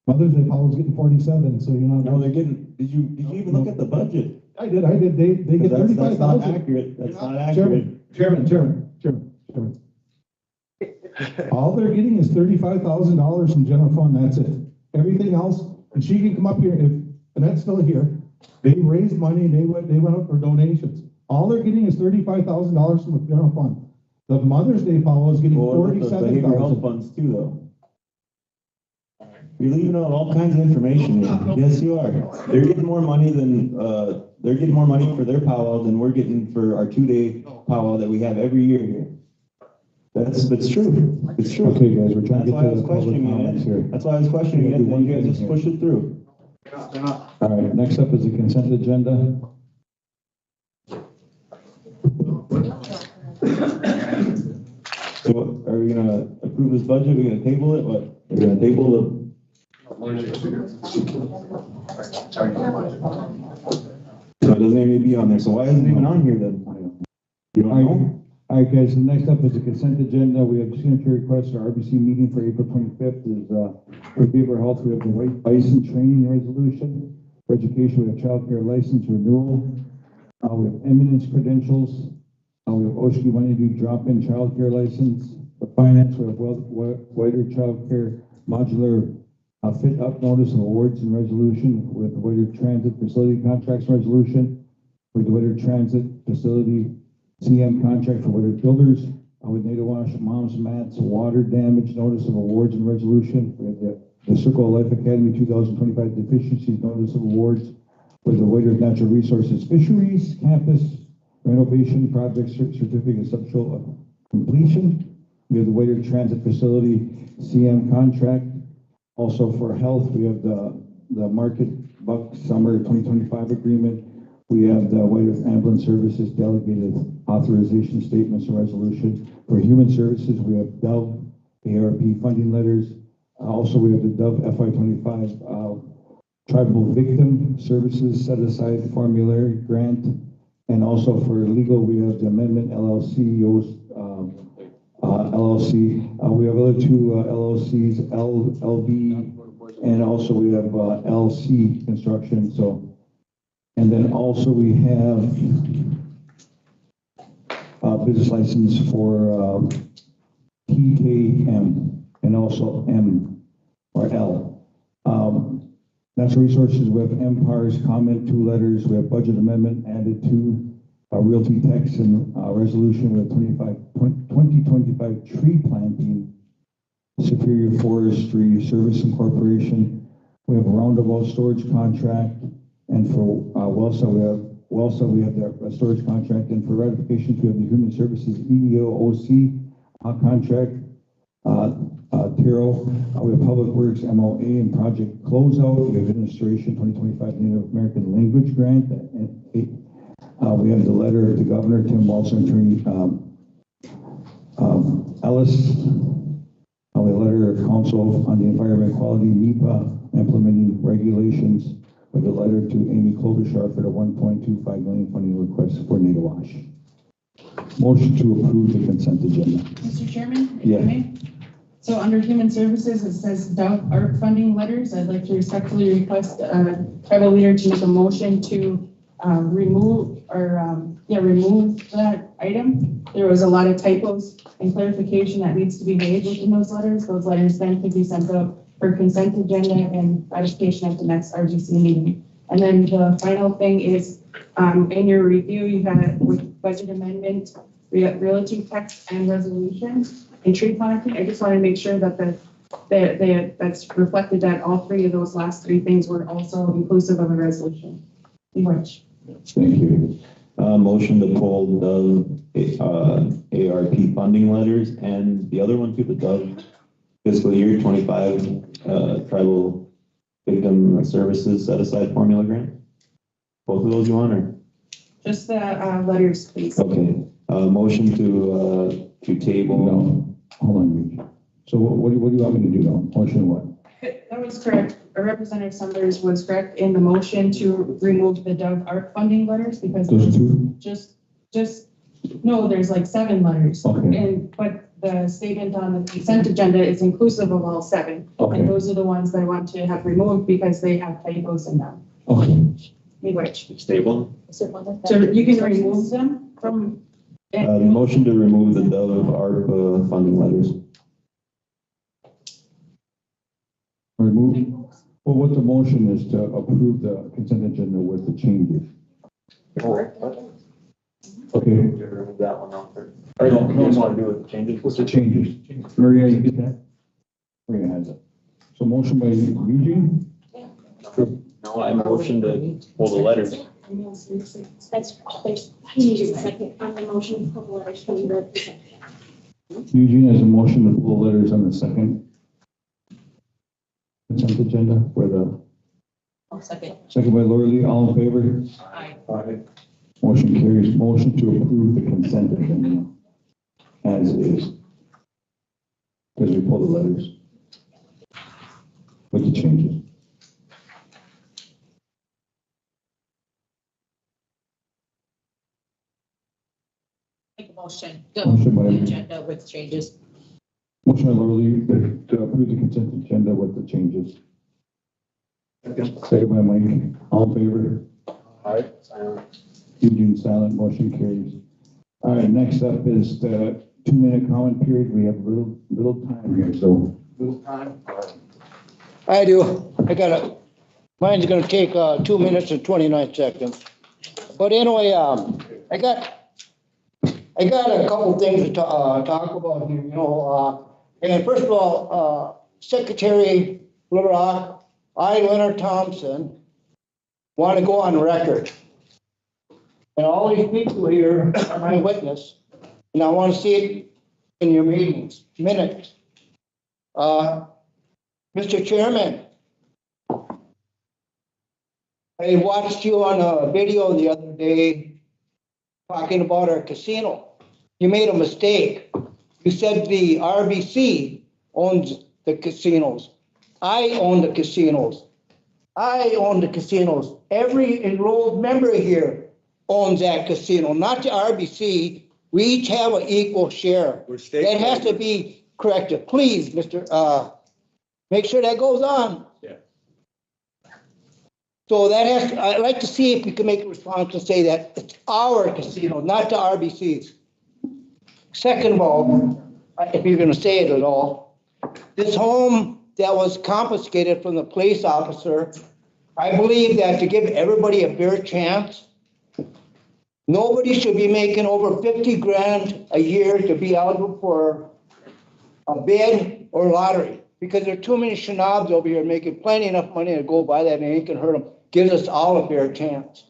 Mother's Day Powell is getting 47, so you're not. No, they're getting, did you even look at the budget? I did, they get That's not 35,000. accurate, that's not accurate. Chairman. All they're getting is $35,000 from general fund, that's it. Everything else, and she can come up here, if Annette's still here, they raised money, they went up for donations. All they're getting is $35,000 from the general fund. The Mother's Day Powell is getting Well, what about the behavioral health 47,000. funds too, though. You're leaving out all kinds of information here. Yes, you are. They're getting more money than, they're getting more money for their powwow than we're getting for our 2-day powwow that we have every year here. That's true. It's true. Okay, guys, we're trying to That's get why I to was the public questioning comments it. here. That's why I was questioning it, and you guys just push it through. All right, next up is the consent agenda. So are we gonna approve this budget? We're gonna table it? What? We're gonna table the. So it doesn't even be on there. So why isn't it even on here then? You don't know? All right, guys, the next up is the consent agenda. We have signature requests for RBC meeting for April 25th is, for behavioral health, we have the white bison training resolution. For education, we have childcare license renewal. We have eminence credentials. We have Oshkie Money drop-in childcare license. For finance, we have Whiter childcare modular fit up notice of awards and resolution with Whiter transit facility contracts resolution. For the Whiter transit facility CM contract for Whiter builders. With Nadawash Moms Mats water damage notice of awards and resolution. We have the Circle of Life Academy 2025 deficiencies notice of awards with the Whiter Natural Resources Fisheries Campus renovation project certificate substantial of completion. We have the Whiter Transit Facility CM contract. Also for health, we have the Market Buck Summer 2025 agreement. We have the Whiter Ambulance Services delegated authorization statements and resolution. For human services, we have Dove ARP funding letters. Also, we have the Dove FY25 Tribal Victim Services Set Aside Formulary Grant. And also for legal, we have the Amendment LLC, LLC. We have other two LLCs, LB, and also we have LC Construction. So, and then also we have business license for PKM and also M or L. Natural resources, we have Empire's comment, 2 letters. We have budget amendment added to realty text and resolution with 2025 tree planting. Superior Forestry Service Incorporation. We have a roundabout storage contract. And for Wellsa, we have the storage contract. And for ratifications, we have the Human Services EEOC contract. Tiro, we have Public Works MOA and Project Closeout. We have Administration 2025 Native American Language Grant. And we have the letter of the Governor, Tim Walson, Attorney Ellis. We have a letter of Council on the Environment Quality NEPA implementing regulations with a letter to Amy Klobuchar for the $1.25 million funding request for Nadawash. Motion to approve the consent agenda. Mr. Chairman? if I Yeah. may. So under Human Services, it says Dove ARP funding letters. I'd like to respectfully request tribal leader to make a motion to remove that item. There was a lot of typos and clarification that needs to be made within those letters. Those letters then could be sent out for consent agenda and ratification at the next RBC meeting. And then the final thing is, in your review, you had with budget amendment, realty text and resolution and tree planting. I just want to make sure that that's reflected that all 3 of those last 3 things were also inclusive of a resolution. Thank you much. Thank you. Motion to pull the ARP funding letters and the other one too, the Dove fiscal year 25 tribal victim services set aside formula grant. Both of those you want, or? Just the letters, please. Okay. Motion to table. No, hold on. So what do you want me to do now? Motion what? That was correct. Representative Summers was correct in the motion to remove the Dove ARP funding letters because Those 2? no, there's like 7 letters. Okay. But the statement on the consent agenda is inclusive of all 7. Okay. And those are the ones that I want to have removed because they have typos in them. Okay. Which, Stable. so you can remove them from. Motion to remove the Dove ARPA funding letters. Remove, well, what the motion is to approve the consent agenda with the changes. Okay. Remove that one off. Or you just want to do with the changes? What's the changes? Maria, you get that? Maria has it. So motion by Eugene? No, I motion to pull the letters. That's, I need a second on the motion of the letters from the consent. Eugene has a motion to pull letters on the second consent agenda for the. Second. Second by Lori Lee, all in favor? Aye. Aye. Motion carries. Motion to approve the consent agenda as is. Because we pulled the letters with the changes. Make a motion. Go. Motion by- Agenda with changes. Motion by Lori Lee to approve the consent agenda with the changes. Second by Mike, all in favor? Aye. Eugene silent, motion carries. All right, next up is the 2-minute comment period. We have little time here, so. I do. Mine's gonna take 2 minutes and 29 seconds. But anyway, I got a couple things to talk about here, and first of all, Secretary LeBrock, I, Leonard Thompson, want to go on record. And all these people here are my witness, and I want to see it in your minutes. Mr. Chairman, I watched you on a video the other day talking about our casino. You made a mistake. You said the RBC owns the casinos. I own the casinos. I own the casinos. Every enrolled member here owns that casino, not the RBC. We each have an equal share. That has to be corrected. Please, Mr. Make sure that goes on. Yeah. So that has, I'd like to see if you can make a response and say that it's our casino, not the RBC's. Second of all, if you're gonna say it at all, this home that was confiscated from the police officer, I believe that to give everybody a fair chance, nobody should be making over 50 grand a year to be eligible for a bid or lottery, because there are too many shenanigans over here making plenty enough money to go buy that, and it can hurt them. Gives us all a fair chance.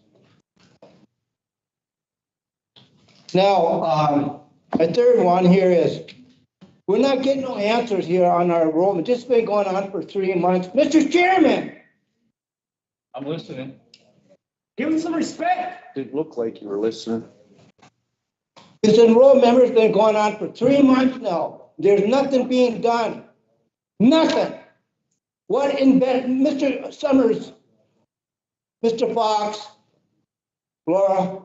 Now, a third one here is, we're not getting no answers here on our enrollment. This has been going on for 3 months. Mr. Chairman, I'm listening. Give him some respect. Didn't look like you were listening. this enrolled member has been going on for 3 months now. There's nothing being done. Nothing. What Mr. Summers, Mr. Fox, Laura,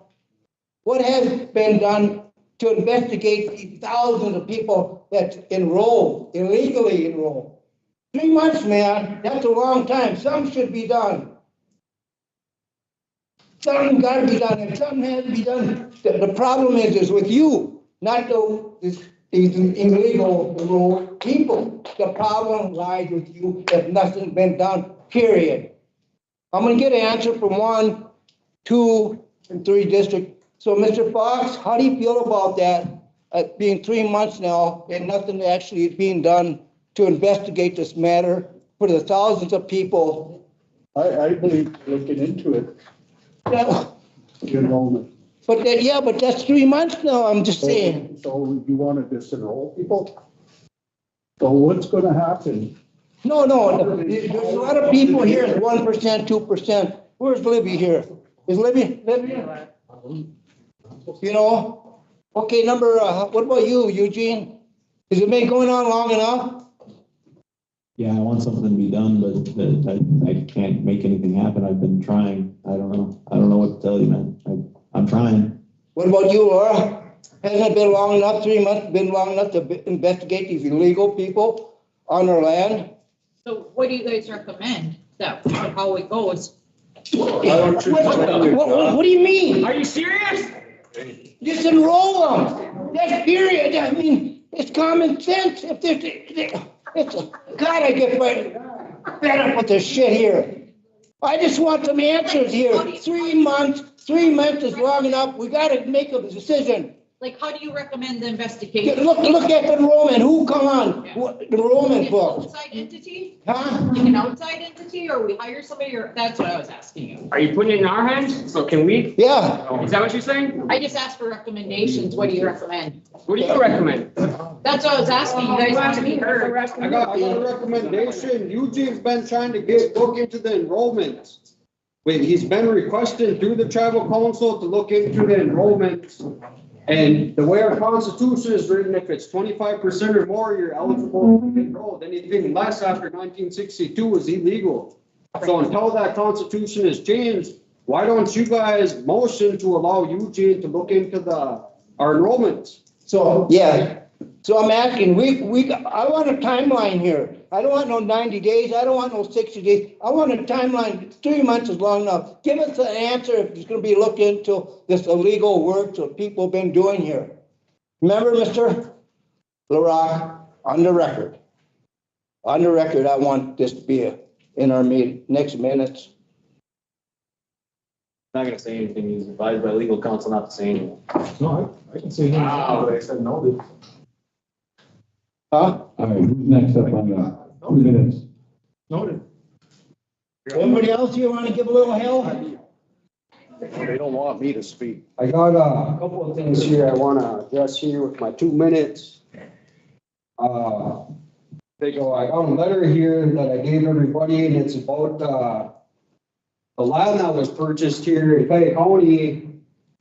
what has been done to investigate these thousands of people that illegally enrolled? 3 months, man, that's a long time. Something should be done. Something got to be done. If something has to be done, the problem is with you, not these illegal enrolled people. The problem lies with you if nothing's been done, period. I'm going to get an answer from 1, 2, and 3 districts. So, Mr. Fox, how do you feel about that? Being 3 months now and nothing actually being done to investigate this matter for the thousands of people. I believe looking into it. Yeah. Enrollment. But that's 3 months now, I'm just saying. So you want to disenroll people? So what's going to happen? No, there's a lot of people here, 1%, 2%. Where's Libby here? Is Libby? Okay, what about you, Eugene? Has it been going on long enough? Yeah, I want something to be done, but I can't make anything happen. I've been trying. I don't know what to tell you, man. I'm trying. What about you, Laura? Hasn't it been long enough, 3 months, been long enough to investigate these illegal people on our land? So what do you guys recommend that, how it goes? What do you mean? Are you serious? Just enroll them. That's period. I mean, it's common sense. If there's, God, I get fed up with this shit here. I just want some answers here. 3 months is long enough. We gotta make a decision. Like, how do you recommend the investigation? Look at the enrollment. Who come on? The enrollment An book. outside entity? Huh? Like an outside entity, or we hire somebody, or that's what I was asking you. Are you putting it in our hands? So can we? Yeah. Is that what you're saying? I just asked for recommendations. What do you recommend? What do you recommend? That's what I was asking. You guys want to be heard. I got a recommendation. Eugene's been trying to look into the enrollment. Wait, he's been requesting through the tribal council to look into the enrollment. And the way our constitution is written, if it's 25% or more, you're eligible to be enrolled. Anything less after 1962 is illegal. So until that constitution is changed, why don't you guys motion to allow Eugene to look into our enrollments? So, yeah. So I'm asking, I want a timeline here. I don't want no 90 days. I don't want no 60 days. I want a timeline. 3 months is long enough. Give us an answer if it's going to be looked into this illegal work that people have been doing here. Remember, Mr. LaRock, on the record, I want this to be in our next minutes. Not gonna say anything. He's advised by legal counsel not to say anything. No, I can say. Wow, they said no. Huh? All right, who's next up on the 2 minutes? Noted. Anybody else here want to give a little help? They don't want me to speak. I got a couple of things here I want to address here with my 2 minutes. I got a letter here that I gave everybody, and it's about the land that was purchased here in Clay County,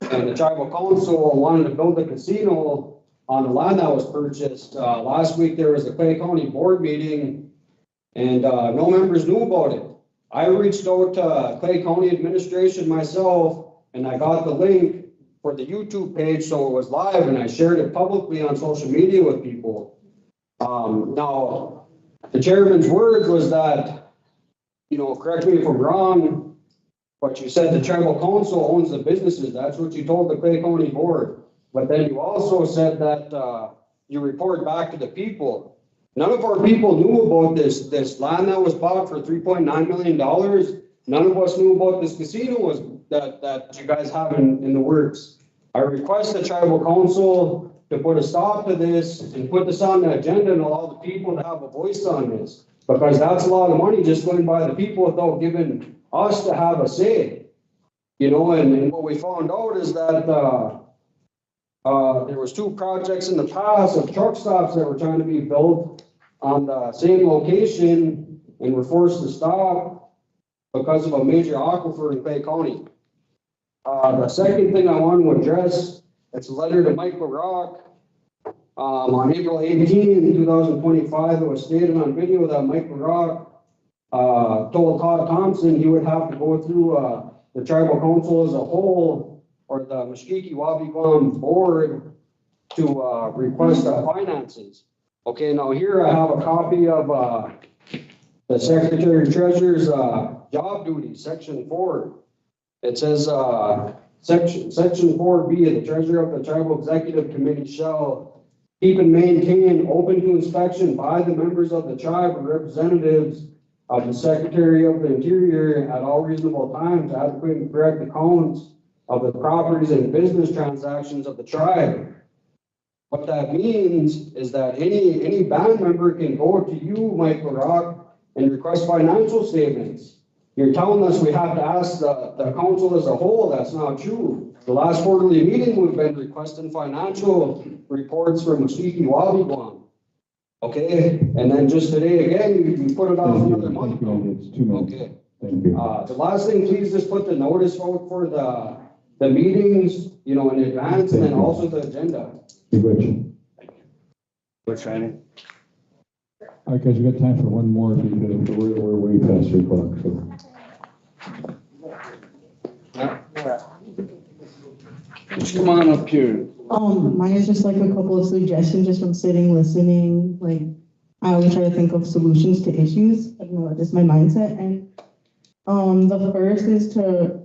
and the tribal council wanted to build a casino on the land that was purchased. Last week there was a Clay County board meeting, and no members knew about it. I reached out to Clay County administration myself, and I got the link for the YouTube page, so it was live, and I shared it publicly on social media with people. Now, the chairman's words was that, correct me if I'm wrong, but you said the tribal council owns the businesses. That's what you told the Clay County board. But then you also said that you report back to the people. None of our people knew about this land that was bought for $3.9 million. None of us knew about this casino that you guys have in the works. I request the tribal council to put a stop to this and put this on the agenda and allow the people to have a voice on this. Because that's a lot of money just going by the people without giving us to have a say. And what we found out is that there was 2 projects in the past of truck stops that were trying to be built on the same location and were forced to stop because of a major aquifer in Clay County. The second thing I want to address, it's a letter to Mike LaRock. On April 18, 2025, it was stated on video that Mike LaRock told Todd Thompson he would have to go through the tribal council as a whole, or the Muskegee-Wabigoon board, to request finances. Okay, now here I have a copy of the Secretary Treasurer's job duties, Section 4. It says, Section 4B, the Treasurer of the Tribal Executive Committee shall keep and maintain open to inspection by the members of the tribe or representatives of the Secretary of the Interior at all reasonable times, adequate and correct accounts of the properties and business transactions of the tribe. What that means is that any band member can go to you, Mike LaRock, and request financial statements. You're telling us we have to ask the council as a whole. That's not true. The last quarterly meeting, we've been requesting financial reports from Muskegee-Wabigoon. Okay, and then just today again, you put it off another month. Okay. Thank you. The last thing, please just put the notice out for the meetings, in advance, and then also the agenda. We're trying. All right, guys, we got time for one more because we're way past 3 o'clock. So. Come on up here. Mine is just like a couple of suggestions just from sitting, listening, like, I always try to think of solutions to issues. I don't know, that's just my mindset. And, the first is to,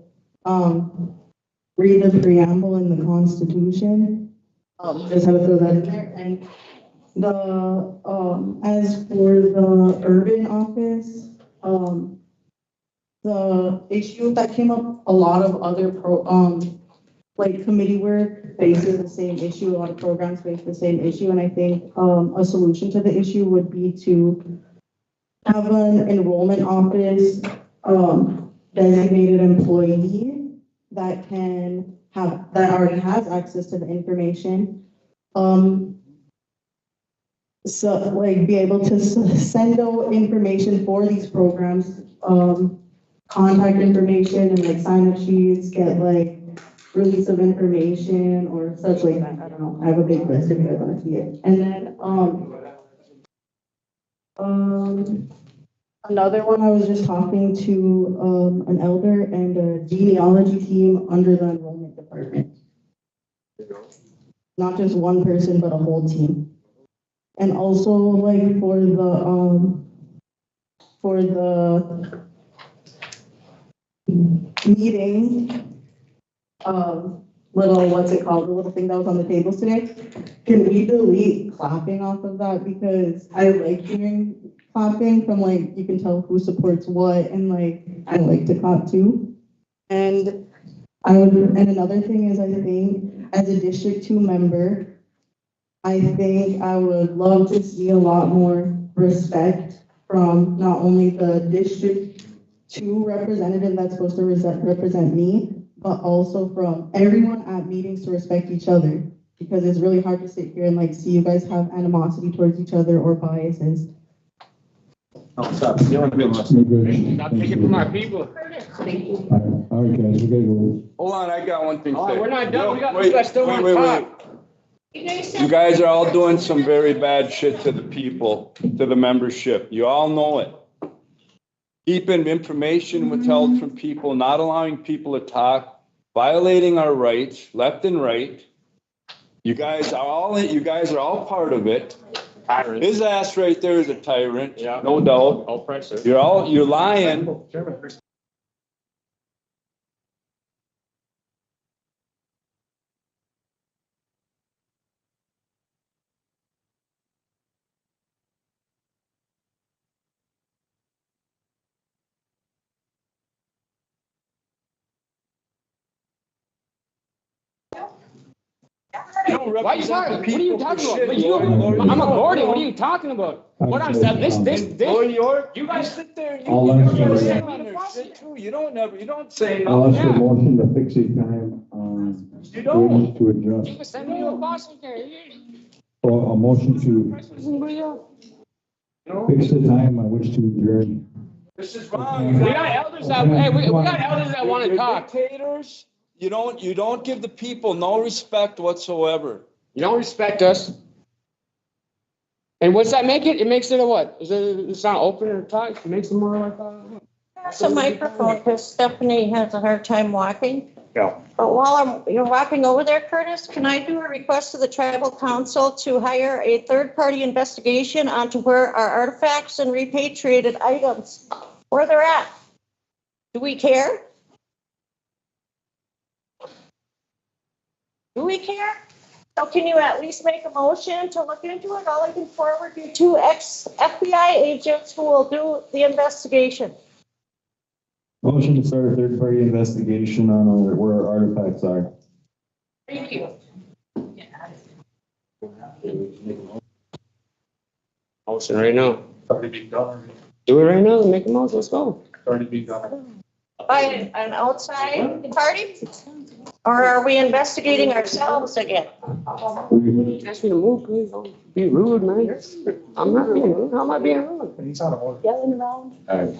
read the preamble in the Constitution. Just how to throw that in there. And as for the urban office, the issue that came up, a lot of other like committee work faces the same issue, a lot of programs face the same issue, and I think, a solution to the issue would be to have an enrollment office, designated employee that already has access to the information. So like be able to send out information for these programs, contact information and like sign up sheets, get like release of information or such like that. I don't know. I have a big list if you guys want to see it. And then, another one, I was just talking to, an elder and a genealogy team under the enrollment department. Not just one person, but a whole team. And also like for the meeting, what's it called? The little thing that was on the tables today. Can we delete clapping off of that? Because I like hearing clapping from like, you can tell who supports what, and like, I like to clap too. And another thing is, I think as a District 2 member, I think I would love to see a lot more respect from not only the District 2 representative that's supposed to represent me, but also from everyone at meetings to respect each other. Because it's really hard to sit here and like see you guys have animosity towards each other or biases. Oh, stop. You want to be Stop taking from our people. Thank you. All right, guys, we gotta go. Hold on, I got one thing to Oh, say. we're not done. We Wait, got still wait, one wait, talk. You guys are all doing some very bad shit to the people, to the membership. You all know it. Keeping information withheld from people, not allowing people to talk, violating our rights, left and right. You guys are all part of it. Tyrant. His ass right there is a tyrant, Yeah. no doubt. All pressure. You're lying. Why are you talking? What are you talking about? I'm a Gordy. What are you talking about? What I'm saying, Lord York, you guys sit there and I'll ask too. You don't say I'll no. ask for a motion to fix a time, You don't. to adjust. You can send me to Boston here. Or a motion to fix the time on which to adjourn. This is wrong. We got elders that, hey, we got elders that want to talk. Dictators. You don't give the people no respect whatsoever. You don't respect us. And what's that make it? It makes it a what? It's not open or talk? It makes it more like a... That's a microphone because Stephanie has a hard time walking. Yeah. But while you're walking over there, Curtis, can I do a request to the tribal council to hire a third-party investigation onto where our artifacts and repatriated items, where they're at? Do we care? Do we care? So can you at least make a motion to look into it? All I can forward you two ex-FBI agents who will do the investigation. Motion to start a third-party investigation on where our artifacts are. Thank you. Motion right now. Already being done. Do it right now. Make a motion. Let's go. Already being done. By an outside party? Or are we investigating ourselves again? Ask me to move, please. Don't be rude, man. I'm not being rude. How am I being rude? He's out of order. Yelling around? All right.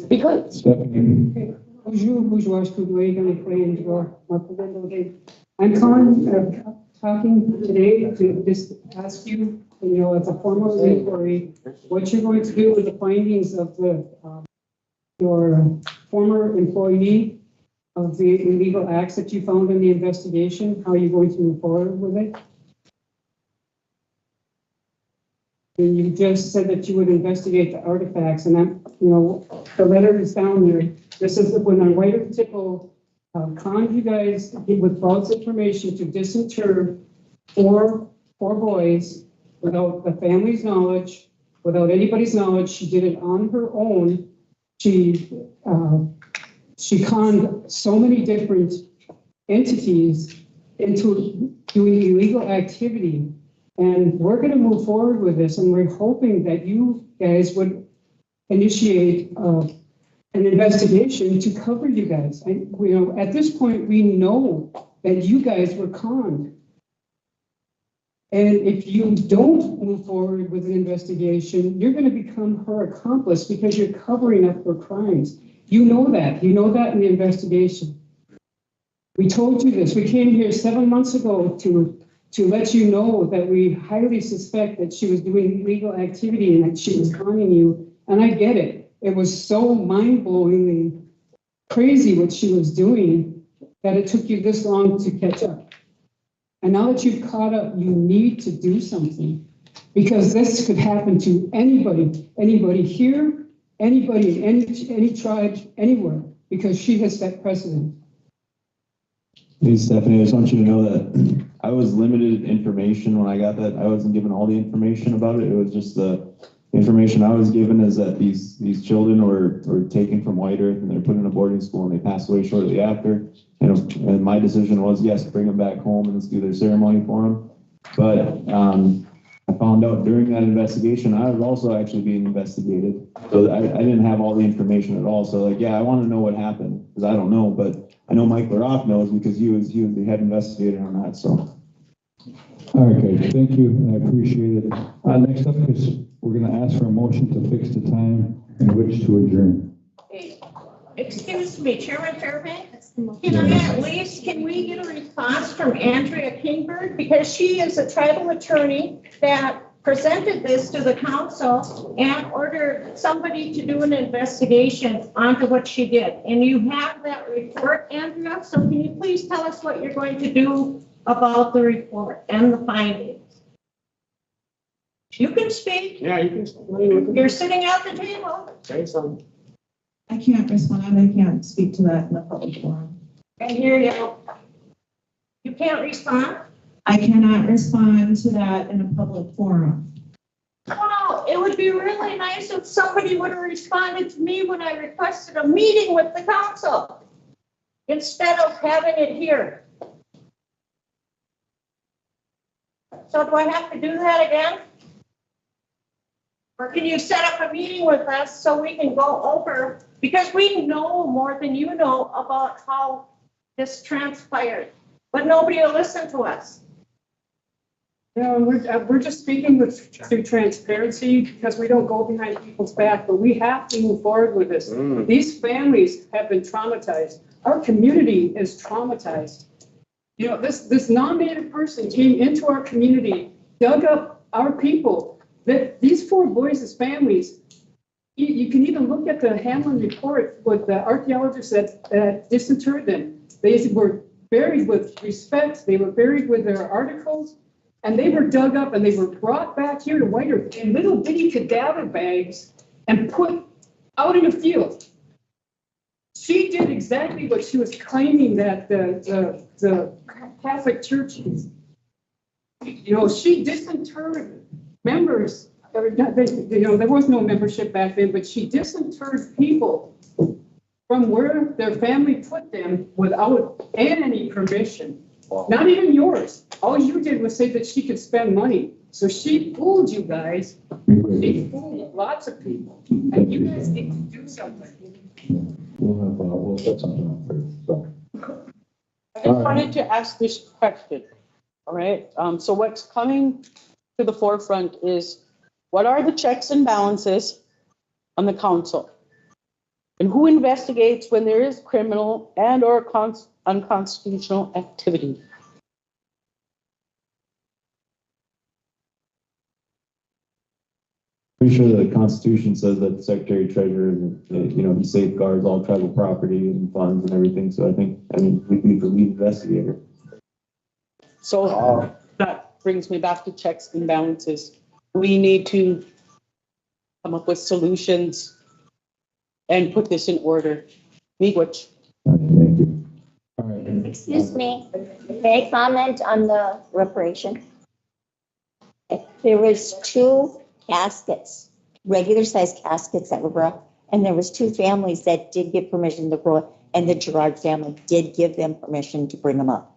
Because. Stephanie. I'm calling, talking today to just ask you, as a formal inquiry, what you're going to do with the findings of your former employee of the illegal acts that you found in the investigation? How are you going to move forward with it? And you just said that you would investigate the artifacts, and I'm, you know, the letter is down there. This is when our White Tipple conned you guys with false information to disinter four boys without the family's knowledge, without anybody's knowledge. She did it on her own. She conned so many different entities into doing illegal activity. And we're going to move forward with this, and we're hoping that you guys would initiate an investigation to cover you guys. And, you know, at this point, we know that you guys were conned. And if you don't move forward with an investigation, you're going to become her accomplice because you're covering up her crimes. You know that. You know that in the investigation. We told you this. We came here 7 months ago to let you know that we highly suspect that she was doing illegal activity and that she was conning you. And I get it. It was so mind-blowingly crazy what she was doing that it took you this long to catch up. And now that you've caught up, you need to do something, because this could happen to anybody here, anybody in any tribe, anywhere, because she has set precedent. Hey, Stephanie, I just want you to know that I was limited information when I got that. I wasn't given all the information about it. It was just the information I was given is that these children were taken from White Earth and they're put in a boarding school and they passed away shortly after. And my decision was, yes, bring them back home and let's do their ceremony for them. But I found out during that investigation, I was also actually being investigated. So I didn't have all the information at all. So like, yeah, I want to know what happened because I don't know, but I know Mike Laroff knows because he was the head investigator on that, so. All right, guys, thank you, and I appreciate it. Next up is, we're gonna ask for a motion to fix the time in which to adjourn. Excuse me, Chairman Fairbanks, can we get a response from Andrea Kingberg? Because she is a tribal attorney that presented this to the council and ordered somebody to do an investigation onto what she did. And you have that report, Andrea, so can you please tell us what you're going to do about the report and the findings? You can speak. Yeah, you can speak. You're sitting at the table. Say something. I can't respond. I can't speak to that in the public forum. And here you can't respond? I cannot respond to that in a public forum. Oh, it would be really nice if somebody would have responded to me when I requested a meeting with the council instead of having it here. So do I have to do that again? Or can you set up a meeting with us so we can go over, because we know more than you know about how this transpired, but nobody will listen to us. No, we're just speaking through transparency because we don't go behind people's back, but we have to move forward with this. These families have been traumatized. Our community is traumatized. You know, this non-native person came into our community, dug up our people. That these four boys' families, you can even look at the Hamlin report with the archaeologists that disinterred them. They were buried with respect. They were buried with their articles. And they were dug up and they were brought back here to White Earth in little bitty cadaver bags and put out in a field. She did exactly what she was claiming that the Catholic Church is. You know, she disinterred members. There was no membership back then, but she disinterred people from where their family put them without any permission. Wow. Not even yours. All you did was say that she could spend money. So she fooled you guys. She fooled lots of people. And you guys need to do something. We'll set something up for you. I just wanted to ask this question. All right. So what's coming to the forefront is, what are the checks and balances on the council? And who investigates when there is criminal and or unconstitutional activity? pretty sure the Constitution says that the Secretary Treasurer, he safeguards all tribal property and funds and everything. So we'd be the lead investigator. So that brings me back to checks and balances. We need to come up with solutions and put this in order. Miigwech. Thank you. All right. Excuse me, may I comment on the reparation? There was 2 caskets, regular sized caskets that were brought, and there was 2 families that did get permission to grow it, and the Gerard family did give them permission to bring them up.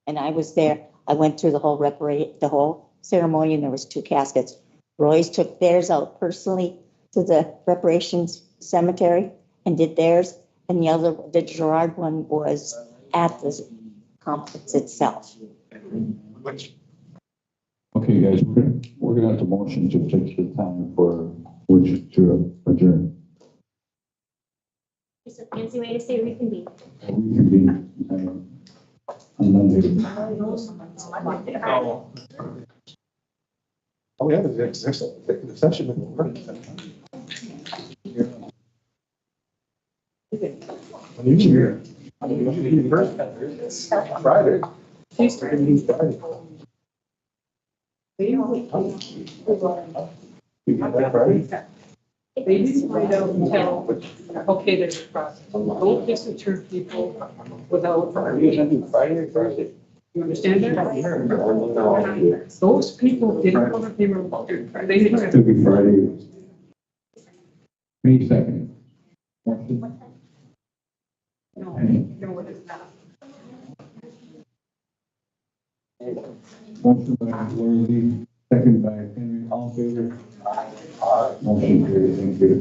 And I was there, I went through the whole ceremony, and there was 2 caskets. Roy's took theirs out personally to the reparations cemetery and did theirs, and the Gerard one was at the complex itself. Okay, guys, we're gonna have to motion to take the time for which to adjourn. It's a fancy way to say reconvene. Reconvene on Monday. Oh, we have an executive session in the morning. Usually first Friday. Friday. They didn't find out until, okay, there's a process. Don't disinter people without. Friday or Thursday. You understand that? Those people didn't know that they were, they didn't. It'll be Friday. May 2nd. No, it is not. Motion by Lori Lee, second by Henry, all in favor? Motion carried, thank you.